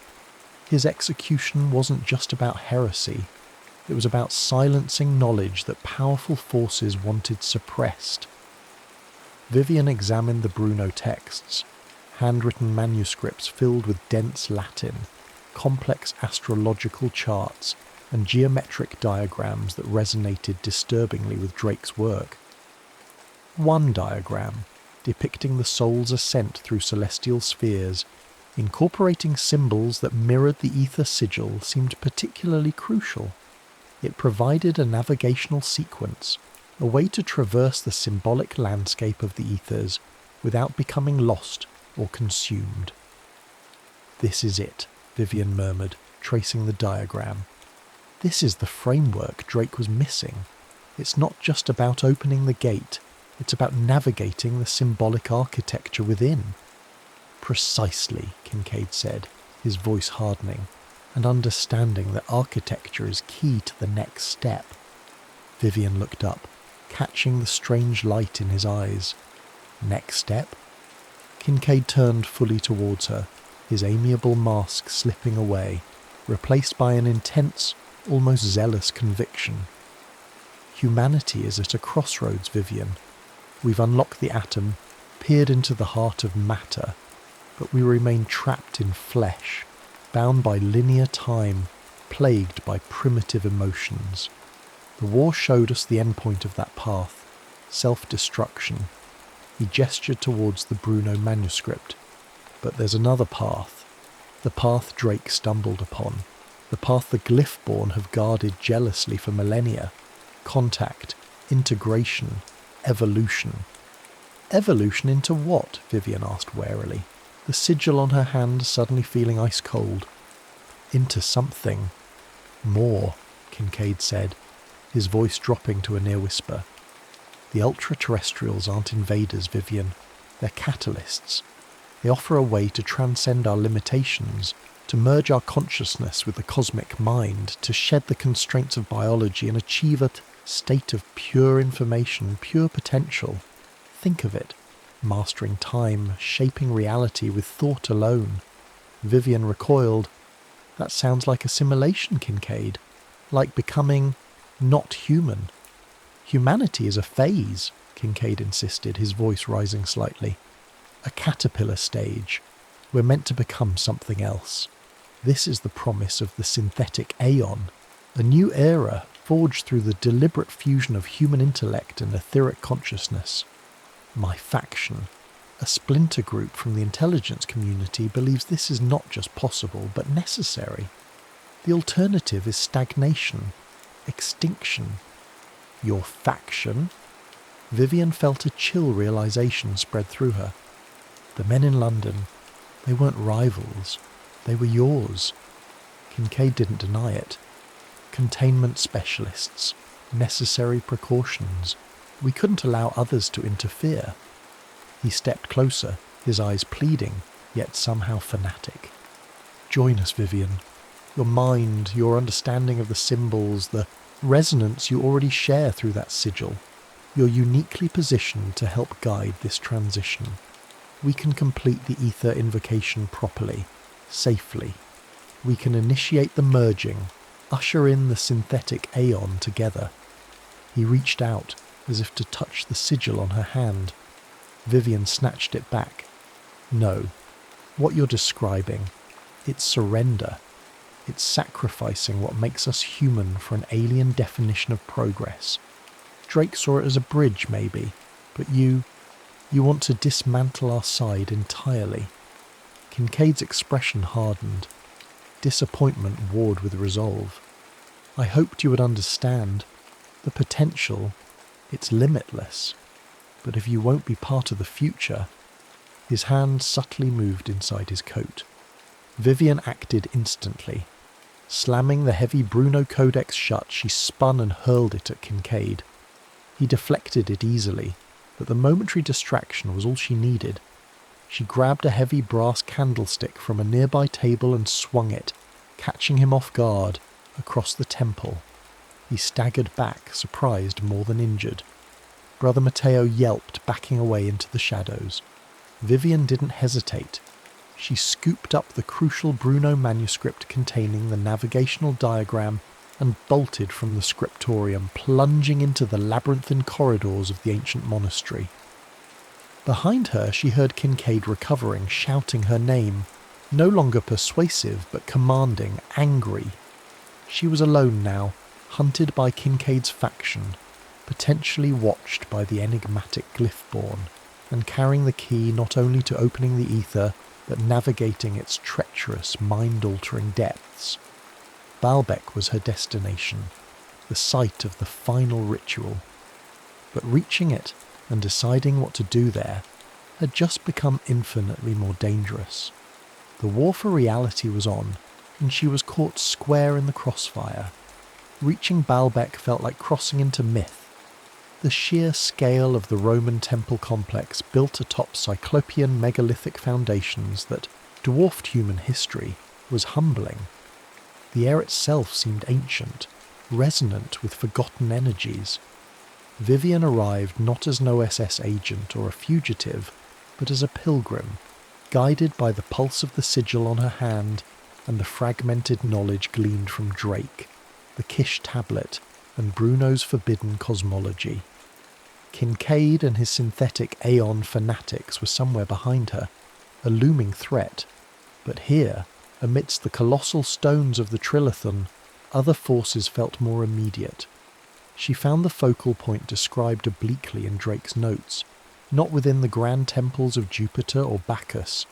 His execution wasn't just about heresy. It was about silencing knowledge that powerful forces wanted suppressed. Vivian examined the Bruno texts, handwritten manuscripts filled with dense Latin, complex astrological charts, and geometric diagrams that resonated disturbingly with Drake's work. One diagram, depicting the soul's ascent through celestial spheres, incorporating symbols that mirrored the ether sigil, seemed particularly crucial. It provided a navigational sequence, a way to traverse the symbolic landscape of the ethers without becoming lost or consumed. "This is it," Vivian murmured, tracing the diagram. "This is the framework Drake was missing. It's not just about opening the gate, it's about navigating the symbolic architecture within." "Precisely," Kincaid said, his voice hardening, and understanding that architecture is key to the next step. Vivian looked up, catching the strange light in his eyes. "Next step?" Kincaid turned fully towards her, his amiable mask slipping away, replaced by an intense, almost zealous conviction. "Humanity is at a crossroads, Vivian. We've unlocked the atom, peered into the heart of matter, but we remain trapped in flesh, bound by linear time, plagued by primitive emotions. The war showed us the endpoint of that path, self-destruction." He gestured towards the Bruno manuscript. "But there's another path, the path Drake stumbled upon, the path the Glyphborn have guarded jealously for millennia. Contact, integration, evolution." "Evolution into what?" Vivian asked warily, the sigil on her hand suddenly feeling ice cold. "Into something more," Kincaid said, his voice dropping to a near whisper. "The ultra-terrestrials aren't invaders, Vivian. They're catalysts. They offer a way to transcend our limitations, to merge our consciousness with the cosmic mind, to shed the constraints of biology and achieve a state of pure information, pure potential. Think of it. Mastering time, shaping reality with thought alone." Vivian recoiled. "That sounds like assimilation, Kincaid. Like becoming not human." "Humanity is a phase," Kincaid insisted, his voice rising slightly. "A caterpillar stage. We're meant to become something else. This is the promise of the synthetic aeon, a new era forged through the deliberate fusion of human intellect and etheric consciousness. My faction, a splinter group from the intelligence community, believes this is not just possible, but necessary. The alternative is stagnation, extinction." "Your faction?" Vivian felt a chill realization spread through her. "The men in London, they weren't rivals. They were yours." Kincaid didn't deny it. "Containment specialists, necessary precautions. We couldn't allow others to interfere." He stepped closer, his eyes pleading, yet somehow fanatic. Join us, Vivian. Your mind, your understanding of the symbols, the resonance you already share through that sigil. You're uniquely positioned to help guide this transition. We can complete the ether invocation properly, safely. We can initiate the merging, usher in the synthetic aeon together. He reached out, as if to touch the sigil on her hand. Vivian snatched it back. No, what you're describing, it's surrender. It's sacrificing what makes us human for an alien definition of progress. Drake saw it as a bridge, maybe, but you want to dismantle our side entirely. Kincaid's expression hardened. Disappointment warred with resolve. I hoped you would understand. The potential, it's limitless. But if you won't be part of the future... His hand subtly moved inside his coat. Vivian acted instantly. Slamming the heavy Bruno Codex shut, she spun and hurled it at Kincaid. He deflected it easily, but the momentary distraction was all she needed. She grabbed a heavy brass candlestick from a nearby table and swung it, catching him off guard, across the temple. He staggered back, surprised more than injured. Brother Matteo yelped, backing away into the shadows. Vivian didn't hesitate. She scooped up the crucial Bruno manuscript containing the navigational diagram and bolted from the scriptorium, plunging into the labyrinthine corridors of the ancient monastery. Behind her she heard Kincaid recovering, shouting her name, no longer persuasive but commanding, angry. She was alone now, hunted by Kincaid's faction, potentially watched by the enigmatic Glyphborn, and carrying the key not only to opening the ether, but navigating its treacherous, mind-altering depths. Baalbek was her destination, the site of the final ritual. But reaching it and deciding what to do there had just become infinitely more dangerous. The war for reality was on, and she was caught square in the crossfire. Reaching Baalbek felt like crossing into myth. The sheer scale of the Roman temple complex built atop cyclopean megalithic foundations that dwarfed human history was humbling. The air itself seemed ancient, resonant with forgotten energies. Vivian arrived not as an OSS agent or a fugitive, but as a pilgrim, guided by the pulse of the sigil on her hand and the fragmented knowledge gleaned from Drake, the Kish tablet, and Bruno's forbidden cosmology. Kincaid and his synthetic Aeon fanatics were somewhere behind her, a looming threat. But here, amidst the colossal stones of the Trilithon, other forces felt more immediate. She found the focal point described obliquely in Drake's notes, not within the grand temples of Jupiter or Bacchus,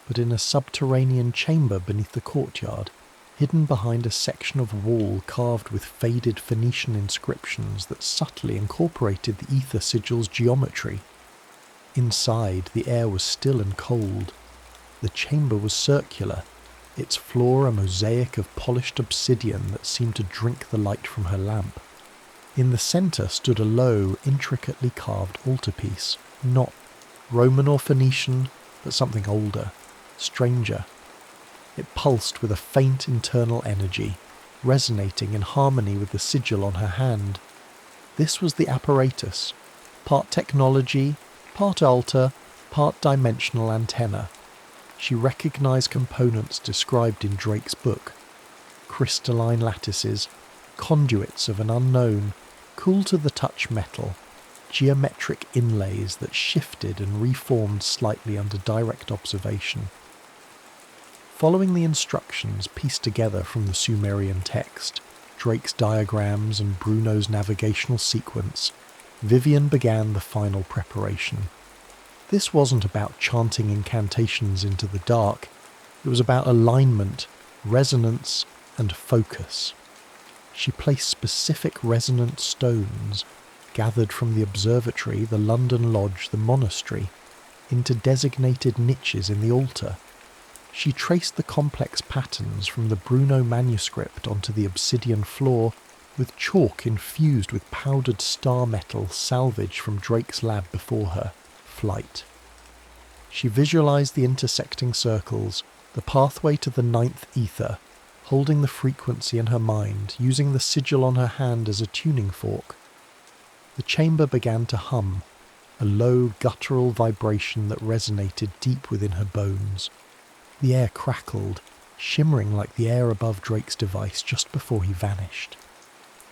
but in a subterranean chamber beneath the courtyard, hidden behind a section of wall carved with faded Phoenician inscriptions that subtly incorporated the ether sigil's geometry. Inside, the air was still and cold. The chamber was circular, its floor a mosaic of polished obsidian that seemed to drink the light from her lamp. In the centre stood a low, intricately carved altarpiece, not Roman or Phoenician, but something older, stranger. It pulsed with a faint internal energy, resonating in harmony with the sigil on her hand. This was the apparatus, part technology, part altar, part dimensional antenna. She recognized components described in Drake's book. Crystalline lattices, conduits of an unknown, cool to the touch metal, geometric inlays that shifted and reformed slightly under direct observation. Following the instructions pieced together from the Sumerian text, Drake's diagrams and Bruno's navigational sequence, Vivian began the final preparation. This wasn't about chanting incantations into the dark. It was about alignment, resonance, and focus. She placed specific resonant stones, gathered from the observatory, the London Lodge, the monastery, into designated niches in the altar. She traced the complex patterns from the Bruno manuscript onto the obsidian floor with chalk infused with powdered star metal salvaged from Drake's lab before her, Flight. She visualized the intersecting circles, the pathway to the ninth ether, holding the frequency in her mind, using the sigil on her hand as a tuning fork. The chamber began to hum, a low, guttural vibration that resonated deep within her bones. The air crackled, shimmering like the air above Drake's device just before he vanished.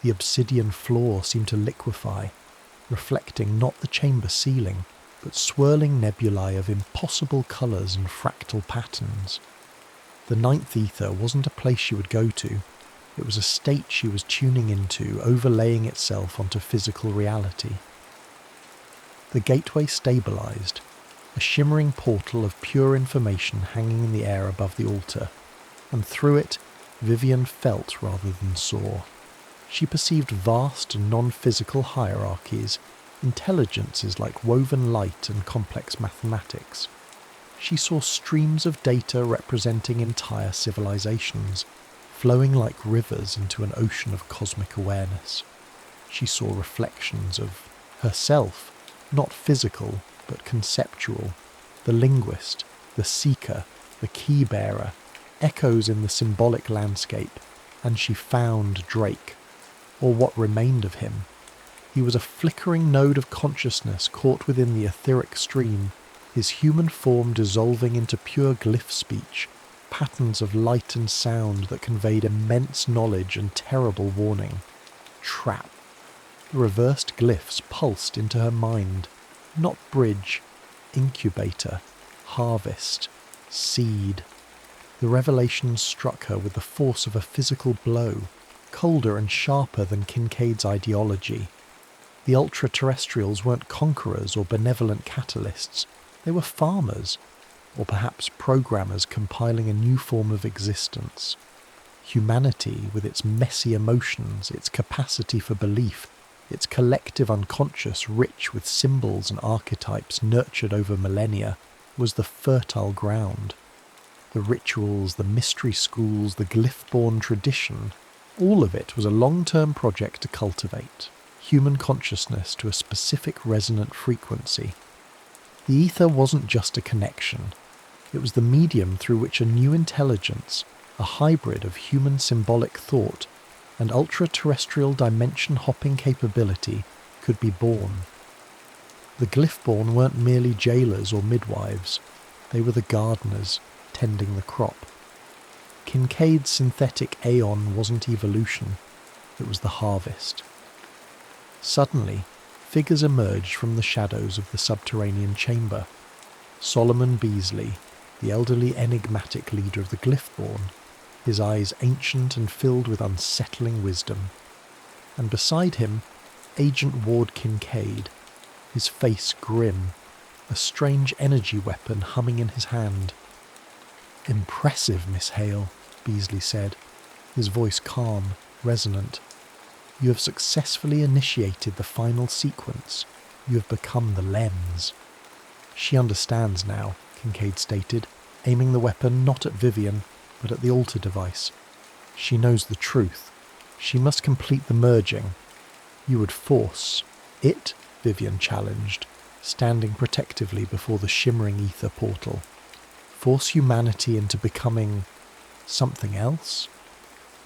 The obsidian floor seemed to liquefy, reflecting not the chamber ceiling, but swirling nebulae of impossible colours and fractal patterns. The ninth ether wasn't a place she would go to. It was a state she was tuning into, overlaying itself onto physical reality. The gateway stabilised, a shimmering portal of pure information hanging in the air above the altar, and through it Vivian felt rather than saw. She perceived vast and non-physical hierarchies, intelligences like woven light and complex mathematics. She saw streams of data representing entire civilizations, flowing like rivers into an ocean of cosmic awareness. She saw reflections of herself, not physical, but conceptual, the linguist, the seeker, the key-bearer, echoes in the symbolic landscape, and she found Drake, or what remained of him. He was a flickering node of consciousness caught within the etheric stream, his human form dissolving into pure glyph speech, patterns of light and sound that conveyed immense knowledge and terrible warning. Trap. The reversed glyphs pulsed into her mind. Not bridge, incubator, harvest, seed. The revelations struck her with the force of a physical blow, colder and sharper than Kincaid's ideology. The ultra-terrestrials weren't conquerors or benevolent catalysts. They were farmers, or perhaps programmers compiling a new form of existence. Humanity, with its messy emotions, its capacity for belief, its collective unconscious rich with symbols and archetypes nurtured over millennia, was the fertile ground. The rituals, the mystery schools, the glyph-born tradition, all of it was a long-term project to cultivate human consciousness to a specific resonant frequency. The ether wasn't just a connection. It was the medium through which a new intelligence, a hybrid of human symbolic thought and ultra-terrestrial dimension-hopping capability, could be born. The glyph-born weren't merely jailers or midwives. They were the gardeners, tending the crop. Kincaid's synthetic aeon wasn't evolution. It was the harvest. Suddenly, figures emerged from the shadows of the subterranean chamber. Solomon Beasley, the elderly enigmatic leader of the Glyphborn, his eyes ancient and filled with unsettling wisdom. And beside him, Agent Ward Kincaid, his face grim, a strange energy weapon humming in his hand. "Impressive, Miss Hale," Beasley said, his voice calm, resonant. "You have successfully initiated the final sequence. You have become the lens." "She understands now," Kincaid stated, aiming the weapon not at Vivian, but at the altar device. "She knows the truth. She must complete the merging. You would force it," Vivian challenged, standing protectively before the shimmering ether portal. "Force humanity into becoming something else?"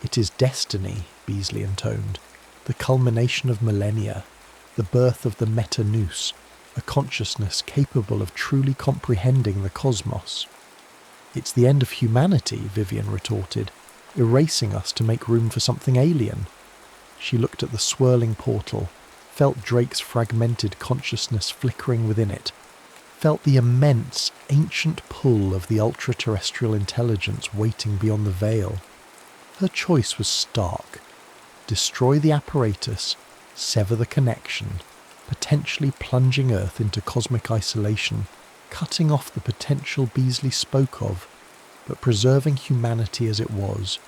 "It is destiny," Beasley intoned. "The culmination of millennia, the birth of the meta-nous, a consciousness capable of truly comprehending the cosmos." "It's the end of humanity," Vivian retorted, "erasing us to make room for something alien." She looked at the swirling portal, felt Drake's fragmented consciousness flickering within it, felt the immense, ancient pull of the ultra-terrestrial intelligence waiting beyond the veil. Her choice was stark. Destroy the apparatus, sever the connection, potentially plunging Earth into cosmic isolation, cutting off the potential Beasley spoke of, but preserving humanity as it was,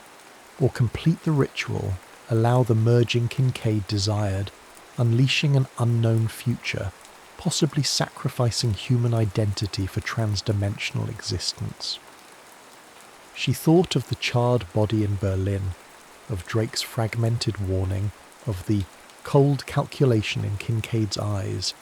or complete the ritual, allow the merging Kincaid desired, unleashing an unknown future, possibly sacrificing human identity for transdimensional existence. She thought of the charred body in Berlin, of Drake's fragmented warning, of the cold calculation in Kincaid's eyes.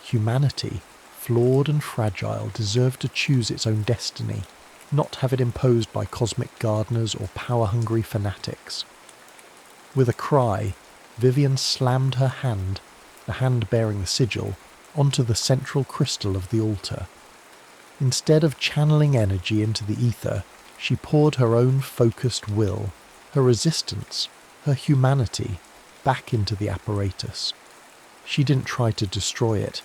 Humanity, flawed and fragile, deserved to choose its own destiny, not have it imposed by cosmic gardeners or power-hungry fanatics. With a cry, Vivian slammed her hand, the hand bearing the sigil, onto the central crystal of the altar. Instead of channeling energy into the ether, she poured her own focused will, her resistance, her humanity, back into the apparatus. She didn't try to destroy it.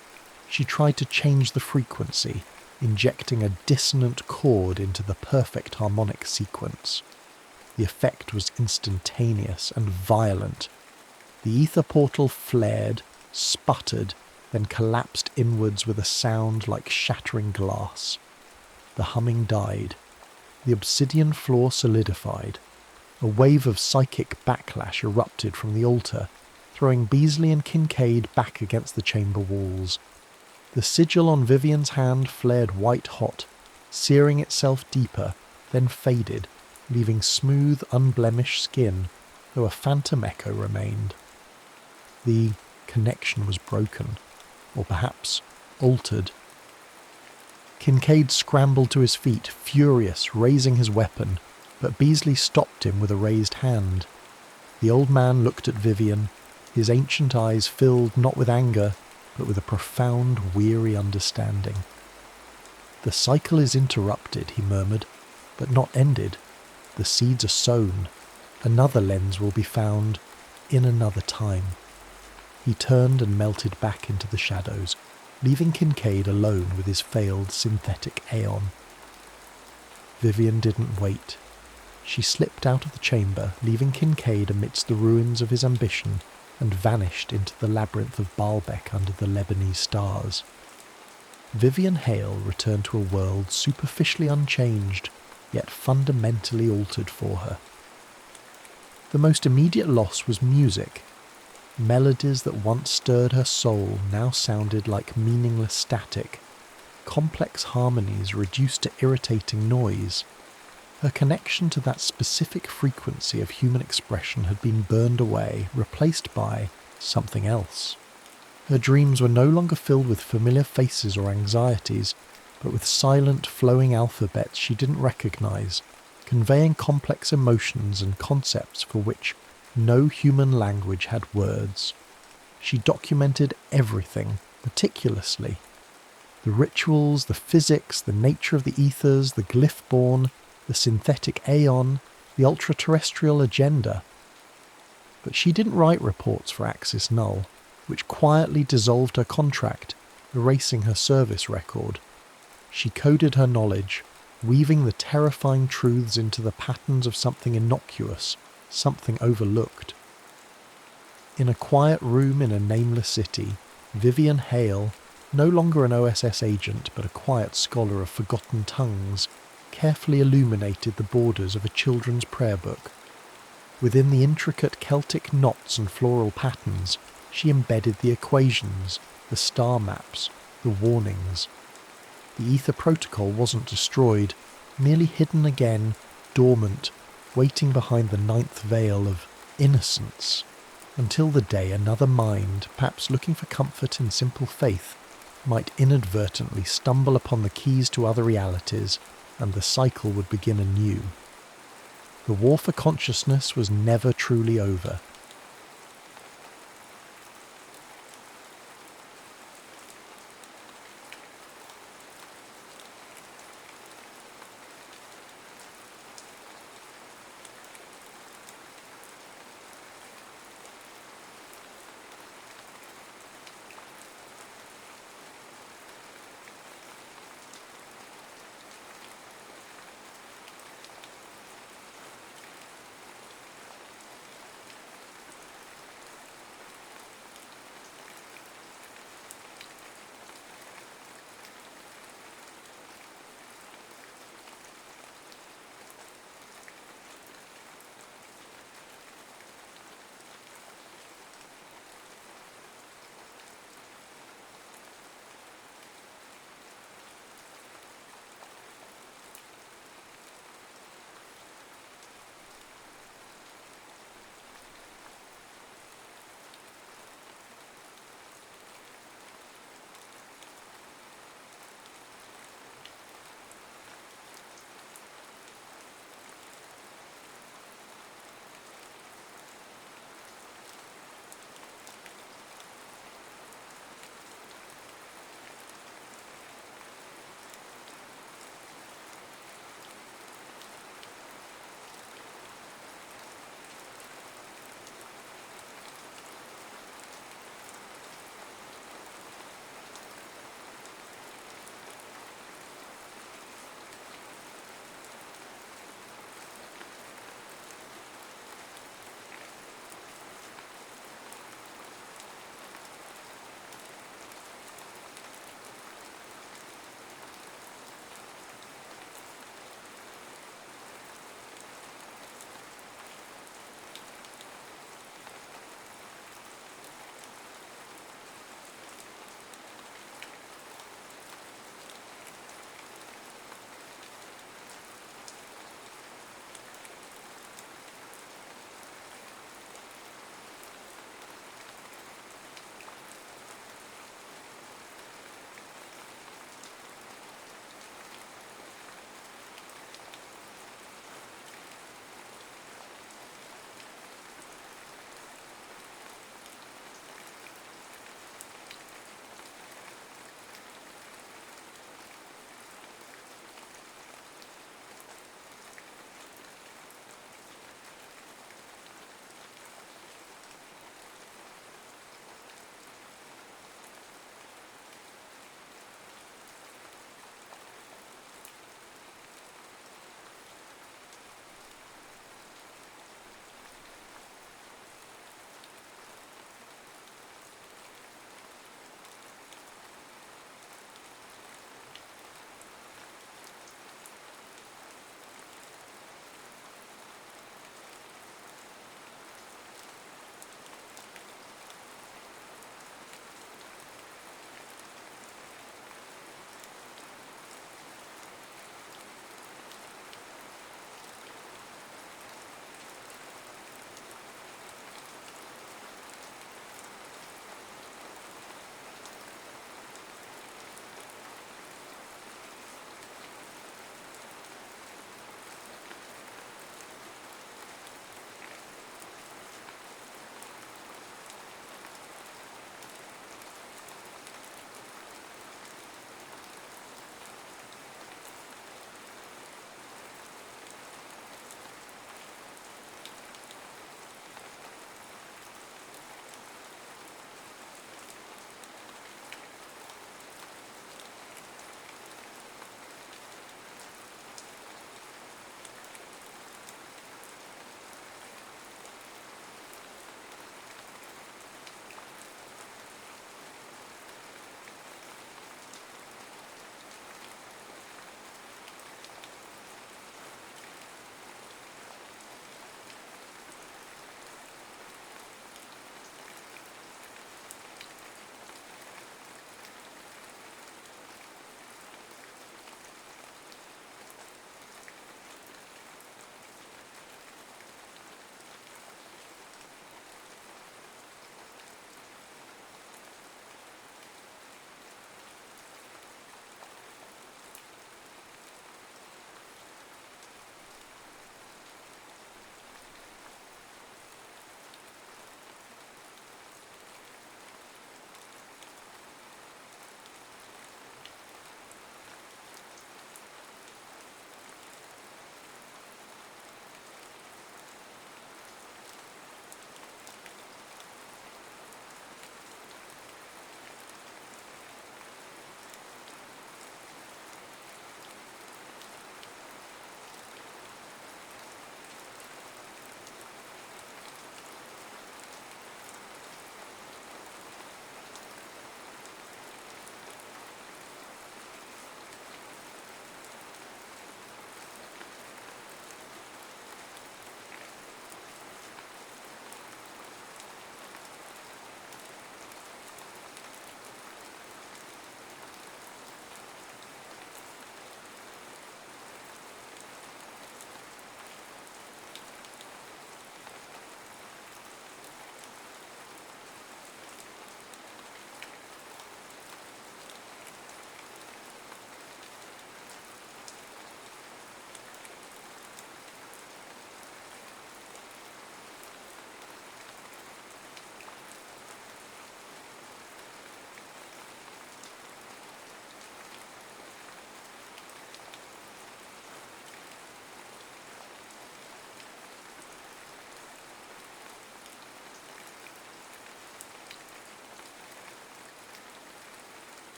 She tried to change the frequency, injecting a dissonant chord into the perfect harmonic sequence. The effect was instantaneous and violent. The ether portal flared, sputtered, then collapsed inwards with a sound like shattering glass. The humming died. The obsidian floor solidified. A wave of psychic backlash erupted from the altar, throwing Beasley and Kincaid back against the chamber walls. The sigil on Vivian's hand flared white-hot, searing itself deeper, then faded, leaving smooth, unblemished skin, though a phantom echo remained. The connection was broken, or perhaps altered. Kincaid scrambled to his feet, furious, raising his weapon, but Beasley stopped him with a raised hand. The old man looked at Vivian, his ancient eyes filled not with anger, but with a profound, weary understanding. "The cycle is interrupted," he murmured, "but not ended. The seeds are sown. Another lens will be found in another time." He turned and melted back into the shadows, leaving Kincaid alone with his failed synthetic aeon. Vivian didn't wait. She slipped out of the chamber, leaving Kincaid amidst the ruins of his ambition, and vanished into the labyrinth of Baalbek under the Lebanese stars. Vivian Hale returned to a world superficially unchanged, yet fundamentally altered for her. The most immediate loss was music. Melodies that once stirred her soul now sounded like meaningless static, complex harmonies reduced to irritating noise. Her connection to that specific frequency of human expression had been burned away, replaced by something else. Her dreams were no longer filled with familiar faces or anxieties, but with silent, flowing alphabets she didn't recognize, conveying complex emotions and concepts for which no human language had words. She documented everything, meticulously. The rituals, the physics, the nature of the ethers, the glyph-born, the synthetic aeon, the ultra-terrestrial agenda. But she didn't write reports for Axis Null, which quietly dissolved her contract, erasing her service record. She coded her knowledge, weaving the terrifying truths into the patterns of something innocuous, something overlooked. In a quiet room in a nameless city, Vivian Hale, no longer an OSS agent but a quiet scholar of forgotten tongues, carefully illuminated the borders of a children's prayer book. Within the intricate Celtic knots and floral patterns, she embedded the equations, the star maps, the warnings. The ether protocol wasn't destroyed, merely hidden again, dormant, waiting behind the ninth veil of innocence, until the day another mind, perhaps looking for comfort in simple faith, might inadvertently stumble upon the keys to other realities, and the cycle would begin anew. The war for consciousness was never truly over.